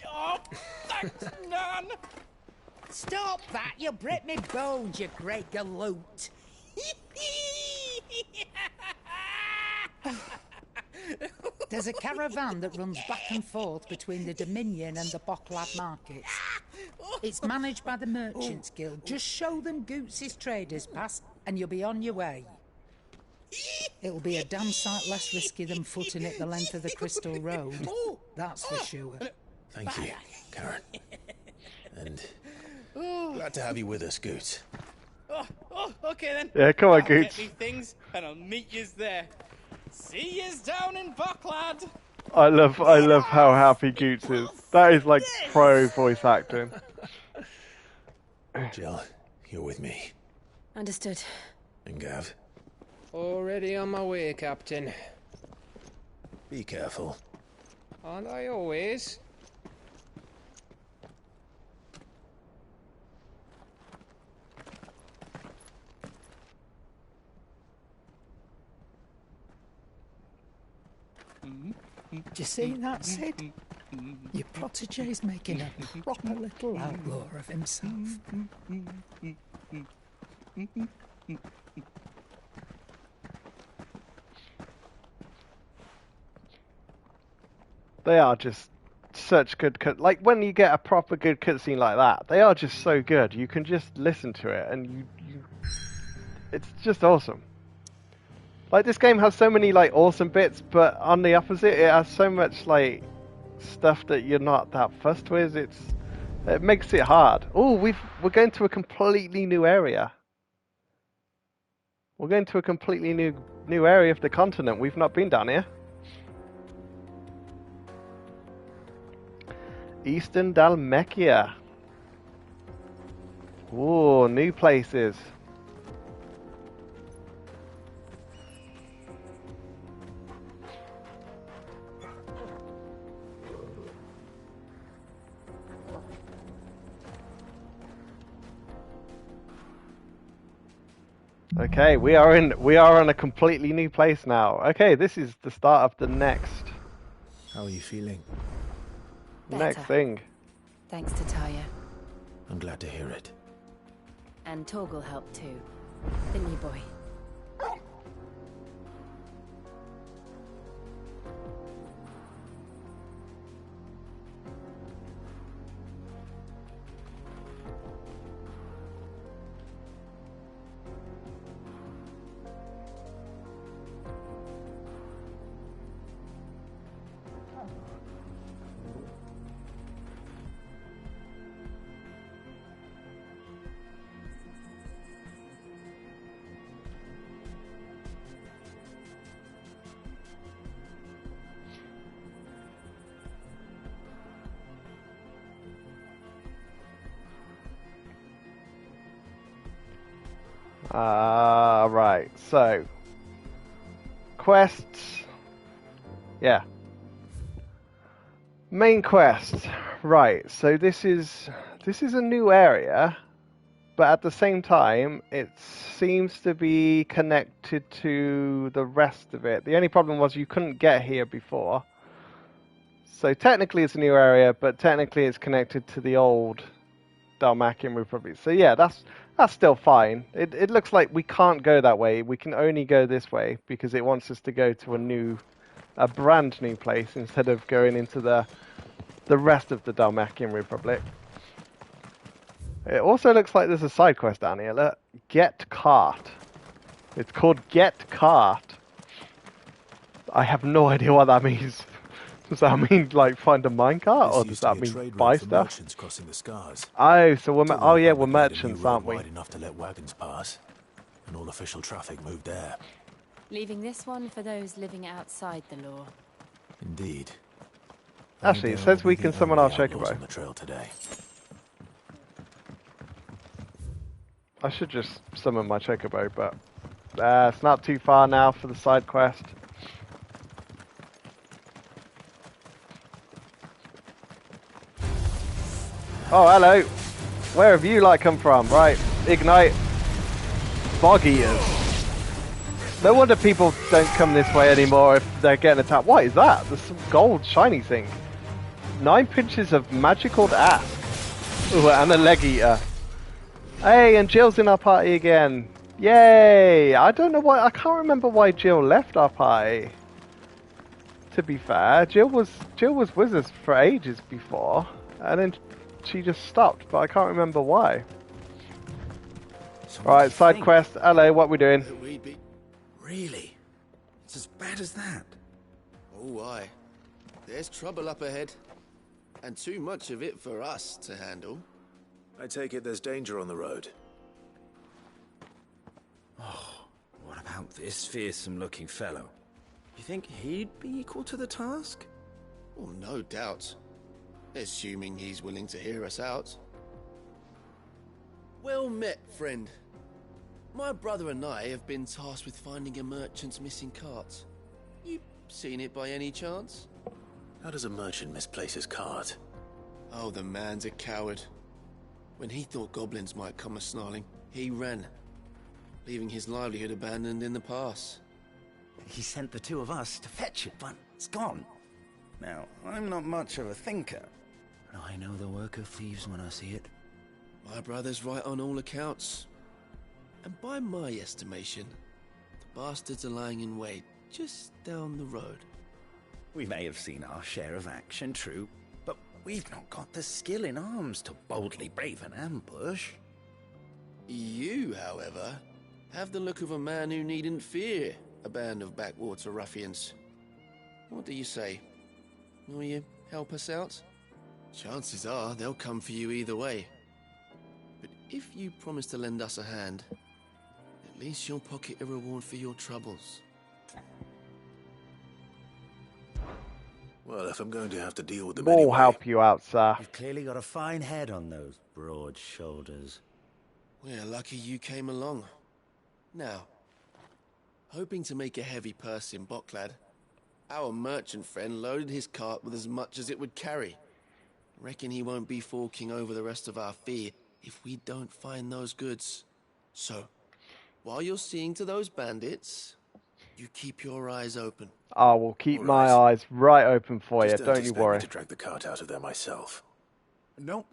Oh, thanks, Nan. Stop that! You'll break me bones, you great galoot. There's a caravan that runs back and forth between the Dominion and the Bocklad markets. It's managed by the Merchants Guild. Just show them Goots' traders pass and you'll be on your way. It'll be a damn sight less risky than footing it the length of the Crystal Road. That's for sure. Thank you, Karen. And glad to have you with us, Goots. Oh, okay then. Yeah, come on, I'll Goots. Get me things, and I'll meet yous there. See yous down in Bocklad. I love how happy Goots is. That is like pro voice acting. Jill, you're with me. Understood. And Gav? Already on my way, Captain. Be careful. Aren't I always? Do you see that, Sid? Your protege's making a proper little outlaw of himself. They are just such good like when you get a proper good cutscene like that, they are just so good. You can just listen to it and it's just awesome. Like, this game has so many like awesome bits, but on the opposite, it has so much like stuff that you're not that fussed with. It makes it hard. Oh, we're going to a completely new area. We're going to a completely new area of the continent. We've not been down here. Eastern Dalmekia. Ooh, new places. Okay, we are on a completely new place now. Okay, this is the start of the next. How are you feeling? Next thing. Thanks to Taya. I'm glad to hear it. And Torgal helped too. Didn't you, boy? Right. So quests. Yeah. Main quest. Right. So this is a new area, but at the same time, it seems to be connected to the rest of it. The only problem was you couldn't get here before. So technically it's a new area, but technically it's connected to the old Dalmatian Republic. So yeah, that's still fine. It looks like we can't go that way. We can only go this way because it wants us to go to a brand new place instead of going into the rest of the Dalmatian Republic. It also looks like there's a side quest down here. Look, Get Cart. It's called Get Cart. I have no idea what that means. Does that mean like find a minecart, or does that mean buy stuff? Merchants crossing the scars. Oh, so we're merchants, aren't we? Wide enough to let wagons pass, and all official traffic moved there. Leaving this one for those living outside the law. Indeed. Actually, it says we can summon our chocobo. On the trail today. I should just summon my chocobo, but it's not too far now for the side quest. Oh, hello. Where have you come from? Right, ignite. Bog eaters. No wonder people don't come this way anymore if they're getting attacked. What is that? There's some gold shiny thing. 9 pinches of magical ask. Ooh, and a leg eater. Hey, and Jill's in our party again. Yay! I don't know why. I can't remember why Jill left our party. To be fair, Jill was with us for ages before, and then she just stopped, but I can't remember why. Right, side quest. Hello, what we doing? Really? It's as bad as that? Oh, aye. There's trouble up ahead. And too much of it for us to handle. I take it there's danger on the road. Oh, what about this fearsome-looking fellow? You think he'd be equal to the task? Well, no doubt. Assuming he's willing to hear us out. Well met, friend. My brother and I have been tasked with finding a merchant's missing cart. You seen it by any chance? How does a merchant misplace his cart? Oh, the man's a coward. When he thought goblins might come a-snarling, he ran, leaving his livelihood abandoned in the pass. He sent the two of us to fetch it, but it's gone. Now, I'm not much of a thinker, but I know the work of thieves when I see it. My brother's right on all accounts. And by my estimation, the bastards are lying in wait just down the road. We may have seen our share of action, true, but we've not got the skill in arms to boldly brave an ambush. You, however, have the look of a man who needn't fear a band of backwater ruffians. What do you say? Will you help us out? Chances are they'll come for you either way. But if you promise to lend us a hand, at least you'll pocket a reward for your troubles. Well, if I'm going to have to deal with them We'll anyway... help you out, sir. You've clearly got a fine head on those broad shoulders. We're lucky you came along. Now, hoping to make a heavy purse in Bocklad, our merchant friend loaded his cart with as much as it would carry. Reckon he won't be forking over the rest of our fee if we don't find those goods. So, while you're seeing to those bandits, you keep your eyes open. I will keep my eyes right open for you, don't you worry. Me to drag the cart out of there myself. No.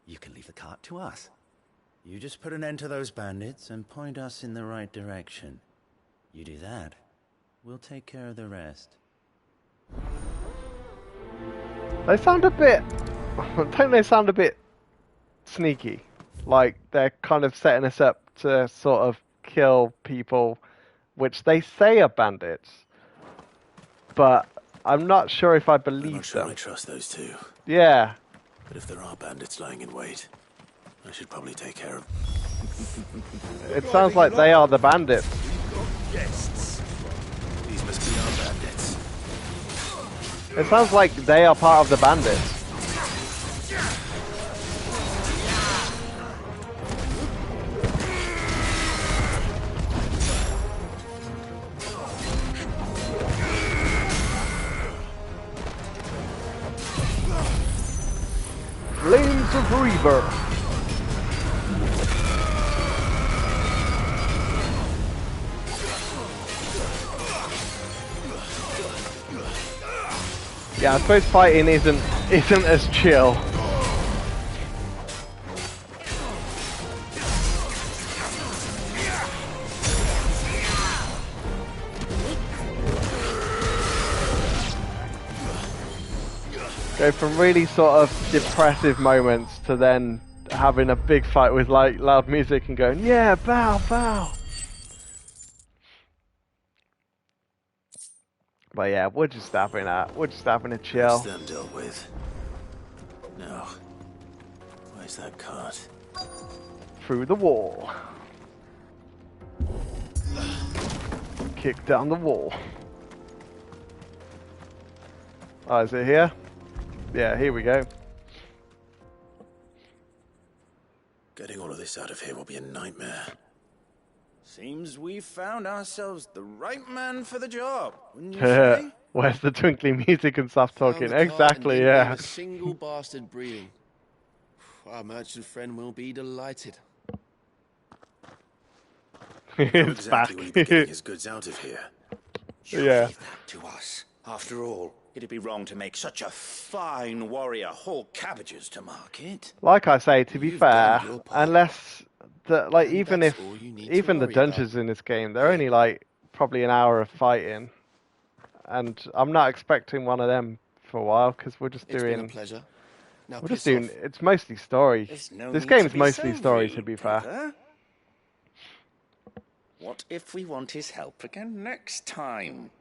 You can leave the cart to us. You just put an end to those bandits and point us in the right direction. You do that, we'll take care of the rest. They sound a bit... don't they sound a bit sneaky? Like they're kind of setting us up to sort of kill people which they say are bandits. But I'm not sure if I believe I'm not sure them. I trust those two. Yeah. But if there are bandits lying in wait, I should probably take care of... It sounds like they are the bandits. Guests. These must be our bandits. It sounds like they are part of the bandits. Sons of Rebirth. Yeah, I suppose fighting isn't as chill. Go from really sort of depressive moments to then having a big fight with like loud music and going, yeah, bow, bow. But yeah, we're just having a chill. That's them dealt with. No. Where's that cart? Through the wall. Kick down the wall. Oh, is it here? Yeah, here we go. Getting all of this out of here will be a nightmare. Seems we found ourselves the right man for the job, wouldn't you say? Where's the twinkly music and stuff talking? Exactly, Leave yeah. a single bastard breathing. Our merchant friend will be delighted. It's back. Exactly will he be getting his goods out of here? Yeah. Leave that to us. After all, it'd be wrong to make such a fine warrior haul cabbages to market. Like I say, to be fair, unless like even the dungeons in this game, they're only like probably an hour of fighting, and I'm not expecting one of them for a while because we're just doing. It's been a pleasure. Now we're just doing. It's mostly story. This game's mostly story, to be fair. What if we want his help again next time?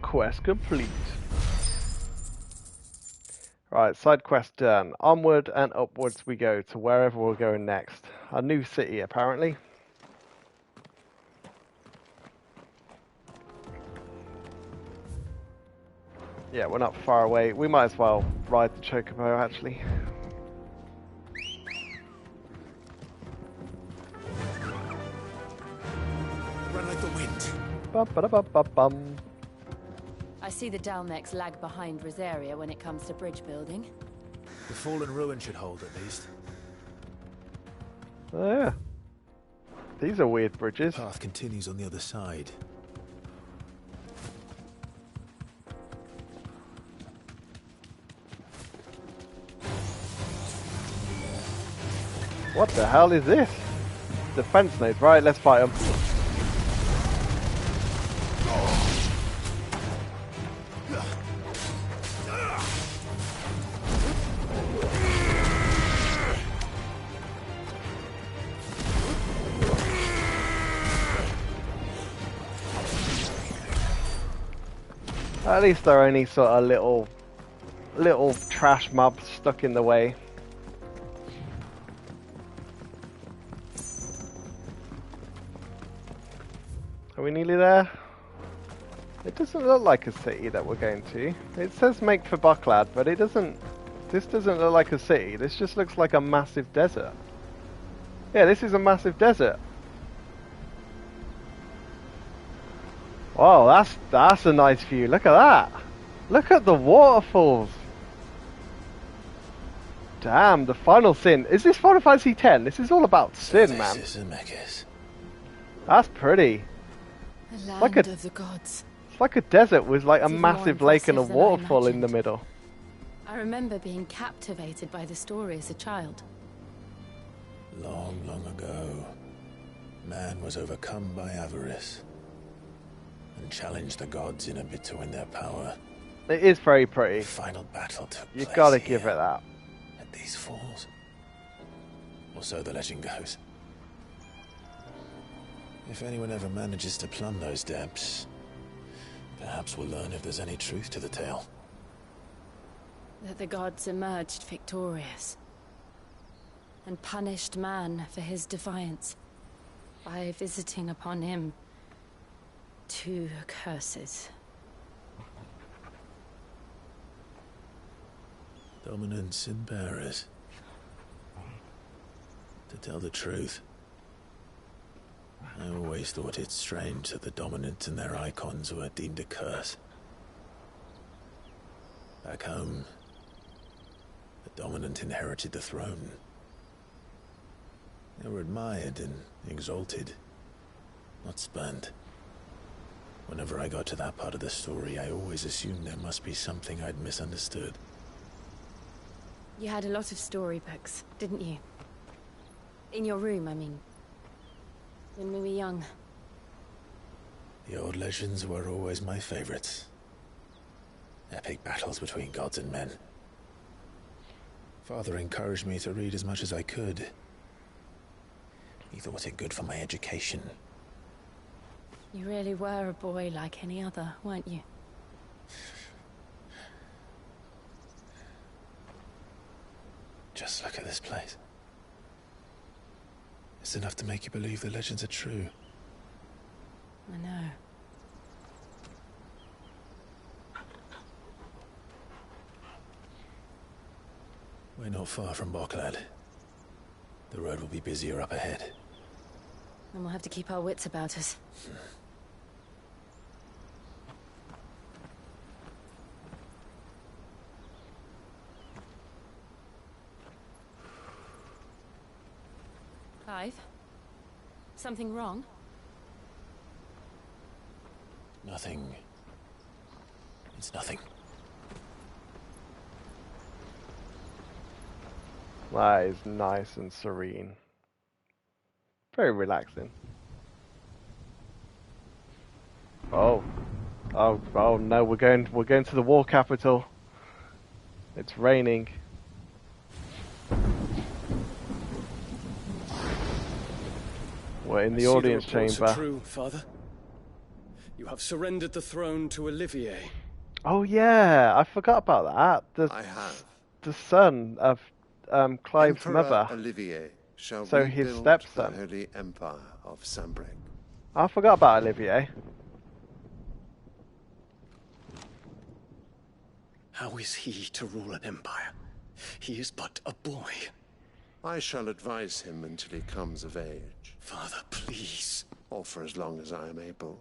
Quest complete. Right, side quest done. Onward and upwards we go to wherever we're going next. A new city, apparently. Yeah, we're not far away. We might as well ride the Chocobo, actually. Run like the wind. Bum-ba-da-bum-bum-bum. I see the Dalmex lag behind Rosaria when it comes to bridge building. The fallen ruin should hold at least. Oh yeah. These are weird bridges. The path continues on the other side. What the hell is this? Defense nodes, right? Let's fight them. At least they're only sort of little trash mobs stuck in the way. Are we nearly there? It doesn't look like a city that we're going to. It says make for Bucklad, but it doesn't. This doesn't look like a city. This just looks like a massive desert. Yeah, this is a massive desert. Wow, that's a nice view. Look at that. Look at the waterfalls. Damn, the final sin. Is this Final Fantasy X? This is all about sin, man. This is Zemeckis. That's pretty. The land Like a, of the gods. it's like a desert with like a It's even more massive lake and a impressive than I waterfall in the imagined. middle. I remember being captivated by the story as a child. Long, long ago, man was overcome by avarice and challenged the gods in a bid to win their power. It is very pretty. The final battle took You place gotta here, give it that. at these falls. Or so the legend goes. If anyone ever manages to plumb those depths, perhaps we'll learn if there's any truth to the tale. That the gods emerged victorious and punished man for his defiance by visiting upon him 2 curses. Dominance and bearers. To tell the truth, I always thought it strange that the dominant and their icons were deemed a curse. Back home, the dominant inherited the throne. They were admired and exalted, not spurned. Whenever I got to that part of the story, I always assumed there must be something I'd misunderstood. You had a lot of storybooks, didn't you? In your room, I mean. When we were young. The old legends were always my favorites. Epic battles between gods and men. Father encouraged me to read as much as I could. He thought it good for my education. You really were a boy like any other, weren't you? Just look at this place. It's enough to make you believe the legends are true. I know. We're not far from Boklad. The road will be busier up ahead. And we'll have to keep our wits about us. Clive? Something wrong? Nothing. It's nothing. That is nice and serene. Very relaxing. Oh no, we're going to the war capital. It's raining. We're in the audience chamber. Are true, Father. You have surrendered the throne to Olivier. Oh yeah, I forgot about that. I have. The son of Clive's Emperor mother. Olivier shall So his rebuild stepson. the Holy Empire of Sambrec. I forgot about Olivier. How is he to rule an empire? He is but a boy. I shall advise him until he comes of age. Father, please. Or for as long as I am able.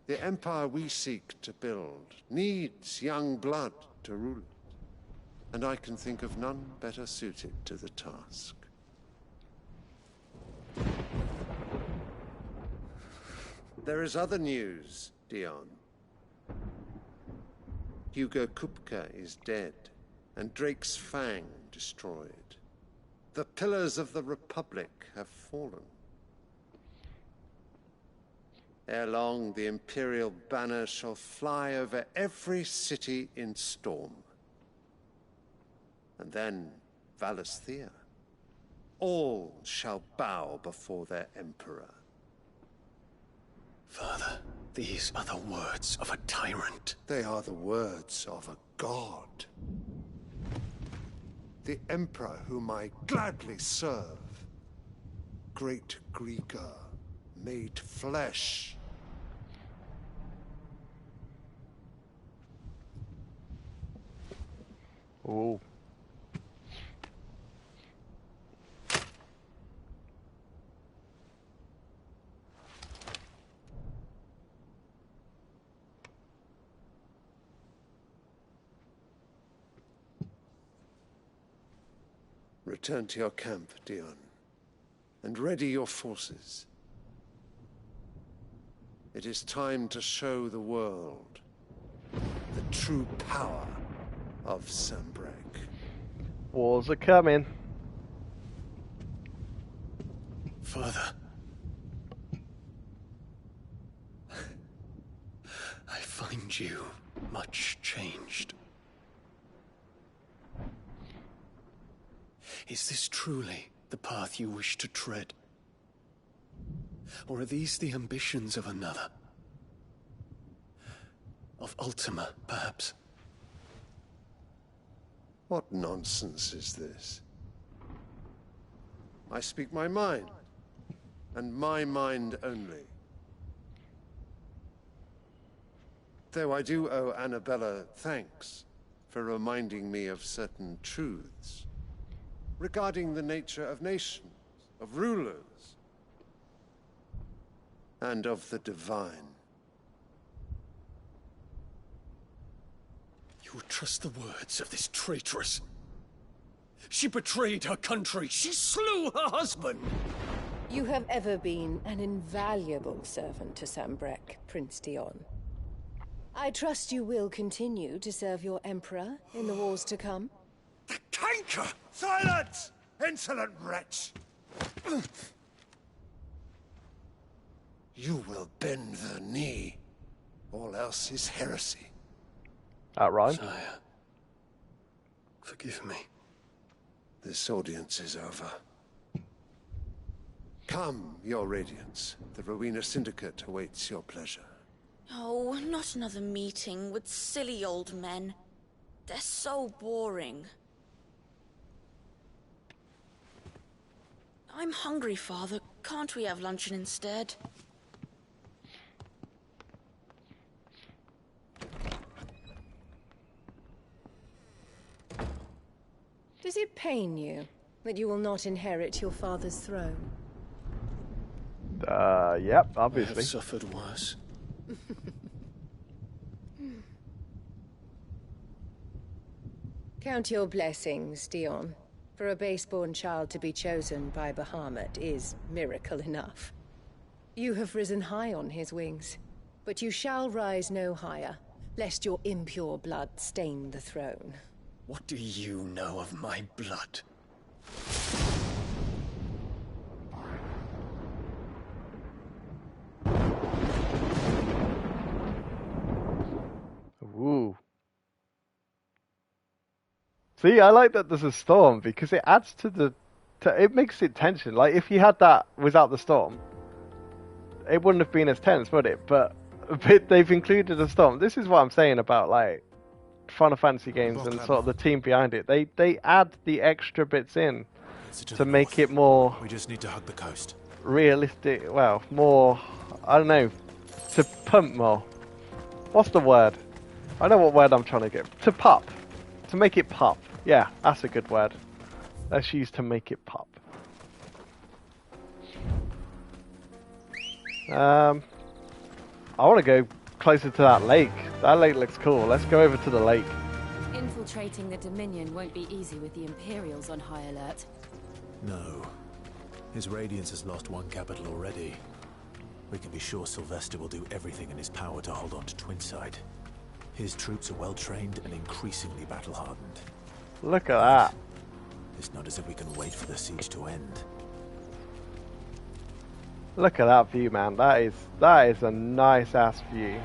The empire we seek to build needs young blood to rule it. And I can think of none better suited to the task. There is other news, Dion. Hugo Kupka is dead, and Drake's Fang destroyed. The pillars of the Republic have fallen. Ere long, the Imperial banner shall fly over every city in Storm. And then Valisthea. All shall bow before their Emperor. Father, these are the words of a tyrant. They are the words of a god. The Emperor whom I gladly serve. Great Greeker, made flesh. Oh. Return to your camp, Dion, and ready your forces. It is time to show the world the true power of Sambrec. Wars are coming. Father. I find you much changed. Is this truly the path you wish to tread? Or are these the ambitions of another? Of Ultima, perhaps? What nonsense is this? I speak my mind, and my mind only. Though I do owe Annabella thanks for reminding me of certain truths regarding the nature of nations, of rulers, and of the divine. would trust the words of this traitress. She betrayed her country. She slew her husband. You have ever been an invaluable servant to Sambrek, Prince Dion. I trust you will continue to serve your Emperor in the wars to come. The canker! Silence! Insolent wretch! You will bend the knee. All else is heresy. Right. Sire, forgive me. This audience is over. Come, your radiance. The Rowena Syndicate awaits your pleasure. Oh, not another meeting with silly old men. They're so boring. I'm hungry, Father. Can't we have luncheon instead? Does it pain you that you will not inherit your father's throne? Yep, obviously. I have suffered worse. Count your blessings, Dion. For a base-born child to be chosen by Bahamut is miracle enough. You have risen high on his wings, but you shall rise no higher, lest your impure blood stain the throne. What do you know of my blood? Ooh. See, I like that there's a storm because it adds to the... it makes it tension. Like, if you had that without the storm, it wouldn't have been as tense, would it? But they've included a storm. This is what I'm saying about, like, Final Fantasy games and sort of the team behind it. They add the extra bits in to make it more... We just need to hug the coast. Realistic, well, more... I don't know. To pump more. What's the word? I know what word I'm trying to get. To pop. To make it pop. Yeah, that's a good word. Let's use to make it pop. I want to go closer to that lake. That lake looks cool. Let's go over to the lake. Infiltrating the Dominion won't be easy with the Imperials on high alert. No. His Radiance has lost one capital already. We can be sure Sylvester will do everything in his power to hold on to Twinside. His troops are well trained and increasingly battle-hardened. Look at that. It's not as if we can wait for the siege to end. Look at that view, man. That is a nice ass view.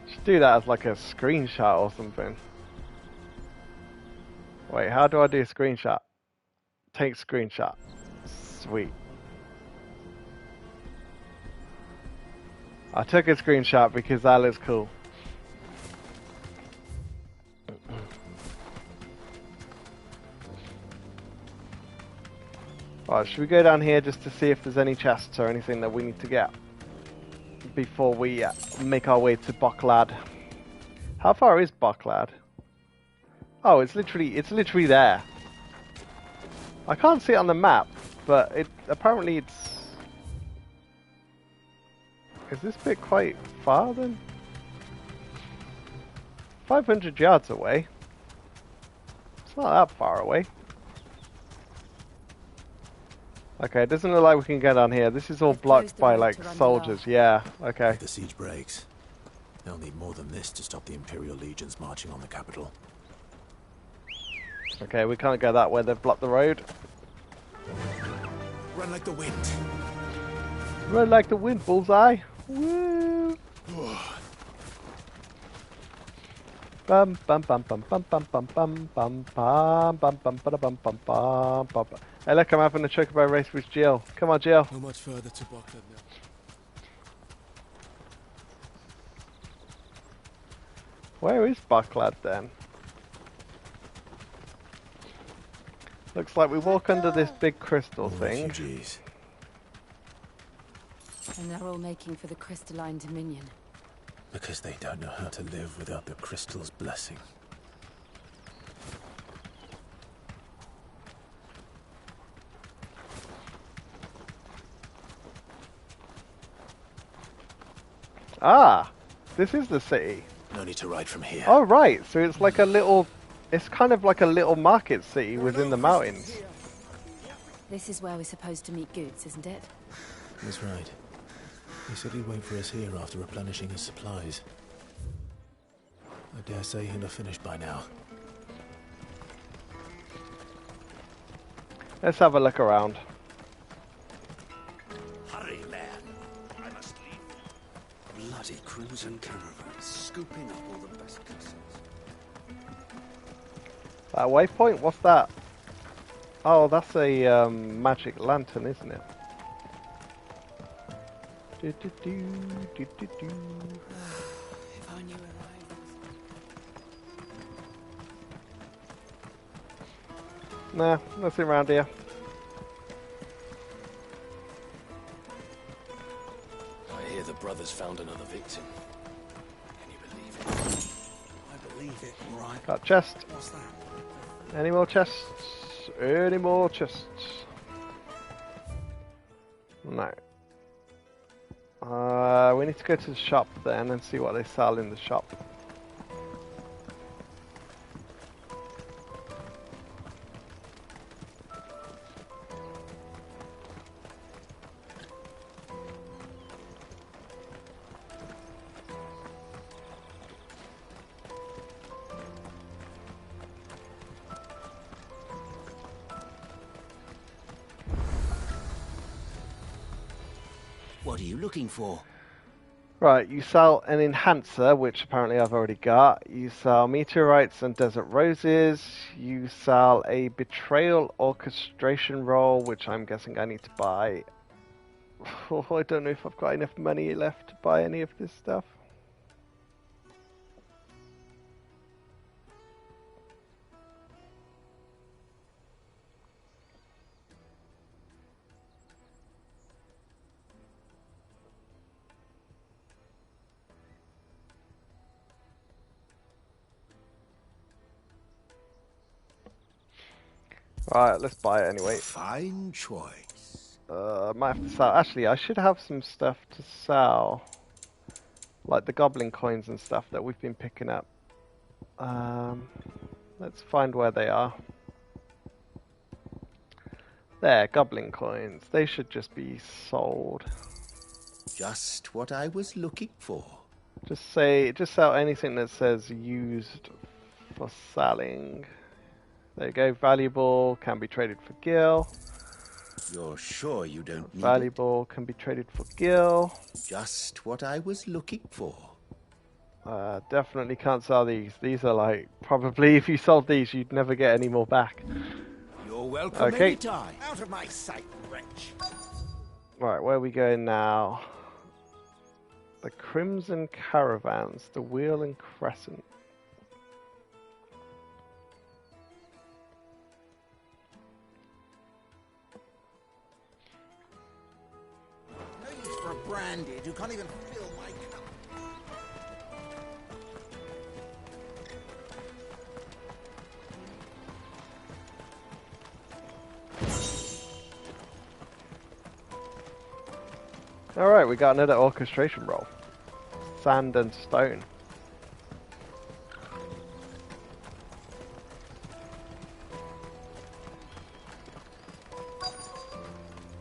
Should do that as like a screenshot or something. Wait, how do I do a screenshot? Take screenshot. Sweet. I took a screenshot because that looks cool. Alright, should we go down here just to see if there's any chests or anything that we need to get before we make our way to Boklad? How far is Boklad? Oh, it's literally there. I can't see it on the map, but apparently it's... Is this bit quite far then? 500 yards away. It's not that far away. Okay, it doesn't look like we can get on here. This is all blocked by like soldiers. Yeah, okay. If the siege breaks, they'll need more than this to stop the Imperial legions marching on the capital. Okay, we can't go that way. They've blocked the road. Run like the wind. Run like the wind, bullseye. Woo! Bum bum bum bum bum bum bum bum bum bum bum bum bum bum bum bum. Hey, look, I'm having a chocobo race with Jill. Come on, Jill. How much further to Boklad now? Where is Boklad then? Looks like we walk under this big crystal thing. Refugees. And they're all making for the crystalline Dominion. Because they don't know how to live without the crystal's blessing. Ah, this is the city. No need to ride from here. Oh, right. So it's like a little... It's kind of like a little market city within the mountains. This is where we're supposed to meet Goots, isn't it? That's right. He said he'd wait for us here after replenishing his supplies. I dare say he'll have finished by now. Let's have a look around. Hurry, lad. I must leave. Bloody crimson caravans, scooping up all the best castles. That waypoint? What's that? Oh, that's a magic lantern, isn't it? Do, do, do, do, do, do. If I knew where Nah, nothing around here. I hear the brothers found another victim. Can you believe it? I believe it, right? Got chest. What's that? Any more chests? Any more chests? No. We need to go to the shop then and see what they sell in the shop. What are you looking for? Right, you sell an enhancer, which apparently I've already got. You sell meteorites and desert roses. You sell a betrayal orchestration roll, which I'm guessing I need to buy. Oh, I don't know if I've got enough money left to buy any of this stuff. Right, let's buy it anyway. Fine choice. Might have to sell. Actually, I should have some stuff to sell, like the goblin coins and stuff that we've been picking up. Let's find where they are. There, goblin coins. They should just be sold. Just what I was looking for. Just sell anything that says used for selling. There you go. Valuable can be traded for gil. You're sure you don't need Valuable can be traded for gil. Just what I was looking for. Definitely can't sell these. These are like, probably if you sold these, you'd never get any more back. You're welcome anytime. Out of my sight, wretch. Right, where are we going now? The Crimson Caravans, the Wheel and Crescent. No use for a branded who can't even fill my cup. Alright, we got another orchestration roll. Sand and stone.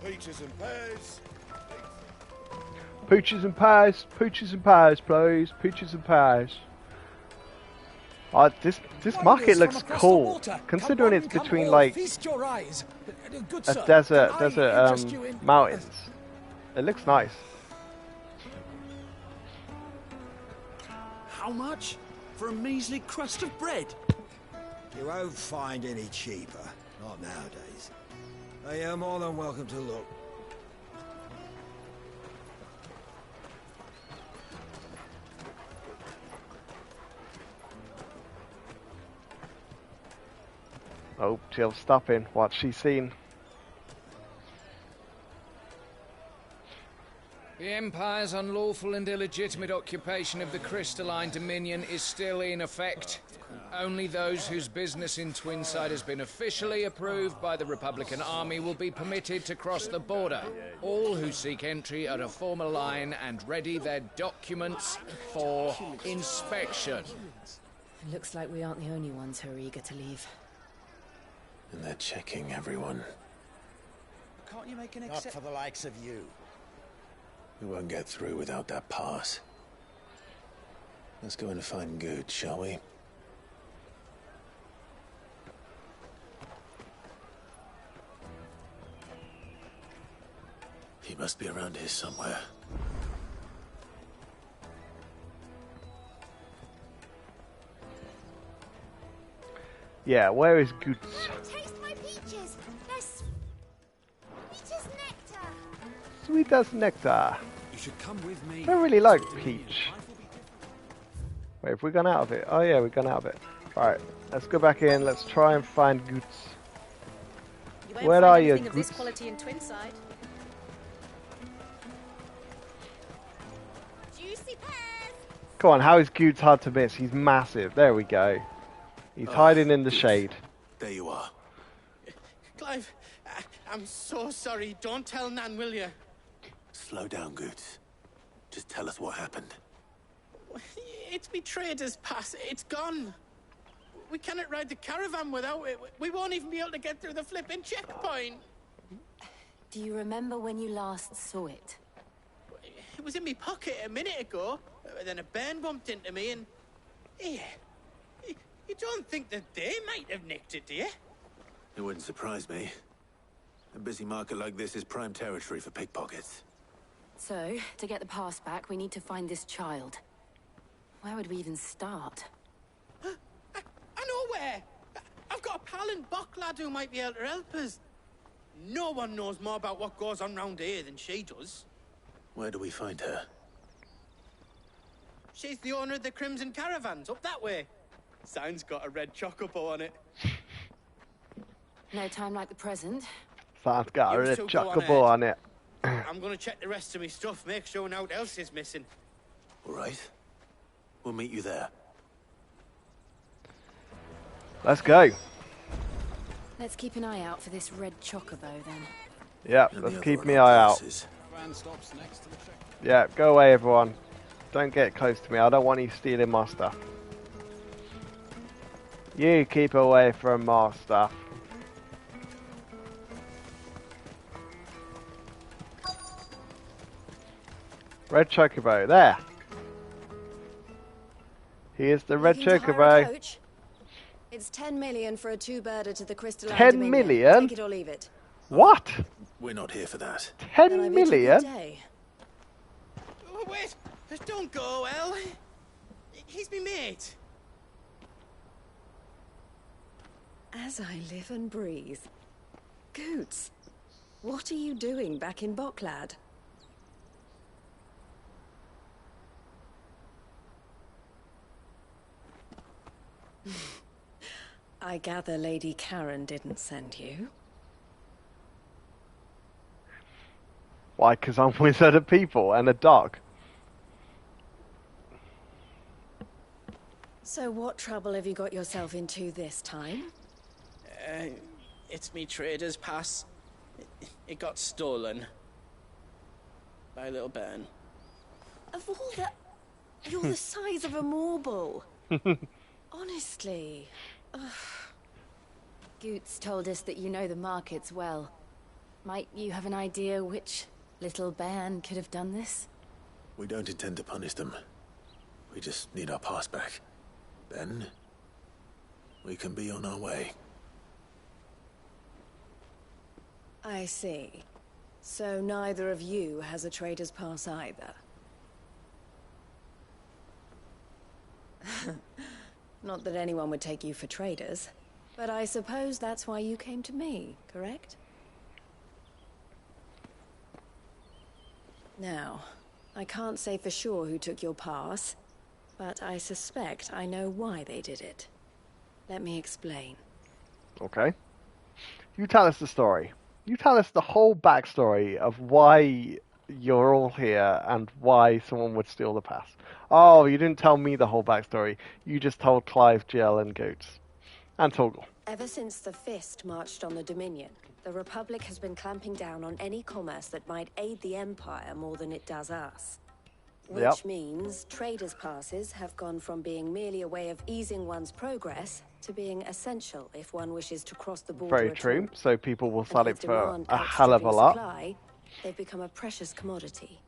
Peaches and pears. Peaches and pies, please. Peaches and pies. This market looks cool, considering it's between like a desert mountains. It looks nice. How much? For a measly crust of bread? You won't find any cheaper. Not nowadays. You're more than welcome to look. Oh, Jill's stopping. What's she seen? The Empire's unlawful and illegitimate occupation of the Crystalline Dominion is still in effect. Only those whose business in Twinside has been officially approved by the Republican Army will be permitted to cross the border. All who seek entry are to form a line and ready their documents for inspection. Looks like we aren't the only ones who are eager to leave. And they're checking everyone. Can't you make an exception? Not for the likes of you. We won't get through without that pass. Let's go and find Good, shall we? He must be around here somewhere. Yeah, where is Goots? Taste my peaches. They're sweet as nectar. Sweet as nectar. You should come with me. I don't really like peach. Wait, have we gone out of it? Oh yeah, we've gone out of it. Alright, let's go back in. Let's try and find Goots. Where are you, Of this Goots? quality in Twinside. Juicy pears. Come on, how is Goots hard to miss? He's massive. There we go. He's hiding in the shade. There you are. Clive, I'm so sorry. Don't tell Nan, will you? Slow down, Goots. Just tell us what happened. It's me trader's pass. It's gone. We cannot ride the caravan without it. We won't even be able to get through the flipping checkpoint. Do you remember when you last saw it? It was in my pocket a minute ago. Then a bairn bumped into me and... Yeah. You don't think that they might have nicked it, do you? It wouldn't surprise me. A busy market like this is prime territory for pickpockets. So, to get the pass back, we need to find this child. Where would we even start? I know where! I've got a pal in Bocklad who might be able to help us. No one knows more about what goes on round here than she does. Where do we find her? She's the owner of the Crimson Caravans, up that way. Sign's got a red chocobo on it. No time like the present. Sign's got a You red two go on chocobo on it. I'm gonna check the rest of my stuff, make sure nothing else is missing. All right. We'll meet you there. Let's go. Let's keep an eye out for this red chocobo then. Yeah, let's keep my eye out. Yeah, go away everyone. Don't get close to me. I don't want you stealing my stuff. You keep away from my stuff. Red chocobo, there. Here's the red Looking to hire a chocobo. coach? It's 10 million for a two-birder to the Crystalline 10 Dominion. million? Take it or leave it. What? We're not here for that. 10 million? Oh, wait! Don't go, El. He's me mate. As I live and breathe. Goots, what are you doing back in Bocklad? I gather Lady Karen didn't send you. Why? Because I'm with other people and a dog. So what trouble have you got yourself into this time? It's me trader's pass. It got stolen. By a little bairn. Of all the... You're the size of a marble. Honestly. Ugh. Goots told us that you know the markets well. Might you have an idea which little bairn could have done this? We don't intend to punish them. We just need our pass back. Then, we can be on our way. I see. So neither of you has a trader's pass either. Not that anyone would take you for traders, but I suppose that's why you came to me, correct? Now, I can't say for sure who took your pass, but I suspect I know why they did it. Let me explain. Okay. You tell us the story. You tell us the whole backstory of why you're all here and why someone would steal the pass. Oh, you didn't tell me the whole backstory. You just told Clive, Jill, and Goats. And Torgal. Ever since the Fist marched on the Dominion, the Republic has been clamping down on any commerce that might aid the Empire more than it does us. Which means traders' passes have gone from being merely a way of easing one's progress to being essential if one wishes to cross the border. Very true. So people will sell it for demand a hell of a lot. Supply, they've become a precious commodity,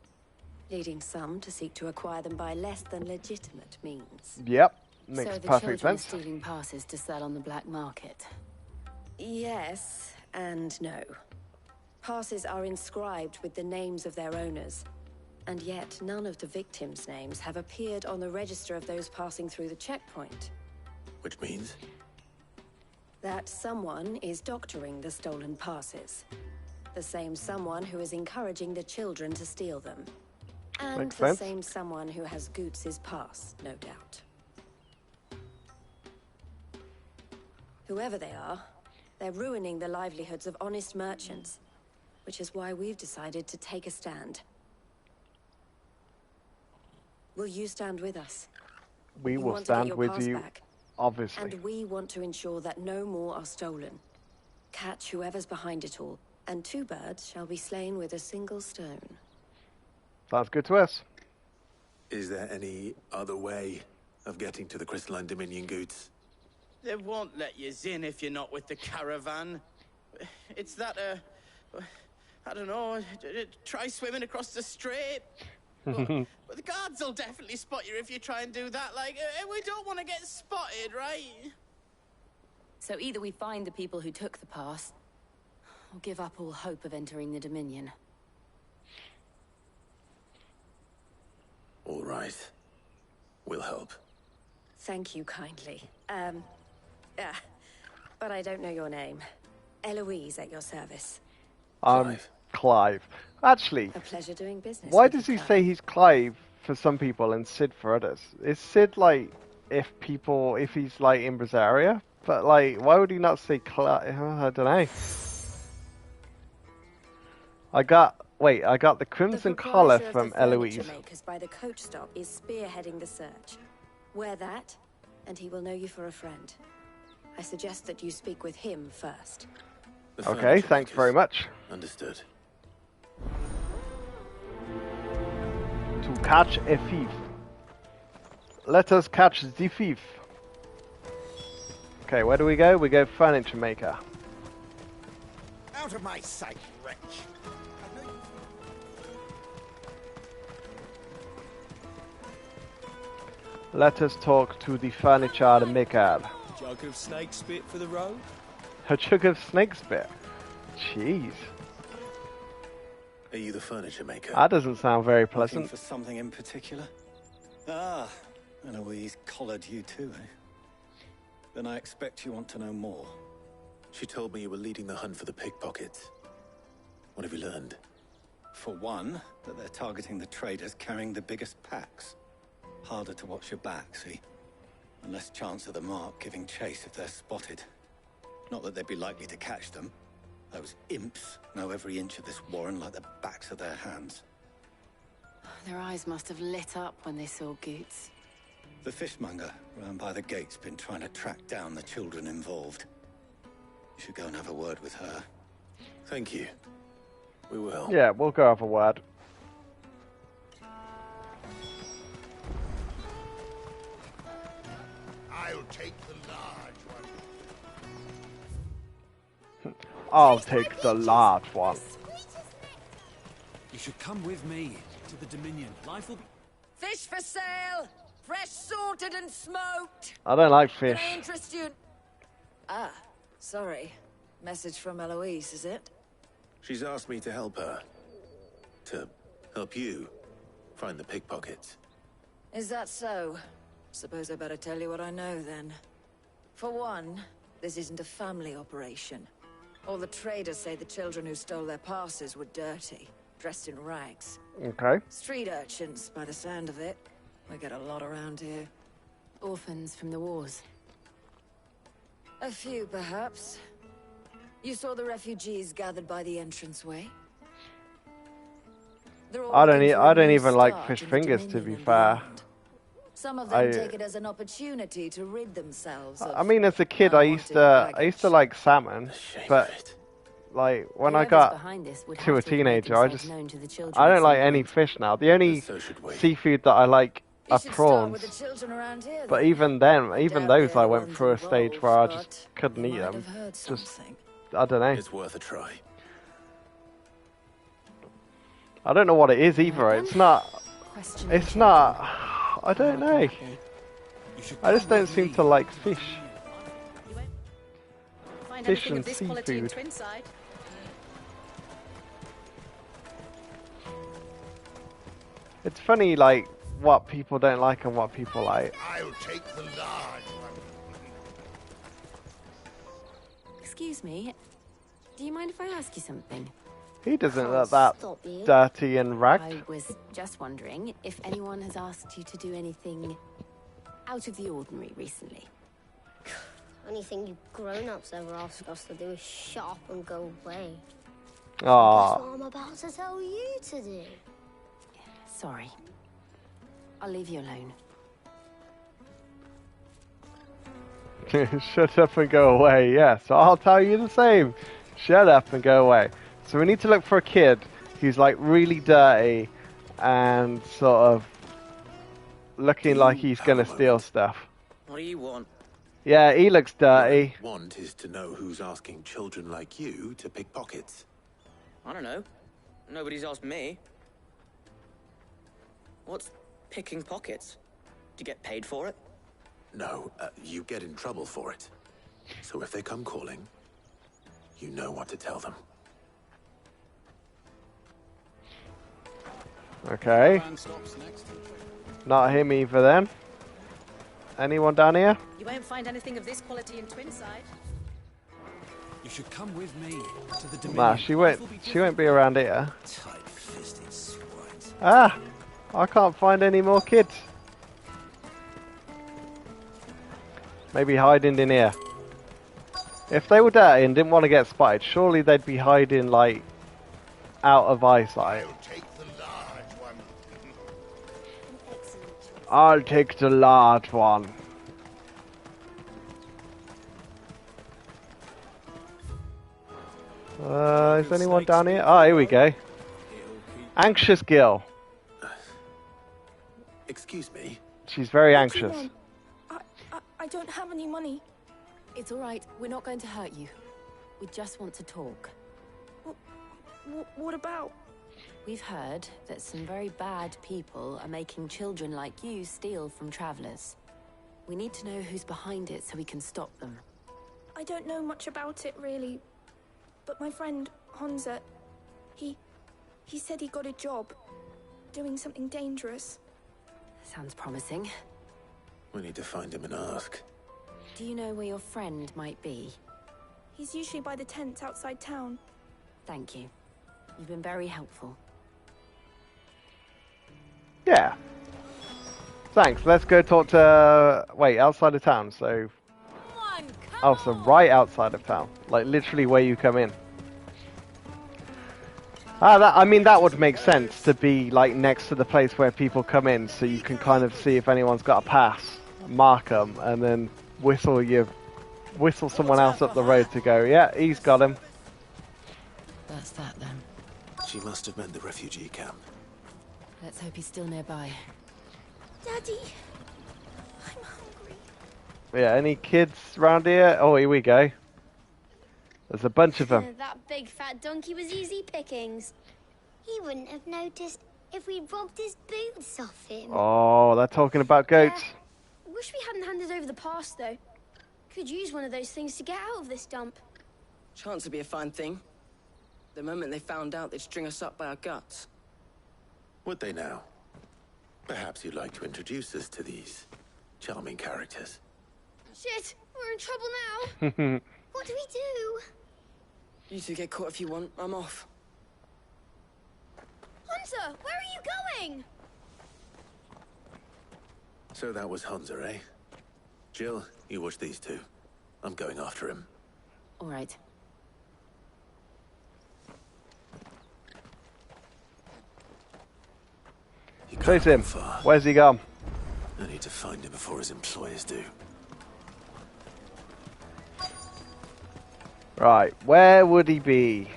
leading some to seek to acquire them by less than legitimate means. Yep, makes so the perfect children sense. Are stealing passes to sell on the black market. Yes and no. Passes are inscribed with the names of their owners, and yet none of the victims' names have appeared on the register of those passing through the checkpoint. Which means? That someone is doctoring the stolen passes. The same someone who is encouraging the children to steal them. And Makes the sense. same someone who has Goots' pass, no doubt. Whoever they are, they're ruining the livelihoods of honest merchants, which is why we've decided to take a stand. Will you stand with us? We will want to get stand your with pass you, back, obviously. and we want to ensure that no more are stolen. Catch whoever's behind it all, and 2 birds shall be slain with a single stone. Sounds good to us. Is there any other way of getting to the Crystalline Dominion, Goots? They won't let you in if you're not with the caravan. It's that, I don't know, try swimming across the strait. But the guards will definitely spot you if you try and do that. Like, we don't want to get spotted, right? So either we find the people who took the pass, or give up all hope of entering the Dominion. All right. We'll help. Thank you kindly. But I don't know your name. Eloise at your service. Clive. Actually, A pleasure doing business. why with does you, he say he's Clive for some people and Sid for others? Is Sid like if he's like in Brazaria? But like, why would he not say Clive? I don't know. I got the crimson collar from Eloise. The makers by the coach stop is spearheading the search. Wear that, and he will know you for a friend. I suggest that you speak with him first. Okay, thanks very much. Understood. To catch a thief. Let us catch the thief. Okay, where do we go? We go furniture maker. Out of my sight, wretch! Let us talk to the furniture maker. Jug of snake spit for the road? A jug of snake spit. Jeez. Are you the furniture maker? That doesn't sound very Looking pleasant. for something in particular? Ah, Eloise collared you too, eh? Then I expect you want to know more. She told me you were leading the hunt for the pickpockets. What have you learned? For one, that they're targeting the traders carrying the biggest packs. Harder to watch your back, see? And less chance of the mark giving chase if they're spotted. Not that they'd be likely to catch them. Those imps know every inch of this warren like the backs of their hands. Their eyes must have lit up when they saw Goots. The fishmonger round by the gate's been trying to track down the children involved. You should go and have a word with her. Thank you. We will. Yeah, we'll go have a word. I'll take the large one. I'll take the large one. You should come with me to the Dominion. Life will be... Fish for sale! Fresh salted and smoked! I don't like fish. Can I interest you? Ah, sorry. Message from Eloise, is it? She's asked me to help her. To help you find the pickpockets. Is that so? Suppose I better tell you what I know then. For one, this isn't a family operation. All the traders say the children who stole their passes were dirty, dressed in rags. Okay. Street urchins, by the sound of it. We get a lot around here. Orphans from the wars. A few, perhaps. You saw the refugees gathered by the entranceway? I don't even like fish fingers, to be fair. Some of them take it as an opportunity to rid themselves of... I mean, as a kid, I used to like salmon, but like when I got to a teenager, I don't like any fish now. The only seafood that I like are prawns. But even then, even those, I went through a stage where I just couldn't eat them. Just, I don't know. It's worth a try. I don't know what it is either. It's not. I don't know. I just don't seem to like fish. Fish and seafood. It's funny, like, what people don't like and what people like. I'll take the large one. Excuse me. Do you mind if I ask you something? He doesn't look that dirty and ragged. I was just wondering if anyone has asked you to do anything out of the ordinary recently. Only thing you grown-ups ever ask us to do is shut up and go away. Aww. That's what I'm about to tell you to do. Sorry. I'll leave you alone. Shut up and go away. Yes, I'll tell you the same. Shut up and go away. So we need to look for a kid who's like really dirty and sort of looking like he's gonna steal stuff. What do you want? Yeah, he looks dirty. What I want is to know who's asking children like you to pick pockets. I don't know. Nobody's asked me. What's picking pockets? Do you get paid for it? No, you get in trouble for it. So if they come calling, you know what to tell them. Okay. Not him either then. Anyone down here? You won't find anything of this quality in Twinside. You should come with me to the Dominion. Nah, she won't be around here. Ah! I can't find any more kids. Maybe hiding in here. If they were dirty and didn't want to get spotted, surely they'd be hiding like out of eyesight. I'll take the large one. Is anyone down here? Oh, here we go. Anxious girl. Excuse me? She's very anxious. I don't have any money. It's alright. We're not going to hurt you. We just want to talk. What about? We've heard that some very bad people are making children like you steal from travelers. We need to know who's behind it so we can stop them. I don't know much about it, really. But my friend, Honza, he said he got a job doing something dangerous. Sounds promising. We need to find him and ask. Do you know where your friend might be? He's usually by the tents outside town. Thank you. You've been very helpful. Yeah. Thanks. Let's go talk to... Wait, outside of town, so... Oh, so right outside of town. Like, literally where you come in. I mean, that would make sense to be, like, next to the place where people come in, so you can kind of see if anyone's got a pass, mark them, and then whistle someone else up the road to go, yeah, he's got him. That's that, then. She must have meant the refugee camp. Let's hope he's still nearby. Daddy! Yeah, any kids around here? Oh, here we go. There's a bunch of them. That big fat donkey was easy pickings. He wouldn't have noticed if we'd robbed his boots off him. Oh, they're talking about goats. Wish we hadn't handed over the pass, though. Could use one of those things to get out of this dump. Chance would be a fine thing. The moment they found out, they'd string us up by our guts. Would they now? Perhaps you'd like to introduce us to these charming characters. Shit, we're in trouble now. What do we do? You two get caught if you want. I'm off. Hunter, where are you going? So that was Hunter, eh? Jill, you watch these two. I'm going after him. All right. Chase him. Where's he gone? I need to find him before his employers do. Right, where would he be?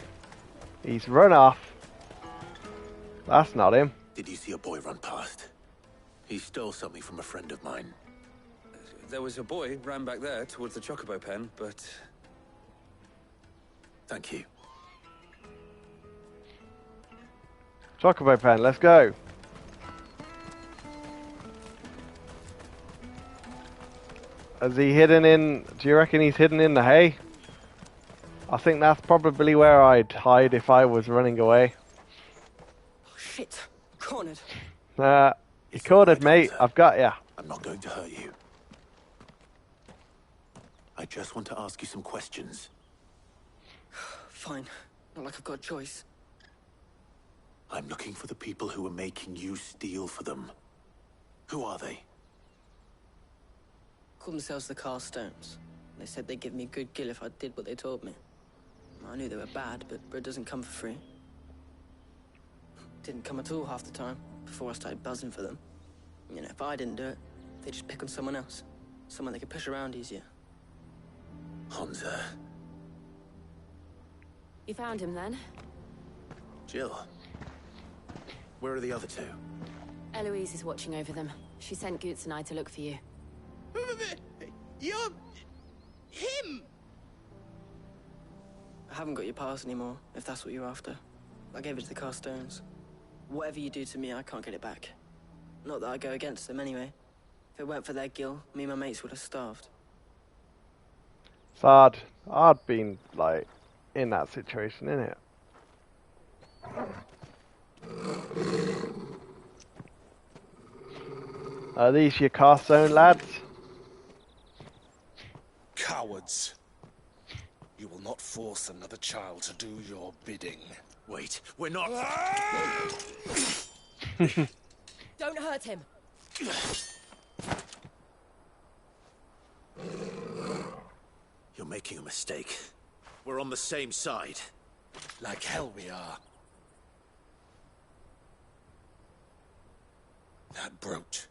He's run off. That's not him. Did you see a boy run past? He stole something from a friend of mine. There was a boy ran back there towards the Chocobo pen, but... Thank you. Chocobo pen, let's go. Is he hidden in... Do you reckon he's hidden in the hay? I think that's probably where I'd hide if I was running away. Oh, shit. Cornered. You cornered, mate. I've got ya. I'm not going to hurt you. I just want to ask you some questions. Fine. Not like I've got a choice. I'm looking for the people who are making you steal for them. Who are they? Called themselves the Carstones. They said they'd give me good gill if I did what they told me. I knew they were bad, but bread doesn't come for free. Didn't come at all half the time, before I started buzzing for them. You know, if I didn't do it, they'd just pick on someone else. Someone they could push around easier. Honza. You found him then? Jill. Where are the other two? Eloise is watching over them. She sent Goots and I to look for you. You're... him! I haven't got your pass anymore, if that's what you're after. I gave it to the Carstones. Whatever you do to me, I can't get it back. Not that I go against them anyway. If it weren't for their gill, me and my mates would have starved. Sad. I'd been, like, in that situation, innit? Are these your Carstone lads? Cowards. You will not force another child to do your bidding. Wait, we're not... Don't hurt him. You're making a mistake. We're on the same side. Like hell we are. That brooch.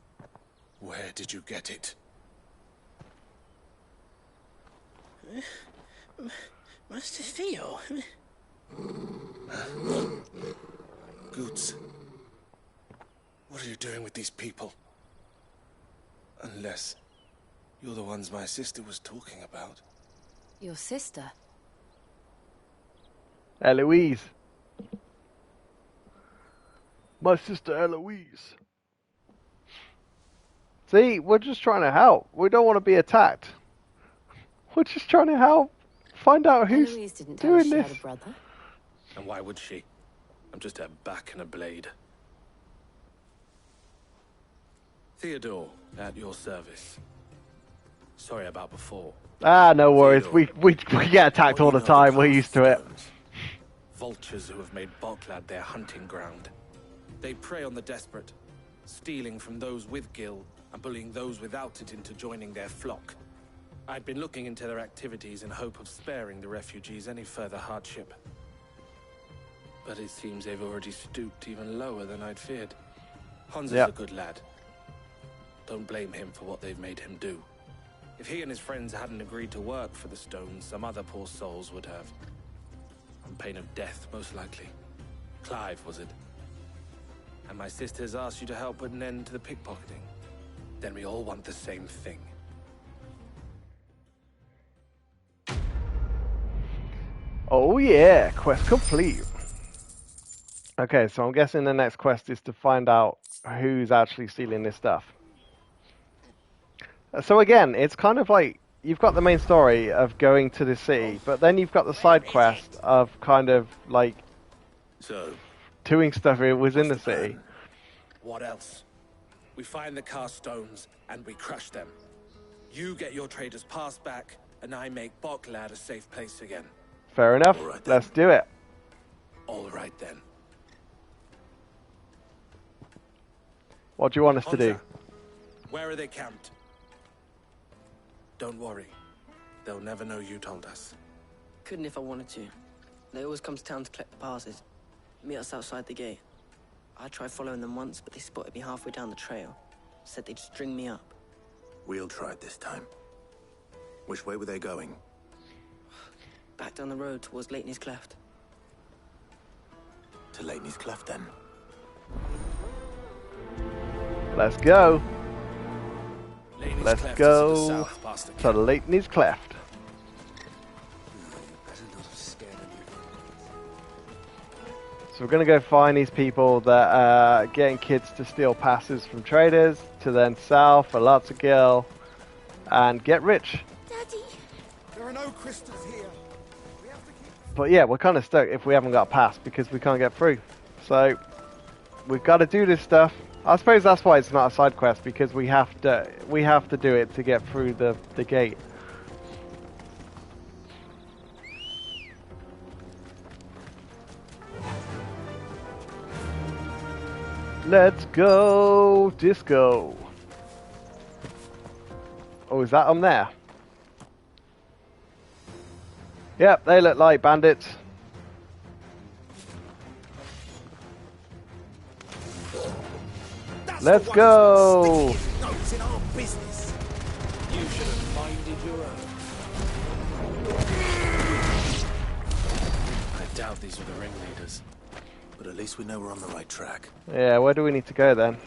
Where did you get it? Master Theo? Goots. What are you doing with these people? Unless you're the ones my sister was talking about. Your sister? Eloise. My sister Eloise. See, we're just trying to help. We don't want to be attacked. We're just trying to help. Find out who's Eloise didn't tell doing us she this. had a brother. And why would she? I'm just her back and a blade. Theodore, at your service. Sorry about before. Ah, no worries. We get attacked all the time. We're used to it. Vultures who have made Boklad their hunting ground. They prey on the desperate, stealing from those with gil and bullying those without it into joining their flock. I'd been looking into their activities in hope of sparing the refugees any further hardship. But it seems they've already stooped even lower than I'd feared. Hans is a good lad. Don't blame him for what they've made him do. If he and his friends hadn't agreed to work for the Stones, some other poor souls would have. On pain of death, most likely. Clive, was it? And my sisters asked you to help put an end to the pickpocketing. Then we all want the same thing. Oh yeah, quest complete. Okay, so I'm guessing the next quest is to find out who's actually stealing this stuff. So again, it's kind of like you've got the main story of going to the city, but then you've got the side quest of kind of like doing stuff within the city. What else? We find the Carstones and we crush them. You get your trader's pass back, and I make Boklad a safe place again. Fair enough. Let's do it. All right then. What do you want us to do? Where are they camped? Don't worry. They'll never know you told us. Couldn't if I wanted to. They always come to town to collect the passes. Meet us outside the gate. I tried following them once, but they spotted me halfway down the trail. Said they'd string me up. We'll try it this time. Which way were they going? Back down the road towards Lateney's Cleft. To Lateney's Cleft, then. Let's go. Let's Cleft go is to the south, past the to Lateney's Cleft. So we're going to go find these people that are getting kids to steal passes from traders, to then sell for lots of gil, and get rich. Daddy! There are no crystals here. But yeah, we're kind of stuck if we haven't got a pass because we can't get through. So we've got to do this stuff. I suppose that's why it's not a side quest, because we have to do it to get through the gate. Let's go disco. Oh, is that them there? Yep, they look like bandits. Let's go. No, it's in our business. You should have minded your own. I doubt these were the ringleaders. But at least we know we're on the right track. Yeah, where do we need to go then?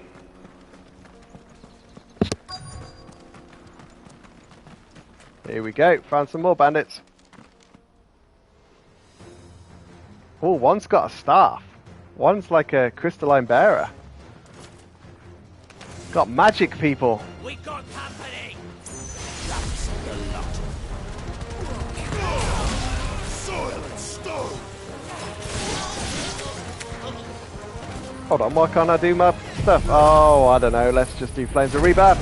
Here we go, found some more bandits. Oh, one's got a staff. One's like a crystalline bearer. Got magic people. We got company. Soil and stone. Hold on, why can't I do my stuff? Oh, I don't know. Let's just do Flames of Rebirth.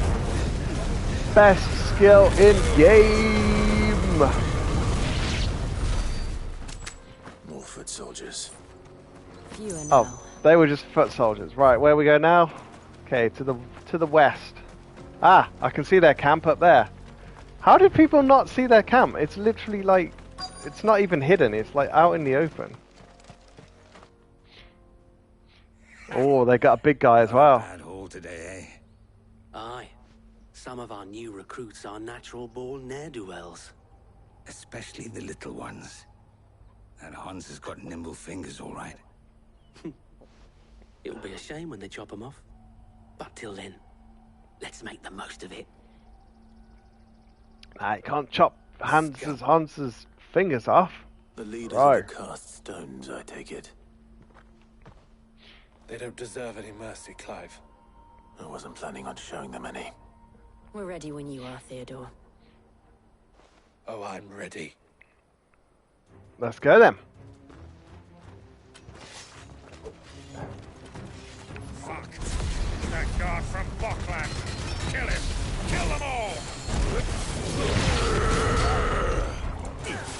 Best skill in game. More foot soldiers. Oh, they were just foot soldiers. Right, where we go now? Okay, to the west. Ah, I can see their camp up there. How did people not see their camp? It's literally like, it's not even hidden. It's like out in the open. Oh, they got a big guy as well. Bad haul today, eh? Aye. Some of our new recruits are natural-born ne'er-do-wells. Especially the little ones. That Hans has got nimble fingers, all right. It'll be a shame when they chop them off. But till then, let's make the most of it. I can't chop Hans's fingers off. The leaders Right. of the cast stones, I take it. They don't deserve any mercy, Clive. I wasn't planning on showing them any. We're ready when you are, Theodore. Oh, I'm ready. Let's go then. Fuck. That guard from Bockland. Kill him. Kill them all.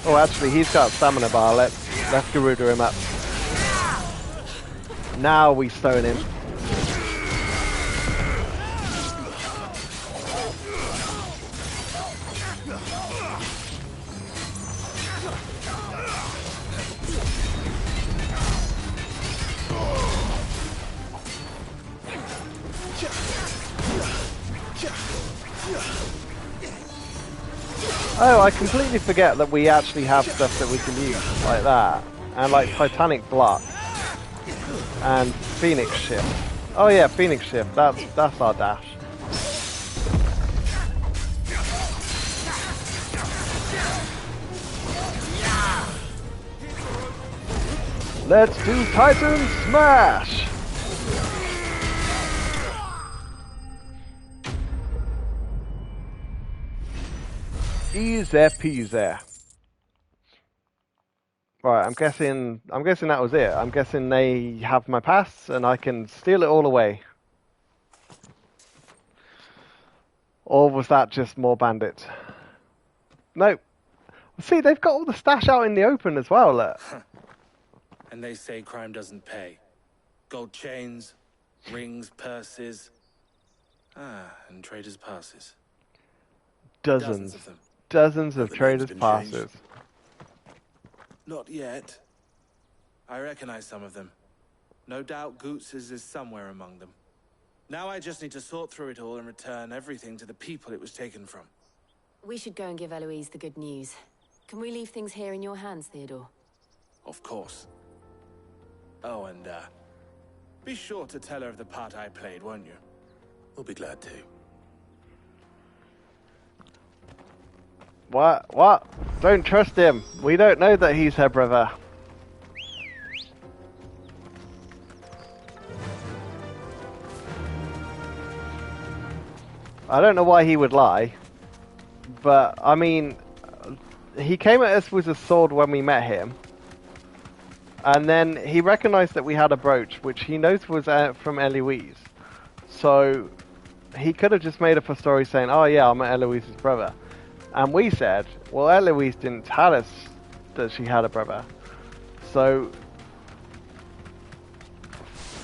Oh, actually, he's got stamina bar. Let's Garuda him up. Now we stone him. Oh, I completely forget that we actually have stuff that we can use, like that. And like Titanic Block. And Phoenix Shift. Oh yeah, Phoenix Shift, that's our dash. Let's do Titan Smash! Easy peasy. Right, I'm guessing that was it. I'm guessing they have my pass and I can steal it all away. Or was that just more bandits? No. See, they've got all the stash out in the open as well, look. And they say crime doesn't pay. Gold chains, rings, purses. Ah, and traders' passes. Dozens of them. Dozens of traders' been passes. changed? Not yet. I recognize some of them. No doubt Goots's is somewhere among them. Now I just need to sort through it all and return everything to the people it was taken from. We should go and give Eloise the good news. Can we leave things here in your hands, Theodore? Of course. Oh, and, be sure to tell her of the part I played, won't you? We'll be glad to. What? Don't trust him. We don't know that he's her brother. I don't know why he would lie. But, I mean, he came at us with a sword when we met him. And then he recognized that we had a brooch, which he knows was from Eloise. So, he could have just made up a story saying, oh yeah, I'm Eloise's brother. And we said, well, Eloise didn't tell us that she had a brother. So,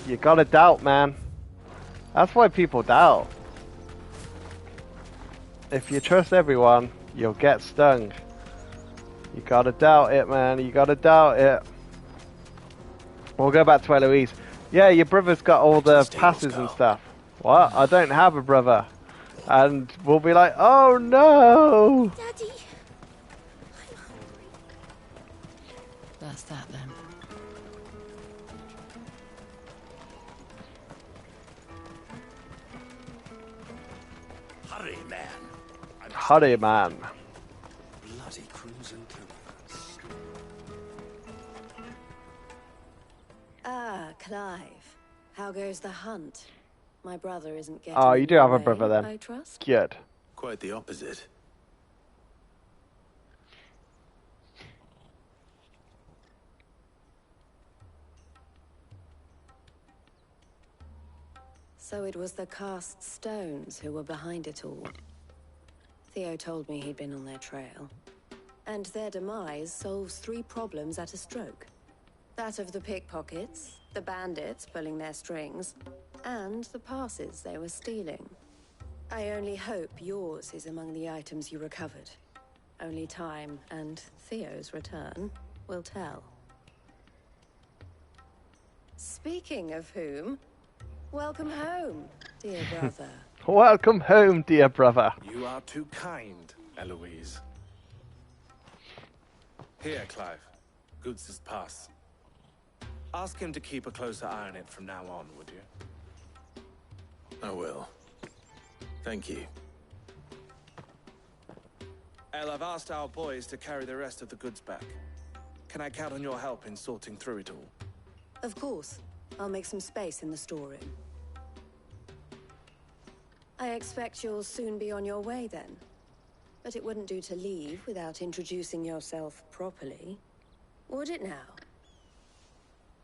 you gotta doubt, man. That's why people doubt. If you trust everyone, you'll get stung. You gotta doubt it, man. You gotta doubt it. We'll go back to Eloise. Yeah, your brother's got all the passes and stuff. What? I don't have a brother. And we'll be like, oh no! Daddy! That's that then. Hurry, man. Hurry, man. Bloody crimson caravans. Ah, Clive. How goes the hunt? My brother isn't getting Oh, you do have a away, brother then. I trust. Good. Quite the opposite. So it was the cast stones who were behind it all. Theo told me he'd been on their trail. And their demise solves 3 problems at a stroke. That of the pickpockets, the bandits pulling their strings, and the passes they were stealing. I only hope yours is among the items you recovered. Only time and Theo's return will tell. Speaking of whom, welcome home, dear brother. Welcome home, dear brother. You are too kind, Eloise. Here, Clive. Goots's pass. Ask him to keep a closer eye on it from now on, would you? I will. Thank you. El, I've asked our boys to carry the rest of the goods back. Can I count on your help in sorting through it all? Of course. I'll make some space in the storeroom. I expect you'll soon be on your way then. But it wouldn't do to leave without introducing yourself properly. Would it now?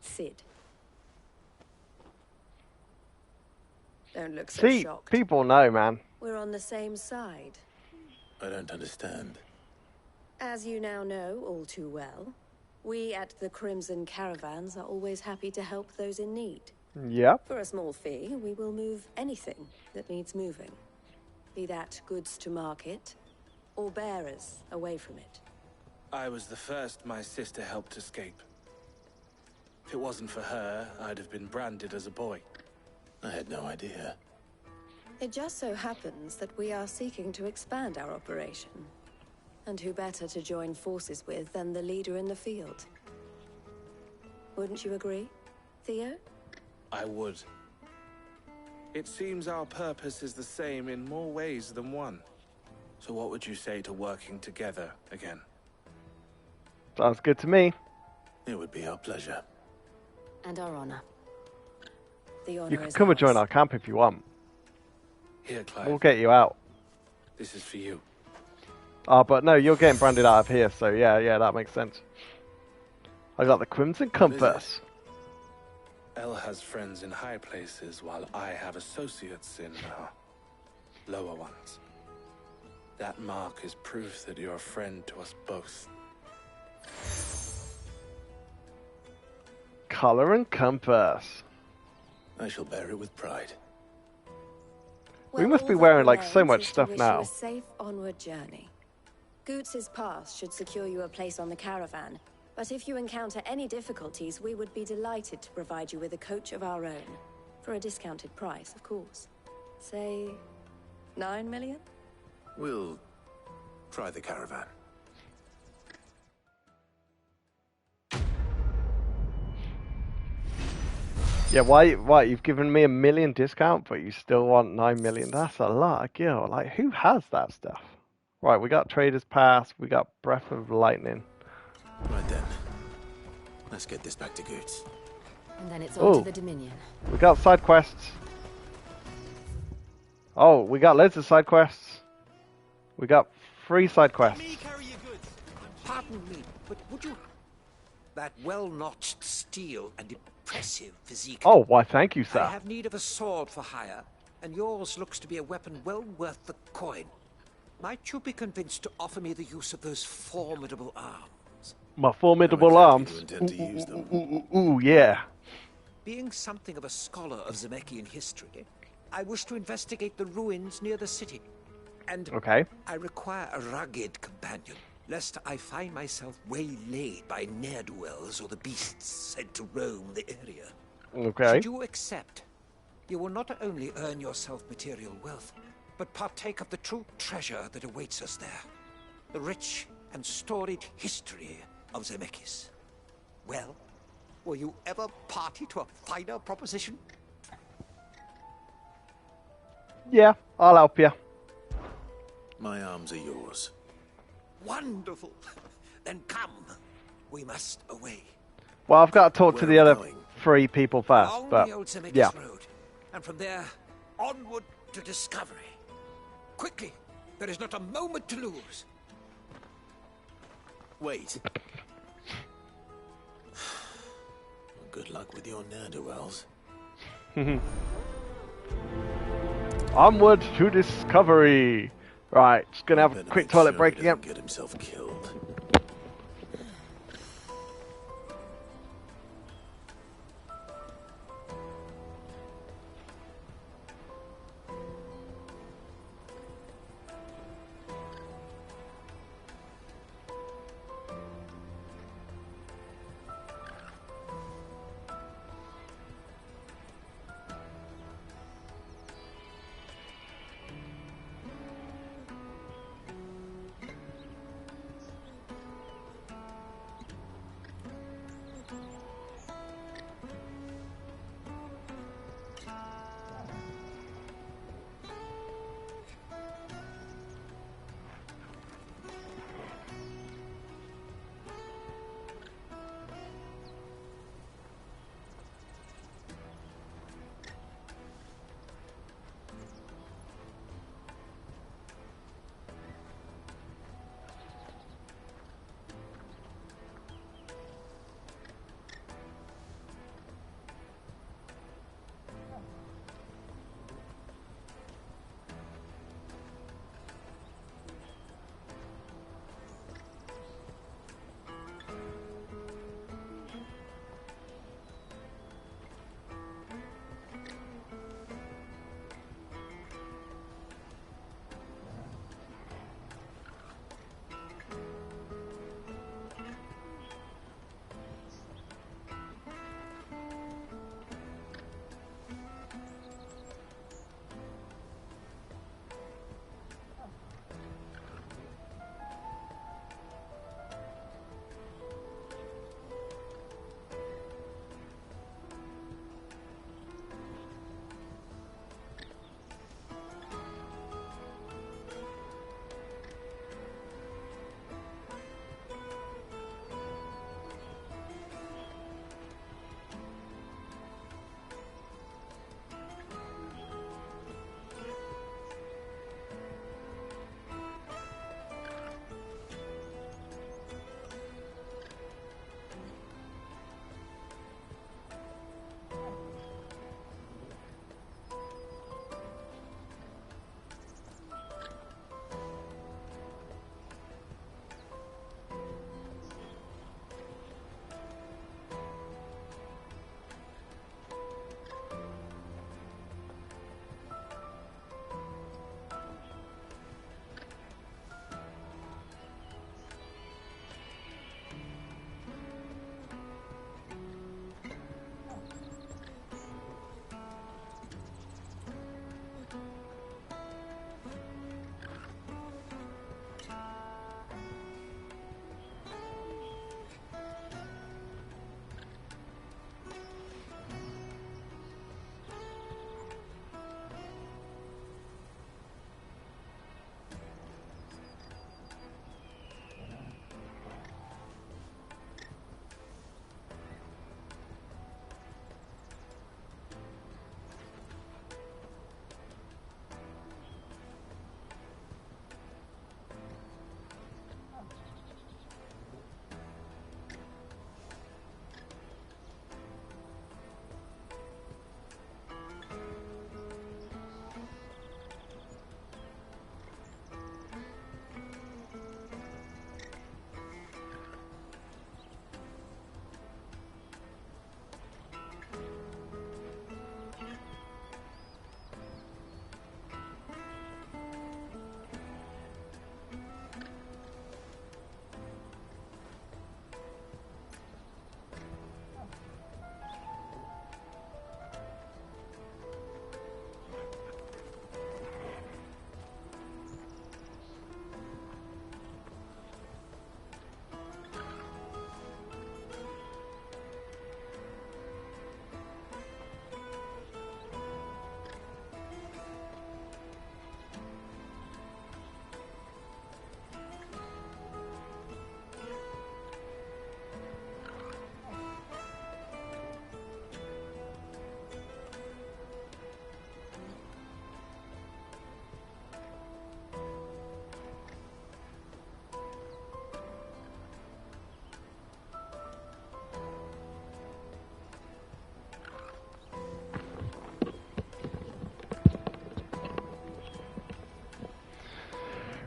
Sid. Don't look so See, shocked. people know, man. We're on the same side. I don't understand. As you now know all too well, we at the Crimson Caravans are always happy to help those in need. Yep. For a small fee, we will move anything that needs moving. Be that goods to market, or bearers away from it. I was the first my sister helped escape. If it wasn't for her, I'd have been branded as a boy. I had no idea. It just so happens that we are seeking to expand our operation. And who better to join forces with than the leader in the field? Wouldn't you agree, Theo? I would. It seems our purpose is the same in more ways than one. So what would you say to working together again? Sounds good to me. It would be our pleasure. And our honor. The honor You can is come and join ours. our camp if you want. Here, Clive. We'll get you out. This is for you. Oh, but no, you're getting branded out of here, so yeah, that makes sense. I got the Crimson Compass. El has friends in high places, while I have associates in lower ones. That mark is proof that you're a friend to us both. Collar and compass. I shall bear it with pride. We must be all wearing that like so remains much is to stuff wish now. You a safe onward journey. Goots's pass should secure you a place on the caravan, But if you encounter any difficulties, we would be delighted to provide you with a coach of our own. For a discounted price, of course. Say, 9 million? We'll try the caravan. Yeah, why? You've given me $1 million discount, but you still want 9 million? That's a lot of gil. Like, who has that stuff? Right, we got Trader's Pass, we got Breath of Lightning. Right then. Let's get this back to Goods. And then it's on to the Dominion. We got side quests. Oh, we got loads of side quests. We got 3 side quests. Pardon me, but would you... That well-notched steel and impressive physique. Oh, why thank you, sir. I have need of a sword for hire, and yours looks to be a weapon well worth the coin. Might you be convinced to offer me the use of those formidable arms? My formidable arms. You intend to use them? Ooh, yeah. Being something of a scholar of Zemeckis history, I wish to investigate the ruins near the city. And I require a rugged companion, lest I find myself waylaid by ne'er-do-wells or the beasts sent to roam the area. Okay. Should you accept, you will not only earn yourself material wealth, but partake of the true treasure that awaits us there. The rich and storied history of Zemeckis. Well, were you ever party to a finer proposition? Yeah, I'll help you. My arms are yours. Wonderful. Then come. We must away. Well, I've got to talk to the other 3 people first, Along but the old Zemeckis yeah. road, and from there onward to discovery. Quickly, there is not a moment to lose. Wait. Good luck with your ne'er-do-wells. Onward to discovery. Right, just gonna have a quick toilet break again. Get himself killed.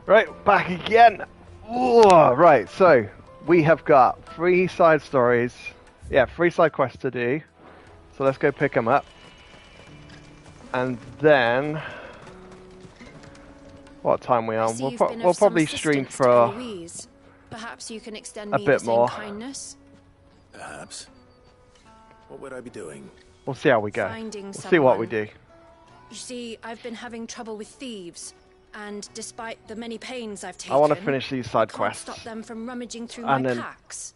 Right, back again. Ooh, right, so we have got 3 side stories. Yeah, 3 side quests to do. So let's go pick them up. And then... What time we on? We'll probably stream for Perhaps you can extend a me bit the more. same kindness. Perhaps. What would I be doing? We'll see how we go. Finding We'll see what we someone. do. You see, I've been having trouble with thieves, and despite the many pains I've taken, I want to finish these side I can't quests. stop them from rummaging through And my then packs.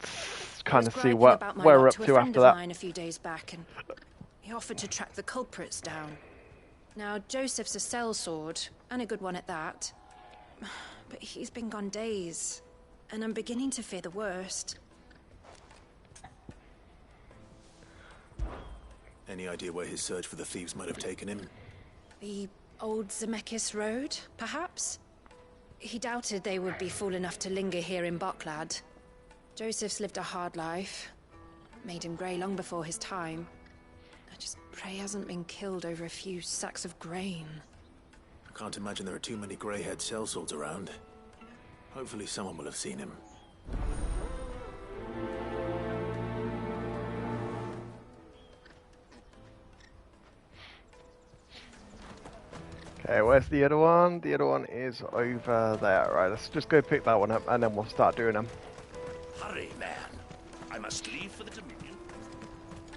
kind I of was see griping what about my where lot we're up to a to friend after of that. mine a few days back, and he offered to track the culprits down. Now, Joseph's a sellsword, and a good one at that. But he's been gone days, and I'm beginning to fear the worst. Any idea where his search for the thieves might have taken him? The old Zemeckis Road, perhaps? He doubted they would be fool enough to linger here in Boklad. Joseph's lived a hard life. Made him grey long before his time. I just pray he hasn't been killed over a few sacks of grain. I can't imagine there are too many grey-haired sellswords around. Hopefully someone will have seen him. Okay, where's the other one? The other one is over there. Right, let's just go pick that one up and then we'll start doing them. Hurry, man. I must leave for the Dominion.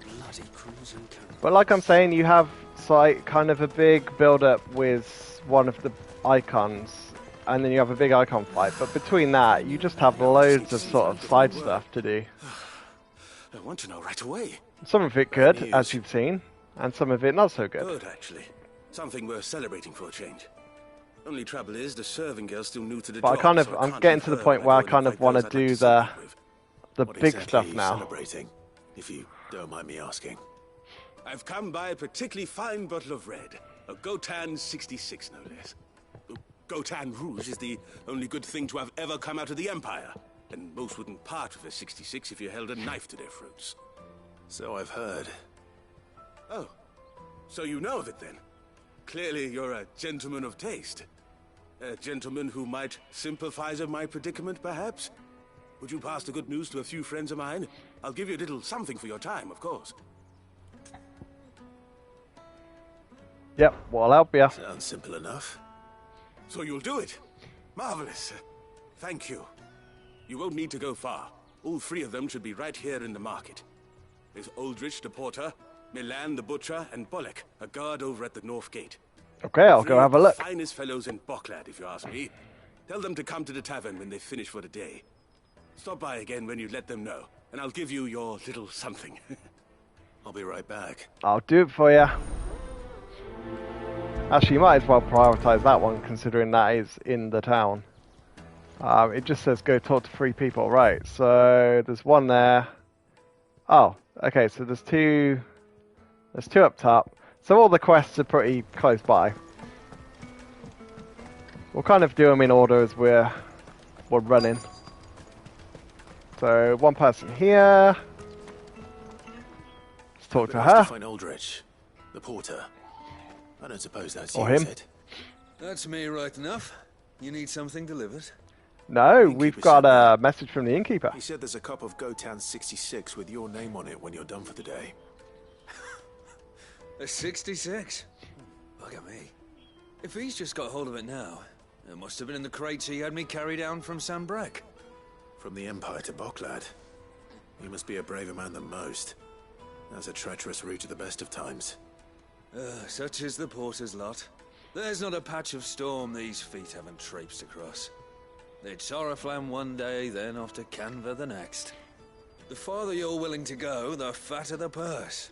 Bloody cruising caravan. But like I'm saying, you have like kind of a big build-up with one of the icons, and then you have a big icon fight. But between that, you just have loads of sort of side stuff to do. I want to know right away. Some of it good, as you've seen, and some of it not so good. Good, actually. Something worth celebrating for a change. Only trouble is, the serving girl's still new to the But job, I'm getting to the point where I kind of want to do the What big exactly stuff are you now. celebrating, if you don't mind me asking? I've come by a particularly fine bottle of red. A Gotan 66, no less. Gotan Rouge is the only good thing to have ever come out of the Empire. And most wouldn't part with a 66 if you held a knife to their throats. So I've heard. Oh, so you know of it then? Clearly you're a gentleman of taste. A gentleman who might sympathize with my predicament, perhaps? Would you pass the good news to a few friends of mine? I'll give you a little something for your time, of course. Yep, well, I'll help you. Sounds simple enough. So you'll do it? Marvelous. Thank you. You won't need to go far. All 3 of them should be right here in the market. There's Aldrich the porter, Milan the butcher, and Bolek, a guard over at the north gate. Okay, I'll go have a look. Finest fellows in Boklad, if you ask me. Tell them to come to the tavern when they finish for the day. Stop by again when you let them know, and I'll give you your little something. I'll be right back. I'll do it for you. Actually, you might as well prioritize that one, considering that is in the town. It just says go talk to 3 people. Right, so there's one there. Oh, okay, so there's 2 up top. So all the quests are pretty close by. We'll kind of do them in order as we're running. So 1 person here. Let's talk to her. Find Aldrich, the porter. I don't suppose that's Or you, him. is it? That's me right enough. You need something delivered? No, we've got a message from the innkeeper. He said there's a cup of Gotan 66 with your name on it when you're done for the day. A 66? Look at me. If he's just got hold of it now, it must have been in the crates he had me carry down from Sanbrek. From the Empire to Boklad. You must be a braver man than most. That's a treacherous route at the best of times. Such is the porter's lot. There's not a patch of storm these feet haven't traipsed across. It's Oriflamme one day, then off to Canva the next. The farther you're willing to go, the fatter the purse.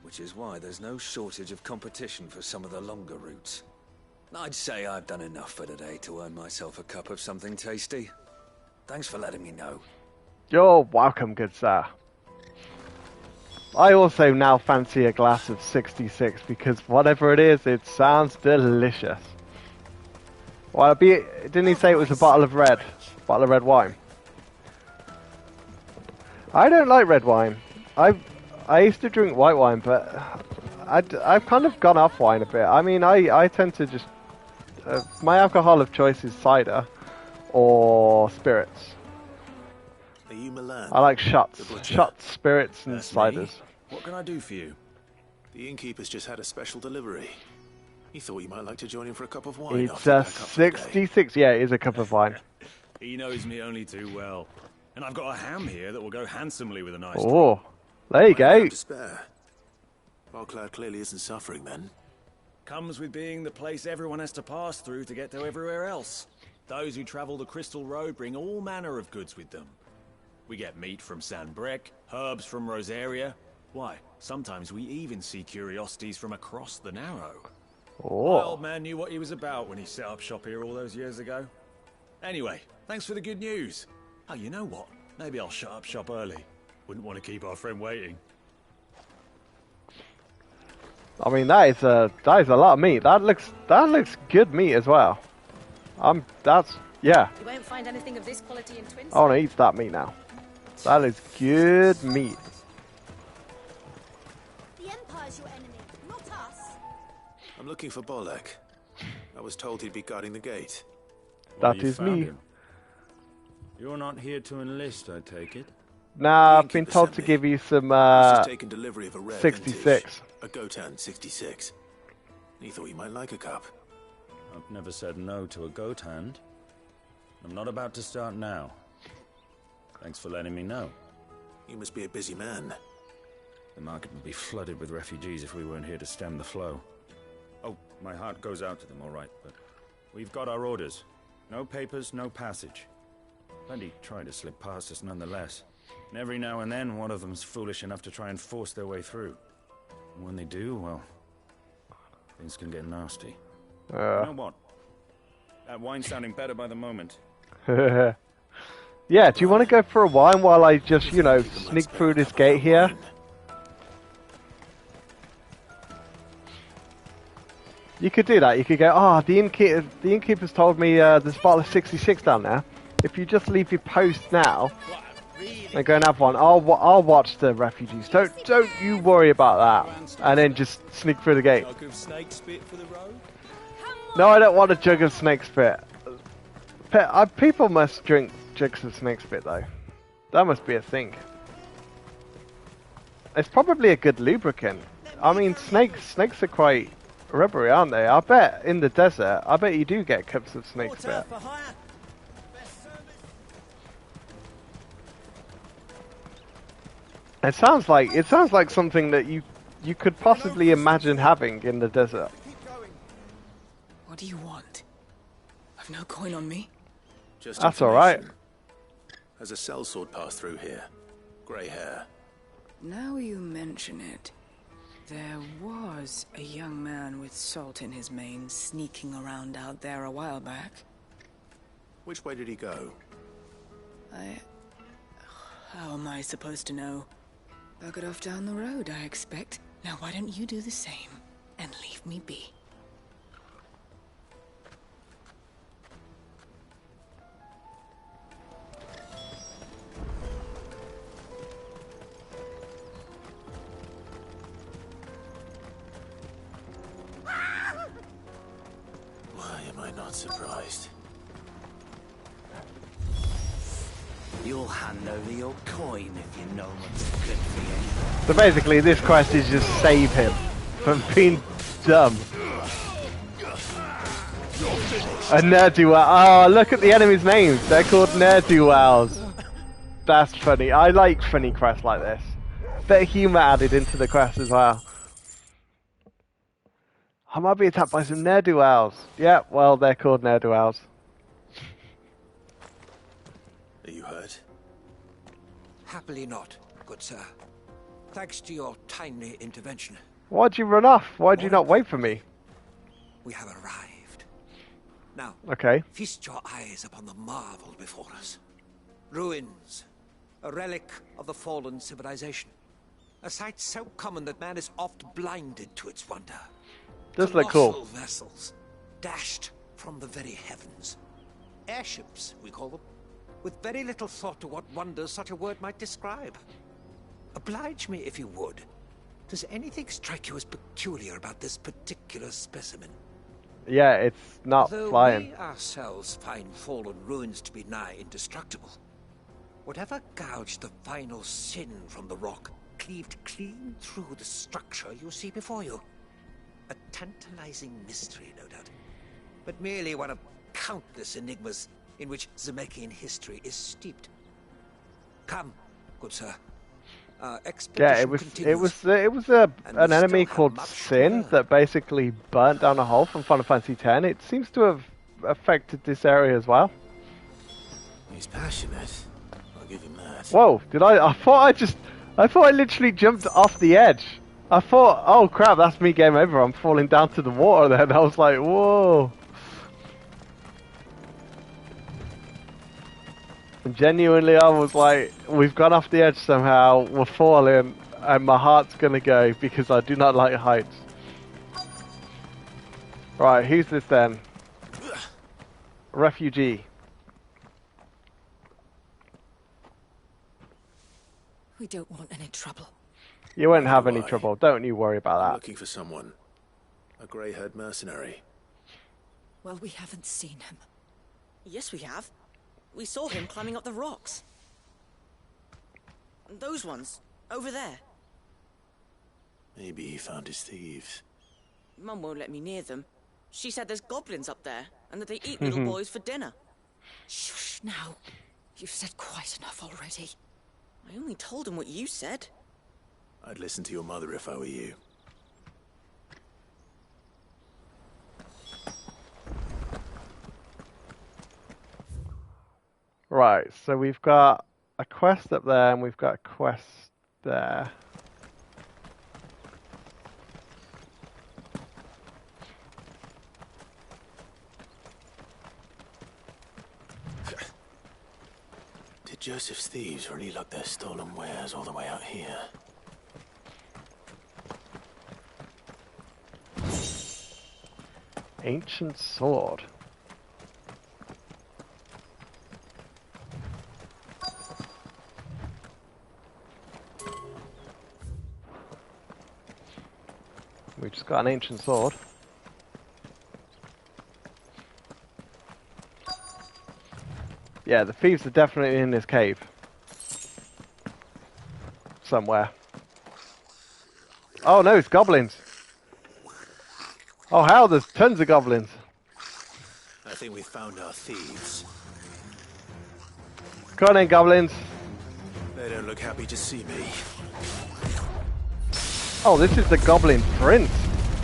Which is why there's no shortage of competition for some of the longer routes. I'd say I've done enough for today to earn myself a cup of something tasty. Thanks for letting me know. You're welcome, good sir. I also now fancy a glass of 66 because whatever it is, it sounds delicious. Well, didn't he say it was a bottle of red wine? I don't like red wine. I used to drink white wine, but I've kind of gone off wine a bit. I mean, I tend to just My alcohol of choice is cider or spirits. Are you Milan? I like shots, spirits, and That's ciders. me. What can I do for you? The innkeeper's just had a special delivery. He thought you might like to join him for a cup of wine. It's a 66. Yeah, it is a cup of wine. He knows me only too well. And I've got a ham here that will go handsomely with a nice Oh, there you go. To spare. Barclad clearly isn't suffering then. Comes with being the place everyone has to pass through to get to everywhere else. Those who travel the Crystal Road bring all manner of goods with them. We get meat from San Brec, herbs from Rosaria. Why, sometimes we even see curiosities from across the Narrow. Oh. My old man knew what he was about when he set up shop here all those years ago. Anyway, thanks for the good news. Oh, you know what? Maybe I'll shut up shop early. Wouldn't want to keep our friend waiting. I mean, that is a lot of meat. That looks good meat as well. Yeah. You won't find anything of this quality in Twin. I want to eat that meat now. That is good meat. The Empire's your enemy, not us. I'm looking for Bolek. I was told he'd be guarding the gate. That is me. You're not here to enlist, I take it? Nah, I've been told to give you some taken delivery of a rare 66. vintage, a Gotan 66. He thought you might like a cup. I've never said no to a goat hand. I'm not about to start now. Thanks for letting me know. You must be a busy man. The market would be flooded with refugees if we weren't here to stem the flow. Oh, my heart goes out to them, all right, but we've got our orders. No papers, no passage. Plenty try to slip past us nonetheless. And every now and then, one of them's foolish enough to try and force their way through. And when they do, well, things can get nasty. You know what? That wine's sounding better by the moment. Yeah, do you want to go for a wine while I just, you know, sneak through this gate here? You could do that. You could go, oh, the innkeeper's told me there's a bottle of 66 down there. If you just leave your post now and go and have one, I'll watch the refugees. Don't you worry about that. And then just sneak through the gate. No, I don't want a jug of snake spit. People must drink jugs of snake spit though. That must be a thing. It's probably a good lubricant. I mean, snakes are quite rubbery, aren't they? I bet in the desert, I bet you do get cups of snake spit. It sounds like something that you could possibly imagine having in the desert. What do you want? I've no coin on me. Just that's all right. Has a sellsword passed through here? Grey hair. Now you mention it, there was a young man with salt in his mane sneaking around out there a while back. Which way did he go? How am I supposed to know? Buggered off down the road, I expect. Now why don't you do the same and leave me be? Why am I not surprised? You'll hand over your coin if you know what's good for you. So basically, this quest is just save him from being dumb. A ne'er-do-well. Oh, look at the enemies' names. They're called ne'er-do-wells. That's funny. I like funny quests like this. Bit of humour added into the quest as well. I might be attacked by some ne'er-do-wells. Yeah, well, they're called ne'er-do-wells. Are you hurt? Happily not, good sir. Thanks to your timely intervention. Why'd you run off? Why'd you not wait for me? We have arrived. Now, okay. Feast your eyes upon the marvel before us. Ruins, a relic of the fallen civilization. A sight so common that man is oft blinded to its wonder. Does look cool. Colossal vessels, dashed from the very heavens. Airships, we call them, with very little thought to what wonders such a word might describe. Oblige me if you would. Does anything strike you as peculiar about this particular specimen? Yeah, it's not Though flying. we ourselves find fallen ruins to be nigh indestructible, whatever gouged the final sin from the rock cleaved clean through the structure you see before you. A tantalizing mystery, no doubt, but merely one of countless enigmas in which Zemeckis history is steeped. Come, good sir. Yeah, it was an enemy called Sin that basically burnt down a hole from Final Fantasy X. It seems to have affected this area as well. He's passionate. I'll give him that. Whoa! I thought I literally jumped off the edge. I thought, oh crap, that's me, game over. I'm falling down to the water then. I was like, whoa. And genuinely, I was like, we've gone off the edge somehow, we're falling, and my heart's gonna go because I do not like heights. Right, who's this then? Refugee. We don't want any trouble. You won't have any trouble, don't you worry about that. Looking for someone. A grey-haired mercenary. Well, we haven't seen him. Yes, we have. We saw him climbing up the rocks. Those ones, over there. Maybe he found his thieves. Mum won't let me near them. She said there's goblins up there, and that they eat little boys for dinner. Shush now. You've said quite enough already. I only told him what you said. I'd listen to your mother if I were you. Right, so we've got a quest up there and we've got a quest there. Did Joseph's thieves really lug their stolen wares all the way out here? Ancient sword. We just got an ancient sword. Yeah, the thieves are definitely in this cave. Somewhere. Oh no, it's goblins. Oh hell, there's tons of goblins. I think we found our thieves. Come on in, goblins. They don't look happy to see me. Oh, this is the Goblin Prince.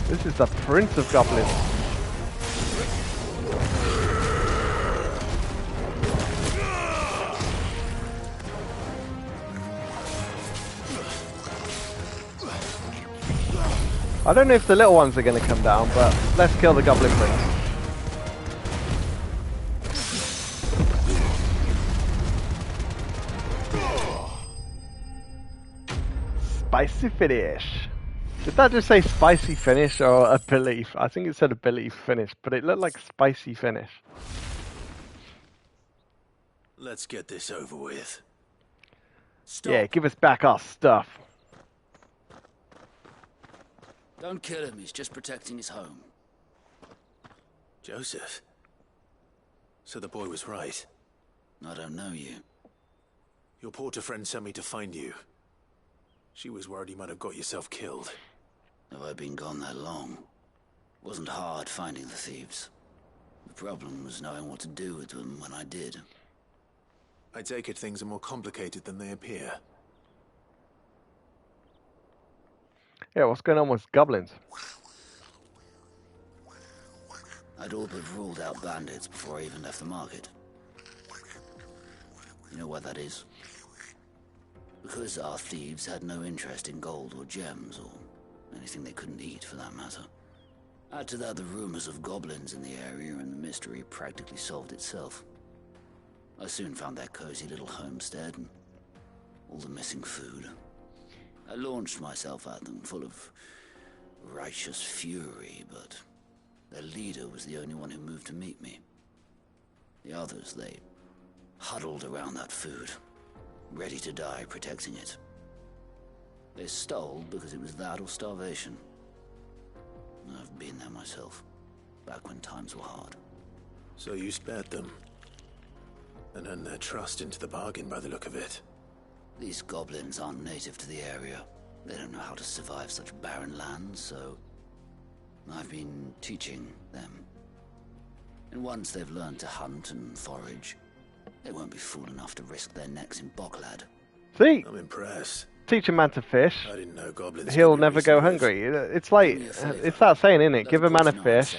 This is the Prince of Goblins. I don't know if the little ones are going to come down, but let's kill the Goblin Prince. Spicy finish. Did that just say spicy finish or a belief? I think it said a belief finish, but it looked like spicy finish. Let's get this over with. Stop. Yeah, give us back our stuff. Don't kill him, he's just protecting his home. Joseph? So the boy was right. I don't know you. Your porter friend sent me to find you. She was worried you might have got yourself killed. Have I been gone that long? Wasn't hard finding the thieves. The problem was knowing what to do with them when I did. I take it things are more complicated than they appear. Yeah, what's going on with goblins? I'd all but ruled out bandits before I even left the market. You know why that is? Because our thieves had no interest in gold or gems, or anything they couldn't eat for that matter. Add to that the rumors of goblins in the area, and the mystery practically solved itself. I soon found their cozy little homestead, and all the missing food. I launched myself at them, full of righteous fury, but their leader was the only one who moved to meet me. The others, they huddled around that food, ready to die protecting it. They stole because it was that or starvation. I've been there myself. back when times were hard. So you spared them, and earned their trust into the bargain by the look of it. These goblins aren't native to the area. They don't know how to survive such barren lands, so I've been teaching them. And once they've learned to hunt and forage, they won't be fool enough to risk their necks in Bocklad. See? I'm impressed. Teach a man to fish. I didn't know goblins. He'll never go hungry. It's like, it's that saying, isn't it? Give a man a fish,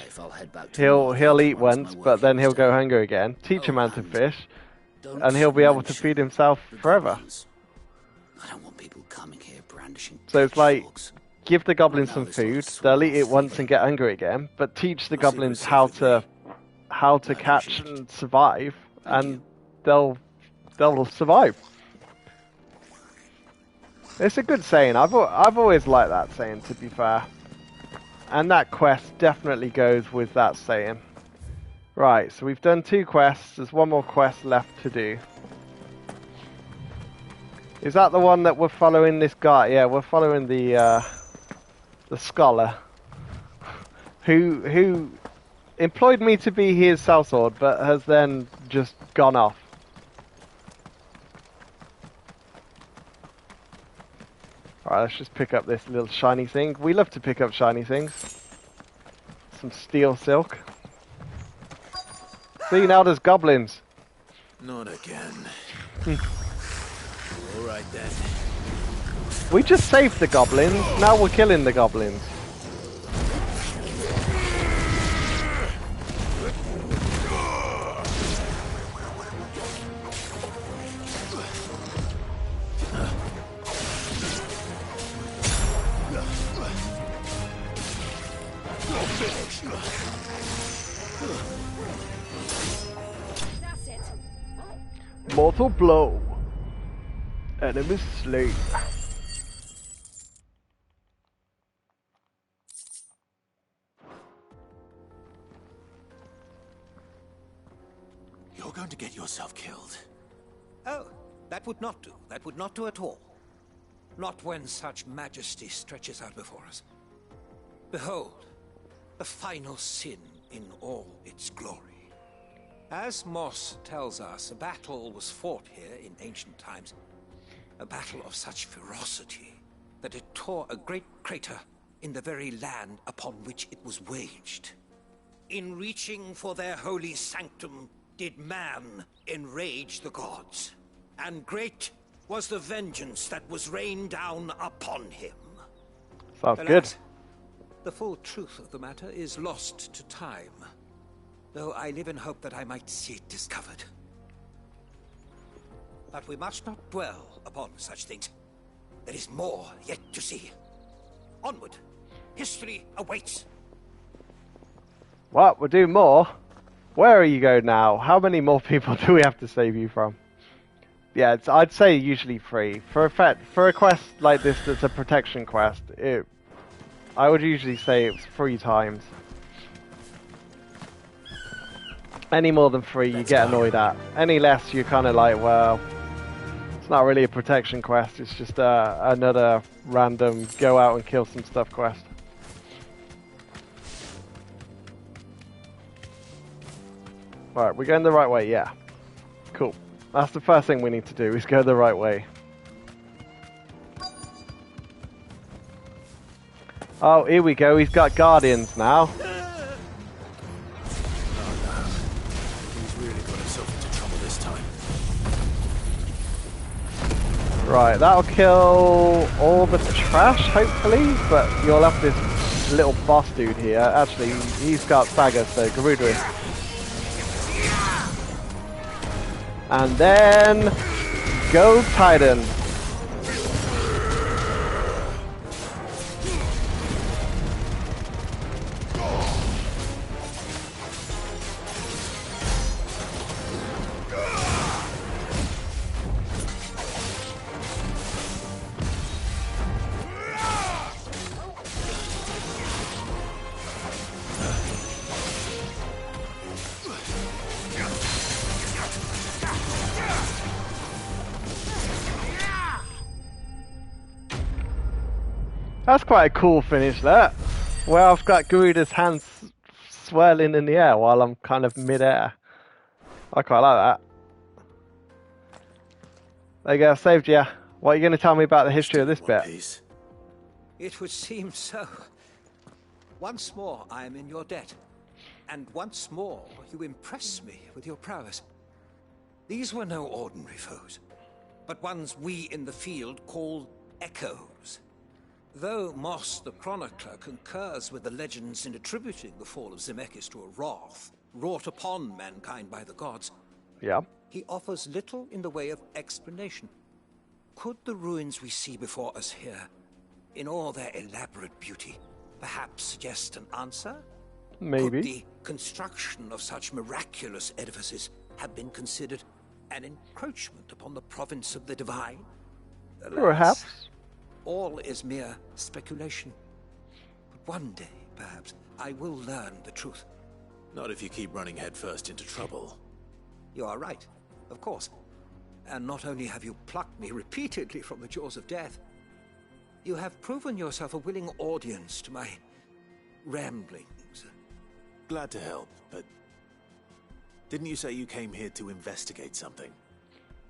he'll eat once, but then he'll go hungry again. Teach a man to fish, and he'll be able to feed himself forever. I don't want people coming here brandishing. So it's like, give the goblins some food, they'll eat it once and get hungry again, but teach the goblins how to catch and survive, and they'll survive. It's a good saying. I've always liked that saying, to be fair. And that quest definitely goes with that saying. Right, so we've done 2 quests. There's 1 more quest left to do. Is that the one that we're following this guy? Yeah, we're following the scholar who employed me to be his sellsword, but has then just gone off. Alright, let's just pick up this little shiny thing. We love to pick up shiny things. Some steel silk. See, now there's goblins. Not again. Alright then. We just saved the goblins, now we're killing the goblins. Mortal blow. Enemy slain. You're going to get yourself killed. Oh, that would not do. That would not do at all. Not when such majesty stretches out before us. Behold, the final sin in all its glory. As Moss tells us, a battle was fought here in ancient times. A battle of such ferocity that it tore a great crater in the very land upon which it was waged. In reaching for their holy sanctum, did man enrage the gods. And great was the vengeance that was rained down upon him. Sounds good. The full truth of the matter is lost to time, though I live in hope that I might see it discovered. But we must not dwell upon such things. There is more yet to see. Onward. History awaits. What? We'll do more? Where are you going now? How many more people do we have to save you from? Yeah, I'd say usually 3. For a quest like this that's a protection quest, I would usually say it's 3 times. Any more than 3 you get annoyed at. Any less you're kind of like, well, it's not really a protection quest, it's just another random go out and kill some stuff quest. Right, we're going the right way, yeah. Cool. That's the first thing we need to do, is go the right way. Oh, here we go, he's got guardians now. Right, that'll kill all the trash, hopefully, but you'll have this little boss dude here. Actually, he's got Saga, so Garuda. And then, go Titan. That's quite a cool finish, that. Well, I've got Garuda's hands swirling in the air while I'm kind of mid-air. I quite like that. There you go, I've saved you. What are you going to tell me about the history of this bit? It would seem so. Once more I am in your debt. And once more you impress me with your prowess. These were no ordinary foes, but ones we in the field call echoes. Though Moss the Chronicler concurs with the legends in attributing the fall of Zemeckis to a wrath wrought upon mankind by the gods, he offers little in the way of explanation. Could the ruins we see before us here, in all their elaborate beauty, perhaps suggest an answer? Maybe. Could the construction of such miraculous edifices have been considered an encroachment upon the province of the divine? Alas, Perhaps. all is mere speculation. But one day, perhaps, I will learn the truth. Not if you keep running headfirst into trouble. You are right, of course. And not only have you plucked me repeatedly from the jaws of death, you have proven yourself a willing audience to my ramblings. Glad to help, but didn't you say you came here to investigate something?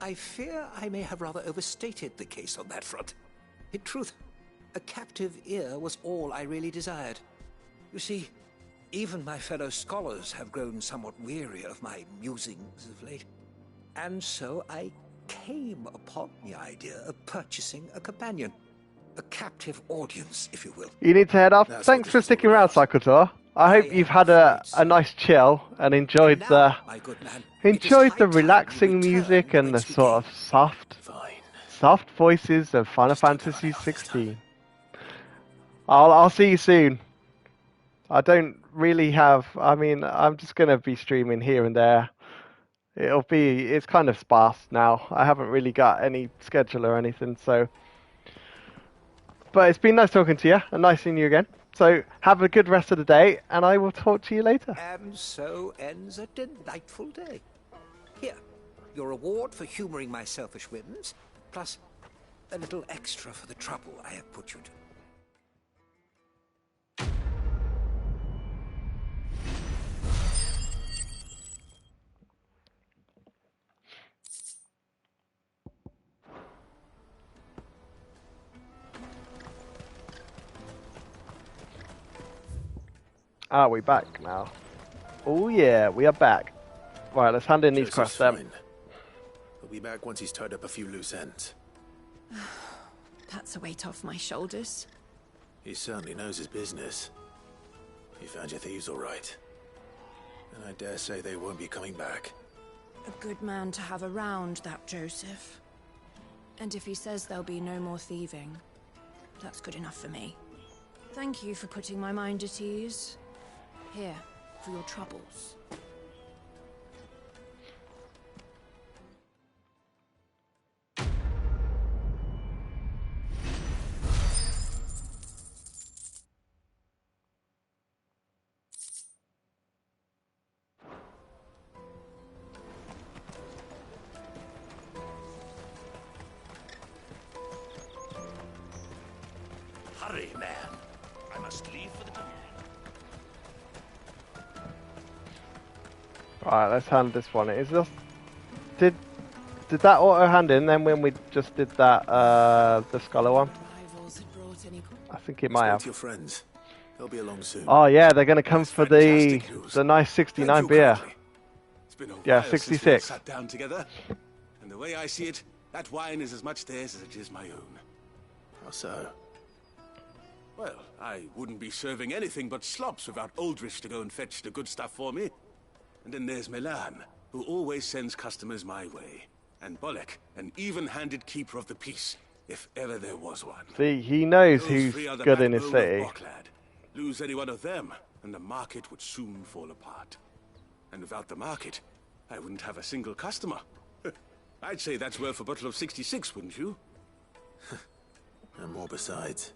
I fear I may have rather overstated the case on that front. In truth, a captive ear was all I really desired. You see, even my fellow scholars have grown somewhat weary of my musings of late. And so I came upon the idea of purchasing a companion. A captive audience, if you will. You need to head off. Thanks for sticking around, Cyclotor. I hope you've had a nice chill and enjoyed the relaxing music and the sort of soft voices of Final Fantasy 16. I'll see you soon. I don't really have. I mean, I'm just gonna be streaming here and there. It's kind of sparse now. I haven't really got any schedule or anything, so. But it's been nice talking to you and nice seeing you again. So have a good rest of the day, and I will talk to you later. And so ends a delightful day. Here, your reward for humoring my selfish whims, plus a little extra for the trouble I have put you to. Are we back now? Oh yeah, we are back. Right, let's hand in these quests then. He'll be back once he's tied up a few loose ends. That's a weight off my shoulders. He certainly knows his business. You found your thieves all right. And I dare say they won't be coming back. A good man to have around, that Joseph. And if he says there'll be no more thieving, that's good enough for me. Thank you for putting my mind at ease. Here, for your troubles. Hurry, man. I must leave for the tunnel. Alright, let's hand this one. Is this... Did that auto hand in then when we just did that, the scholar one? I think it might have. Your friends. They'll be along soon. Oh yeah, they're going to come for the nice 69 beer. It's been a Yeah, while since 66. we all sat down together. And the way I see it, that wine is as much theirs as it is my own. How so? Well, I wouldn't be serving anything but slops without Aldrich to go and fetch the good stuff for me. And then there's Milan, who always sends customers my way. And Bolek, an even-handed keeper of the peace, if ever there was one. See, he knows Those who's three are the good in his backbone of city. Boklad. Lose any one of them, and the market would soon fall apart. And without the market, I wouldn't have a single customer. I'd say that's worth a bottle of 66, wouldn't you? And more besides.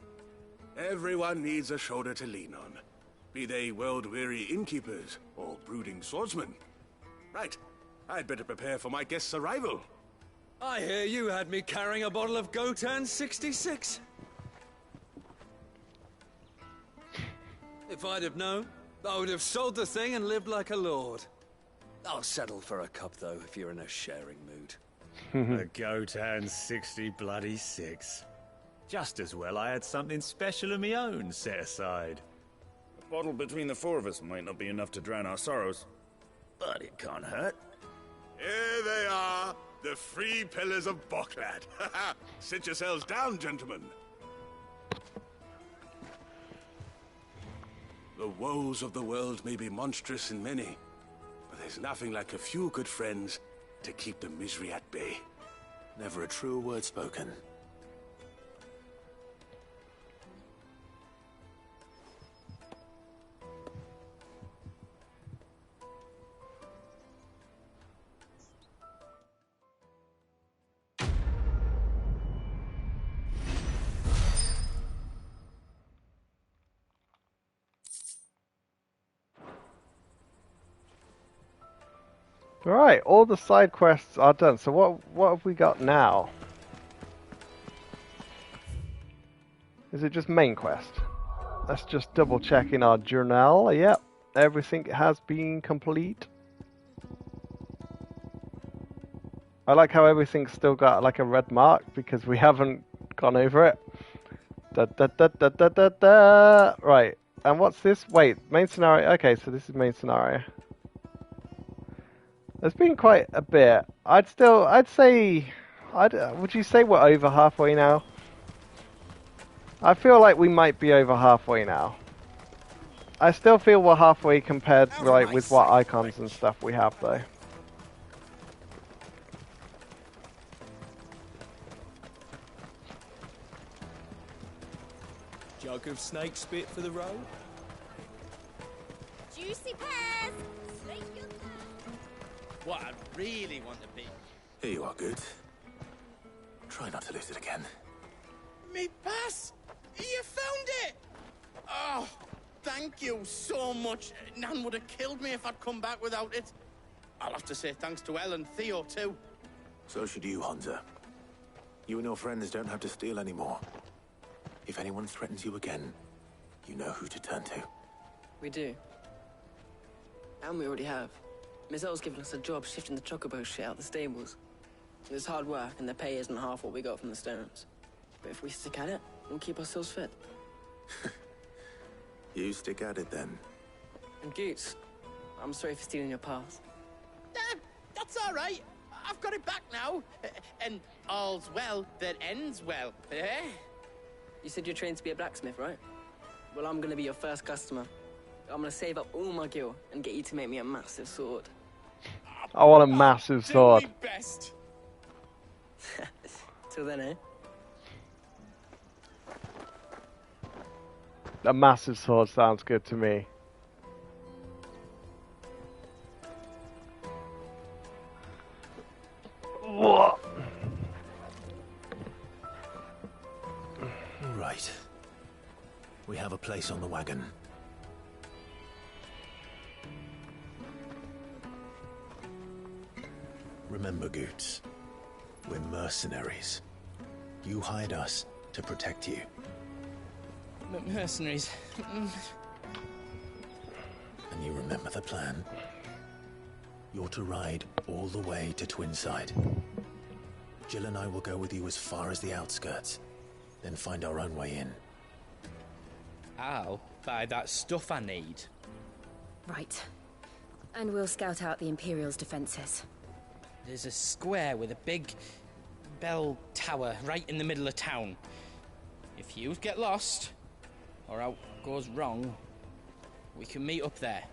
Everyone needs a shoulder to lean on. Be they world-weary innkeepers or brooding swordsmen. Right, I'd better prepare for my guest's arrival. I hear you had me carrying a bottle of Gotan 66. If I'd have known, I would have sold the thing and lived like a lord. I'll settle for a cup, though, if you're in a sharing mood. A goat and 60 bloody 6. Just as well I had something special of my own set aside. A bottle between the four of us might not be enough to drown our sorrows, but it can't hurt. Here they are, the 3 pillars of Boklad. Sit yourselves down, gentlemen. The woes of the world may be monstrous in many, but there's nothing like a few good friends to keep the misery at bay. Never a truer word spoken. Alright, all the side quests are done. So what have we got now? Is it just main quest? Let's just double check in our journal. Yep, everything has been complete. I like how everything's still got like a red mark because we haven't gone over it. Da da da da da da da. Right, and what's this? Wait, main scenario. Okay, so this is main scenario. There's been quite a bit. I'd say, would you say we're over halfway now? I feel like we might be over halfway now. I still feel we're halfway compared like with what icons and stuff we have though. Jug of snake spit for the road? Juicy pears! What I really want to be. Here you are, good. Try not to lose it again. Me pass! You found it! Oh, thank you so much. Nan would have killed me if I'd come back without it. I'll have to say thanks to Elle and Theo, too. So should you, Hunter. You and your friends don't have to steal anymore. If anyone threatens you again, you know who to turn to. We do. And we already have. Mizelle's given us a job shifting the chocobo shit out the stables. It's hard work, and the pay isn't half what we got from the stones. But if we stick at it, we'll keep ourselves fit. You stick at it, then. And Goots, I'm sorry for stealing your pass. That's all right. I've got it back now. And all's well that ends well, eh? You said you're trained to be a blacksmith, right? Well, I'm gonna be your first customer. I'm gonna save up all my gil and get you to make me a massive sword. I want a massive sword. Best. Till then, eh? A massive sword sounds good to me. What? Right. We have a place on the wagon. Remember, Goots, we're mercenaries. You hired us to protect you. Mercenaries. And you remember the plan? You're to ride all the way to Twinside. Jill and I will go with you as far as the outskirts, then find our own way in. I'll buy that stuff I need. Right. And we'll scout out the Imperial's defenses. There's a square with a big bell tower right in the middle of town. If you get lost, or out goes wrong, we can meet up there.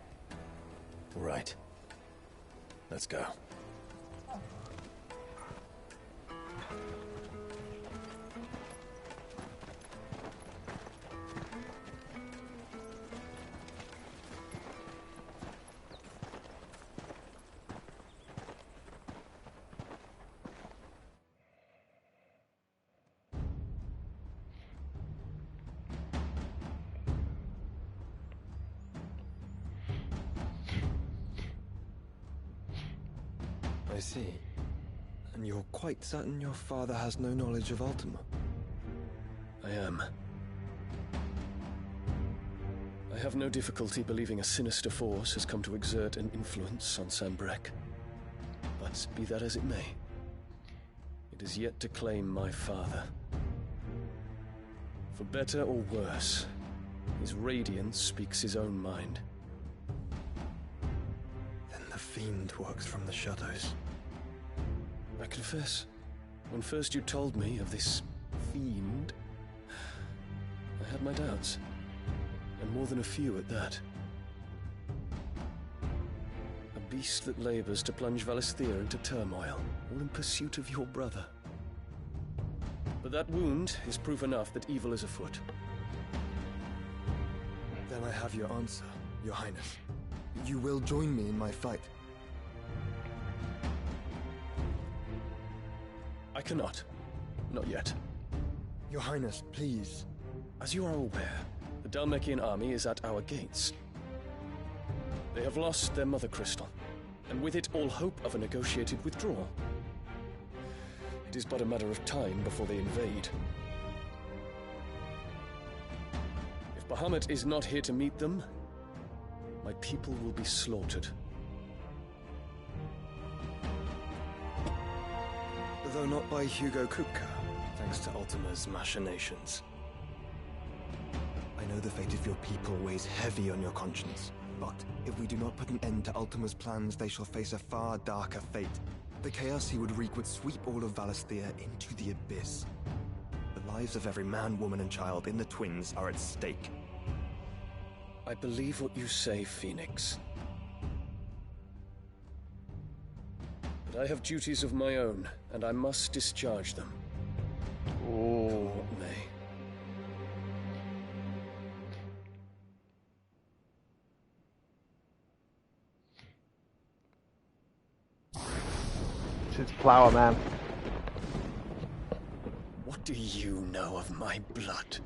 Right. Let's go. I see. And you're quite certain your father has no knowledge of Ultima? I am. I have no difficulty believing a sinister force has come to exert an influence on Sanbreque. But be that as it may, it is yet to claim my father. For better or worse, his radiance speaks his own mind. Then the fiend works from the shadows. I confess, when first you told me of this fiend, I had my doubts, and more than a few at that. A beast that labors to plunge Valisthea into turmoil, all in pursuit of your brother. But that wound is proof enough that evil is afoot. Then I have your answer, Your Highness. You will join me in my fight. I cannot. Not yet. Your Highness, please. As you are aware, the Dhalmekian army is at our gates. They have lost their mother crystal, and with it all hope of a negotiated withdrawal. It is but a matter of time before they invade. If Bahamut is not here to meet them, my people will be slaughtered. Though not by Hugo Kupka, thanks to Ultima's machinations. I know the fate of your people weighs heavy on your conscience, but if we do not put an end to Ultima's plans, they shall face a far darker fate. The chaos he would wreak would sweep all of Valisthea into the abyss. The lives of every man, woman, and child in the Twins are at stake. I believe what you say, Phoenix. But I have duties of my own, and I must discharge them. Oh. What may. It's Flower Man. What do you know of my blood?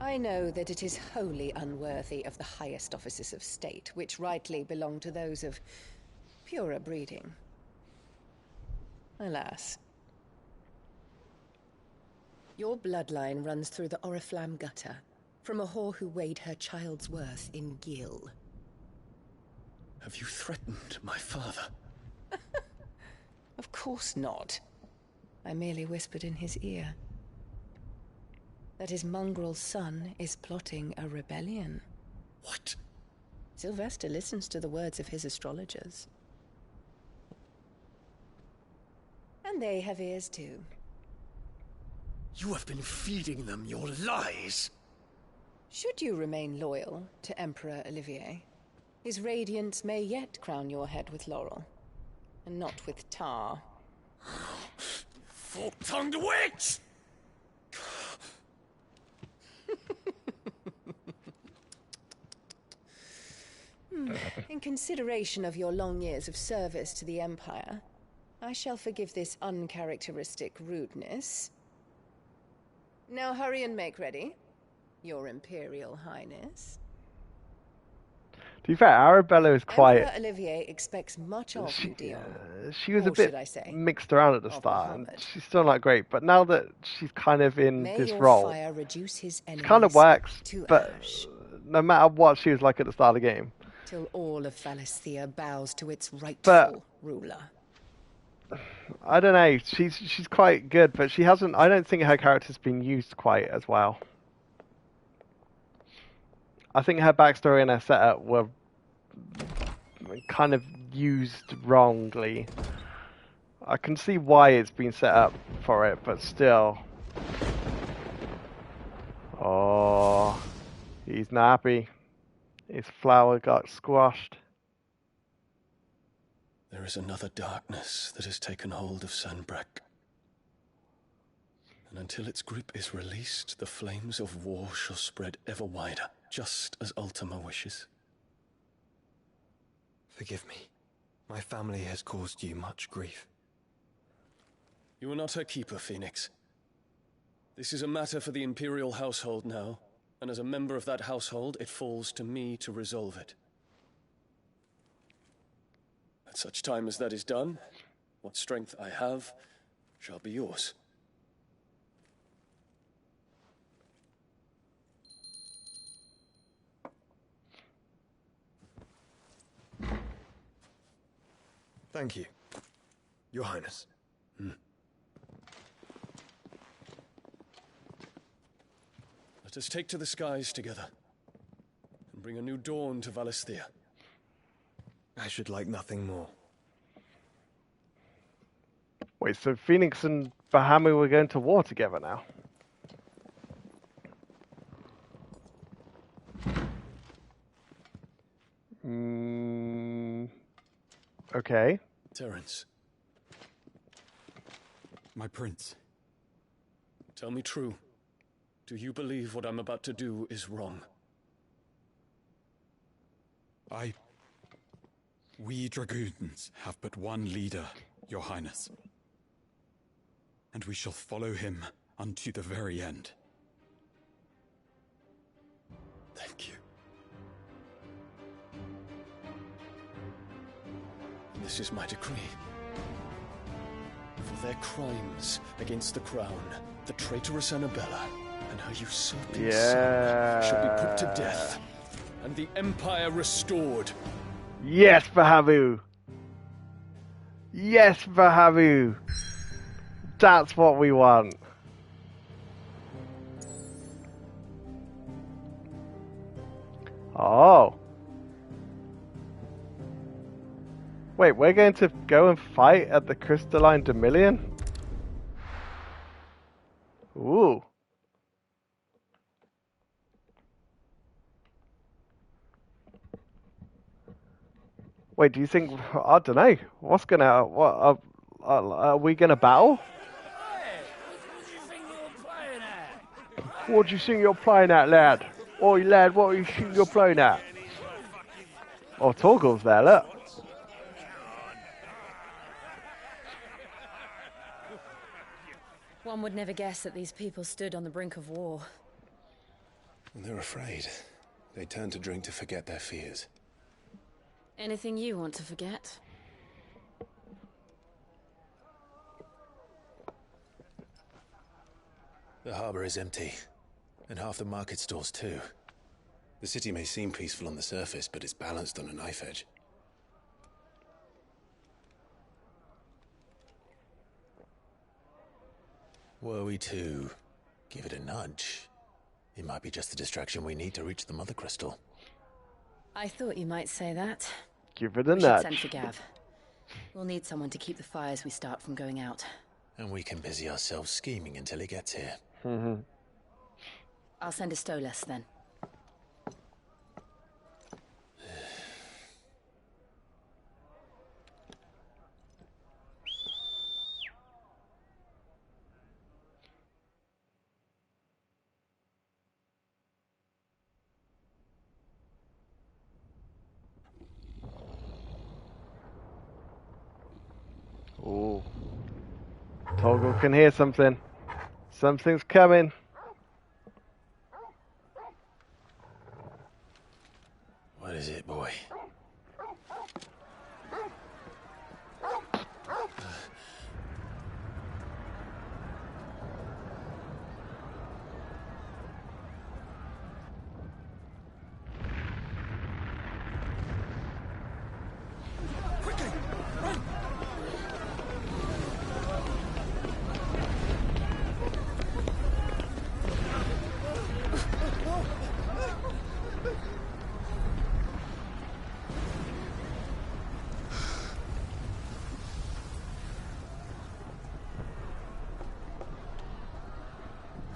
I know that it is wholly unworthy of the highest offices of state, which rightly belong to those of purer breeding. Alas. Your bloodline runs through the Oriflamme gutter, from a whore who weighed her child's worth in Gil. Have you threatened my father? Of course not. I merely whispered in his ear that his mongrel son is plotting a rebellion. What? Sylvester listens to the words of his astrologers. And they have ears too. You have been feeding them your lies! Should you remain loyal to Emperor Olivier, his radiance may yet crown your head with laurel, and not with tar. Fork-tongued witch! In consideration of your long years of service to the Empire, I shall forgive this uncharacteristic rudeness. Now hurry and make ready, Your Imperial Highness. To be fair, Arabella is quite... Emperor Olivier expects much of you, Dion. She was a Or should bit I say, mixed around at the start, and she's still not great. But now that she's kind of in May this your role, fire reduce his it kind of enemies works. to But ash, no matter what she was like at the start of the game, till all of Valisthea bows to its rightful But- ruler. I don't know. She's quite good, but she hasn't. I don't think her character's been used quite as well. I think her backstory and her setup were kind of used wrongly. I can see why it's been set up for it, but still. Oh, he's not happy. His flower got squashed. There is another darkness that has taken hold of Sanbreque. And until its grip is released, the flames of war shall spread ever wider, just as Ultima wishes. Forgive me. My family has caused you much grief. You are not her keeper, Phoenix. This is a matter for the Imperial household now, and as a member of that household, it falls to me to resolve it. At such time as that is done, what strength I have shall be yours. Thank you, Your Highness. Let us take to the skies together and bring a new dawn to Valisthea. I should like nothing more. Wait, so Phoenix and Bahamut were going to war together now? Okay. Terence. My prince. Tell me true. Do you believe what I'm about to do is wrong? We dragoons have but one leader, Your Highness. And we shall follow him unto the very end. Thank you. This is my decree. For their crimes against the crown, the traitorous Annabella and her usurping son shall be put to death, and the Empire restored. Yes, Bahamut! Yes, Bahamut! That's what we want. Oh. Wait, we're going to go and fight at the Crystalline Dominion? Ooh. Wait, do you think... I don't know. What's gonna... What, are we gonna battle? What do you think you're playing at, lad? Oi, lad, what do you think you're playing at? Oh, Torgal's there, look. One would never guess that these people stood on the brink of war. They're afraid. They turn to drink to forget their fears. Anything you want to forget? The harbor is empty, and half the market stalls too. The city may seem peaceful on the surface, but it's balanced on a knife edge. Were we to give it a nudge, it might be just the distraction we need to reach the Mother Crystal. I thought you might say that. Give it a We nudge. should send for Gav. We'll need someone to keep the fires we start from going out. And we can busy ourselves scheming until he gets here. I'll send a Stolas then. Ooh. Torgal can hear something. Something's coming. What is it, boy?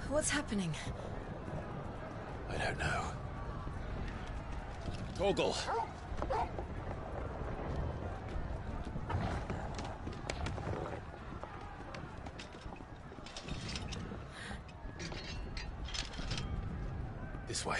What's happening? I don't know. Torgal! This way.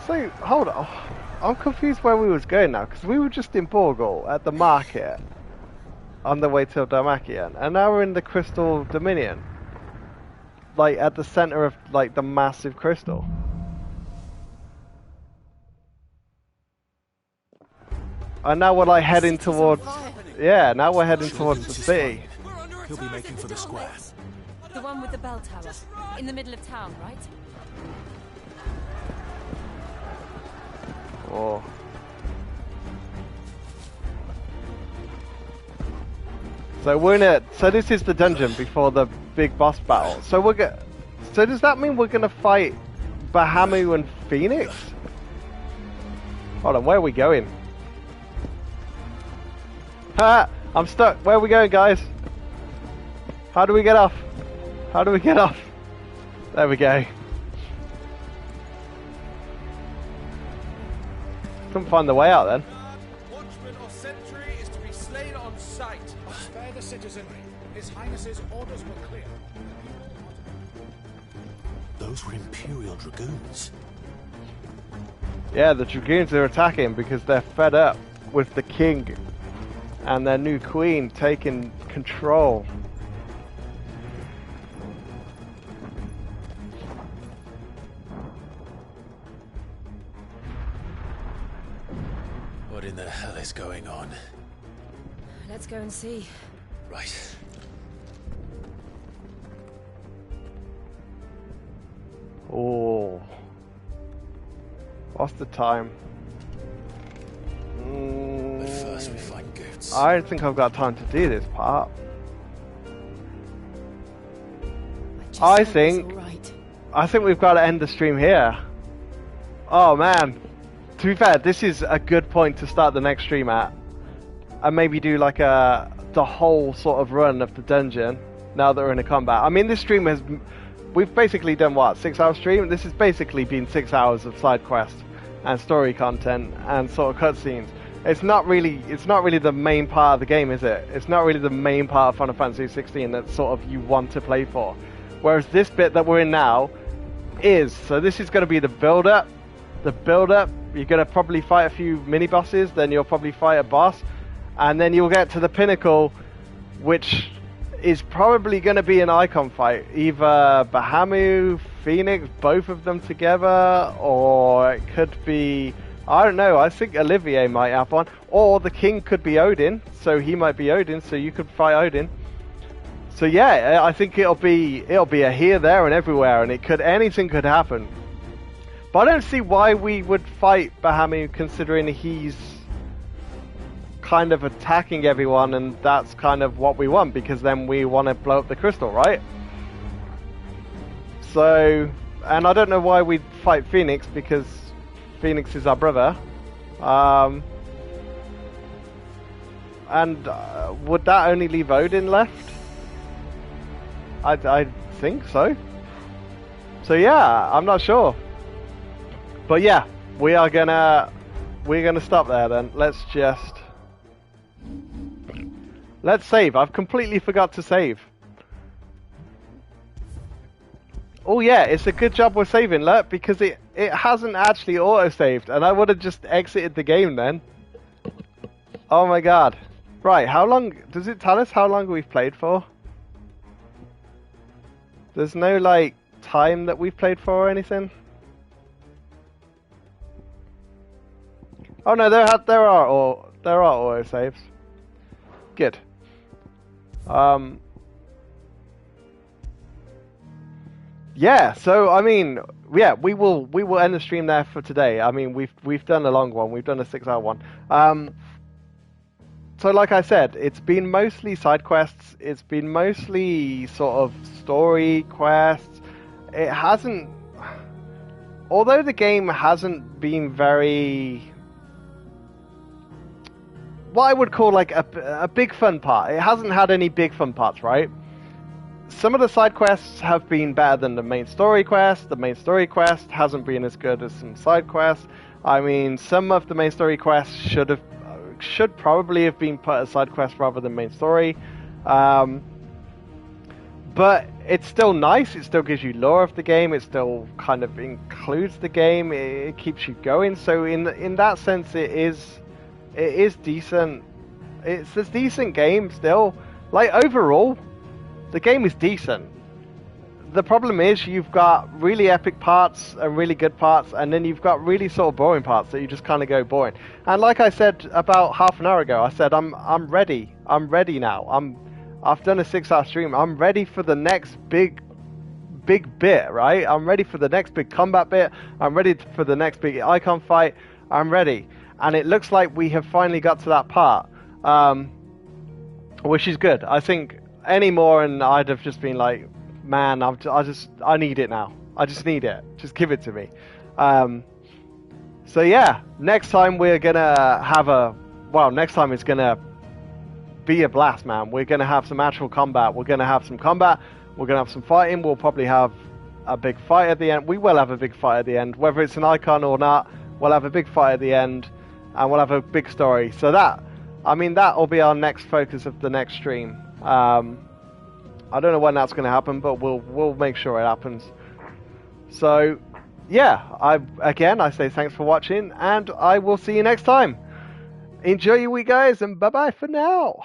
So, hold on. I'm confused where we was going now, because we were just in Borgal at the market on the way to Damakian, and now we're in the Crystal Dominion. Like, at the center of, like, the massive crystal. And now we're like heading towards... Yeah, now we're heading towards the city. He'll be making for the square. The one with the bell tower. In the middle of town, right? Oh. So we're in it. So this is the dungeon before the big boss battle. So So does that mean we're gonna fight Bahamut and Phoenix? Hold on, where are we going? Ha! I'm stuck. Where are we going, guys? How do we get off? How do we get off? There we go. Couldn't find the way out then. Watchman or sentry is to be slain on sight. Spare the citizenry. His Highness's orders were clear. Those were Imperial Dragoons. Yeah, the Dragoons are attacking because they're fed up with the king and their new queen taking control. What in the hell is going on? Let's go and see. Right. Oh. What's the time? But first we find Goots. I don't think I've got time to do this part. I think we've got to end the stream here. Oh man. To be fair, this is a good point to start the next stream at. And maybe do like the whole sort of run of the dungeon now that we're in a combat. I mean, this stream has... We've basically done what, 6-hour stream? This has basically been 6 hours of side quests and story content and sort of cutscenes. It's not really the main part of the game, is it? It's not really the main part of Final Fantasy 16 that sort of you want to play for. Whereas this bit that we're in now is. So this is going to be the build-up. The build-up, you're going to probably fight a few mini-bosses, then you'll probably fight a boss, and then you'll get to the pinnacle, which is probably going to be an icon fight. Either Bahamut, Phoenix, both of them together, or it could be, I don't know, I think Olivier might have one, or the king could be Odin, so he might be Odin, so you could fight Odin. So yeah, I think it'll be a here, there, and everywhere, and anything could happen. But I don't see why we would fight Bahamut, considering he's kind of attacking everyone, and that's kind of what we want, because then we want to blow up the crystal, right? So, and I don't know why we'd fight Phoenix, because Phoenix is our brother. Would that only leave Odin left? I think so. So yeah, I'm not sure. But yeah, we're gonna stop there then. Let's save. I've completely forgot to save. Oh yeah, it's a good job we're saving, look, because it hasn't actually auto-saved, and I would have just exited the game then. Oh my god. Right, how long... Does it tell us how long we've played for? There's no, like, time that we've played for or anything? Oh no, there are auto-saves. Good. Yeah, so I mean, yeah, we will end the stream there for today. I mean, we've done a long one. We've done a 6-hour one. So like I said, it's been mostly side quests. It's been mostly sort of story quests. It hasn't, although the game hasn't been very, what I would call like a big fun part. It hasn't had any big fun parts, right? Some of the side quests have been better than the main story quest. The main story quest hasn't been as good as some side quests. I mean, some of the main story quests should probably have been put as side quests rather than main story. But it's still nice. It still gives you lore of the game. It still kind of includes the game. It keeps you going. So in that sense, it is decent. It's a decent game still. Like overall, the game is decent. the problem is you've got really epic parts and really good parts, and then you've got really sort of boring parts that you just kind of go boring. And like I said about half an hour ago, I said I'm ready. I'm ready now. I've done a 6-hour stream. I'm ready for the next big bit, right? I'm ready for the next big combat bit. I'm ready for the next big icon fight. I'm ready. And it looks like we have finally got to that part, which is good. I think any more and I'd have just been like, man, I need it now. I just need it. Just give it to me. So yeah, next time we're gonna have next time it's gonna be a blast, man. We're gonna have some actual combat. We're gonna have some combat. We're gonna have some fighting. We'll probably have a big fight at the end. We will have a big fight at the end, whether it's an icon or not. We'll have a big fight at the end, and we'll have a big story. So that'll be our next focus of the next stream. I don't know when that's going to happen, but we'll make sure it happens. So, yeah, I say thanks for watching, and I will see you next time. Enjoy your week, guys, and bye-bye for now.